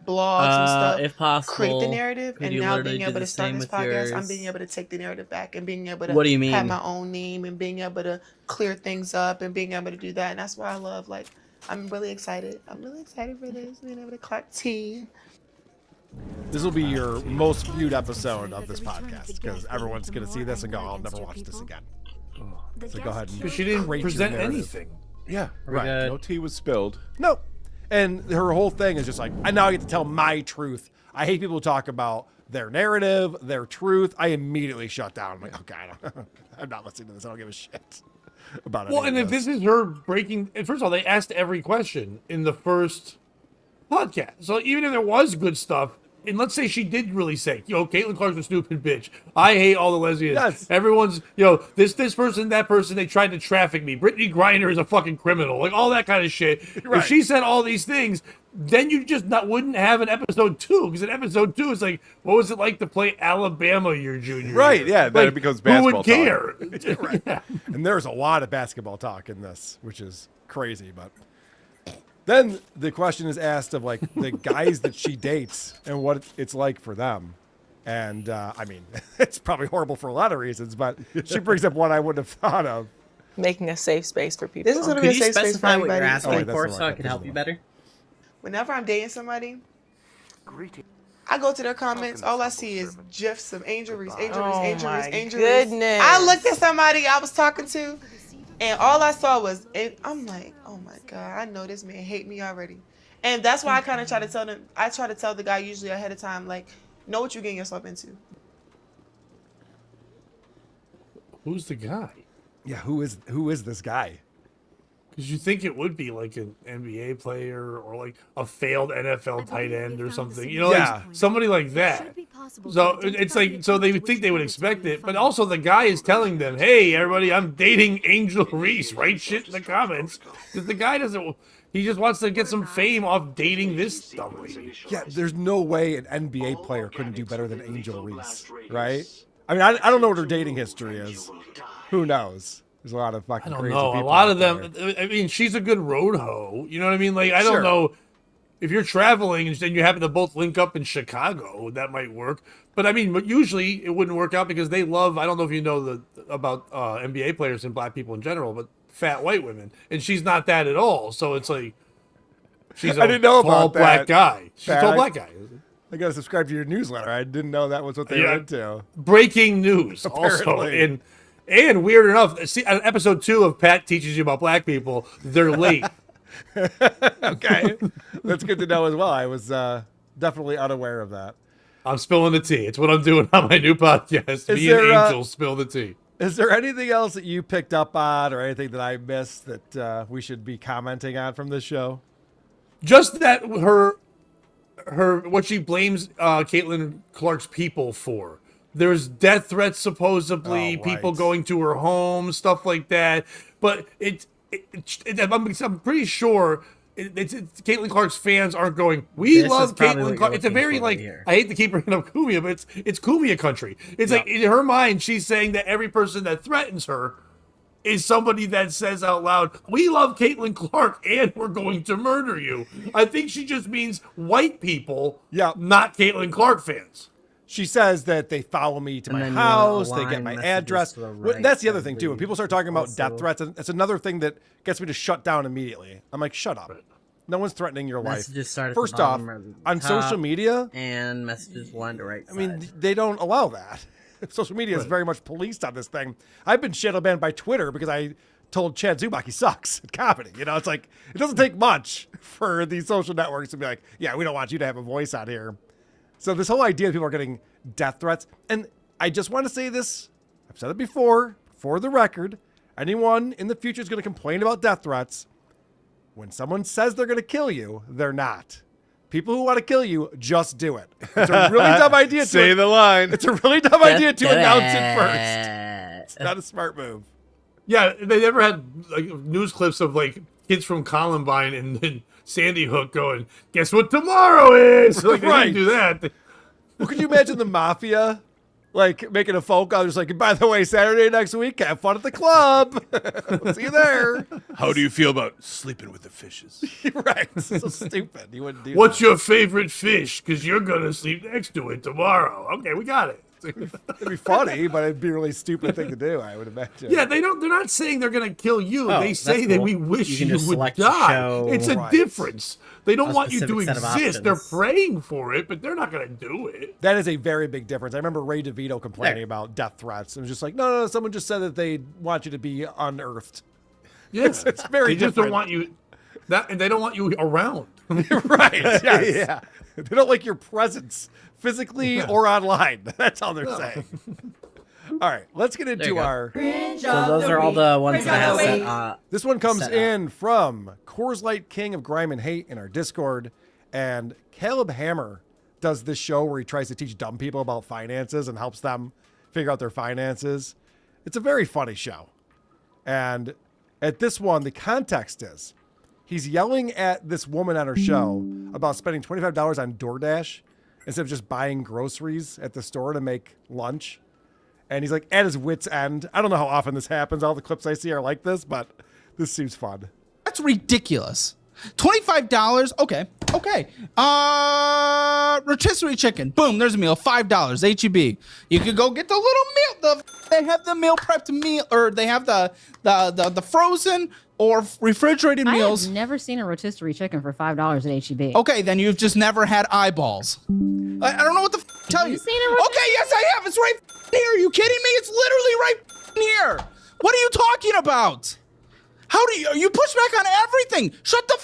blogs and stuff if possible, create the narrative. could And you now literally being able do to the start same this with podcast, yours? I'm being able to take the narrative back and being able to What do you mean? have my own name and being able to clear things up and being able to do that. And that's why I love, like, I'm really excited. I'm really excited for this, being able to clock tea. This will be your most viewed episode of this podcast because everyone's going to see this and go, I'll never watch this again. So go ahead and Because she didn't create your present narrative. anything. Yeah, Right. No tea was spilled. No. And her whole thing is just like, I now get to tell my truth. I hate people who talk about their narrative, their truth. I immediately shut down. I'm like, okay, I'm not listening to this. I don't give a shit about it. Well, and if this is her breaking, and first of all, they asked every question in the first podcast. So even if there was good stuff, and let's say she did really say, Caitlin Clark's a stupid bitch. I hate all the lesbians. Yes. Everyone's, this person, that person, they tried to traffic me. Brittany Griner is a fucking criminal. Like, all that kind of shit. Right. If she said all these things, then you just wouldn't have an episode 2. Because in episode 2, it's like, what was it like to play Alabama your junior Right, year? yeah, then it becomes basketball Who would care? talk. Right. Yeah. And there's a lot of basketball talk in this, which is crazy. But then the question is asked of like the guys that she dates and what it's like for them. And I mean, it's probably horrible for a lot of reasons, but she brings up one I wouldn't have thought of. Making a safe space for people. This is going to be a safe space for specify what everybody. you're asking that's for the so I one. can help you better? Whenever I'm dating somebody, I go to their comments. All I see is gifs of Angel Reese, Angel Reese, Oh Angel Reese, my Angel Reese. goodness. I looked at somebody I was talking to, and all I saw was, I'm like, oh my God, I know this man hate me already. And that's why I kind of try to tell them, I try to tell the guy usually ahead of time, like, know what you're getting yourself into. Who's the guy? Yeah, who is this guy? Because you think it would be like an NBA player or like a failed NFL tight end or something. Like somebody like that. So it's like, so they would think they would expect it. But also the guy is telling them, hey, everybody, I'm dating Angel Reese. Write shit in the comments. Because the guy doesn't, he just wants to get some fame off dating this dumb lady. Yeah, there's no way an NBA player couldn't do better than Angel Reese, right? I mean, I don't know what her dating history is. Who knows? There's a lot of fucking I don't crazy know. A people lot out of them. there. I mean, she's a good road hoe. You know what I mean? Like, I Sure. don't know if you're traveling and then you happen to both link up in Chicago. That might work. But I mean, usually it wouldn't work out because they love. I don't know if you know about NBA players and black people in general, but fat white women, and she's not that at all. So it's like she's a I didn't know tall about that. black guy. She's a Pat, tall black guy. I gotta subscribe to your newsletter. I didn't know that was what they were into. Breaking news also. Apparently. And weird enough, see, episode 2 of Pat teaches you about black people. They're late. Okay, that's good to know as well. I was definitely unaware of that. I'm spilling the tea. It's what I'm doing on my new podcast. Me and Angel spill the tea. Is there anything else that you picked up on or anything that I missed that we should be commenting on from this show? Just that her what she blames Caitlin Clark's people for. There's death threats supposedly, people going to her home, stuff like that. But I'm pretty sure Caitlin Clark's fans aren't going, we love Caitlin Clark. It's a very, like, I hate to keep bringing up Kumia, but it's Kumia country. It's like, in her mind, she's saying that every person that threatens her is somebody that says out loud, we love Caitlin Clark and we're going to murder you. I think she just means white people, not Caitlin Clark fans. She says that they follow me to my house, they get my address. That's the other thing, too. When people start talking about death threats, that's another thing that gets me to shut down immediately. I'm like, shut up. No one's threatening your life. First off, on social media. And messages one to right side. I mean, they don't allow that. Social media is very much policed on this thing. I've been shadow banned by Twitter because I told Chad Zubak he sucks at comedy. You know, it's like, it doesn't take much for these social networks to be like, yeah, we don't want you to have a voice out here. So this whole idea that people are getting death threats, and I just want to say this, I've said it before, for the record, anyone in the future is going to complain about death threats. When someone says they're going to kill you, they're not. People who want to kill you, just do it. It's a really dumb idea. Say the line. It's a really dumb idea to announce it first. It's not a smart move. Yeah, they never had like news clips of like kids from Columbine and Sandy Hook going, guess what tomorrow is? Like, they didn't do that. Well, could you imagine the mafia like making a phone call just like, by the way, Saturday next week, have fun at the club. We'll see you there. How do you feel about sleeping with the fishes? Right. So stupid. You wouldn't do What's that. your favorite fish? Because you're going to sleep next to it tomorrow. Okay, we got it. It'd be funny, but it'd be a really stupid thing to do, I would imagine. Yeah, they're not saying they're going to kill you. Oh, they say that cool. we wish You can you just would select a die. show. It's a Right. difference. They don't A want you to specific set of exist. They're options. praying for it, but they're not going to do it. That is a very big difference. I remember Ray DeVito complaining about death threats. It was just like, no, someone just said that they want you to be unearthed. Yeah, It's very they just different. don't want you. And they don't want you around. Right. Yes. Yeah. They don't like your presence physically or online. That's all they're saying. All right, let's get into our. So those are all the ones that I have set, This one comes set up. in from Coors Light King of Grime and Hate in our Discord, and Caleb Hammer does this show where he tries to teach dumb people about finances and helps them figure out their finances. It's a very funny show. And at this one, the context is he's yelling at this woman on her show about spending $25 on DoorDash instead of just buying groceries at the store to make lunch. And he's like at his wit's end. I don't know how often this happens. All the clips I see are like this, but this seems fun. That's ridiculous. $25. Okay. Rotisserie chicken. Boom. There's a meal. $5. HEB. You could go get the little meal. They have the meal prepped meal, or they have the frozen or refrigerated meals. I've never seen a rotisserie chicken for $5 at HEB. Okay, then you've just never had eyeballs. I don't know what to tell you. seen a rotisserie Okay, yes, I have. It's right here. Are you kidding me? It's literally right here. What are you talking about? How do you push back on everything? Shut the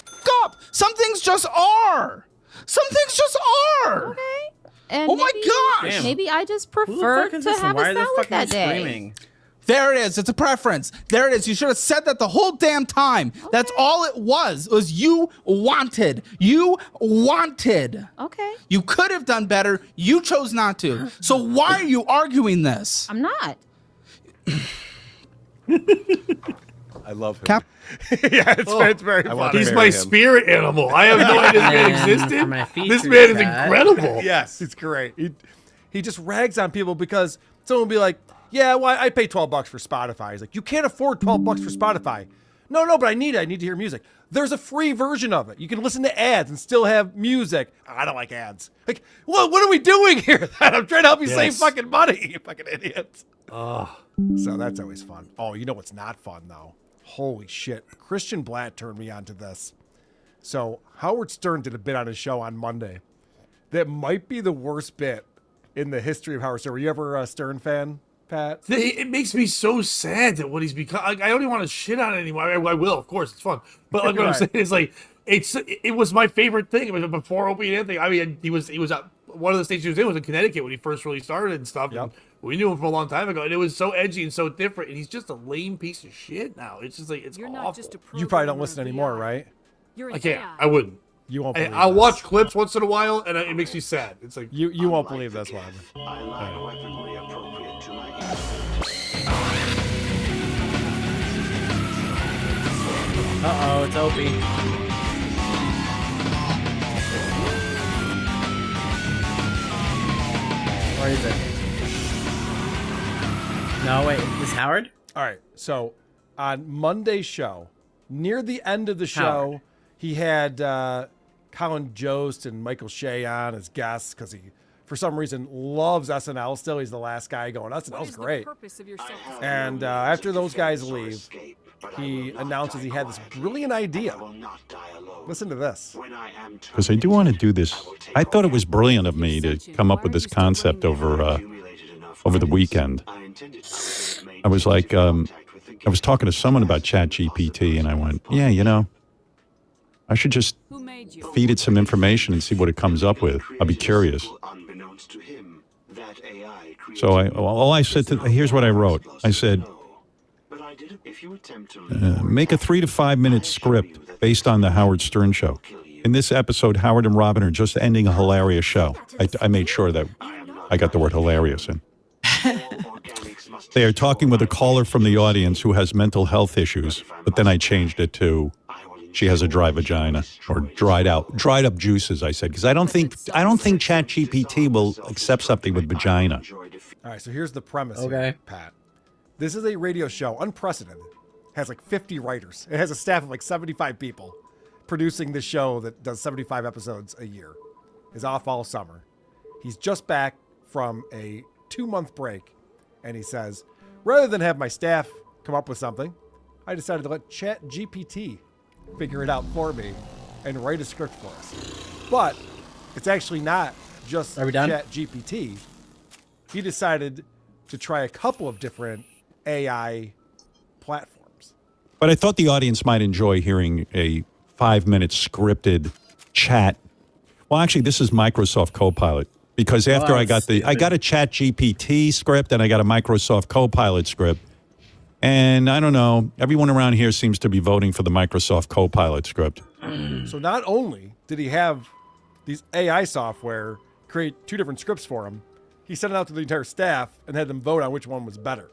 up. Some things just are. Some things just are. Okay. And Oh my gosh. Maybe I just Who the prefer fuck is to this? have Why a are they salad fucking that day. screaming? There it is. It's a preference. There it is. You should have said that the whole damn time. That's all it was. It was you wanted. You wanted. Okay. You could have done better. You chose not to. So why are you arguing this? I'm not. I love him. Yeah, it's very funny. He's my spirit animal. I have no idea this man existed. my This featured man is fat. incredible. Yes, it's great. He just rags on people because someone will be like, yeah, well, I pay $12 for Spotify. He's like, you can't afford $12 for Spotify. No, but I need it. I need to hear music. There's a free version of it. You can listen to ads and still have music. I don't like ads. Like, what are we doing here? I'm trying to help you save fucking money, you fucking idiots. So that's always fun. Oh, you know what's not fun, though? Holy shit. Christian Blatt turned me on to this. So Howard Stern did a bit on his show on Monday that might be the worst bit in the history of Howard Stern. Were you ever a Stern fan, Pat? It makes me so sad that what he's become. Like, I don't even want to shit on it anymore. I will, of course, it's fun. But like what I'm saying is like it was my favorite thing. It was before Opie and Anthony. I mean, he was one of the stations he was in was in Connecticut when he first really started and stuff. Yep. And we knew him from a long time ago, and it was so edgy and so different. And he's just a lame piece of shit now. It's just like it's awful. You probably don't listen anymore, right? I can't. I wouldn't. You won't. Believe I'll this. watch clips once in a while, and it makes me sad. It's like you won't believe this one. Uh-oh, it's Opie. Where is it? No, wait, is this Howard? All right, so on Monday's show, near the end of the show, Howard. he had Colin Jost and Michael Shea on as guests because he, for some reason, loves SNL still. He's the last guy going, SNL's great. And after those guys leave, he announces he had this brilliant idea. Listen to this. Because I do want to do this. I thought it was brilliant of me to come up with this concept over the weekend. I was like, I was talking to someone about ChatGPT, and I went, yeah, you know, I should just feed it some information and see what it comes up with. I'll be curious. So all I said here's what I wrote. I said, make a 3 to 5 minute script based on the Howard Stern show. In this episode, Howard and Robin are just ending a hilarious show. I made sure that I got the word hilarious in. They are talking with a caller from the audience who has mental health issues, but then I changed it to she has a dry vagina or dried up juices. I said because I don't think ChatGPT will accept something with vagina. All right, so here's the premise, here, Pat. This is a radio show, unprecedented. It has like 50 writers. It has a staff of like 75 people producing this show that does 75 episodes a year. Is off all summer. He's just back from a 2-month break, and he says, rather than have my staff come up with something, I decided to let ChatGPT figure it out for me and write a script for us. But it's actually not just ChatGPT. He decided to try a couple of different AI platforms. But I thought the audience might enjoy hearing a 5-minute scripted chat. Well, actually, this is Microsoft Copilot because after I got a ChatGPT script and I got a Microsoft Copilot script, and I don't know, everyone around here seems to be voting for the Microsoft Copilot script. So not only did he have these AI software create 2 different scripts for him, he sent it out to the entire staff and had them vote on which one was better.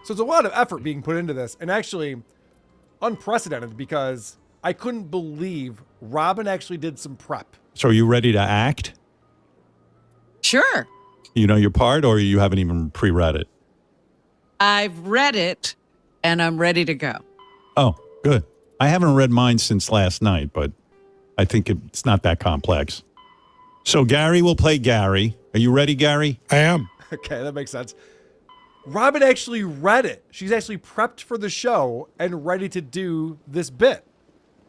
So there's a lot of effort being put into this, and actually unprecedented because I couldn't believe Robin actually did some prep. So are you ready to act? Sure. You know your part, or you haven't even pre-read it? I've read it, and I'm ready to go. Oh, good. I haven't read mine since last night, but I think it's not that complex. So Gary will play Gary. Are you ready, Gary? I am. Okay, that makes sense. Robin actually read it. She's actually prepped for the show and ready to do this bit.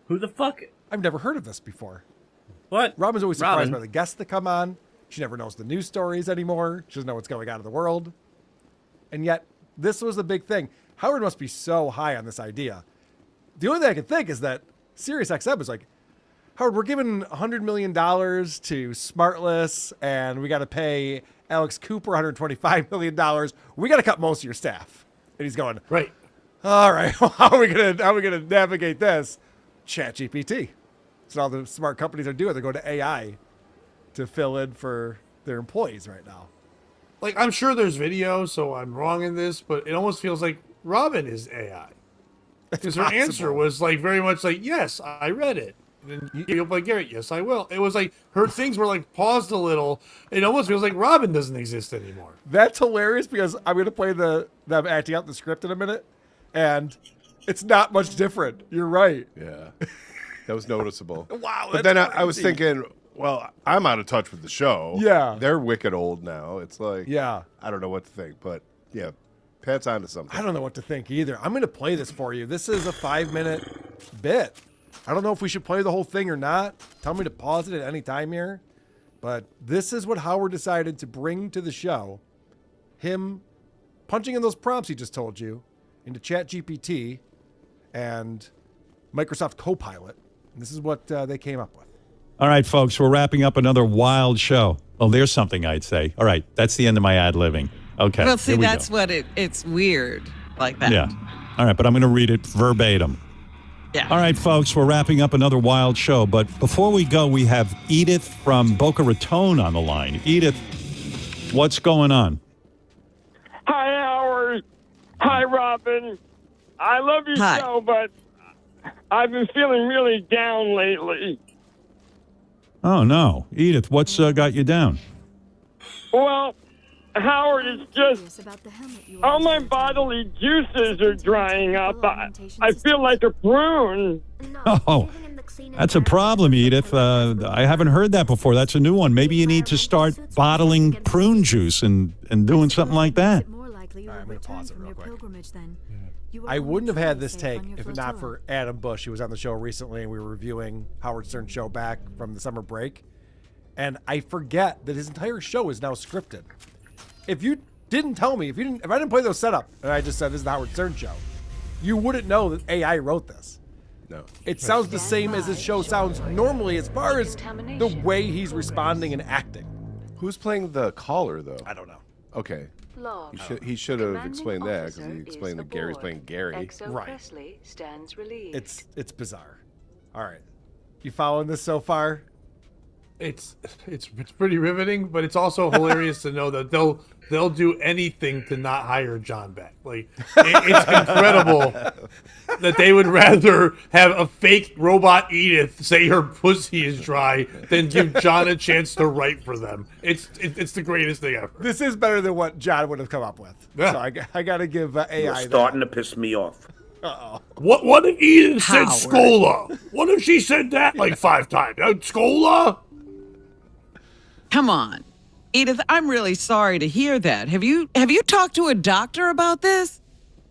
Who the fuck? I've never heard of this before. What? Robin's always surprised by the guests that come on. She never knows the news stories anymore. She doesn't know what's going on in the world. And yet, this was the big thing. Howard must be so high on this idea. The only thing I can think is that SiriusXM was like, Howard, we're giving $100 million to Smartless, and we got to pay Alex Cooper $125 million. We got to cut most of your staff. And he's going, right. All right, well, how are we gonna navigate this? ChatGPT. That's what all the smart companies are doing. They're going to AI to fill in for their employees right now. Like, I'm sure there's video, so I'm wrong in this, but it almost feels like Robin is AI. Because her answer was like very much like, yes, I read it. And then you'll play Garrett, yes, I will. It was like her things were like paused a little. It almost feels like Robin doesn't exist anymore. That's hilarious because I'm going to play them acting out the script in a minute, and it's not much different. You're right. Yeah. That was noticeable. Wow. But then I was thinking, well, I'm out of touch with the show. Yeah. They're wicked old now. It's like, yeah, I don't know what to think. But yeah, Pat's onto something. I don't know what to think either. I'm going to play this for you. This is a 5-minute bit. I don't know if we should play the whole thing or not. Tell me to pause it at any time here. But this is what Howard decided to bring to the show. Him punching in those prompts he just told you into ChatGPT and Microsoft Copilot. And this is what they came up with. All right, folks, we're wrapping up another wild show. Oh, there's something I'd say. All right, that's the end of my ad-libbing. Okay. Well, see, here we that's go. what it's weird like that. Yeah. All right, but I'm going to read it verbatim. Yeah. All right, folks, we're wrapping up another wild show. But before we go, we have Edith from Boca Raton on the line. Edith, what's going on? Hi, Howard. Hi, Robin. I love your show, but I've been feeling really down lately. Oh, no. Edith, what's got you down? Well, Howard, it's just all my bodily juices are drying up. I feel like a prune. Oh, that's a problem, Edith. I haven't heard that before. That's a new one. Maybe you need to start bottling prune juice and doing something like that. All right, I'm going to pause it real quick. I wouldn't have had this take if it not for Adam Bush. He was on the show recently, and we were reviewing Howard Stern's show back from the summer break. And I forget that his entire show is now scripted. If you didn't tell me, if I didn't play those setup, and I just said this is the Howard Stern show, you wouldn't know that AI wrote this. No. It sounds the same as his show sounds normally as far as the way he's responding and acting. Who's playing the caller, though? I don't know. Okay. He should have explained that because he explained that Gary's playing Gary. Right. It's bizarre. All right. You following this so far? It's pretty riveting, but it's also hilarious to know that they'll do anything to not hire John back. Like it's incredible that they would rather have a fake robot Edith say her pussy is dry than give John a chance to write for them. It's the greatest thing ever. This is better than what John would have come up with. Yeah. So I got to give AI You're starting to piss me off. Uh-oh. What if Edith said Howard. Scola? What if she said that like 5 times? Scola? Come on. Edith, I'm really sorry to hear that. Have you talked to a doctor about this?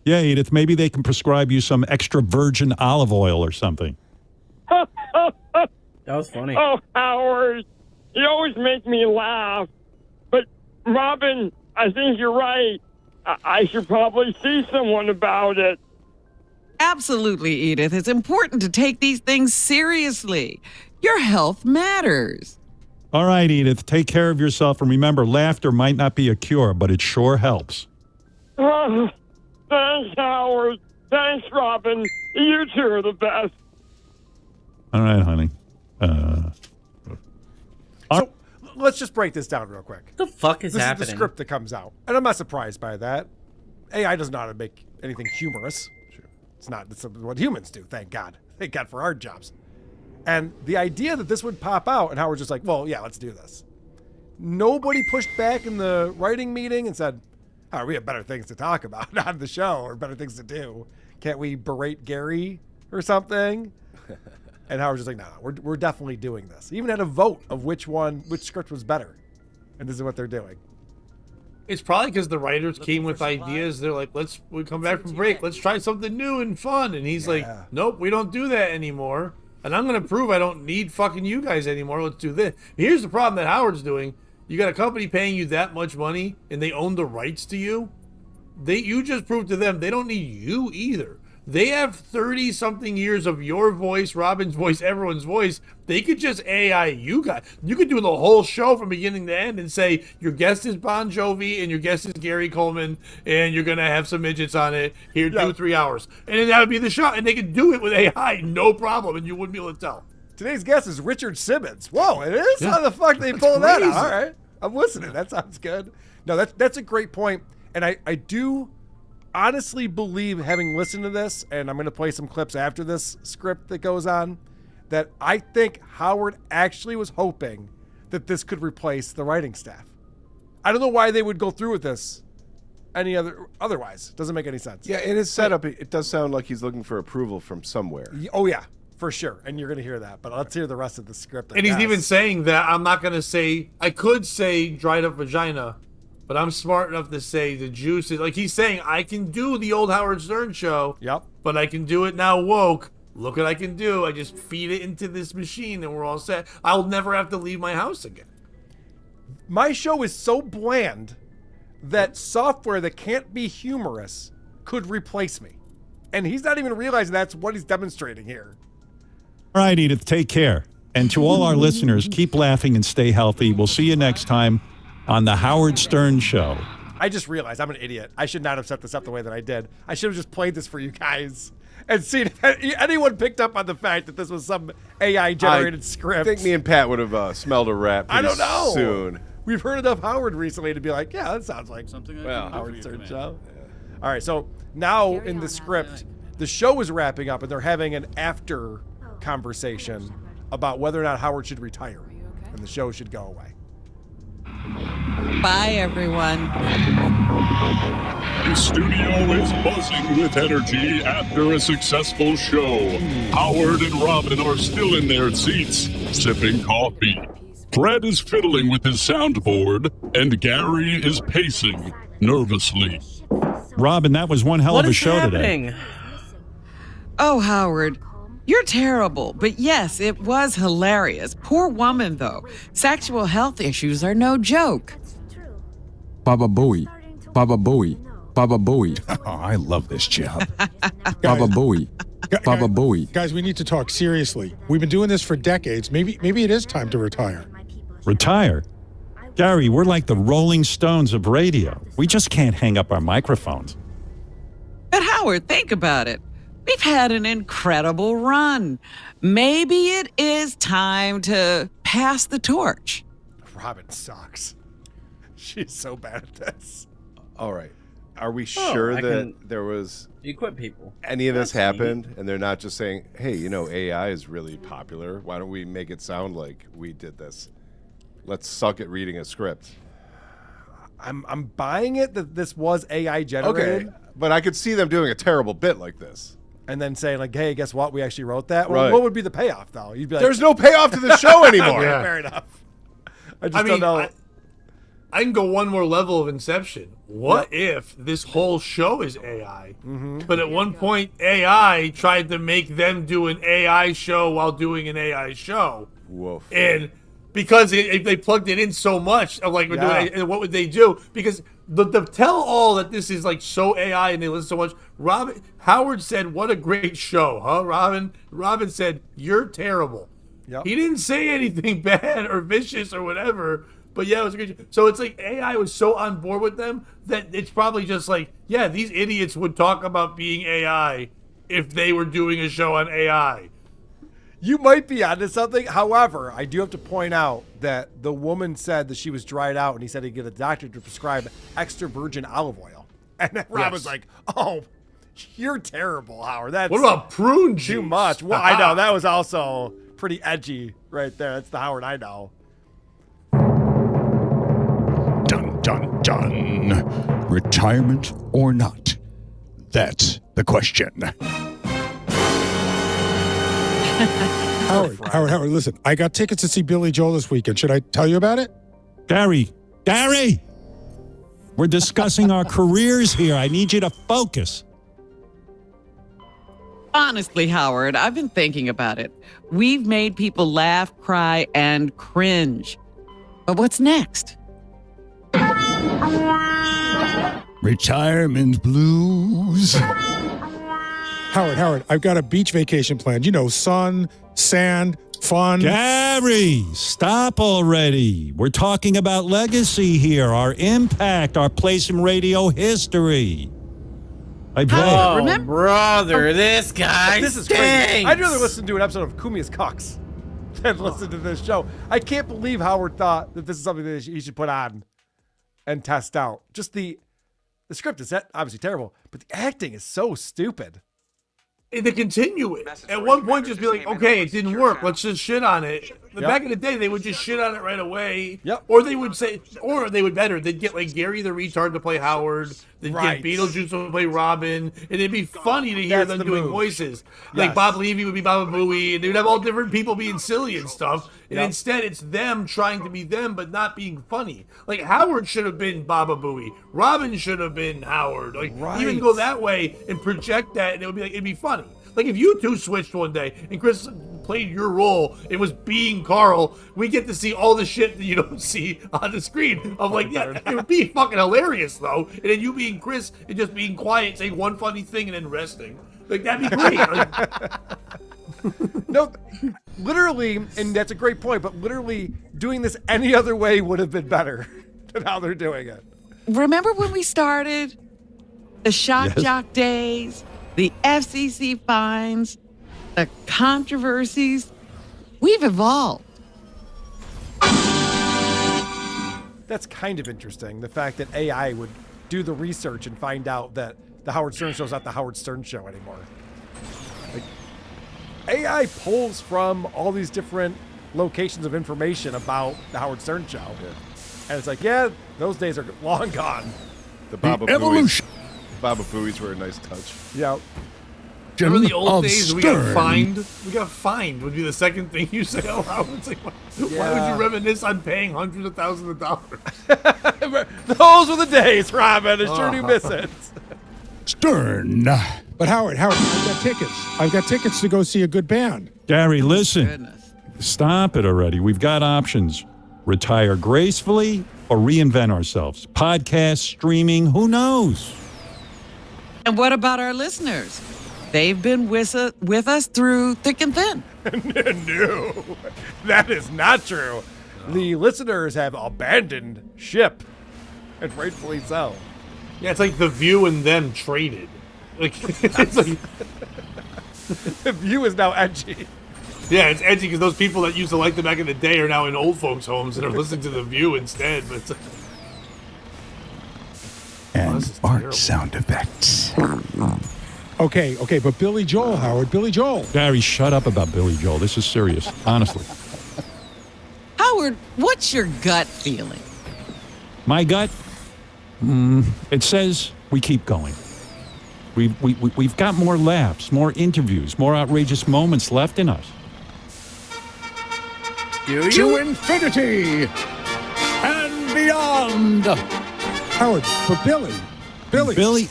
Yeah, Edith, maybe they can prescribe you some extra virgin olive oil or something. That was funny. Oh, Howard, you always make me laugh. But, Robin, I think you're right. I should probably see someone about it. Absolutely, Edith. It's important to take these things seriously. Your health matters. All right, Edith, take care of yourself. And remember, laughter might not be a cure, but it sure helps. Thanks, Howard. Thanks, Robin. You two are the best. All right, honey. So let's just break this down real quick. What the fuck is this happening? This is the script that comes out. And I'm not surprised by that. AI doesn't know how to make anything humorous. It's not. It's what humans do, thank God. Thank God for our jobs. And the idea that this would pop out, and Howard's just like, well, yeah, let's do this. Nobody pushed back in the writing meeting and said, oh, we have better things to talk about on the show or better things to do. Can't we berate Gary or something? And Howard's just like, no, we're definitely doing this. He even had a vote of which script was better. And this is what they're doing. It's probably because the writers came with ideas. They're like, we come back from break. Let's try something new and fun. And he's like, nope, we don't do that anymore. And I'm going to prove I don't need fucking you guys anymore. Let's do this. Here's the problem that Howard's doing. You got a company paying you that much money and they own the rights to you. You just proved to them they don't need you either. They have 30-something years of your voice, Robin's voice, everyone's voice. They could just AI you guys. You could do the whole show from beginning to end and say, your guest is Bon Jovi and your guest is Gary Coleman and you're going to have some midgets on it. Here, 2-3 hours. And then that would be the show. And they could do it with AI, no problem, and you wouldn't be able to tell. Today's guest is Richard Simmons. Whoa, it is? Yeah. How the fuck they pull that out? All right, I'm listening. That sounds good. No, that's a great point. And I do honestly believe, having listened to this, and I'm going to play some clips after this script that goes on, that I think Howard actually was hoping that this could replace the writing staff. I don't know why they would go through with this otherwise. Doesn't make any sense. Yeah, in his setup, it does sound like he's looking for approval from somewhere. Oh, yeah, for sure. And you're going to hear that. But let's hear the rest of the script. And he's even saying that I'm not going to say, I could say dried up vagina, but I'm smart enough to say the juice is, like he's saying, I can do the old Howard Stern show. Yep. But I can do it now woke. Look what I can do. I just feed it into this machine and we're all set. I'll never have to leave my house again. My show is so bland that software that can't be humorous could replace me. And he's not even realizing that's what he's demonstrating here. All right, Edith, take care. And to all our listeners, keep laughing and stay healthy. We'll see you next time on The Howard Stern Show. I just realized I'm an idiot. I should not have set this up the way that I did. I should have just played this for you guys and seen if anyone picked up on the fact that this was some AI-generated script. I think me and Pat would have smelled a rat pretty I don't know. soon. We've heard enough Howard recently to be like, yeah, that sounds like something Howard Stern Show. Yeah. All right, so now in the script, the show is wrapping up and they're having an after conversation about whether or not Howard should retire and the show should go away. Bye, everyone. The studio is buzzing with energy after a successful show. Howard and Robin are still in their seats, sipping coffee. Fred is fiddling with his soundboard, and Gary is pacing nervously. Robin, that was one hell of a show today. Oh, Howard, you're terrible. But yes, it was hilarious. Poor woman, though. Sexual health issues are no joke. Baba Booey. Baba Booey. Baba Booey. Oh, I love this job. Baba Booey. Baba Booey. Guys, we need to talk seriously. We've been doing this for decades. Maybe it is time to retire. Retire? Gary, we're like the Rolling Stones of radio. We just can't hang up our microphones. But Howard, think about it. We've had an incredible run. Maybe it is time to pass the torch. Robin sucks. She's so bad at this. All right. Are we sure that there was equip people? Any of this happened, and they're not just saying, "Hey, AI is really popular. Why don't we make it sound like we did this? Let's suck at reading a script." I'm buying it that this was AI generated. Okay, but I could see them doing a terrible bit like this, and then saying like, "Hey, guess what? We actually wrote that." Right. Well, what would be the payoff though? You'd be like, "There's no payoff to the show anymore." Yeah. Fair enough. I don't know. I can go one more level of Inception. What if this whole show is AI? But at one point, AI tried to make them do an AI show while doing an AI show. Woof. And because they plugged it in so much of like, and what would they do? Because the tell all that this is like so AI and they listen so much. Howard said, "What a great show, huh, Robin?" Robin said, "You're terrible." Yep. He didn't say anything bad or vicious or whatever. But yeah, it was a great show. So it's like AI was so on board with them that it's probably just like, yeah, these idiots would talk about being AI if they were doing a show on AI. You might be onto something. However, I do have to point out that the woman said that she was dried out, and he said he'd get a doctor to prescribe extra virgin olive oil. And then Rob was like, "Oh, you're terrible, Howard. That's What about prune juice? Too much." Well, I know that was also pretty edgy right there. That's the Howard I know. Dun, dun, dun. Retirement or not? That's the question. Howard, listen. I got tickets to see Billy Joel this weekend. Should I tell you about it? Gary! We're discussing our careers here. I need you to focus. Honestly, Howard, I've been thinking about it. We've made people laugh, cry, and cringe. But what's next? Retirement blues. Howard, I've got a beach vacation planned. Sun, sand, fun. Gary, stop already. We're talking about legacy here, our impact, our place in radio history. Brother, this guy This is stinks. crazy. I'd rather listen to an episode of Kumi's Cox than listen to this show. I can't believe Howard thought that this is something that he should put on and test out. Just the script is obviously terrible, but the acting is so stupid. And to continue it. At one point, just be like, okay, it didn't work. Let's just shit on it. But back in the day, they would just shit on it right away. Yep. Or they would say, or they would better. They'd get like Gary the retard to play Howard. They'd Right. get Beetlejuice to play Robin. And it'd be funny to hear That's them the doing move. voices. Like Yes. Bob Levy would be Baba Booey. And they'd have all different people being silly and stuff. And Yep. instead, it's them trying to be them, but not being funny. Like Howard should have been Baba Booey. Robin should have been Howard. Like even go that way and project that, and it would be like it'd be funny. Like if you two switched one day and Chris played your role, it was being Carl, we get to see all the shit that you don't see on the screen. I'm like, yeah, it would be fucking hilarious though. And then you being Chris and just being quiet, saying one funny thing and then resting. Like that'd be great. Like, No, literally, and that's a great point, but literally doing this any other way would have been better than how they're doing it. Remember when we started? The shock jock days, the FCC fines, the controversies. We've evolved. That's kind of interesting. The fact that AI would do the research and find out that the Howard Stern Show is not the Howard Stern Show anymore. Like, AI pulls from all these different locations of information about the Howard Stern Show. Yeah. And it's like, yeah, those days are long gone. The Baba Booey's. Baba Booey's were a nice touch. Yeah. Remember the old days we got fined? We got fined would be the second thing you say aloud. It's like, why would you reminisce on paying hundreds of thousands of dollars? Those were the days, Robin. I sure do miss it. Stern. But Howard, I've got tickets. I've got tickets to go see a good band. Gary, listen. Stop it already. We've got options. Retire gracefully or reinvent ourselves. Podcast, streaming, who knows? And what about our listeners? They've been with us through thick and thin. No, that is not true. The listeners have abandoned ship, and rightfully so. Yeah, it's like The View and them traded. Like, it's like The View is now edgy. Yeah, it's edgy because those people that used to like them back in the day are now in old folks' homes and are listening to The View instead. But it's like, and art sound effects. Okay, but Billy Joel, Howard, Billy Joel. Gary, shut up about Billy Joel. This is serious, honestly. Howard, what's your gut feeling? My gut? It says we keep going. We've got more laughs, more interviews, more outrageous moments left in us. To infinity and beyond. Howard, but Billy.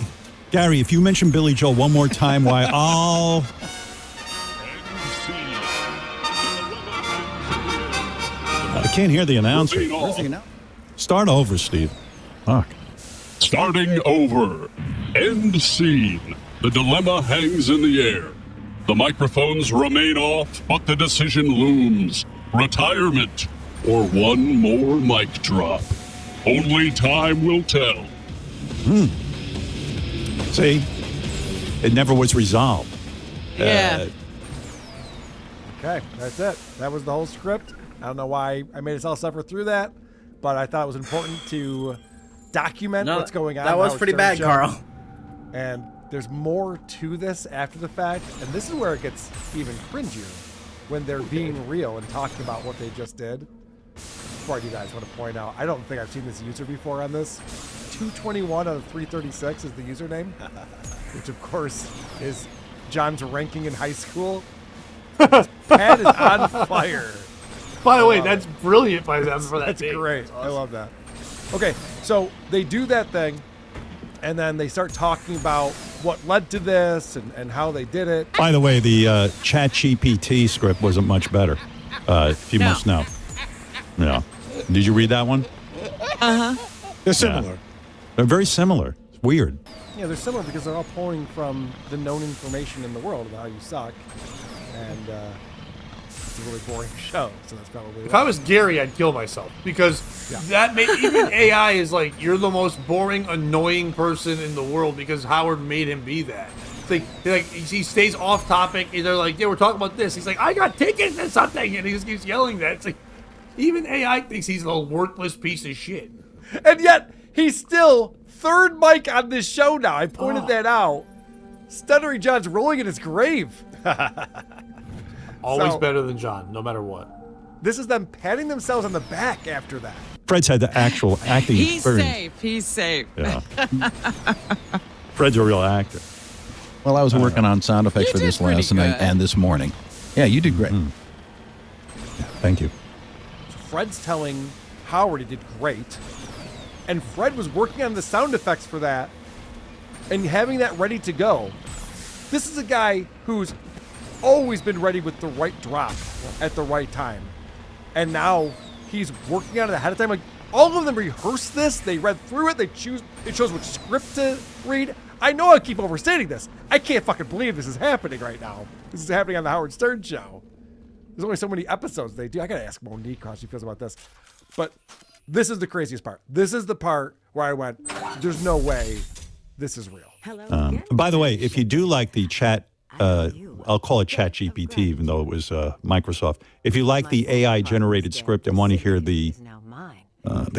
Gary, if you mention Billy Joel one more time, why, I'll... I can't hear the announcer. Start over, Steve. Fuck. Starting over. End scene. The dilemma hangs in the air. The microphones remain off, but the decision looms. Retirement or one more mic drop. Only time will tell. See? It never was resolved. Yeah. Okay, that's it. That was the whole script. I don't know why I made us all suffer through that, but I thought it was important to document what's going on. That was pretty bad, Carl. And there's more to this after the fact, and this is where it gets even cringier when they're being real and talking about what they just did. Before I do that, I just want to point out, I don't think I've seen this user before on this. 221 out of 336 is the username, which of course is John's ranking in high school. Pat is on fire. by the way, that's brilliant by them for that. That's take. great. That's awesome. I love that. Okay, so they do that thing, and then they start talking about what led to this and how they did it. By the way, the ChatGPT script wasn't much better, if you must know. Yeah. Did you read that one? Uh-huh. They're similar. Yeah. They're very similar. It's weird. Yeah, they're similar because they're all pulling from the known information in the world about how you suck. And it's a really boring show, so that's probably If I was Gary, I'd kill myself because that even AI is like, you're the most boring, annoying person in the world because Howard made him be that. It's like he stays off topic. And they're like, yeah, we're talking about this. He's like, I got tickets to something, and he just keeps yelling that. It's like, even AI thinks he's a worthless piece of shit. And yet, he's still third mic on this show now. I pointed that out. Stuttery John's rolling in his grave. Always better than John, no matter what. This is them patting themselves on the back after that. Fred's had the actual acting experience. He's safe. Yeah. Fred's a real actor. Well, I was working on sound effects for this last night and this morning. Yeah, you did great. Thank you. Fred's telling Howard he did great. And Fred was working on the sound effects for that and having that ready to go. This is a guy who's always been ready with the right drop at the right time. And now he's working on it ahead of time. Like, all of them rehearsed this. They read through it. They chose which script to read. I know I keep overstating this. I can't fucking believe this is happening right now. This is happening on the Howard Stern Show. There's only so many episodes they do. I gotta ask Monique how she feels about this. But this is the craziest part. This is the part where I went, there's no way this is real. By the way, if you do like the chat, I'll call it Chat GPT, even though it was Microsoft. If you like the AI-generated script and want to hear the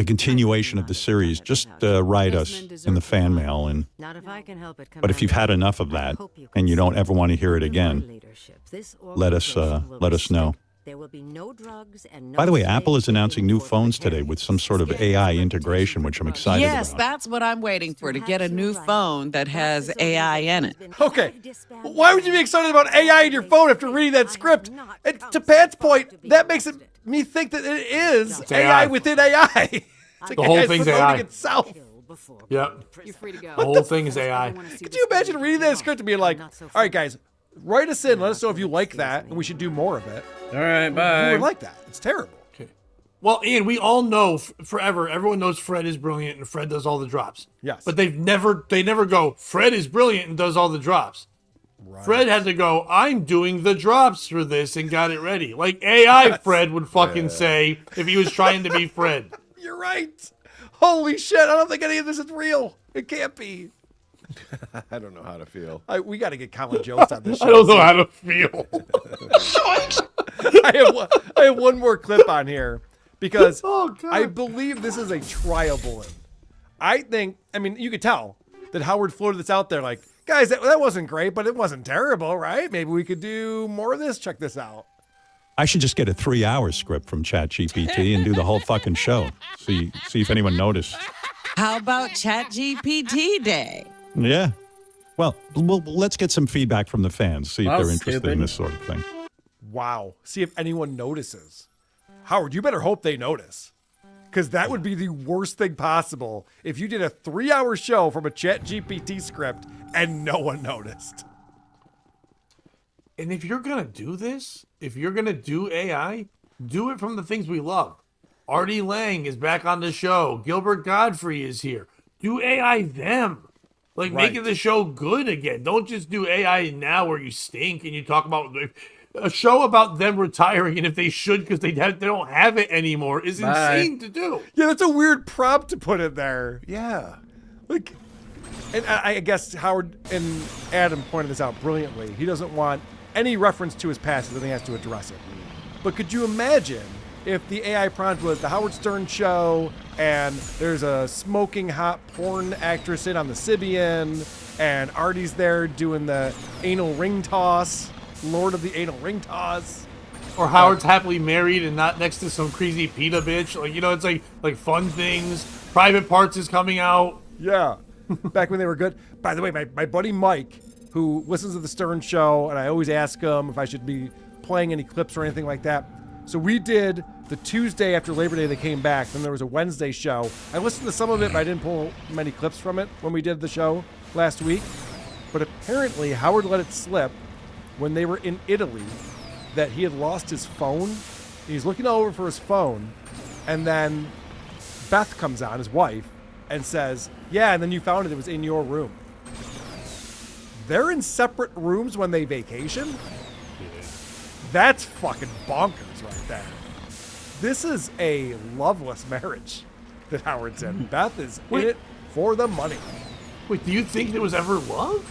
continuation of the series, just write us in the fan mail. But if you've had enough of that and you don't ever want to hear it again, let us know. There will be no drugs and no. By the way, Apple is announcing new phones today with some sort of AI integration, which I'm excited Yes, about. that's what I'm waiting for, to get a new phone that has AI in it. Okay. Why would you be excited about AI in your phone after reading that script? And to Pat's point, that makes me think that it is AI within AI. It's like the whole AI's thing's promoting AI. itself. Yep. You're free to go. The whole thing is AI. Could you imagine reading that script and being like, all right, guys, write us in. Let us know if you like that, and we should do more of it. All right, Who bye. would like that? It's terrible. Okay. Well, Ian, we all know forever. Everyone knows Fred is brilliant and Fred does all the drops. Yes. But they never go, Fred is brilliant and does all the drops. Right. Fred had to go, I'm doing the drops for this and got it ready. Like AI Fred would fucking say if he was trying to be Fred. You're right. Holy shit. I don't think any of this is real. It can't be. I don't know how to feel. We got to get Colin Jost on this show. I don't know how to feel. I have one more clip on here because I believe this is a trial balloon. I mean, you could tell that Howard floated this out there like, guys, that wasn't great, but it wasn't terrible, right? Maybe we could do more of this. Check this out. I should just get a 3-hour script from ChatGPT and do the whole fucking show. See if anyone noticed. How about ChatGPT Day? Yeah. Well, let's get some feedback from the fans. See if Well, they're interested stupid. in this sort of thing. Wow. See if anyone notices. Howard, you better hope they notice. Because that would be the worst thing possible if you did a 3-hour show from a ChatGPT script and no one noticed. And if you're going to do this, if you're going to do AI, do it from the things we love. Artie Lang is back on the show. Gilbert Godfrey is here. Do AI them. Like, making the show good again. Don't just do AI now where you stink and you talk about a show about them retiring and if they should because they don't have it anymore is insane to do. Yeah, that's a weird prompt to put in there. Yeah. Like, and I guess Howard and Adam pointed this out brilliantly. He doesn't want any reference to his past, and then he has to address it. But could you imagine if the AI prompt was the Howard Stern show and there's a smoking hot porn actress in on the Sibian and Artie's there doing the anal ring toss, Lord of the anal ring toss. Or Howard's happily married and not next to some crazy PETA bitch. Like, you know, it's like fun things. Private Parts is coming out. Yeah. Back when they were good. By the way, my buddy Mike, who listens to the Stern show, and I always ask him if I should be playing any clips or anything like that. So we did the Tuesday after Labor Day they came back. Then there was a Wednesday show. I listened to some of it, but I didn't pull many clips from it when we did the show last week. But apparently Howard let it slip when they were in Italy that he had lost his phone. He's looking all over for his phone. And then Beth comes on, his wife, and says, yeah, and then you found it. It was in your room. They're in separate rooms when they vacation? That's fucking bonkers right there. This is a loveless marriage that Howard's in. Beth is in it for the money. Wait, do you think there was ever love?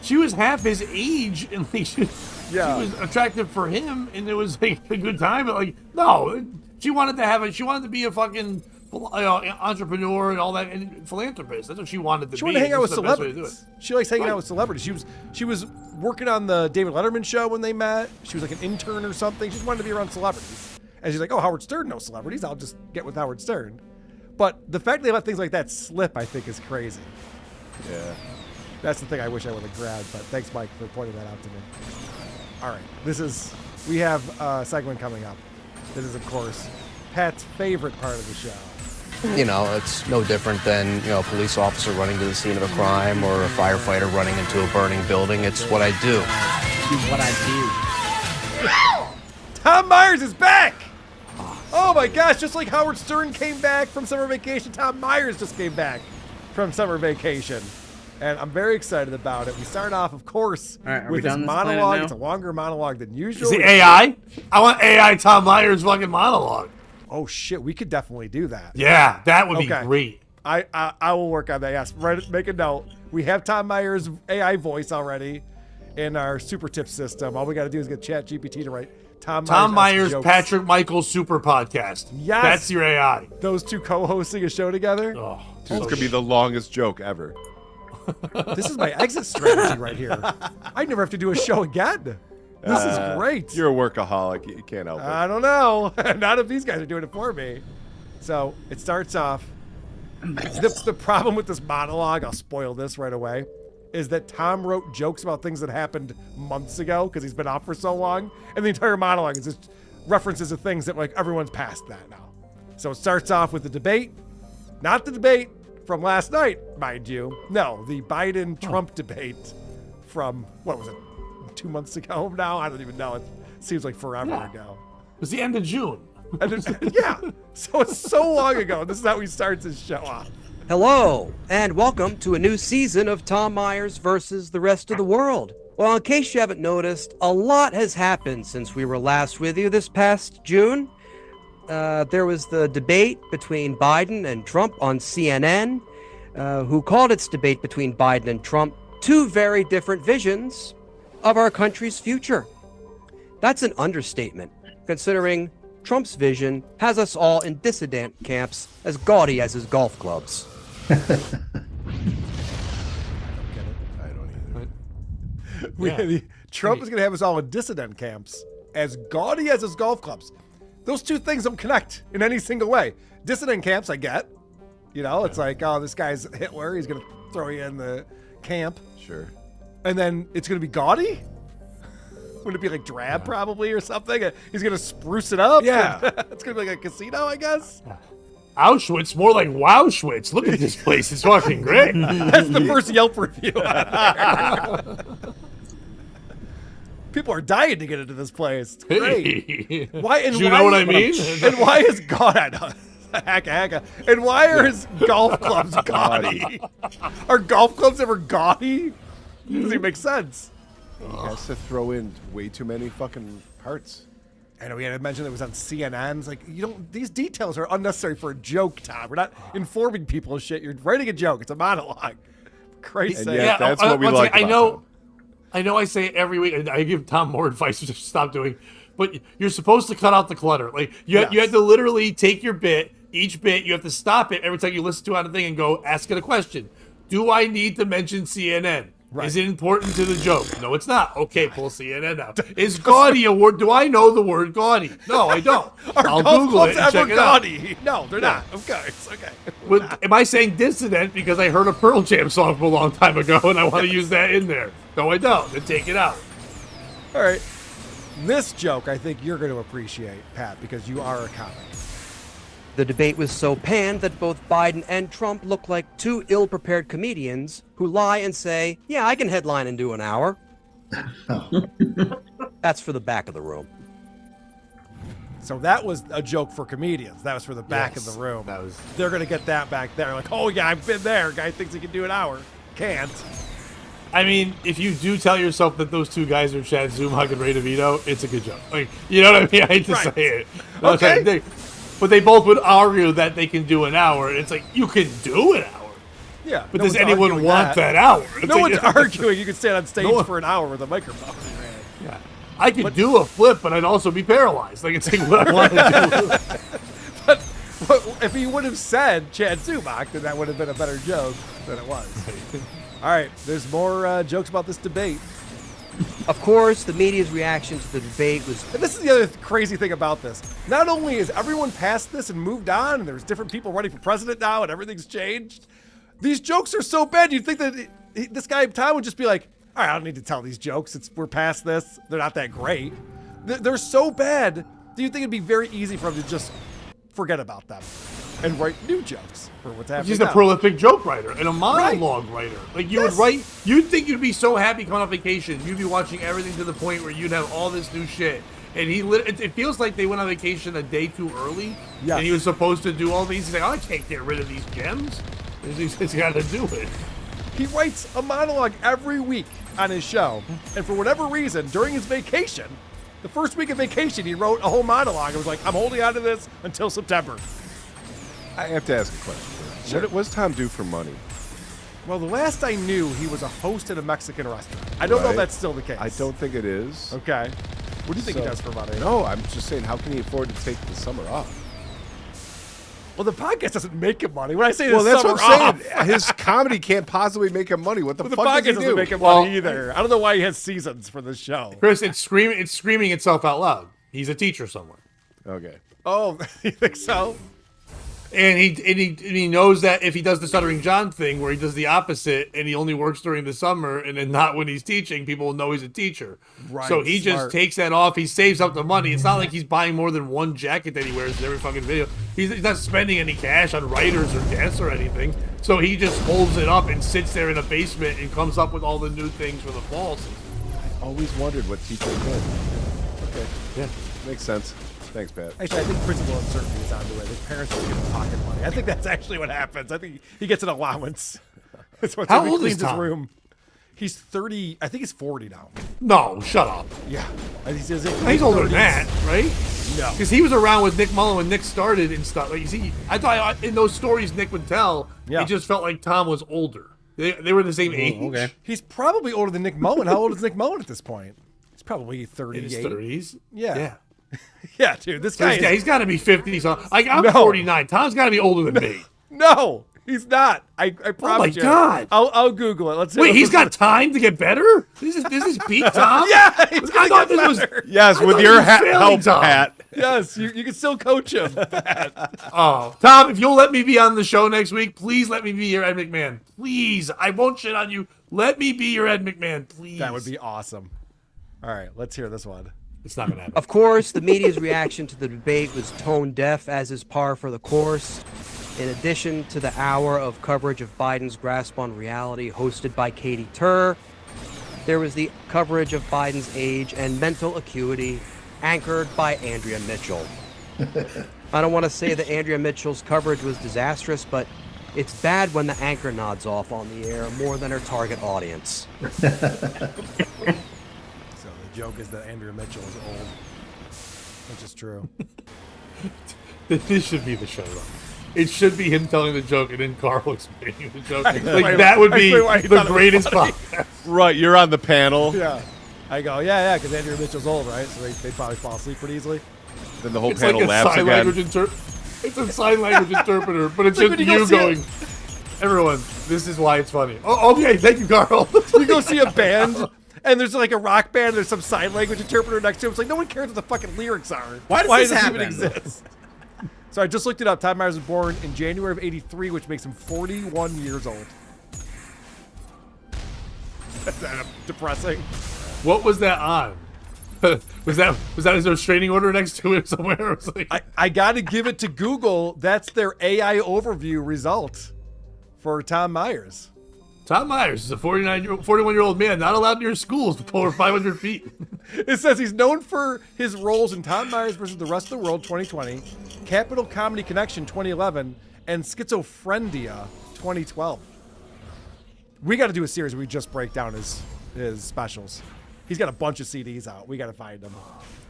She was half his age, and like she was attractive for him, and it was like a good time. But like, no, she wanted to have it. She wanted to be a fucking entrepreneur and all that, and philanthropist. That's what she wanted to be. She wanted to hang out with This is the best way to do celebrities. it. She likes hanging out with celebrities. She was working on the David Letterman show when they met. She was like an intern or something. She just wanted to be around celebrities. And she's like, oh, Howard Stern knows celebrities. I'll just get with Howard Stern. But the fact they let things like that slip, I think, is crazy. Yeah. That's the thing I wish I would have grabbed. But thanks, Mike, for pointing that out to me. All right. We have a segment coming up. This is, of course, Pat's favorite part of the show. You know, it's no different than, you know, a police officer running to the scene of a crime or a firefighter running into a burning building. It's what I do. What I do. Tom Myers is back! Oh my gosh, just like Howard Stern came back from summer vacation, Tom Myers just came back from summer vacation. And I'm very excited about it. We start off, of course, All right, are we with this done this planet monologue. now? It's a longer monologue than usual. Is it AI? I want AI Tom Myers fucking monologue. Oh shit, we could definitely do that. Yeah, that would be great. I will work on that. Yes, make a note. We have Tom Myers' AI voice already in our super tip system. All we got to do is get ChatGPT to write Tom Myers jokes. Patrick Michaels super podcast. Yes, that's your AI. Those two co-hosting a show together. Oh, Dude, it's gonna be the longest joke ever. This is my exit strategy right here. I never have to do a show again. This is great. You're a workaholic. You can't help it. I don't know. Not if these guys are doing it for me. So it starts off. The problem with this monologue, I'll spoil this right away, is that Tom wrote jokes about things that happened months ago because he's been off for so long, and the entire monologue is just references to things that like everyone's past that now. So it starts off with the debate, not the debate from last night, mind you. No, the Biden-Trump debate from, what was it, 2 months ago now? I don't even know. It seems like forever ago. It was the end of June. Yeah, so it's so long ago. This is how he starts his show off. Hello, and welcome to a new season of Tom Myers versus the rest of the world. Well, in case you haven't noticed, a lot has happened since we were last with you this past June. There was the debate between Biden and Trump on CNN, who called its debate between Biden and Trump two very different visions of our country's future. That's an understatement, considering Trump's vision has us all in dissident camps as gaudy as his golf clubs. I don't either. Trump is going to have us all in dissident camps as gaudy as his golf clubs. Those two things don't connect in any single way. Dissident camps, I get. You know, it's like, oh, this guy's Hitler. He's going to throw you in the camp. Sure. And then it's going to be gaudy? Would it be like drab probably or something? He's going to spruce it up? Yeah. It's going to be like a casino, I guess? Auschwitz, more like Wowschwitz. Look at this place. It's fucking great. That's the first Yelp review. People are dying to get into this place. It's great. Why? And Do you why, know what I mean? And why is God? I know. Hacka. And why are his golf clubs gaudy? Are golf clubs ever gaudy? Doesn't even make sense. He has to throw in way too many fucking parts. I know we had to mention it was on CNN. It's like, you don't, these details are unnecessary for a joke, Tom. We're not informing people of shit. You're writing a joke. It's a monologue. Crazy. And yet, that's what we like about Tom. I know I say it every week, and I give Tom more advice to stop doing, but you're supposed to cut out the clutter. Like, you have to literally take your bit, each bit, you have to stop it every time you listen to it on a thing and go, ask it a question. Do I need to mention CNN? Right. Is it important to the joke? No, it's not. Okay, pull CNN out. Is gaudy a word? Do I know the word gaudy? No, I don't. I'll Google it and check it gaudy? out. No, they're not. Okay, it's okay. Am I saying dissident because I heard a Pearl Jam song from a long time ago and I want to use that in there? No, I don't. Then take it out. All right. This joke I think you're going to appreciate, Pat, because you are a comic. The debate was so panned that both Biden and Trump look like two ill-prepared comedians who lie and say, yeah, I can headline in do an hour. That's for the back of the room. So that was a joke for comedians. That was for the back of the room. They're going to get that back there. Like, oh, yeah, I've been there. Guy thinks he can do an hour. Can't. I mean, if you do tell yourself that those two guys are Chad Zumach and Ray DeVito, it's a good joke. Like, you know what I mean? I hate to say it. Okay. But they both would argue that they can do an hour. It's like, you can do an hour. Yeah. But does anyone want that hour? It's No like, one's arguing you can stand on stage for an hour with a microphone. Yeah. I could do a flip, but I'd also be paralyzed. Like, it's like what I want to do. But if he would have said Chad Zumach, then that would have been a better joke than it was. All right, there's more jokes about this debate. Of course, the media's reaction to the debate was... And this is the other crazy thing about this. Not only is everyone past this and moved on, and there's different people running for president now, and everything's changed, these jokes are so bad, you'd think that this guy, Tom, would just be like, all right, I don't need to tell these jokes. We're past this. They're not that great. They're so bad, do you think it'd be very easy for him to just forget about them and write new jokes for what's happening He's a now? prolific joke writer and a monologue writer. Like, you would write, you'd think you'd be so happy coming on vacation. You'd be watching everything to the point where you'd have all this new shit. And it feels like they went on vacation a day too early. Yes. And he was supposed to do all these. He's like, oh, I can't get rid of these gems. He's got to do it. He writes a monologue every week on his show. And for whatever reason, during his vacation, the first week of vacation, he wrote a whole monologue. It was like, I'm holding on to this until September. I have to ask a question. Sure. What does Tom do for money? Well, the last I knew, he was a host at a Mexican restaurant. I don't know if that's still the case. I don't think it is. Okay. What do you think he does for money? No, I'm just saying, how can he afford to take the summer off? Well, the podcast doesn't make him money. When I say Well, the that's summer what I'm off, saying. His comedy can't possibly make him money. What the but the fuck podcast does he doesn't do? make him money either. I don't know why he has seasons for this show. Chris, it's screaming itself out loud. He's a teacher somewhere. Okay. Oh, you think so? And he knows that if he does the Stuttering John thing where he does the opposite and he only works during the summer and then not when he's teaching, people will know he's a teacher. Right, so he just smart. takes that off. He saves up the money. It's not like he's buying more than one jacket that he wears in every fucking video. He's not spending any cash on writers or guests or anything. So he just holds it up and sits there in a basement and comes up with all the new things for the fall season. I always wondered what teachers did. Okay. Yeah. Makes sense. Thanks, Pat. Actually, I think principal uncertainty is on the way. His parents will give him pocket money. I think that's actually what happens. I think he gets an allowance. That's what How he old is cleans his Tom? room. He's 30. I think he's 40 now. No, shut up. Yeah. He's older than that, right? No. Because he was around with Nick Mullen when Nick started and stuff. Like, see, I thought in those stories Nick would tell, it just felt like Tom was older. They were the same age. Okay. He's probably older than Nick Mullen. How old is Nick Mullen at this point? He's probably 38. In his 30s? Yeah. Yeah, dude. This guy he's got to be 50. So I'm No. 49. Tom's got to be older than me. No, he's not. I promise you. God. I'll Google it. Let's see. Wait, he's got time to get better? This is beat Tom? Yeah, I thought this was... Yes, I with thought your he was failing help, Tom. Pat. Yes, you can still coach him. Oh, Tom, if you'll let me be on the show next week, please let me be your Ed McMahon. Please. I won't shit on you. Let me be your Ed McMahon, please. That would be awesome. All right, let's hear this one. It's not going to happen. Of course, the media's reaction to the debate was tone deaf, as is par for the course. In addition to the hour of coverage of Biden's grasp on reality hosted by Katie Tur, there was the coverage of Biden's age and mental acuity anchored by Andrea Mitchell. I don't want to say that Andrea Mitchell's coverage was disastrous, but it's bad when the anchor nods off on the air more than her target audience. So the joke is that Andrea Mitchell is old, which is true. This should be the show, though. It should be him telling the joke and then Carl explaining the joke. I That would be explain why he the thought it was greatest funny. podcast. Right, you're on the panel. Yeah. I go, yeah, because Andrea Mitchell's old, right? So they'd probably fall asleep pretty easily. Then the whole It's panel like a laughs sign again. language it's a sign language interpreter, but it's It's just like when you go you see going, everyone, this is why it's funny. Oh, okay, thank you, Carl. You go see a band, and there's like a rock band, there's some sign language interpreter next to him. It's like, no one cares what the fucking lyrics are. Why does this even happen? exist? So I just looked it up. Tom Myers was born in January of '83, which makes him 41 years old. That's depressing. What was that on? was that is there a restraining order next to it somewhere? It was like, I got to give it to Google. That's their AI overview result for Tom Myers. Tom Myers is a 41-year-old man not allowed near schools over 500 feet. It says he's known for his roles in Tom Myers versus the Rest of the World 2020, Capital Comedy Connection 2011, and Schizophrenia 2012. We got to do a series where we just break down his specials. He's got a bunch of CDs out. We got to find them.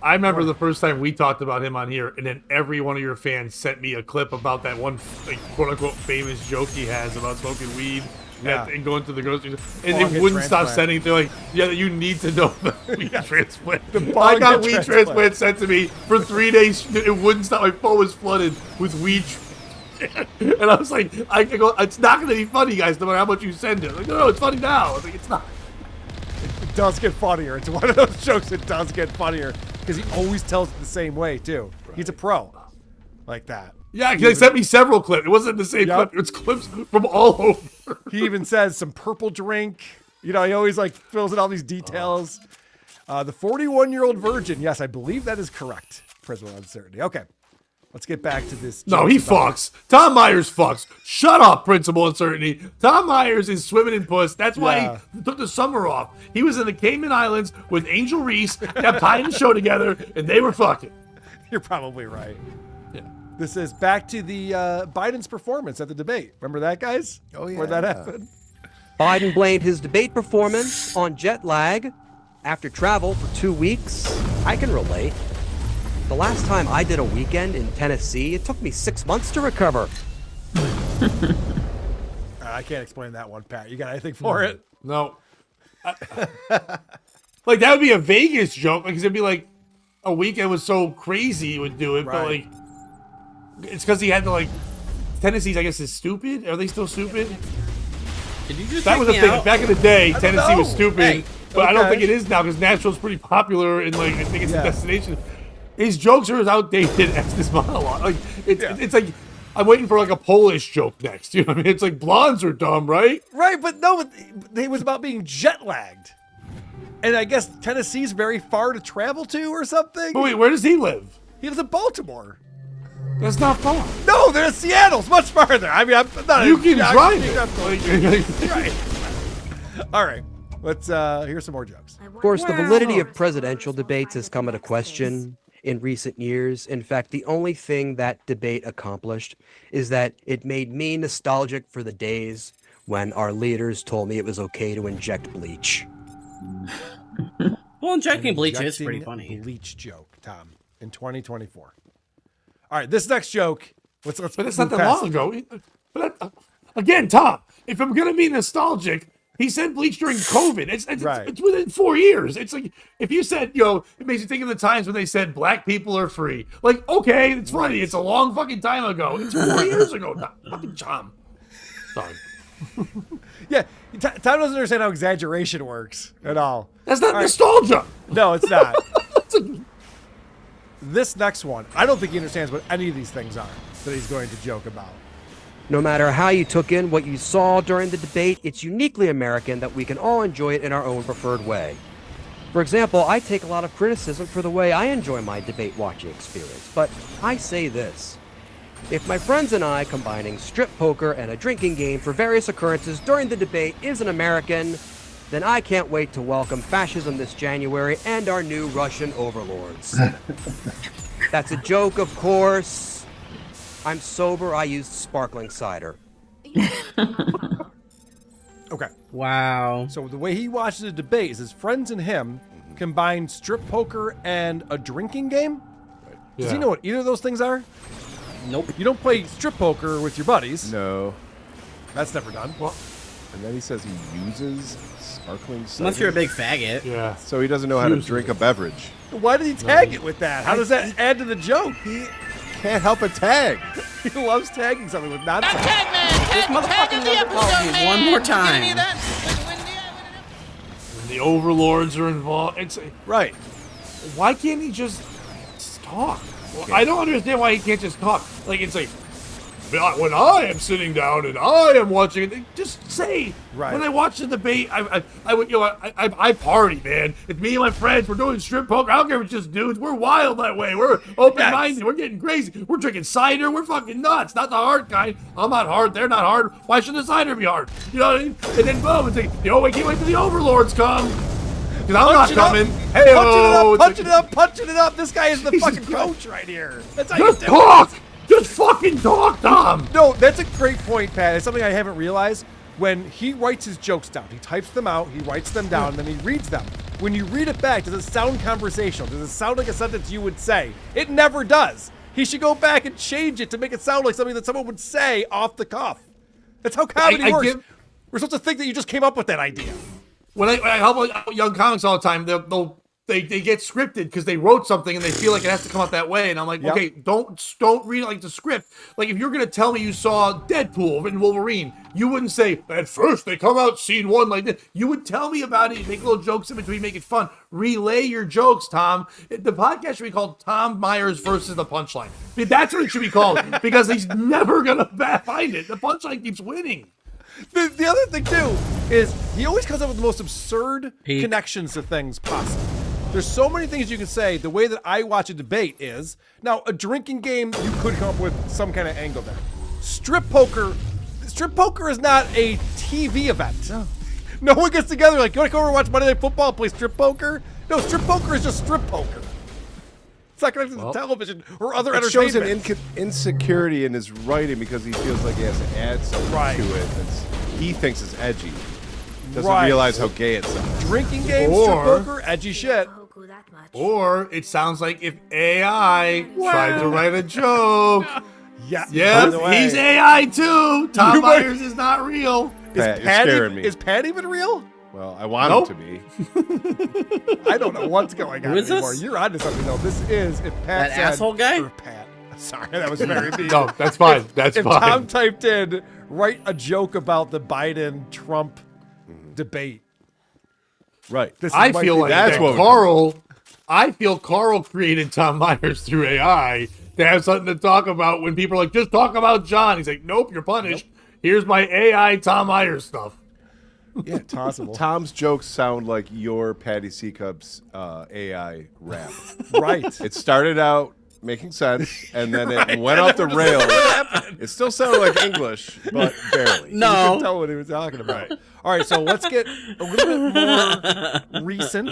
I remember the first time we talked about him on here, and then every one of your fans sent me a clip about that one, like, quote-unquote famous joke he has about smoking weed. Yeah. And going to the grocery store. And Bong they wouldn't stop transplant. sending. They're like, yeah, you need to know the weed transplant. The I bong got weed transplant. transplant sent to me for 3 days. It wouldn't stop. My phone was flooded with weed. And I was like, I go, it's not going to be funny, guys, no matter how much you send it. Like, no, it's funny now. I was like, it's not. It does get funnier. It's one of those jokes that does get funnier because he always tells it the same way, too. Right. He's a pro like that. Yeah, they sent me several clips. It wasn't the same clip. It was clips from all over. He even says some purple drink. You know, he always like fills in all these details. The 41-year-old virgin. Yes, I believe that is correct. Principal uncertainty. Okay. Let's get back to this. No, he fucks. Tom Myers fucks. Shut up, Principal Uncertainty. Tom Myers is swimming in puss. That's why he took the summer off. He was in the Cayman Islands with Angel Reese, kept tying the show together, and they were fucking. You're probably right. Yeah. This is back to the Biden's performance at the debate. Remember that, guys? Oh, yeah. Where that happened? Biden blamed his debate performance on jet lag after travel for 2 weeks. I can relate. The last time I did a weekend in Tennessee, it took me 6 months to recover. I can't explain that one, Pat. You got anything for it? No. Like, that would be a Vegas joke, because it'd be like a weekend was so crazy he would do it, but like, it's because he had to, like, Tennessee's, I guess, is stupid. Are they still stupid? Did you just That was a me thing. out? Back in the day, I don't Tennessee was know. stupid, Hey, but I don't okay. think it is now because Nashville's pretty popular and like I think it's a destination. His jokes are as outdated as this monologue. Like it's like I'm waiting for like a Polish joke next. You know what I mean? It's like blondes are dumb, right? Right, but no, it was about being jet lagged. And I guess Tennessee's very far to travel to or something. But wait, where does he live? He lives in Baltimore. That's not far. No, they're in Seattle. It's much farther. I mean, I'm not. You can drive it. Right. All right. Let's hear some more jokes. Of course, the validity of presidential debates has come into question in recent years. In fact, the only thing that debate accomplished is that it made me nostalgic for the days when our leaders told me it was okay to inject bleach. Well, injecting bleach is pretty Injecting funny. Bleach joke, Tom, in 2024. All right, this next joke. Let's But it's move not that past long it. ago. But again, Tom, if I'm gonna be nostalgic, he said bleach during COVID. It's within 4 years. It's like if you said, it makes you think of the times when they said black people are free. Like, okay, it's funny. It's a long fucking time ago. It's 4 years ago. Fucking Tom. Sorry. Yeah, Tom doesn't understand how exaggeration works at all. That's not All right. nostalgia. No, it's not. This next one, I don't think he understands what any of these things are that he's going to joke about. No matter how you took in what you saw during the debate, it's uniquely American that we can all enjoy it in our own preferred way. For example, I take a lot of criticism for the way I enjoy my debate watching experience, but I say this. If my friends and I combining strip poker and a drinking game for various occurrences during the debate is an American, then I can't wait to welcome fascism this January and our new Russian overlords. That's a joke, of course. I'm sober. I used sparkling cider. Okay. Wow. So the way he watches the debate is his friends and him combine strip poker and a drinking game. Does he know what either of those things are? Nope. You don't play strip poker with your buddies. No. That's never done. Well, and then he says he uses sparkling cider. Unless you're a big faggot. Yeah. So he doesn't know how to drink a beverage. Why did he tag it with that? How does that add to the joke? He can't help but tag. He loves tagging something with nonsense. This motherfucker never calls me one more time. The overlords are involved. It's right. Why can't he just talk? Well, I don't understand why he can't just talk. Like, it's like, when I am sitting down and I am watching it, just say. Right. When I watch the debate, I would, I party, man. It's me and my friends. We're doing strip poker. I don't care if it's just dudes. We're wild that way. We're open-minded. Yes. We're getting crazy. We're drinking cider. We're fucking nuts. Not the hard kind. I'm not hard. They're not hard. Why should the cider be hard? You know what I mean? And then boom, it's like, I can't wait till the overlords come. Because I'm not coming. Hey, punching it up. This guy is the fucking coach right here. That's how Just you do talk. it. Just fucking talk, Tom. No, that's a great point, Pat. It's something I haven't realized. When he writes his jokes down, he types them out, he writes them down, and then he reads them. When you read it back, does it sound conversational? Does it sound like a sentence you would say? It never does. He should go back and change it to make it sound like something that someone would say off the cuff. That's how comedy works. We're supposed to think that you just came up with that idea. When I help out young comics all the time, they get scripted because they wrote something and they feel like it has to come out that way. And I'm like, okay, don't read it like the script. Like, if you're gonna tell me you saw Deadpool and Wolverine, you wouldn't say at first they come out scene one like this. You would tell me about it. You make little jokes in between, make it fun. Relay your jokes, Tom. The podcast should be called Tom Myers versus the Punchline. I mean, that's what it should be called because he's never gonna find it. The punchline keeps winning. The other thing too is he always comes up with the most absurd connections to things possible. There's so many things you can say. The way that I watch a debate is, now a drinking game, you could come up with some kind of angle there. Strip poker is not a TV event. No one gets together like, you want to go over and watch Monday Night Football and play strip poker? No, strip poker is just strip poker. It's not connected to television or other It shows entertainment. an insecurity in his writing because he feels like he has to add something to it he thinks is edgy. Doesn't realize how gay it sounds. Drinking games, strip poker, edgy shit. Or it sounds like if AI tried to write a joke. Yeah. Yes, he's AI too. Tom Myers is not real. Pat, you're scaring me. Is Pat even real? Well, I want him to be. I don't know what's going on Who is anymore. this? You're onto something though. This is if Pat That said, asshole guy? or Pat. Sorry, that was very mean. No, that's fine. That's if fine. Tom typed in, write a joke about the Biden-Trump debate. Right. I feel like I feel Carl created Tom Myers through AI to have something to talk about when people are like, just talk about John. He's like, nope, you're punished. Nope. Here's my AI Tom Myers stuff. Yeah, possible. Tom's jokes sound like your Patty Seacup's AI rap. Right. It started out making sense, and then it went off the rails. It still sounded like English, but barely. You couldn't tell what he was talking about. All right, so let's get a little bit more recent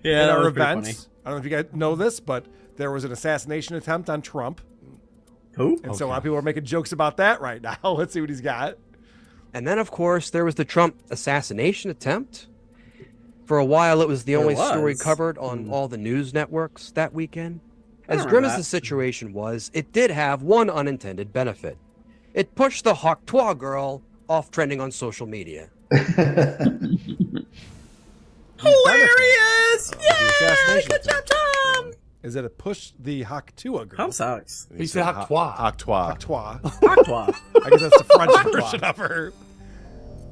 in our events. I don't know if you guys know this, but there was an assassination attempt on Trump. Who? And so a lot of people are making jokes about that right now. Let's see what he's got. And then, of course, there was the Trump assassination attempt. For a while, it was the only story covered on all the news networks that weekend. As grim as the situation was, it did have one unintended benefit. It pushed the Hawk girl off trending on social media. Hilarious! Yeah! Good job, Tom! Is that it pushed the Hawk-Tua girl? Tom sucks. He said Hawk-Twa. Hawk-Twa. Hawk-Twa. I guess that's the French version of her.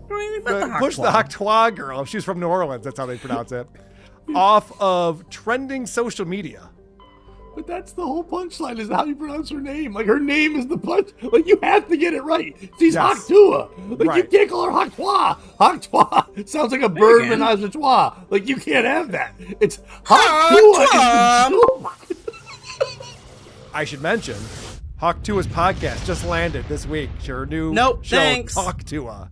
the Push the Hawk-Twa girl. If she's from New Orleans, that's how they pronounce it. Off of trending social media. But that's the whole punchline is how you pronounce her name. Like, her name is the punch. Like, you have to get it right. She's Hawk-Tua. Like, you can't call her Hawk-Twa. Hawk-Twa sounds like a bird menage a trois. Like, you can't have that. It's Hawk-Tua. I should mention, Hawk-Tua's podcast just landed this week. Her new show, thanks. Hawk-Tua.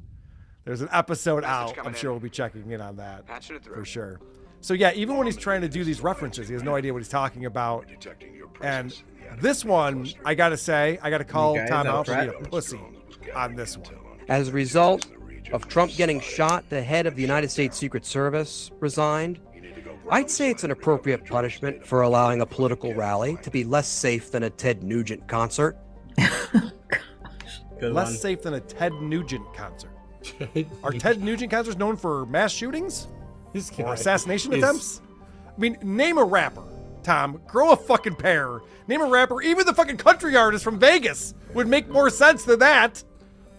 There's an episode out. I'm sure we'll be checking in on that for sure. So yeah, even when he's trying to do these references, he has no idea what he's talking about. And this one, I gotta say, I gotta call Tom out for being a pussy on this one. As a result of Trump getting shot, the head of the United States Secret Service resigned. I'd say it's an appropriate punishment for allowing a political rally to be less safe than a Ted Nugent concert. Less safe than a Ted Nugent concert. Are Ted Nugent concerts known for mass shootings? Or assassination attempts? I mean, name a rapper, Tom. Grow a fucking pair. Name a rapper. Even the fucking country artist from Vegas would make more sense than that.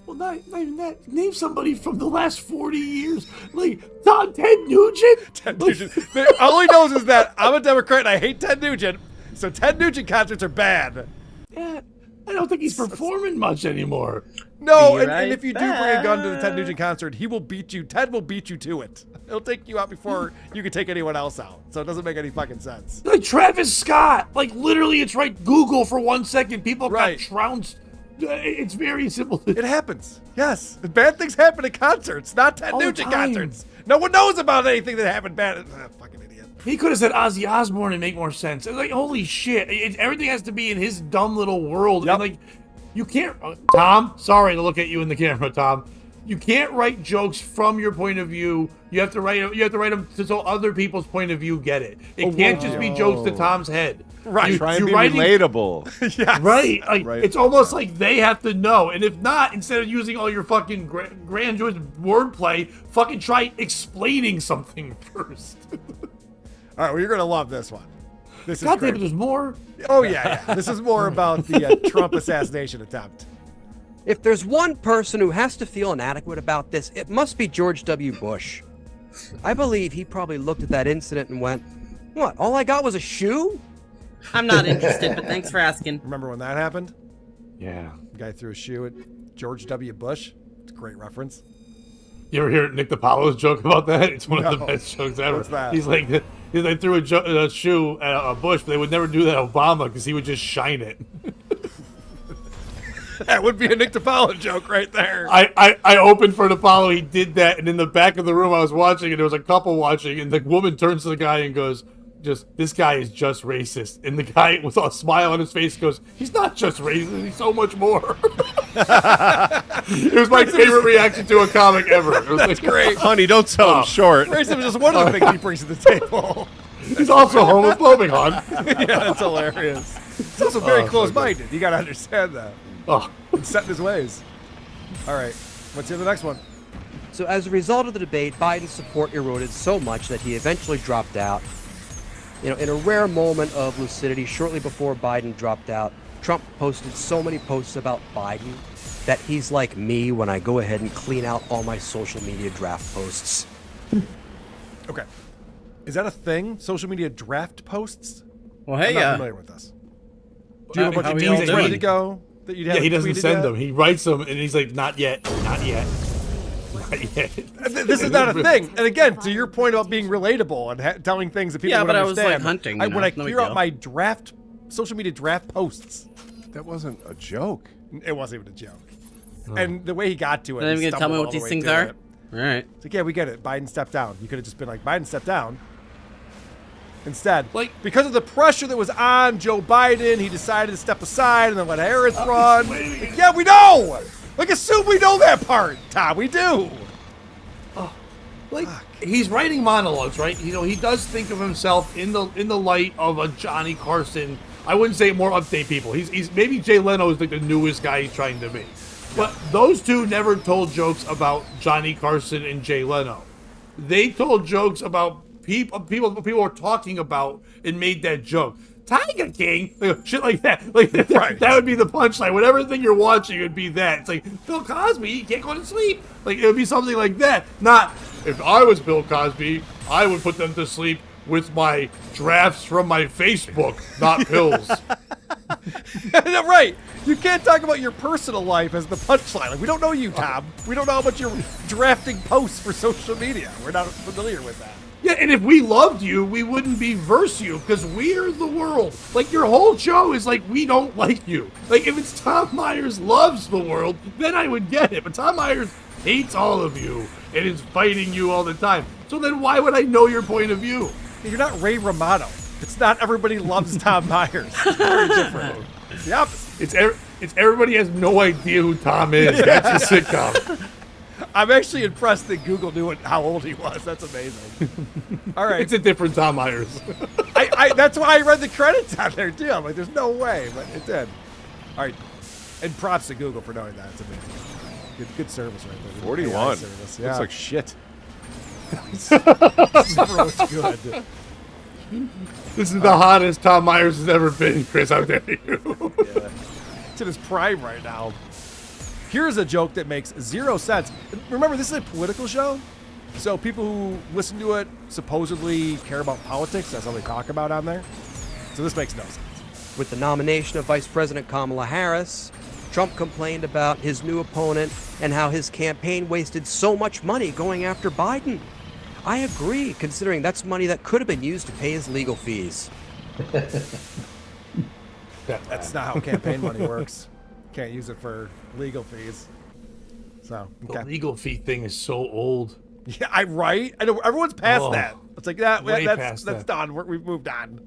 Well, not even that. Name somebody from the last 40 years. Like, Ted Nugent? Ted Nugent. All he knows is that I'm a Democrat and I hate Ted Nugent, so Ted Nugent concerts are bad. Yeah, I don't think he's performing much anymore. No, and if you do bring a gun to the Ted Nugent concert, he will beat you. Ted will beat you to it. He'll take you out before you can take anyone else out. So it doesn't make any fucking sense. Like Travis Scott. Like, literally, it's right Google for 1 second. People got trounced. It's very simple. It happens. Yes. Bad things happen at concerts, not Ted Nugent concerts. No one knows about anything that happened bad. Fucking idiot. He could have said Ozzy Osbourne and make more sense. Like, holy shit. Everything has to be in his dumb little world. And, like, you can't... Tom, sorry to look at you in the camera, Tom. You can't write jokes from your point of view. You have to write them so other people's point of view get it. It can't just be jokes to Tom's head. Right. Try and be relatable. Yes. Right. Like, it's almost like they have to know. And if not, instead of using all your fucking grandiose wordplay, fucking try explaining something first. All right, well, you're going to love this one. This is God damn it, great. there's more? Oh, yeah. This is more about the Trump assassination attempt. If there's one person who has to feel inadequate about this, it must be George W. Bush. I believe he probably looked at that incident and went, what, all I got was a shoe? I'm not interested, but thanks for asking. Remember when that happened? Yeah. The guy threw a shoe at George W. Bush. It's a great reference. You ever hear Nick DiPaolo's joke about that? It's one of the best jokes ever. What's that? He's like, they threw a shoe at a Bush, but they would never do that at Obama because he would just shine it. That would be a Nick DiPaolo joke right there. I opened for DiPaolo. He did that, and in the back of the room I was watching, and there was a couple watching, and the woman turns to the guy and goes, this guy is just racist. And the guy with a smile on his face goes, he's not just racist, he's so much more. It was my favorite reaction to a comic ever. It was That's great. Honey, don't sell him short. Grayson was just one of the things he brings to the table. He's also homophobic, hon. Yeah, that's hilarious. He's also very close-minded. You got to understand that. He's set in his ways. All right, let's hear the next one. So as a result of the debate, Biden's support eroded so much that he eventually dropped out. You know, in a rare moment of lucidity, shortly before Biden dropped out, Trump posted so many posts about Biden that he's like me when I go ahead and clean out all my social media draft posts. Okay. Is that a thing? Social media draft posts? Well, hey, I'm not familiar with this. Do you have a bunch of How deals he ready to go that you'd have? Yeah, he doesn't tweeted send yet? them. He writes them, and he's like, not yet, not yet, not yet. This is not a thing. And again, to your point about being relatable and telling things that people would but I was, understand. like, hunting, when I no clear big out deal. my draft, social media draft posts. That wasn't a joke. It wasn't even a joke. And the way he got to it, Not even he gonna tell me stumbled what all the these way things through are? it. All right. It's like, yeah, we get it. Biden stepped down. You could have just been like, Biden stepped down. Instead, because of the pressure that was on Joe Biden, he decided to step aside and then let Harris run. Like, yeah, we know. Like, assume we know that part, Tom. We do. Like he's writing monologues, right? You know, he does think of himself in the light of a Johnny Carson. I wouldn't say more update people. He's maybe Jay Leno is like the newest guy he's trying to be. But those two never told jokes about Johnny Carson and Jay Leno. They told jokes about people were talking about and made that joke. Tiger King, like, shit like that. Like that would be the punchline. Whatever thing you're watching would be that. It's like Bill Cosby, he can't go to sleep. Like it would be something like that. Not if I was Bill Cosby, I would put them to sleep with my drafts from my Facebook, not pills. Right. You can't talk about your personal life as the punchline. Like, we don't know you, Tom. We don't know how much you're drafting posts for social media. We're not familiar with that. Yeah, and if we loved you, we wouldn't be verse you, because we're the world. Like, your whole show is like, we don't like you. Like, if it's Tom Myers loves the world, then I would get it. But Tom Myers hates all of you and is fighting you all the time. So then why would I know your point of view? You're not Ray Romano. It's not everybody loves Tom Myers. It's very different. It's the opposite. It's everybody has no idea who Tom is. Yeah. That's a sitcom. I'm actually impressed that Google knew how old he was. That's amazing. All right. It's a different Tom Myers. That's why I read the credits on there, too. I'm like, there's no way, but it did. All right. And props to Google for knowing that. It's amazing. Good service right there. 41. AI service. Yeah. Looks like shit. Never looks good. This is the hottest Tom Myers has ever been, Chris. How dare you? Yeah. It's in his prime right now. Here's a joke that makes zero sense. Remember, this is a political show, so people who listen to it supposedly care about politics. That's all they talk about on there. So this makes no sense. With the nomination of Vice President Kamala Harris, Trump complained about his new opponent and how his campaign wasted so much money going after Biden. I agree, considering that's money that could have been used to pay his legal fees. That's not how campaign money works. Can't use it for legal fees. So, okay. The legal fee thing is so old. Yeah, I know everyone's past that. It's like that. Way That's past that. done. We've moved on.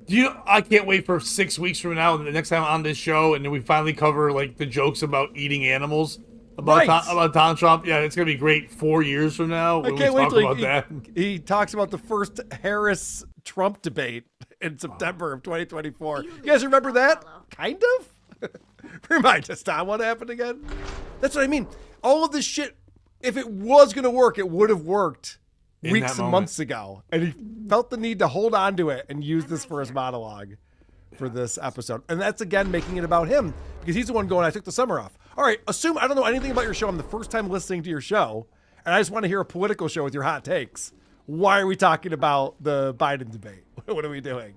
Do you? I can't wait for 6 weeks from now, the next time on this show, and then we finally cover like the jokes about eating animals about Donald Trump. Yeah, it's gonna be great. 4 years from now, I when can't we wait talk till about that. he talks about the first Harris-Trump debate in September of 2024. You guys remember that? Kind of? Remind us, Tom, what happened again? That's what I mean. All of this shit, if it was going to work, it would have worked In weeks that and moment. months ago. And he felt the need to hold on to it and use this for his monologue for this episode. And that's, again, making it about him because he's the one going, I took the summer off. All right, assume I don't know anything about your show. I'm the first time listening to your show, and I just want to hear a political show with your hot takes. Why are we talking about the Biden debate? What are we doing?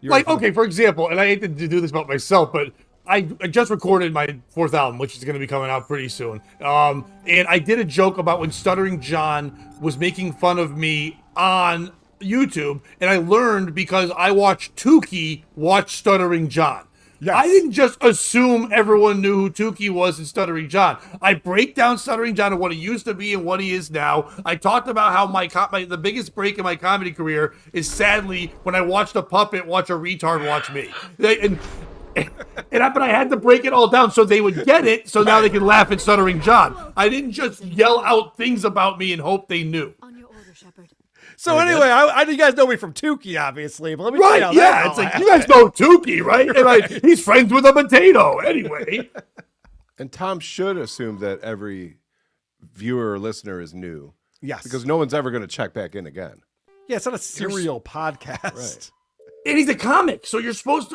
Okay, for example, and I hate to do this about myself, but I just recorded my 4th album, which is going to be coming out pretty soon. And I did a joke about when Stuttering John was making fun of me on YouTube, and I learned because I watched Tukey watch Stuttering John. Yes. I didn't just assume everyone knew who Tukey was in Stuttering John. I break down Stuttering John and what he used to be and what he is now. I talked about how the biggest break in my comedy career is sadly when I watched a puppet watch a retard watch me. But I had to break it all down so they would get it, so now they can laugh at Stuttering John. I didn't just yell out things about me and hope they knew. So anyway, you guys know me from Tukey, obviously. But let me Right, yeah. It's like, you guys know Tukey, right? And he's friends with a potato, anyway. And Tom should assume that every viewer or listener is new. Yes. Because no one's ever going to check back in again. Yeah, it's not a serial podcast. Right. And he's a comic, so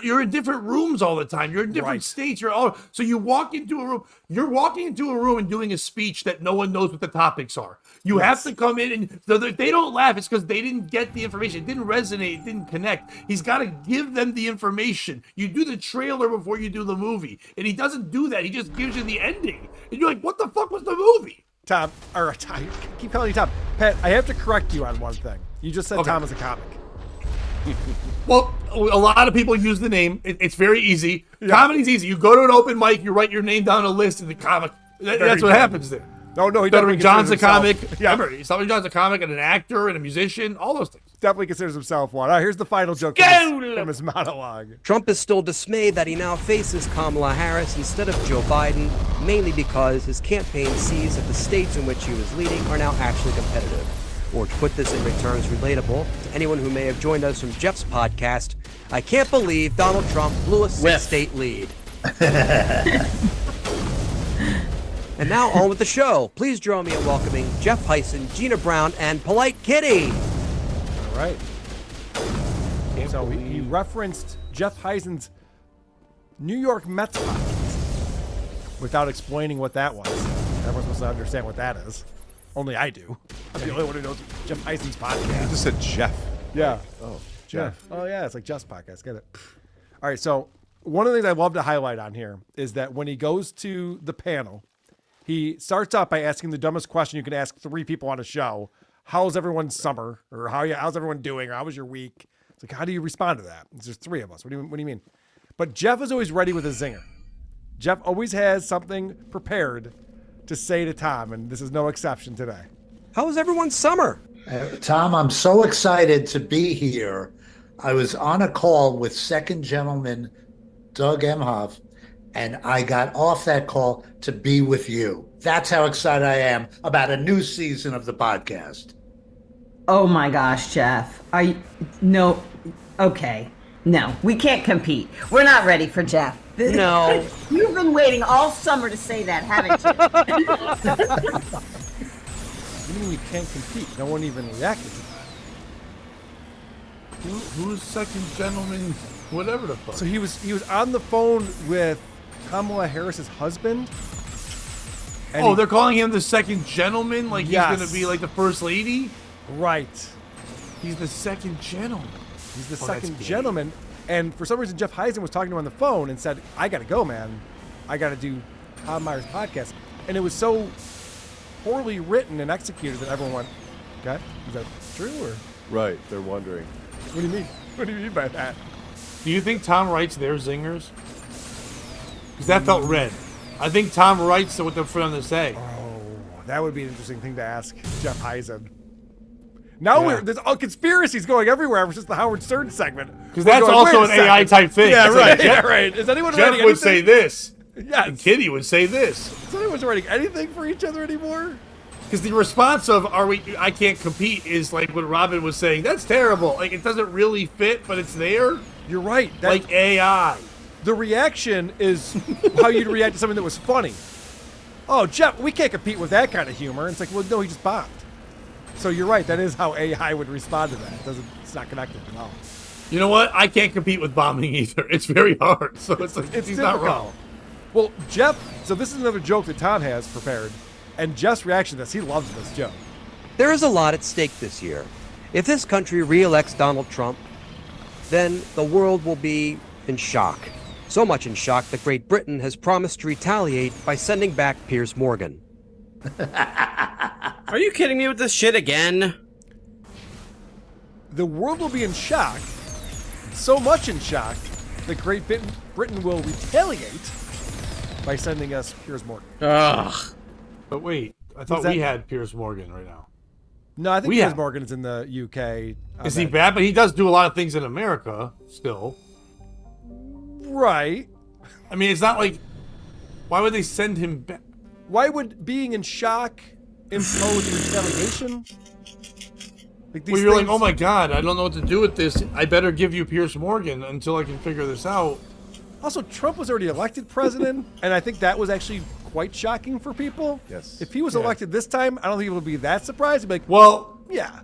you're in different rooms all the time. You're in different states. So you walk into a room. You're walking into a room and doing a speech that no one knows what the topics are. You have to come in, and so if they don't laugh, it's because they didn't get the information. It didn't resonate. It didn't connect. He's got to give them the information. You do the trailer before you do the movie, and he doesn't do that. He just gives you the ending, and you're like, "What the fuck was the movie?" Tom, I keep calling you Tom. Pat, I have to correct you on one thing. You just said Tom is a comic. Well, a lot of people use the name. It's very easy. Comedy's easy. You go to an open mic, you write your name down on a list in the comic. That's what happens there. No, he Stuttering John's a comic. Yeah. Remember, Stuttering John's a comic and an actor and a musician, all those things. Definitely considers himself one. All right, here's the final joke from his monologue. Trump is still dismayed that he now faces Kamala Harris instead of Joe Biden, mainly because his campaign sees that the states in which he was leading are now actually competitive. Or to put this in terms relatable to anyone who may have joined us from Jeff's podcast, I can't believe Donald Trump blew a 6-state lead. And now on with the show. Please join me in welcoming Jeff Heisen, Gina Brown, and Polite Kitty. All right. So he referenced Jeff Heisen's New York Mets podcast without explaining what that was. Everyone's supposed to understand what that is. Only I do. I'm the only one who knows Jeff Heisen's podcast. You just said Jeff. Yeah. Oh, Jeff. Yeah. Oh, yeah. It's like Jeff's podcast. Get it? All right. So one of the things I love to highlight on here is that when he goes to the panel, he starts out by asking the dumbest question you can ask 3 people on a show. How's everyone's summer? Or how's everyone doing? Or how was your week? It's like, how do you respond to that? There's 3 of us. What do you mean? But Jeff is always ready with a zinger. Jeff always has something prepared to say to Tom, and this is no exception today. How was everyone's summer? Tom, I'm so excited to be here. I was on a call with second gentleman Doug Emhoff, and I got off that call to be with you. That's how excited I am about a new season of the podcast. Oh my gosh, Jeff. No, okay. No, we can't compete. We're not ready for Jeff. No. You've been waiting all summer to say that, haven't you? What do you mean we can't compete? No one even reacted to that. Who's second gentleman? Whatever the fuck. So he was on the phone with Kamala Harris's husband. And they're calling him the second gentleman? Like Yes. he's going to be like the first lady? Right. He's the second gentleman. He's the Oh, second that's gay. gentleman. And for some reason, Jeff Heisen was talking to him on the phone and said, I got to go, man. I got to do Tom Meyer's podcast. And it was so poorly written and executed that everyone went, okay, is that true? Or Right. They're wondering. what do you mean? What do you mean by that? Do you think Tom writes their zingers? Because that felt red. I think Tom writes what they're for them to say. Oh, that would be an interesting thing to ask Jeff Heisen. Now there's conspiracies going everywhere. It's just the Howard Stern segment. Because that's also an AI type thing. Yeah, It's right. like, Yeah, right. Is anyone Jeff writing would say anything? this. Yes. And Kitty would say this. Is anyone writing anything for each other anymore? Because the response of I can't compete is like what Robin was saying. That's terrible. Like it doesn't really fit, but it's there. You're right. Like AI. The reaction is how you'd react to something that was funny. Oh, Jeff, we can't compete with that kind of humor. And it's like, well, no, he just bombed. So you're right. That is how AI would respond to that. It's not connected at all. You know what? I can't compete with bombing either. It's very hard. So it's like It's he's difficult. not wrong. Well, Jeff, so this is another joke that Tom has prepared. And Jeff's reaction to this, he loves this joke. There is a lot at stake this year. If this country re-elects Donald Trump, then the world will be in shock. So much in shock that Great Britain has promised to retaliate by sending back Piers Morgan. Are you kidding me with this shit again? The world will be in shock, so much in shock, that Great Britain will retaliate by sending us Piers Morgan. Ugh. But wait, I thought we had Piers Morgan right now. No, I think We Piers have- Morgan is in the UK. Is he bad? But he does do a lot of things in America still. Right. I mean, it's not like, why would they send him back? Why would being in shock impose retaliation? Like Well, you're like, oh my god, I don't know what to do with this. I better give you Pierce Morgan until I can figure this out. Also, Trump was already elected president, and I think that was actually quite shocking for people. Yes. If he was elected this time, I don't think it would be that surprised. He'd be like, well, yeah.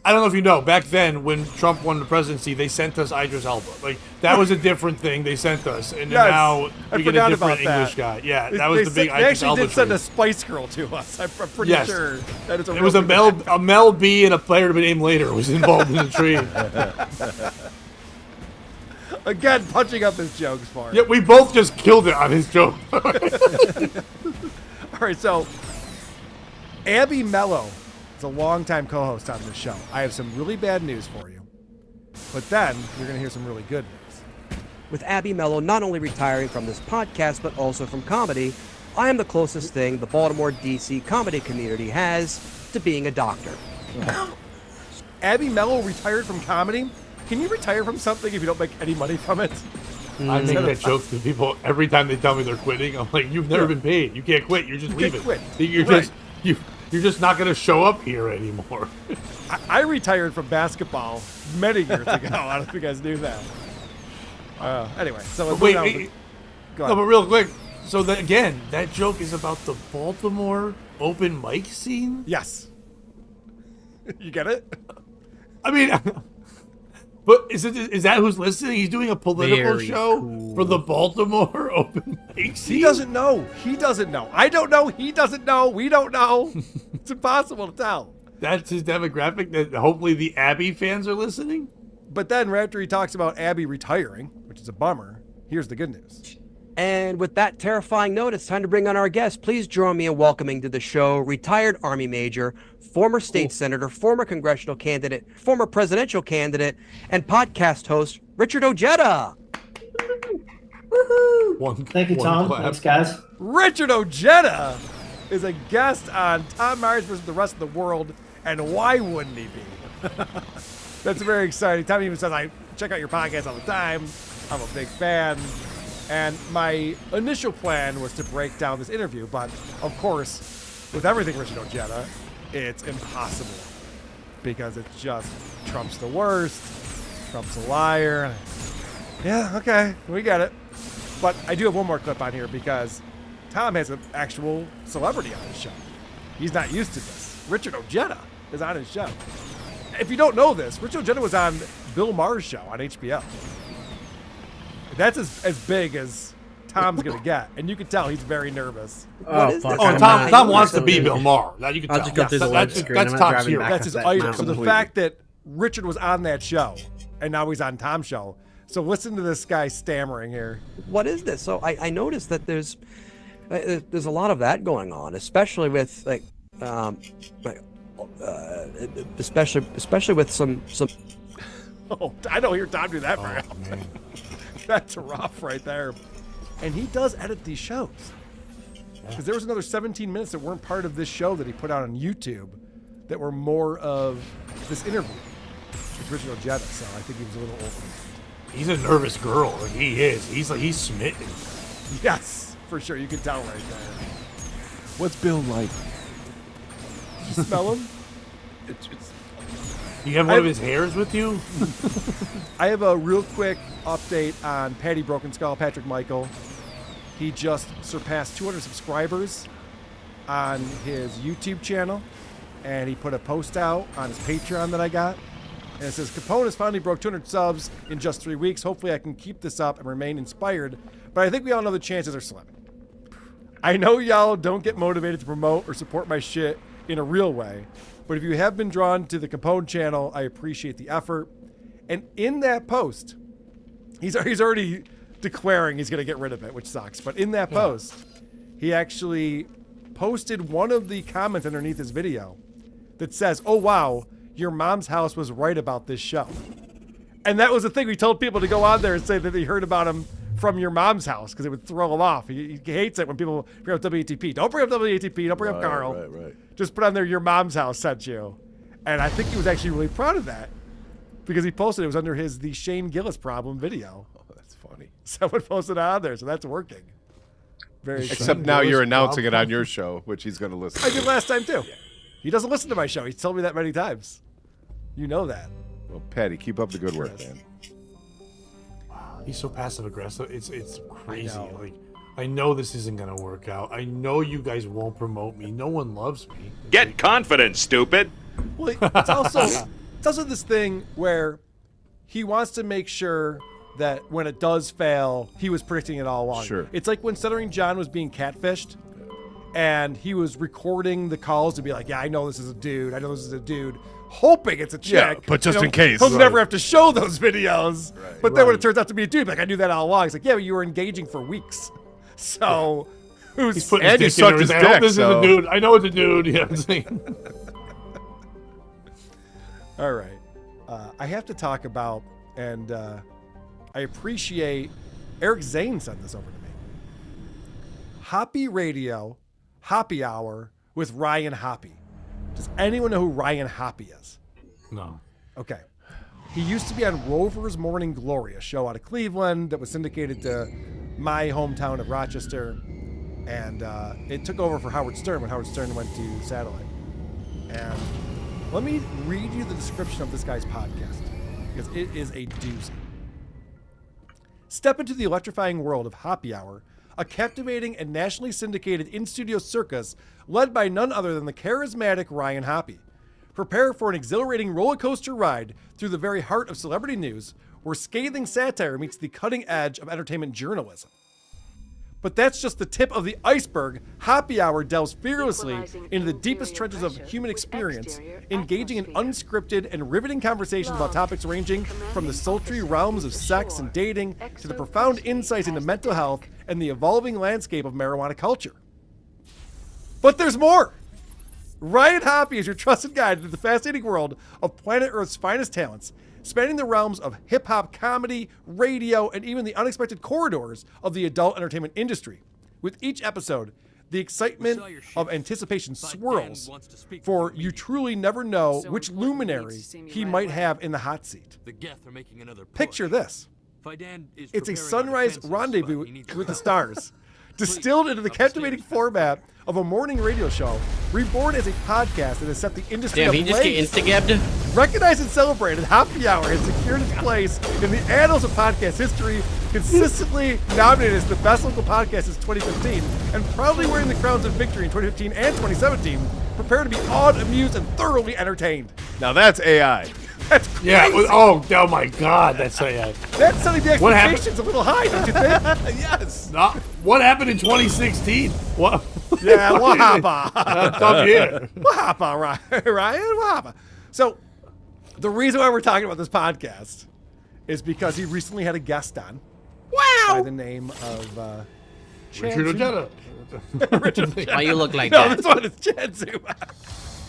I don't know if you know, back then when Trump won the presidency, they sent us Idris Elba. Like, that was a different thing they sent us. And now we get a different English guy. Yeah, that was the big Idris Elba. They actually did send a Spice Girl to us. I'm pretty sure that is a It was a Mel B and a player to be named later was involved in the trade. Again, punching up his jokes for him. Yeah, we both just killed it on his joke. All right, so Abby Mello is a longtime co-host on this show. I have some really bad news for you, but then you're going to hear some really good news. With Abby Mello not only retiring from this podcast, but also from comedy, I am the closest thing the Baltimore, D.C. comedy community has to being a doctor. Abby Mello retired from comedy? Can you retire from something if you don't make any money from it? I make that joke to people every time they tell me they're quitting. I'm like, you've never been paid. You can't quit. You're just leaving. You're just not going to show up here anymore. I retired from basketball many years ago. I don't know if you guys knew that. Anyway, so wait, go no, but real quick. So again, that joke is about the Baltimore open mic scene. Yes. You get it? I mean, but is that who's listening? He's doing a political show for the Baltimore open mic scene. He doesn't know. He doesn't know. I don't know. He doesn't know. We don't know. It's impossible to tell. That's his demographic. That hopefully the Abby fans are listening. But then right after he talks about Abby retiring, which is a bummer, here's the good news. And with that terrifying note, it's time to bring on our guest. Please join me in welcoming to the show retired Army Major, former state senator, former congressional candidate, former presidential candidate, and podcast host, Richard Ojeda. Woohoo! Thank you, Tom. Thanks, guys. Richard Ojeda is a guest on Tom Myers versus the Rest of the World, and why wouldn't he be? That's very exciting. Tom even says, I check out your podcast all the time. I'm a big fan. And my initial plan was to break down this interview, but of course, with everything Richard Ojeda, it's impossible because it's just Trump's the worst, Trump's a liar. Yeah, okay, we get it. But I do have one more clip on here because Tom has an actual celebrity on his show. He's not used to this. Richard Ojeda is on his show. If you don't know this, Richard Ojeda was on Bill Maher's show on HBO. That's as big as Tom's gonna get, and you can tell he's very nervous. Tom wants to be Bill Maher. That you can tell. I'll just go through the web screen. I'm not driving back That's his up that idol. mountain. So the fact that Richard was on that show, and now he's on Tom's show. So listen to this guy stammering here. What is this? So I noticed that there's a lot of that going on, especially with especially with some. Oh, I don't hear Tom do that very often. That's rough right there. And he does edit these shows. Because there was another 17 minutes that weren't part of this show that he put out on YouTube that were more of this interview with Richard Ojeda. So I think he was a little old. He's a nervous girl. Like he is. He's smitten. Yes, for sure. You can tell right there. What's Bill like? You smell him? You have one of his hairs with you? I have a real quick update on Patty Broken Skull, Patrick Michael. He just surpassed 200 subscribers on his YouTube channel, and he put a post out on his Patreon that I got. And it says, Capone has finally broke 200 subs in just 3 weeks. Hopefully I can keep this up and remain inspired, but I think we all know the chances are slim. I know y'all don't get motivated to promote or support my shit in a real way, but if you have been drawn to the Capone channel, I appreciate the effort. And in that post, he's already declaring he's going to get rid of it, which sucks. But in that post, he actually posted one of the comments underneath his video that says, oh, wow, your mom's house was right about this show. And that was the thing. We told people to go on there and say that they heard about him from your mom's house because it would throw him off. He hates it when people bring up WATP. Don't bring up WATP. Don't bring up Carl. Right. Just put on there, your mom's house sent you. And I think he was actually really proud of that because he posted it was under his The Shane Gillis Problem video. Oh, that's funny. Someone posted on there, so that's working. Very Except exciting. now you're announcing it on your show, which he's going to listen I to. did last time too. He doesn't listen to my show. He's told me that many times. You know that. Well, Patty, keep up the good work, man. He's so passive aggressive. It's crazy. I know this isn't gonna work out. I know you guys won't promote me. No one loves me. Get confident, stupid. Well, it's also this thing where he wants to make sure that when it does fail, he was predicting it all along. Sure. It's like when Stuttering John was being catfished, and he was recording the calls to be like, "Yeah, I know this is a dude. I know this is a dude," hoping it's a chick. Yeah, but just in case. He'll never have to show those videos. Right. But then when it turns out to be a dude, like, I knew that all along. It's like, yeah, but you were engaging for weeks. So, He's putting And his you dick in sucked there. his I hope dick, this so- is a dude. I know it's a dude. Yeah, I'm saying. All right. I have to talk about, and I appreciate Eric Zane sent this over to me. Hoppy Radio, Hoppy Hour with Ryan Hoppy. Does anyone know who Ryan Hoppy is? No. Okay. He used to be on Rover's Morning Glory, a show out of Cleveland that was syndicated to my hometown of Rochester. And it took over for Howard Stern when Howard Stern went to satellite. And let me read you the description of this guy's podcast, because it is a doozy. Step into the electrifying world of Hoppy Hour, a captivating and nationally syndicated in-studio circus led by none other than the charismatic Ryan Hoppy. Prepare for an exhilarating roller coaster ride through the very heart of celebrity news, where scathing satire meets the cutting edge of entertainment journalism. But that's just the tip of the iceberg. Hoppy Hour delves fearlessly into the deepest trenches of human experience, engaging in unscripted and riveting conversations about topics ranging from the sultry realms of sex and dating to the profound insights into mental health and the evolving landscape of marijuana culture. But there's more! Ryan Hoppy is your trusted guide into the fascinating world of planet Earth's finest talents, spanning the realms of hip-hop, comedy, radio, and even the unexpected corridors of the adult entertainment industry. With each episode, the excitement of anticipation swirls, for you truly never know which luminary he might have in the hot seat. Picture this. It's a sunrise rendezvous with the stars, distilled into the captivating format of a morning radio show, reborn as a podcast that has set the industry Damn, he just get insta-gabbed? Recognized and celebrated, Hoppy Hour has secured its place in the annals of podcast history, consistently nominated as the best local podcast since 2015, and proudly wearing the crowns of victory in 2015 and 2017, prepare to be awed, amused, and thoroughly entertained. Now that's AI. That's crazy. Yeah. Oh my God. That's That's setting the What happened? expectations a little high, don't you think? Yes. No, what happened in 2016? What? Yeah, what happened? Tough year. What happened, Ryan? What happened? So, the reason why we're talking about this podcast is because he recently had a guest on. Wow! By the name of Chad Richard Zuma. Ojeda. Richard Why you look like no, that? this one is Chad Zuma.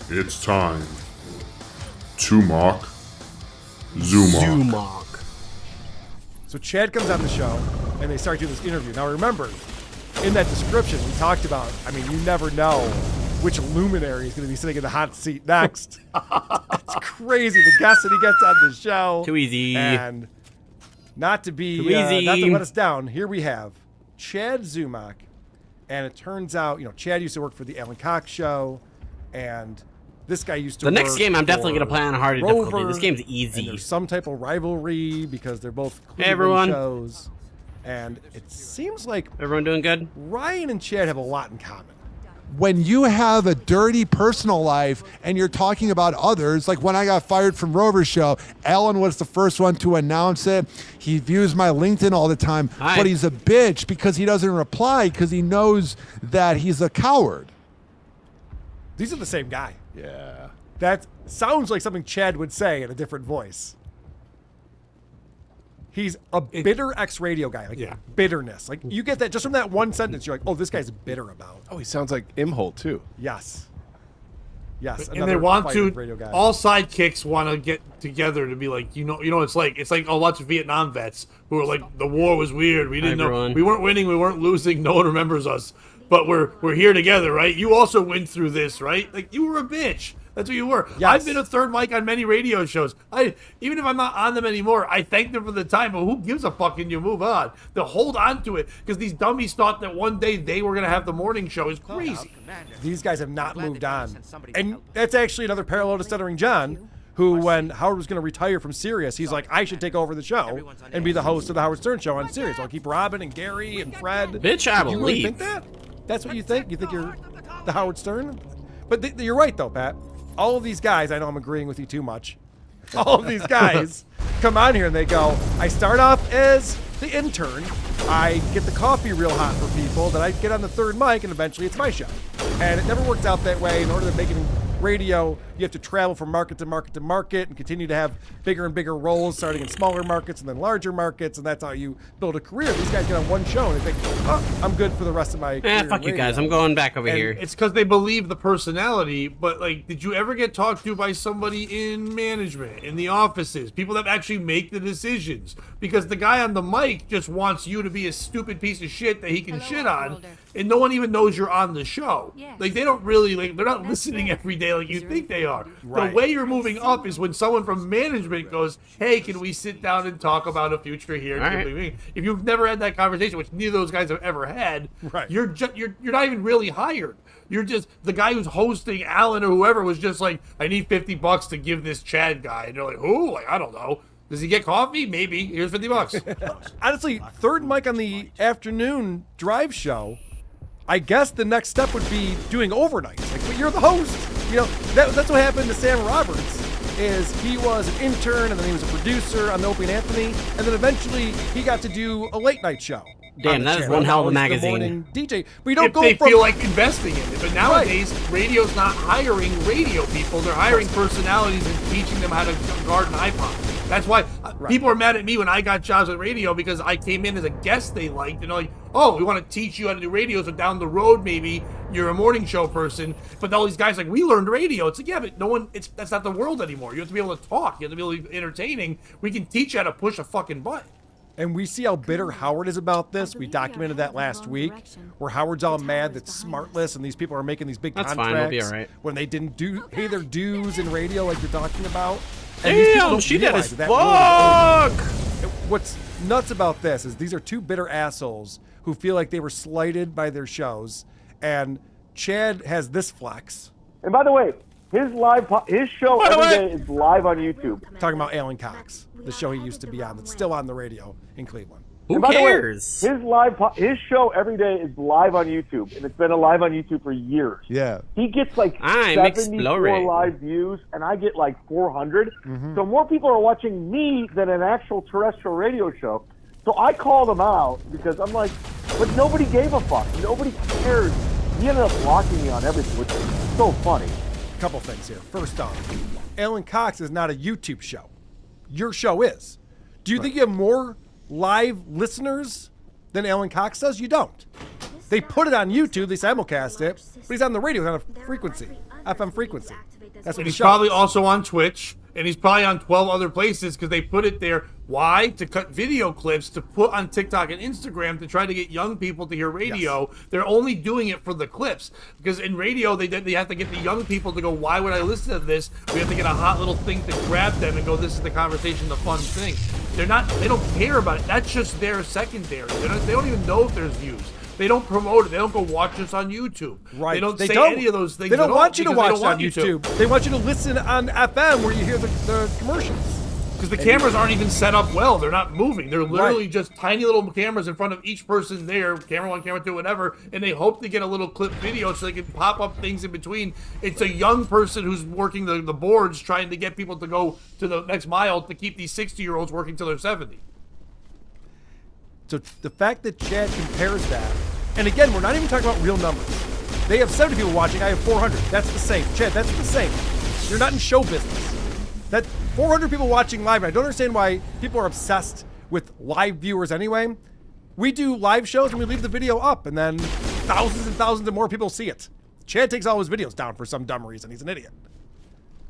It's time to mock Zuma. So Chad comes on the show, and they start doing this interview. Now remember, in that description, we talked about, I mean, you never know which luminary is going to be sitting in the hot seat next. It's crazy, the guests that he gets on the show. Too easy. And not to be, Too easy. not to let us down, here we have Chad Zumock, and it turns out, Chad used to work for the Alan Cox Show, and this guy used to The next work game, I'm definitely for going to play on harder Rover, difficulty. This game's and easy. there's some type of rivalry because they're both Cleveland everyone. shows. And it seems like Everyone doing good? Ryan and Chad have a lot in common. When you have a dirty personal life and you're talking about others, like when I got fired from Rover's show, Alan was the first one to announce it. He views my LinkedIn all the time, Hi. but he's a bitch because he doesn't reply because he knows that he's a coward. These are the same guy. Yeah. That sounds like something Chad would say in a different voice. He's a bitter ex-radio guy. Like bitterness. Like you get that just from that one sentence. You're like, oh, this guy's bitter about. Oh, he sounds like Imholt too. Yes. Yes. And they another want fighter to. radio guy. All sidekicks want to get together to be like, it's like lots of Vietnam vets who are like, the war was weird. We didn't know, everyone. we weren't winning, we weren't losing. No one remembers us, but we're here together, right? You also went through this, right? Like you were a bitch. That's what you were. Yes. I've been a third mic on many radio shows. Even if I'm not on them anymore, I thank them for the time, but who gives a fuck and you move on? They'll hold on to it because these dummies thought that one day they were going to have the morning show is crazy. These guys have not moved on. And that's actually another parallel to Stuttering John, who, when Howard was going to retire from Sirius, he's like, I should take over the show and be the host of the Howard Stern Show on Sirius. I'll keep Robin and Gary and Fred. Bitch, I You really believe. think that? That's what you think? You think you're the Howard Stern? But you're right, though, Pat. All of these guys, I know I'm agreeing with you too much. All of these guys come on here and they go, I start off as the intern. I get the coffee real hot for people. Then I get on the third mic and eventually it's my show. And it never works out that way. In order to make it in radio, you have to travel from market to market to market and continue to have bigger and bigger roles, starting in smaller markets and then larger markets, and that's how you build a career. These guys get on one show and they think, oh, I'm good for the rest of my career. Fuck in you guys. radio. I'm going back over here. It's because they believe the personality, but like, did you ever get talked to by somebody in management, in the offices, people that actually make the decisions? Because the guy on the mic just wants you to be a stupid piece of shit that he can shit on, and no one even knows you're on the show. Like, they don't really, like, they're not listening every day like you think they are. Right. The way you're moving up is when someone from management goes, hey, can we sit down and talk about a future here? All right. If you've never had that conversation, which neither of those guys have ever had, Right. you're not even really hired. You're just the guy who's hosting. Alan or whoever was just like, I need $50 to give this Chad guy, and they're like, who? Like, I don't know. Does he get coffee? Maybe. Here's $50. Honestly, third mic on the afternoon drive show, I guess the next step would be doing overnights. Like, but you're the host. You know, that's what happened to Sam Roberts. Is he was an intern and then he was a producer on the Opie and Anthony, and then eventually he got to do a late night show. Damn, that is one hell of a Always the magazine. morning DJ, but you don't If go they from feel like investing in it. But nowadays, radio's not hiring radio people. They're hiring personalities and teaching them how to guard an iPod. That's why people are mad at me when I got jobs at radio because I came in as a guest they liked. And they're like, oh, we want to teach you how to do radio. So down the road, maybe you're a morning show person. But all these guys like, we learned radio. It's like, yeah, but no one, that's not the world anymore. You have to be able to talk. You have to be able to be entertaining. We can teach you how to push a fucking button. And we see how bitter Howard is about this. We documented that last week, where Howard's all mad that Smartless and these people are making these big That's contracts fine, we'll be all right. when they didn't pay their dues in radio like you're talking about. And these people Damn, don't she did realize as that role is fuck! over. What's nuts about this is these are two bitter assholes who feel like they were slighted by their shows, and Chad has this flex. And by the way, his show every day is live on YouTube. Talking about Alan Cox, the show he used to be on that's still on the radio in Cleveland. Who cares? His show every day is live on YouTube, and it's been live on YouTube for years. Yeah. He gets like I'm 74 exploring. live views, and I get like 400. Mm-hmm. So more people are watching me than an actual terrestrial radio show. So I called him out because I'm like, but nobody gave a fuck. Nobody cares. He ended up blocking me on everything, which is so funny. Couple things here. First off, Alan Cox is not a YouTube show. Your show is. Do you think you have more live listeners than Alan Cox does? You don't. They put it on YouTube, they simulcast it, but he's on the radio, he's on a frequency, FM frequency. That's what And the he's show probably is. also on Twitch, and he's probably on 12 other places because they put it there. Why? To cut video clips to put on TikTok and Instagram to try to get young people to hear radio. Yes. They're only doing it for the clips because in radio they have to get the young people to go, why would I listen to this? We have to get a hot little thing to grab them and go, this is the conversation, the fun thing. They don't care about it. That's just their secondary. They don't even know if there's views. They don't promote it. They don't go watch us on YouTube. Right. They don't say any of those things. They don't at all want you to because they watch don't on want you to. YouTube. They want you to listen on FM where you hear the commercials. Because the cameras aren't even set up well. They're not moving. They're literally just tiny little cameras in front of each person there, camera 1, camera 2, whatever, and they hope to get a little clip video so they can pop up things in between. It's a young person who's working the boards trying to get people to go to the next mile to keep these 60-year-olds working till they're 70. So the fact that Chad compares that, and again, we're not even talking about real numbers. They have 70 people watching, I have 400. That's the same. Chad, that's the same. You're not in show business. That 400 people watching live, and I don't understand why people are obsessed with live viewers anyway. We do live shows and we leave the video up, and then thousands and thousands of more people see it. Chad takes all his videos down for some dumb reason. He's an idiot.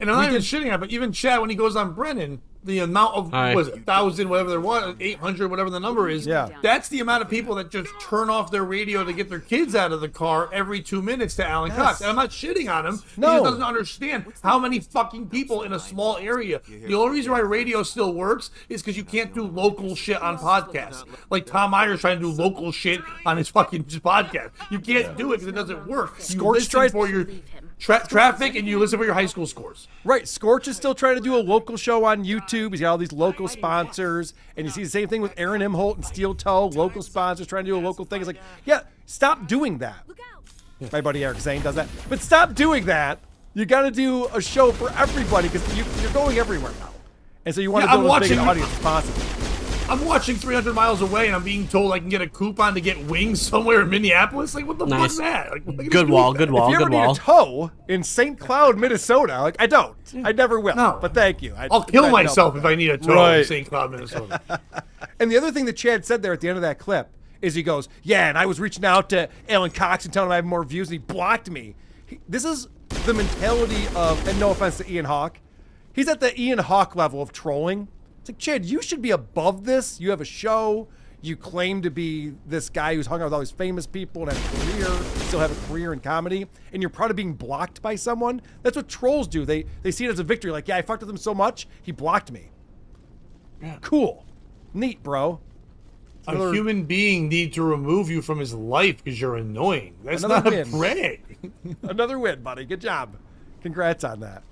And I'm not even shitting on it, but even Chad, when he goes on Brennan, the amount of, was it 1,000, whatever there was, 800, whatever the number is. Yeah. That's the amount of people that just turn off their radio to get their kids out of the car every 2 minutes to Alan Cox. And I'm not shitting on him. No. He just doesn't understand how many fucking people in a small area. The only reason why radio still works is because you can't do local shit on podcasts. Like Tom Myers trying to do local shit on his fucking podcast. You can't do it because it doesn't work. You listen for your traffic and you listen for your high school scores. Right. Scorch is still trying to do a local show on YouTube. He's got all these local sponsors. And you see the same thing with Aaron Imholt and Steel Toe, local sponsors trying to do a local thing. It's like, yeah, stop doing that. My buddy Eric Zane does that. But stop doing that. You got to do a show for everybody because you're going everywhere now. And so you want to build as big an audience as possible. I'm watching 300 miles away and I'm being told I can get a coupon to get wings somewhere in Minneapolis. Like, what the fuck is that? Like, Good wall. If you ever need a tow in St. Cloud, Minnesota, like I don't. I never will. No. But thank you. I'll kill myself if I need a tow in St. Cloud, Minnesota. And the other thing that Chad said there at the end of that clip is he goes, yeah, and I was reaching out to Alan Cox and telling him I have more views and he blocked me. This is the mentality of, and no offense to Ian Hawke, he's at the Ian Hawke level of trolling. It's like, Chad, you should be above this. You have a show. You claim to be this guy who's hung out with all these famous people and have a career, still have a career in comedy, and you're proud of being blocked by someone. That's what trolls do. They see it as a victory. Like, yeah, I fucked with him so much, he blocked me. Yeah. Cool. Neat, bro. A human being need to remove you from his life because you're annoying. That's not a brag. Another win, buddy. Good job. Congrats on that.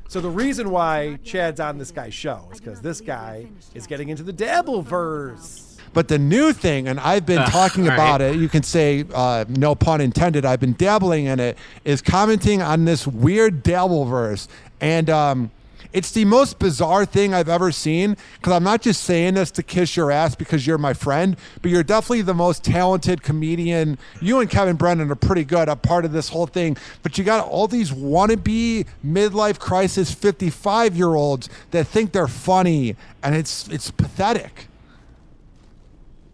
So the reason why Chad's on this guy's show is because this guy is getting into the Dabbleverse. But the new thing, and I've been talking about it, you can say, no pun intended, I've been dabbling in it, is commenting on this weird Dabbleverse. And it's the most bizarre thing I've ever seen, because I'm not just saying this to kiss your ass because you're my friend, but you're definitely the most talented comedian. You and Kevin Brennan are pretty good, a part of this whole thing, but you got all these wannabe midlife crisis 55-year-olds that think they're funny, and it's pathetic.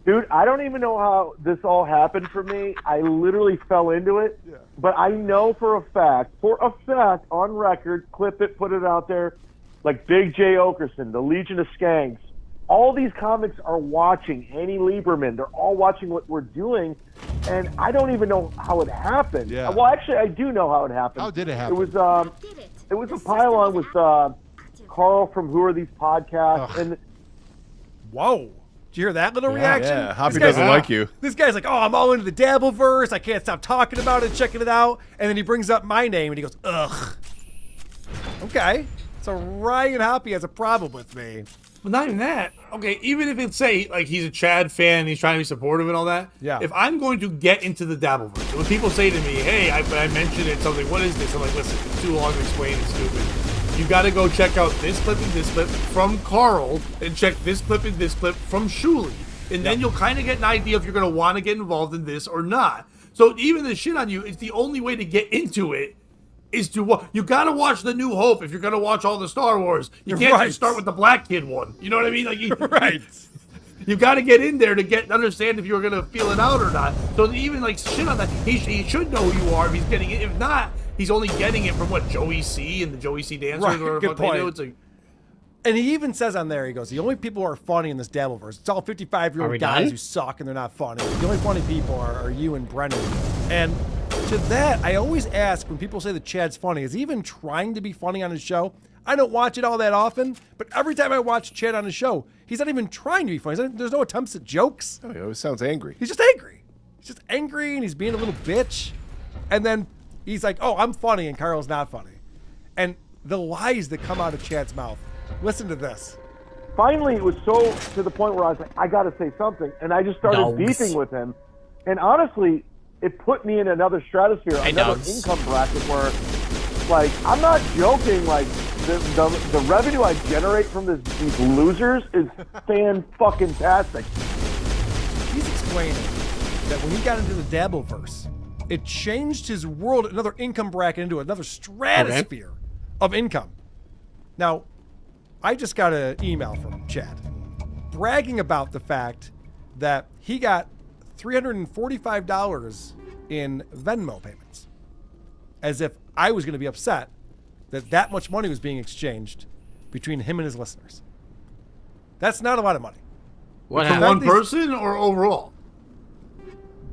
Dude, I don't even know how this all happened for me. I literally fell into it. Yeah. But I know for a fact, on record, clip it, put it out there, like Big J. Okerson, the Legion of Skanks, all these comics are watching. Annie Lieberman, they're all watching what we're doing, and I don't even know how it happened. Yeah. Well, actually, I do know how it happened. How did it happen? It was a pile-on with Carl from Who Are These Podcasts. And whoa. Did you hear that little reaction? Yeah, Hoppy doesn't like you. This guy's like, oh, I'm all into the Dabbleverse. I can't stop talking about it, checking it out. And then he brings up my name and he goes, ugh. Okay. So Ryan Hoppy has a problem with me. But not even that. Okay, even if it's, say, like he's a Chad fan and he's trying to be supportive and all that. Yeah. If I'm going to get into the Dabbleverse, so when people say to me, hey, I mentioned it, something, what is this? I'm like, listen, it's too long to explain, it's stupid. You got to go check out this clip and this clip from Carl, and check this clip and this clip from Shuli. And then you'll kind of get an idea if you're going to want to get involved in this or not. So even the shit on you, it's the only way to get into it is to you got to watch The New Hope if you're going to watch all the Star Wars. You can't just start with the black kid one. You know what I mean? Like right. You got to get in there to understand if you're going to feel it out or not. So even like shit on that, he should know who you are if he's getting it. If not, he's only getting it from what Joey C and the Joey C dancers or good what point. they do. It's like, and he even says on there, he goes, the only people who are funny in this Dabbleverse, it's all 55-year-old guys who suck and they're not funny. The only funny people are you and Brennan. And to that, I always ask when people say that Chad's funny, is he even trying to be funny on his show? I don't watch it all that often, but every time I watch Chad on his show, he's not even trying to be funny. There's no attempts at jokes. Oh, he always sounds angry. He's just angry. He's just angry and he's being a little bitch. And then he's like, oh, I'm funny and Carl's not funny. And the lies that come out of Chad's mouth. Listen to this. Finally, it was so to the point where I was like, I got to say something. And I just started beefing with him. And honestly, it put me in another stratosphere, another income bracket where, like, I'm not joking, like, the revenue I generate from these losers is fan-fucking-tastic. He's explaining that when he got into the Dabbleverse, it changed his world, another income bracket, into another stratosphere of income. Now, I just got an email from Chad bragging about the fact that he got $345 in Venmo payments. As if I was going to be upset that much money was being exchanged between him and his listeners. That's not a lot of money. What from one person or overall?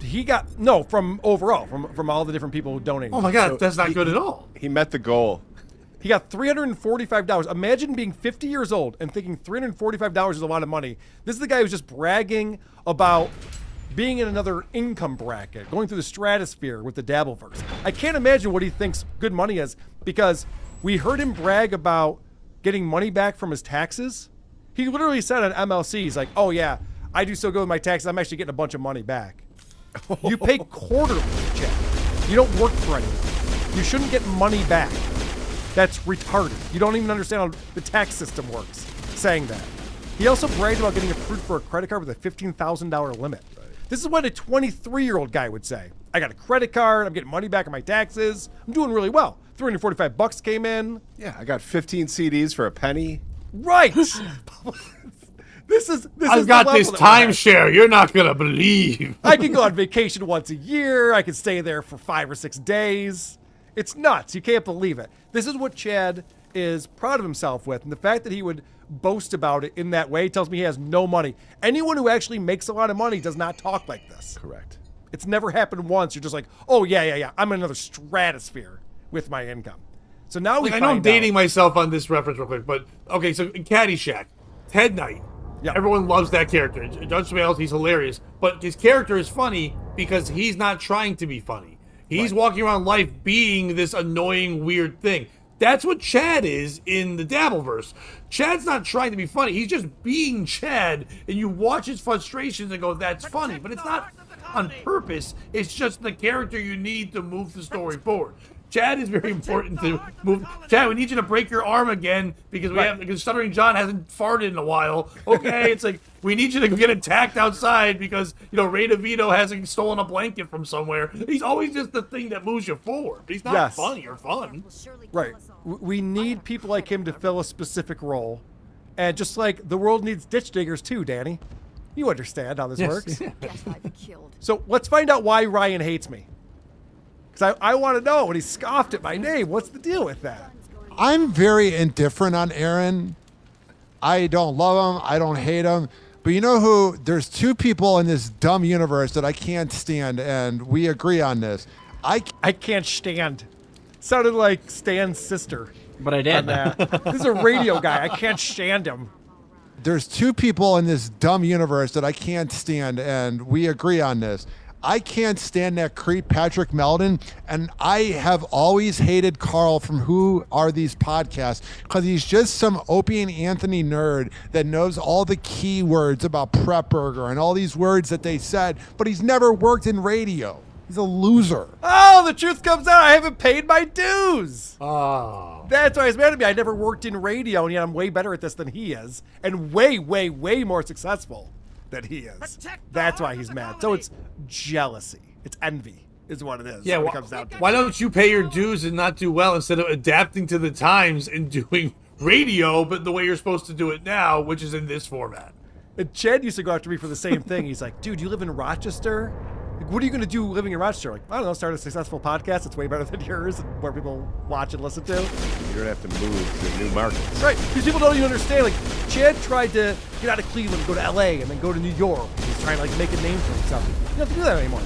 He got from overall from all the different people who donated. Oh my God, that's not good at all. He met the goal. He got $345. Imagine being 50 years old and thinking $345 is a lot of money. This is the guy who's just bragging about being in another income bracket, going through the stratosphere with the Dabbleverse. I can't imagine what he thinks good money is, because we heard him brag about getting money back from his taxes. He literally said on MLC, he's like, oh yeah, I do so good with my taxes, I'm actually getting a bunch of money back. You pay quarterly, Jeff. You don't work for anything. You shouldn't get money back. That's retarded. You don't even understand how the tax system works saying that. He also bragged about getting approved for a credit card with a $15,000 limit. Right. This is what a 23-year-old guy would say. I got a credit card, I'm getting money back on my taxes, I'm doing really well. $345 came in. Yeah, I got 15 CDs for a penny. Right. I've got this timeshare you're not going to believe. I can go on vacation once a year. I can stay there for 5 or 6 days. It's nuts. You can't believe it. This is what Chad is proud of himself with. And the fact that he would boast about it in that way tells me he has no money. Anyone who actually makes a lot of money does not talk like this. Correct. It's never happened once. You're just like, oh, yeah. I'm in another stratosphere with my income. So now I know I'm dating myself on this reference real quick, but okay, so in Caddyshack, Ted Knight. Yeah. Everyone loves that character. Judge Smales, he's hilarious. But his character is funny because he's not trying to be funny. He's walking around life being this annoying, weird thing. That's what Chad is in the Dabbleverse. Chad's not trying to be funny. He's just being Chad, and you watch his frustrations and go, that's funny. But it's not on purpose. It's just the character you need to move the story forward. Chad is very important to move. Chad, we need you to break your arm again because Stuttering John hasn't farted in a while. Okay, it's like we need you to get attacked outside because Ray DeVito hasn't stolen a blanket from somewhere. He's always just the thing that moves you forward. He's not funny or fun. Right. We need people like him to fill a specific role, and just like the world needs ditch diggers too, Danny. You understand how this works. So let's find out why Ryan hates me. Because I want to know when he scoffed at my name. What's the deal with that? I'm very indifferent on Aaron. I don't love him. I don't hate him. But you know who? There's two people in this dumb universe that I can't stand, and we agree on this. I can't stand. Sounded like Stan's sister. But I did. This is a radio guy. I can't stand him. There's two people in this dumb universe that I can't stand, and we agree on this. I can't stand that creep Patrick Meldon, and I have always hated Carl from Who Are These Podcasts because he's just some Opie and Anthony nerd that knows all the keywords about Prep Burger and all these words that they said, but he's never worked in radio. He's a loser. Oh, the truth comes out. I haven't paid my dues. Oh. That's why he's mad at me. I never worked in radio, and yet I'm way better at this than he is, and way, way, way more successful than he is. That's why he's mad. So it's jealousy. It's envy is what it is. Yeah, it comes down to. Why don't you pay your dues and not do well instead of adapting to the times and doing radio, but the way you're supposed to do it now, which is in this format? And Chad used to go after me for the same thing. He's like, dude, you live in Rochester? Like, what are you going to do living in Rochester? Like, I don't know, start a successful podcast. It's way better than yours and where people watch and listen to. You don't have to move to new markets. Right, because people don't even understand. Like, Chad tried to get out of Cleveland, go to LA, and then go to New York. He's trying to make a name for himself. You don't have to do that anymore.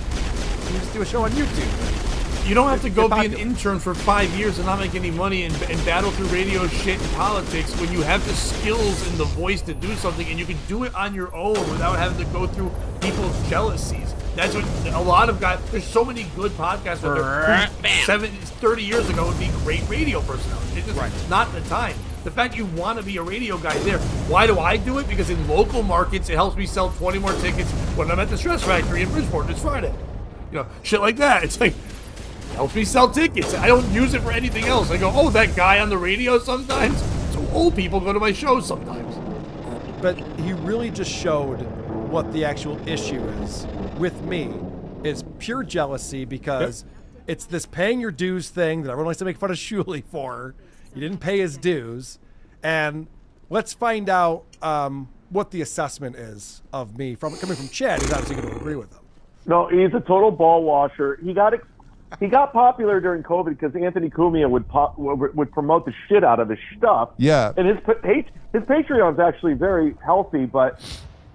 You just do a show on YouTube. You don't have to go be an intern for 5 years and not make any money and battle through radio shit and politics when you have the skills and the voice to do something, and you can do it on your own without having to go through people's jealousies. That's what a lot of guys, there's so many good podcasts out there 30 years ago would be great radio personalities. It's just not the time. The fact you want to be a radio guy there. Why do I do it? Because in local markets, it helps me sell 20 more tickets when I'm at the Stress Factory in Bridgeport this Friday. Shit like that. It's like, helps me sell tickets. I don't use it for anything else. I go, oh, that guy on the radio sometimes? So old people go to my shows sometimes. But he really just showed what the actual issue is with me is pure jealousy because it's this paying your dues thing that everyone likes to make fun of Shuley for. He didn't pay his dues. And let's find out what the assessment is of me coming from Chad, who's obviously going to agree with him. No, he's a total ball washer. He got he got popular during COVID because Anthony Cumia would promote the shit out of his stuff. Yeah. And his Patreon's actually very healthy, but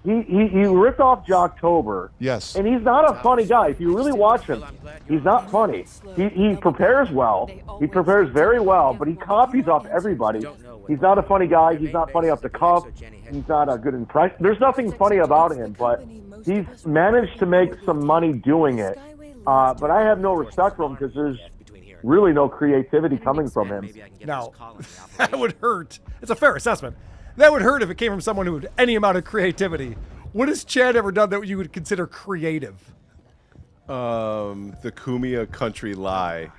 he ripped off Jocktober. Yes. And he's not a funny guy. If you really watch him, he's not funny. He prepares well. He prepares very well, but he copies off everybody. He's not a funny guy. He's not funny off the cuff. He's not a good impression. There's nothing funny about him, but he's managed to make some money doing it. But I have no respect for him because there's really no creativity coming from him. Now, that would hurt. It's a fair assessment. That would hurt if it came from someone who had any amount of creativity. What has Chad ever done that you would consider creative? The Cumia Country Lie.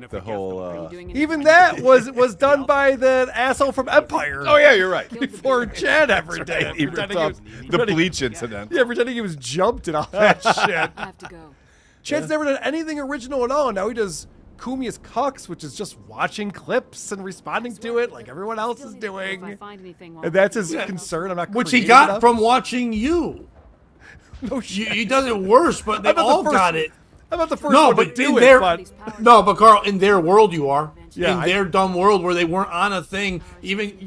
The whole even that was done by the asshole from Empire. Oh yeah, you're right. Before Chad ever did it. He ripped off the bleach incident. Yeah, pretending he was jumped and all that shit. I have to go. Chad's never done anything original at all. Now he does Cumia's Cucks, which is just watching clips and responding to it like everyone else is doing. And that's his concern. I'm not which he got from watching you. No shit. He does it worse, but they all got it. I'm not the first one to do it, but... No, but Carl, in their world you are. Yeah, in their dumb world where they weren't on a thing. Even,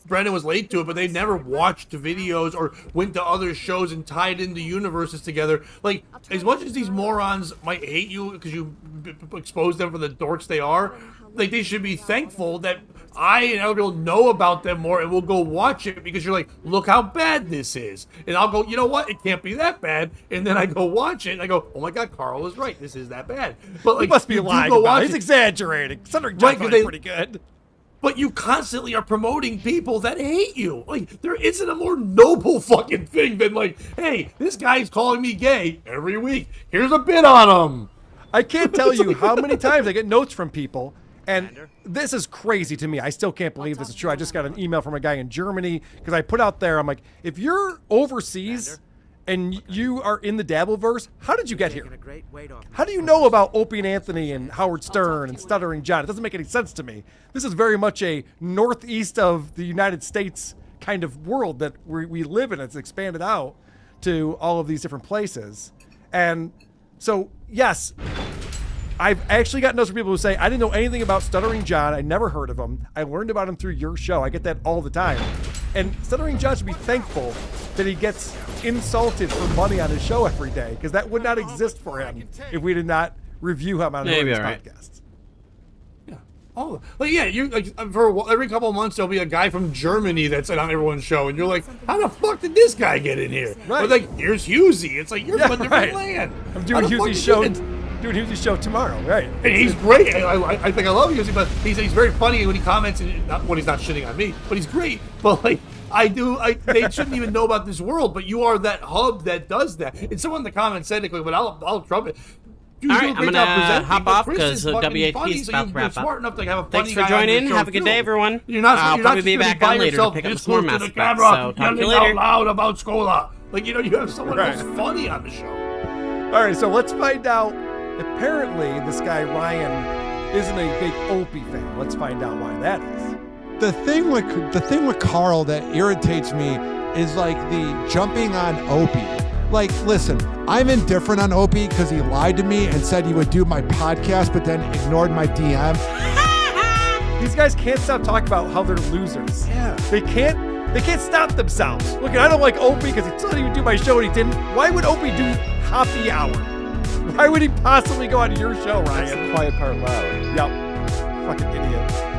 Brendan was late to it, but they never watched videos or went to other shows and tied into universes together. Like, as much as these morons might hate you because you expose them for the dorks they are, like, they should be thankful that I and other people know about them more and we'll go watch it because you're like, look how bad this is. And I'll go, you know what? It can't be that bad. And then I go watch it and I go, oh my God, Carl is right. This is that bad. But like, he must be lying about it. He's exaggerating. Stuttering John's pretty good. But you constantly are promoting people that hate you. Like, there isn't a more noble fucking thing than like, hey, this guy's calling me gay every week. Here's a bit on him. I can't tell you how many times I get notes from people. And this is crazy to me. I still can't believe this is true. I just got an email from a guy in Germany because I put out there, I'm like, if you're overseas and you are in the Dabbleverse, how did you get here? How do you know about Opie and Anthony and Howard Stern and Stuttering John? It doesn't make any sense to me. This is very much a northeast of the United States kind of world that we live in. It's expanded out to all of these different places. And so, yes, I've actually gotten notes from people who say, I didn't know anything about Stuttering John. I never heard of him. I learned about him through your show. I get that all the time. And Stuttering John should be thankful that he gets insulted for money on his show every day, because that would not exist for him if we did not review him on his podcasts. Yeah. Oh, like, yeah, you like for every couple of months there'll be a guy from Germany that's on everyone's show, and you're like, how the fuck did this guy get in here? Right. But like, here's Husey. It's like, you're from a different land. Oh, I'm doing Husey's show. Doing Husey's show tomorrow, right? And he's great. I think I love Husey, but he's very funny when he comments, and not when he's not shitting on me, but he's great. But like, they shouldn't even know about this world, but you are that hub that does that. And someone in the comments said it, but I'll trumpet. All right, I'm gonna hop off because WAP is about to wrap up. Smart enough to have a Thanks funny for guy on joining. your Have a good show, day, too. everyone. You're probably be back on later to pick up some more Mass Effect. So talk to you later. Out loud about Scola. Like, you have someone else funny on the show. All right, so let's find out. Apparently, this guy Ryan isn't a big Opie fan. Let's find out why that is. The thing with Carl that irritates me is like the jumping on Opie. Like, listen, I'm indifferent on Opie because he lied to me and said he would do my podcast, but then ignored my DM. These guys can't stop talking about how they're losers. Yeah. They can't stop themselves. Look, I don't like Opie because he said he would do my show and he didn't. Why would Opie do Happy Hour? Why would he possibly go on your show, Ryan? That's the quiet part loud. Yep. Fucking idiot.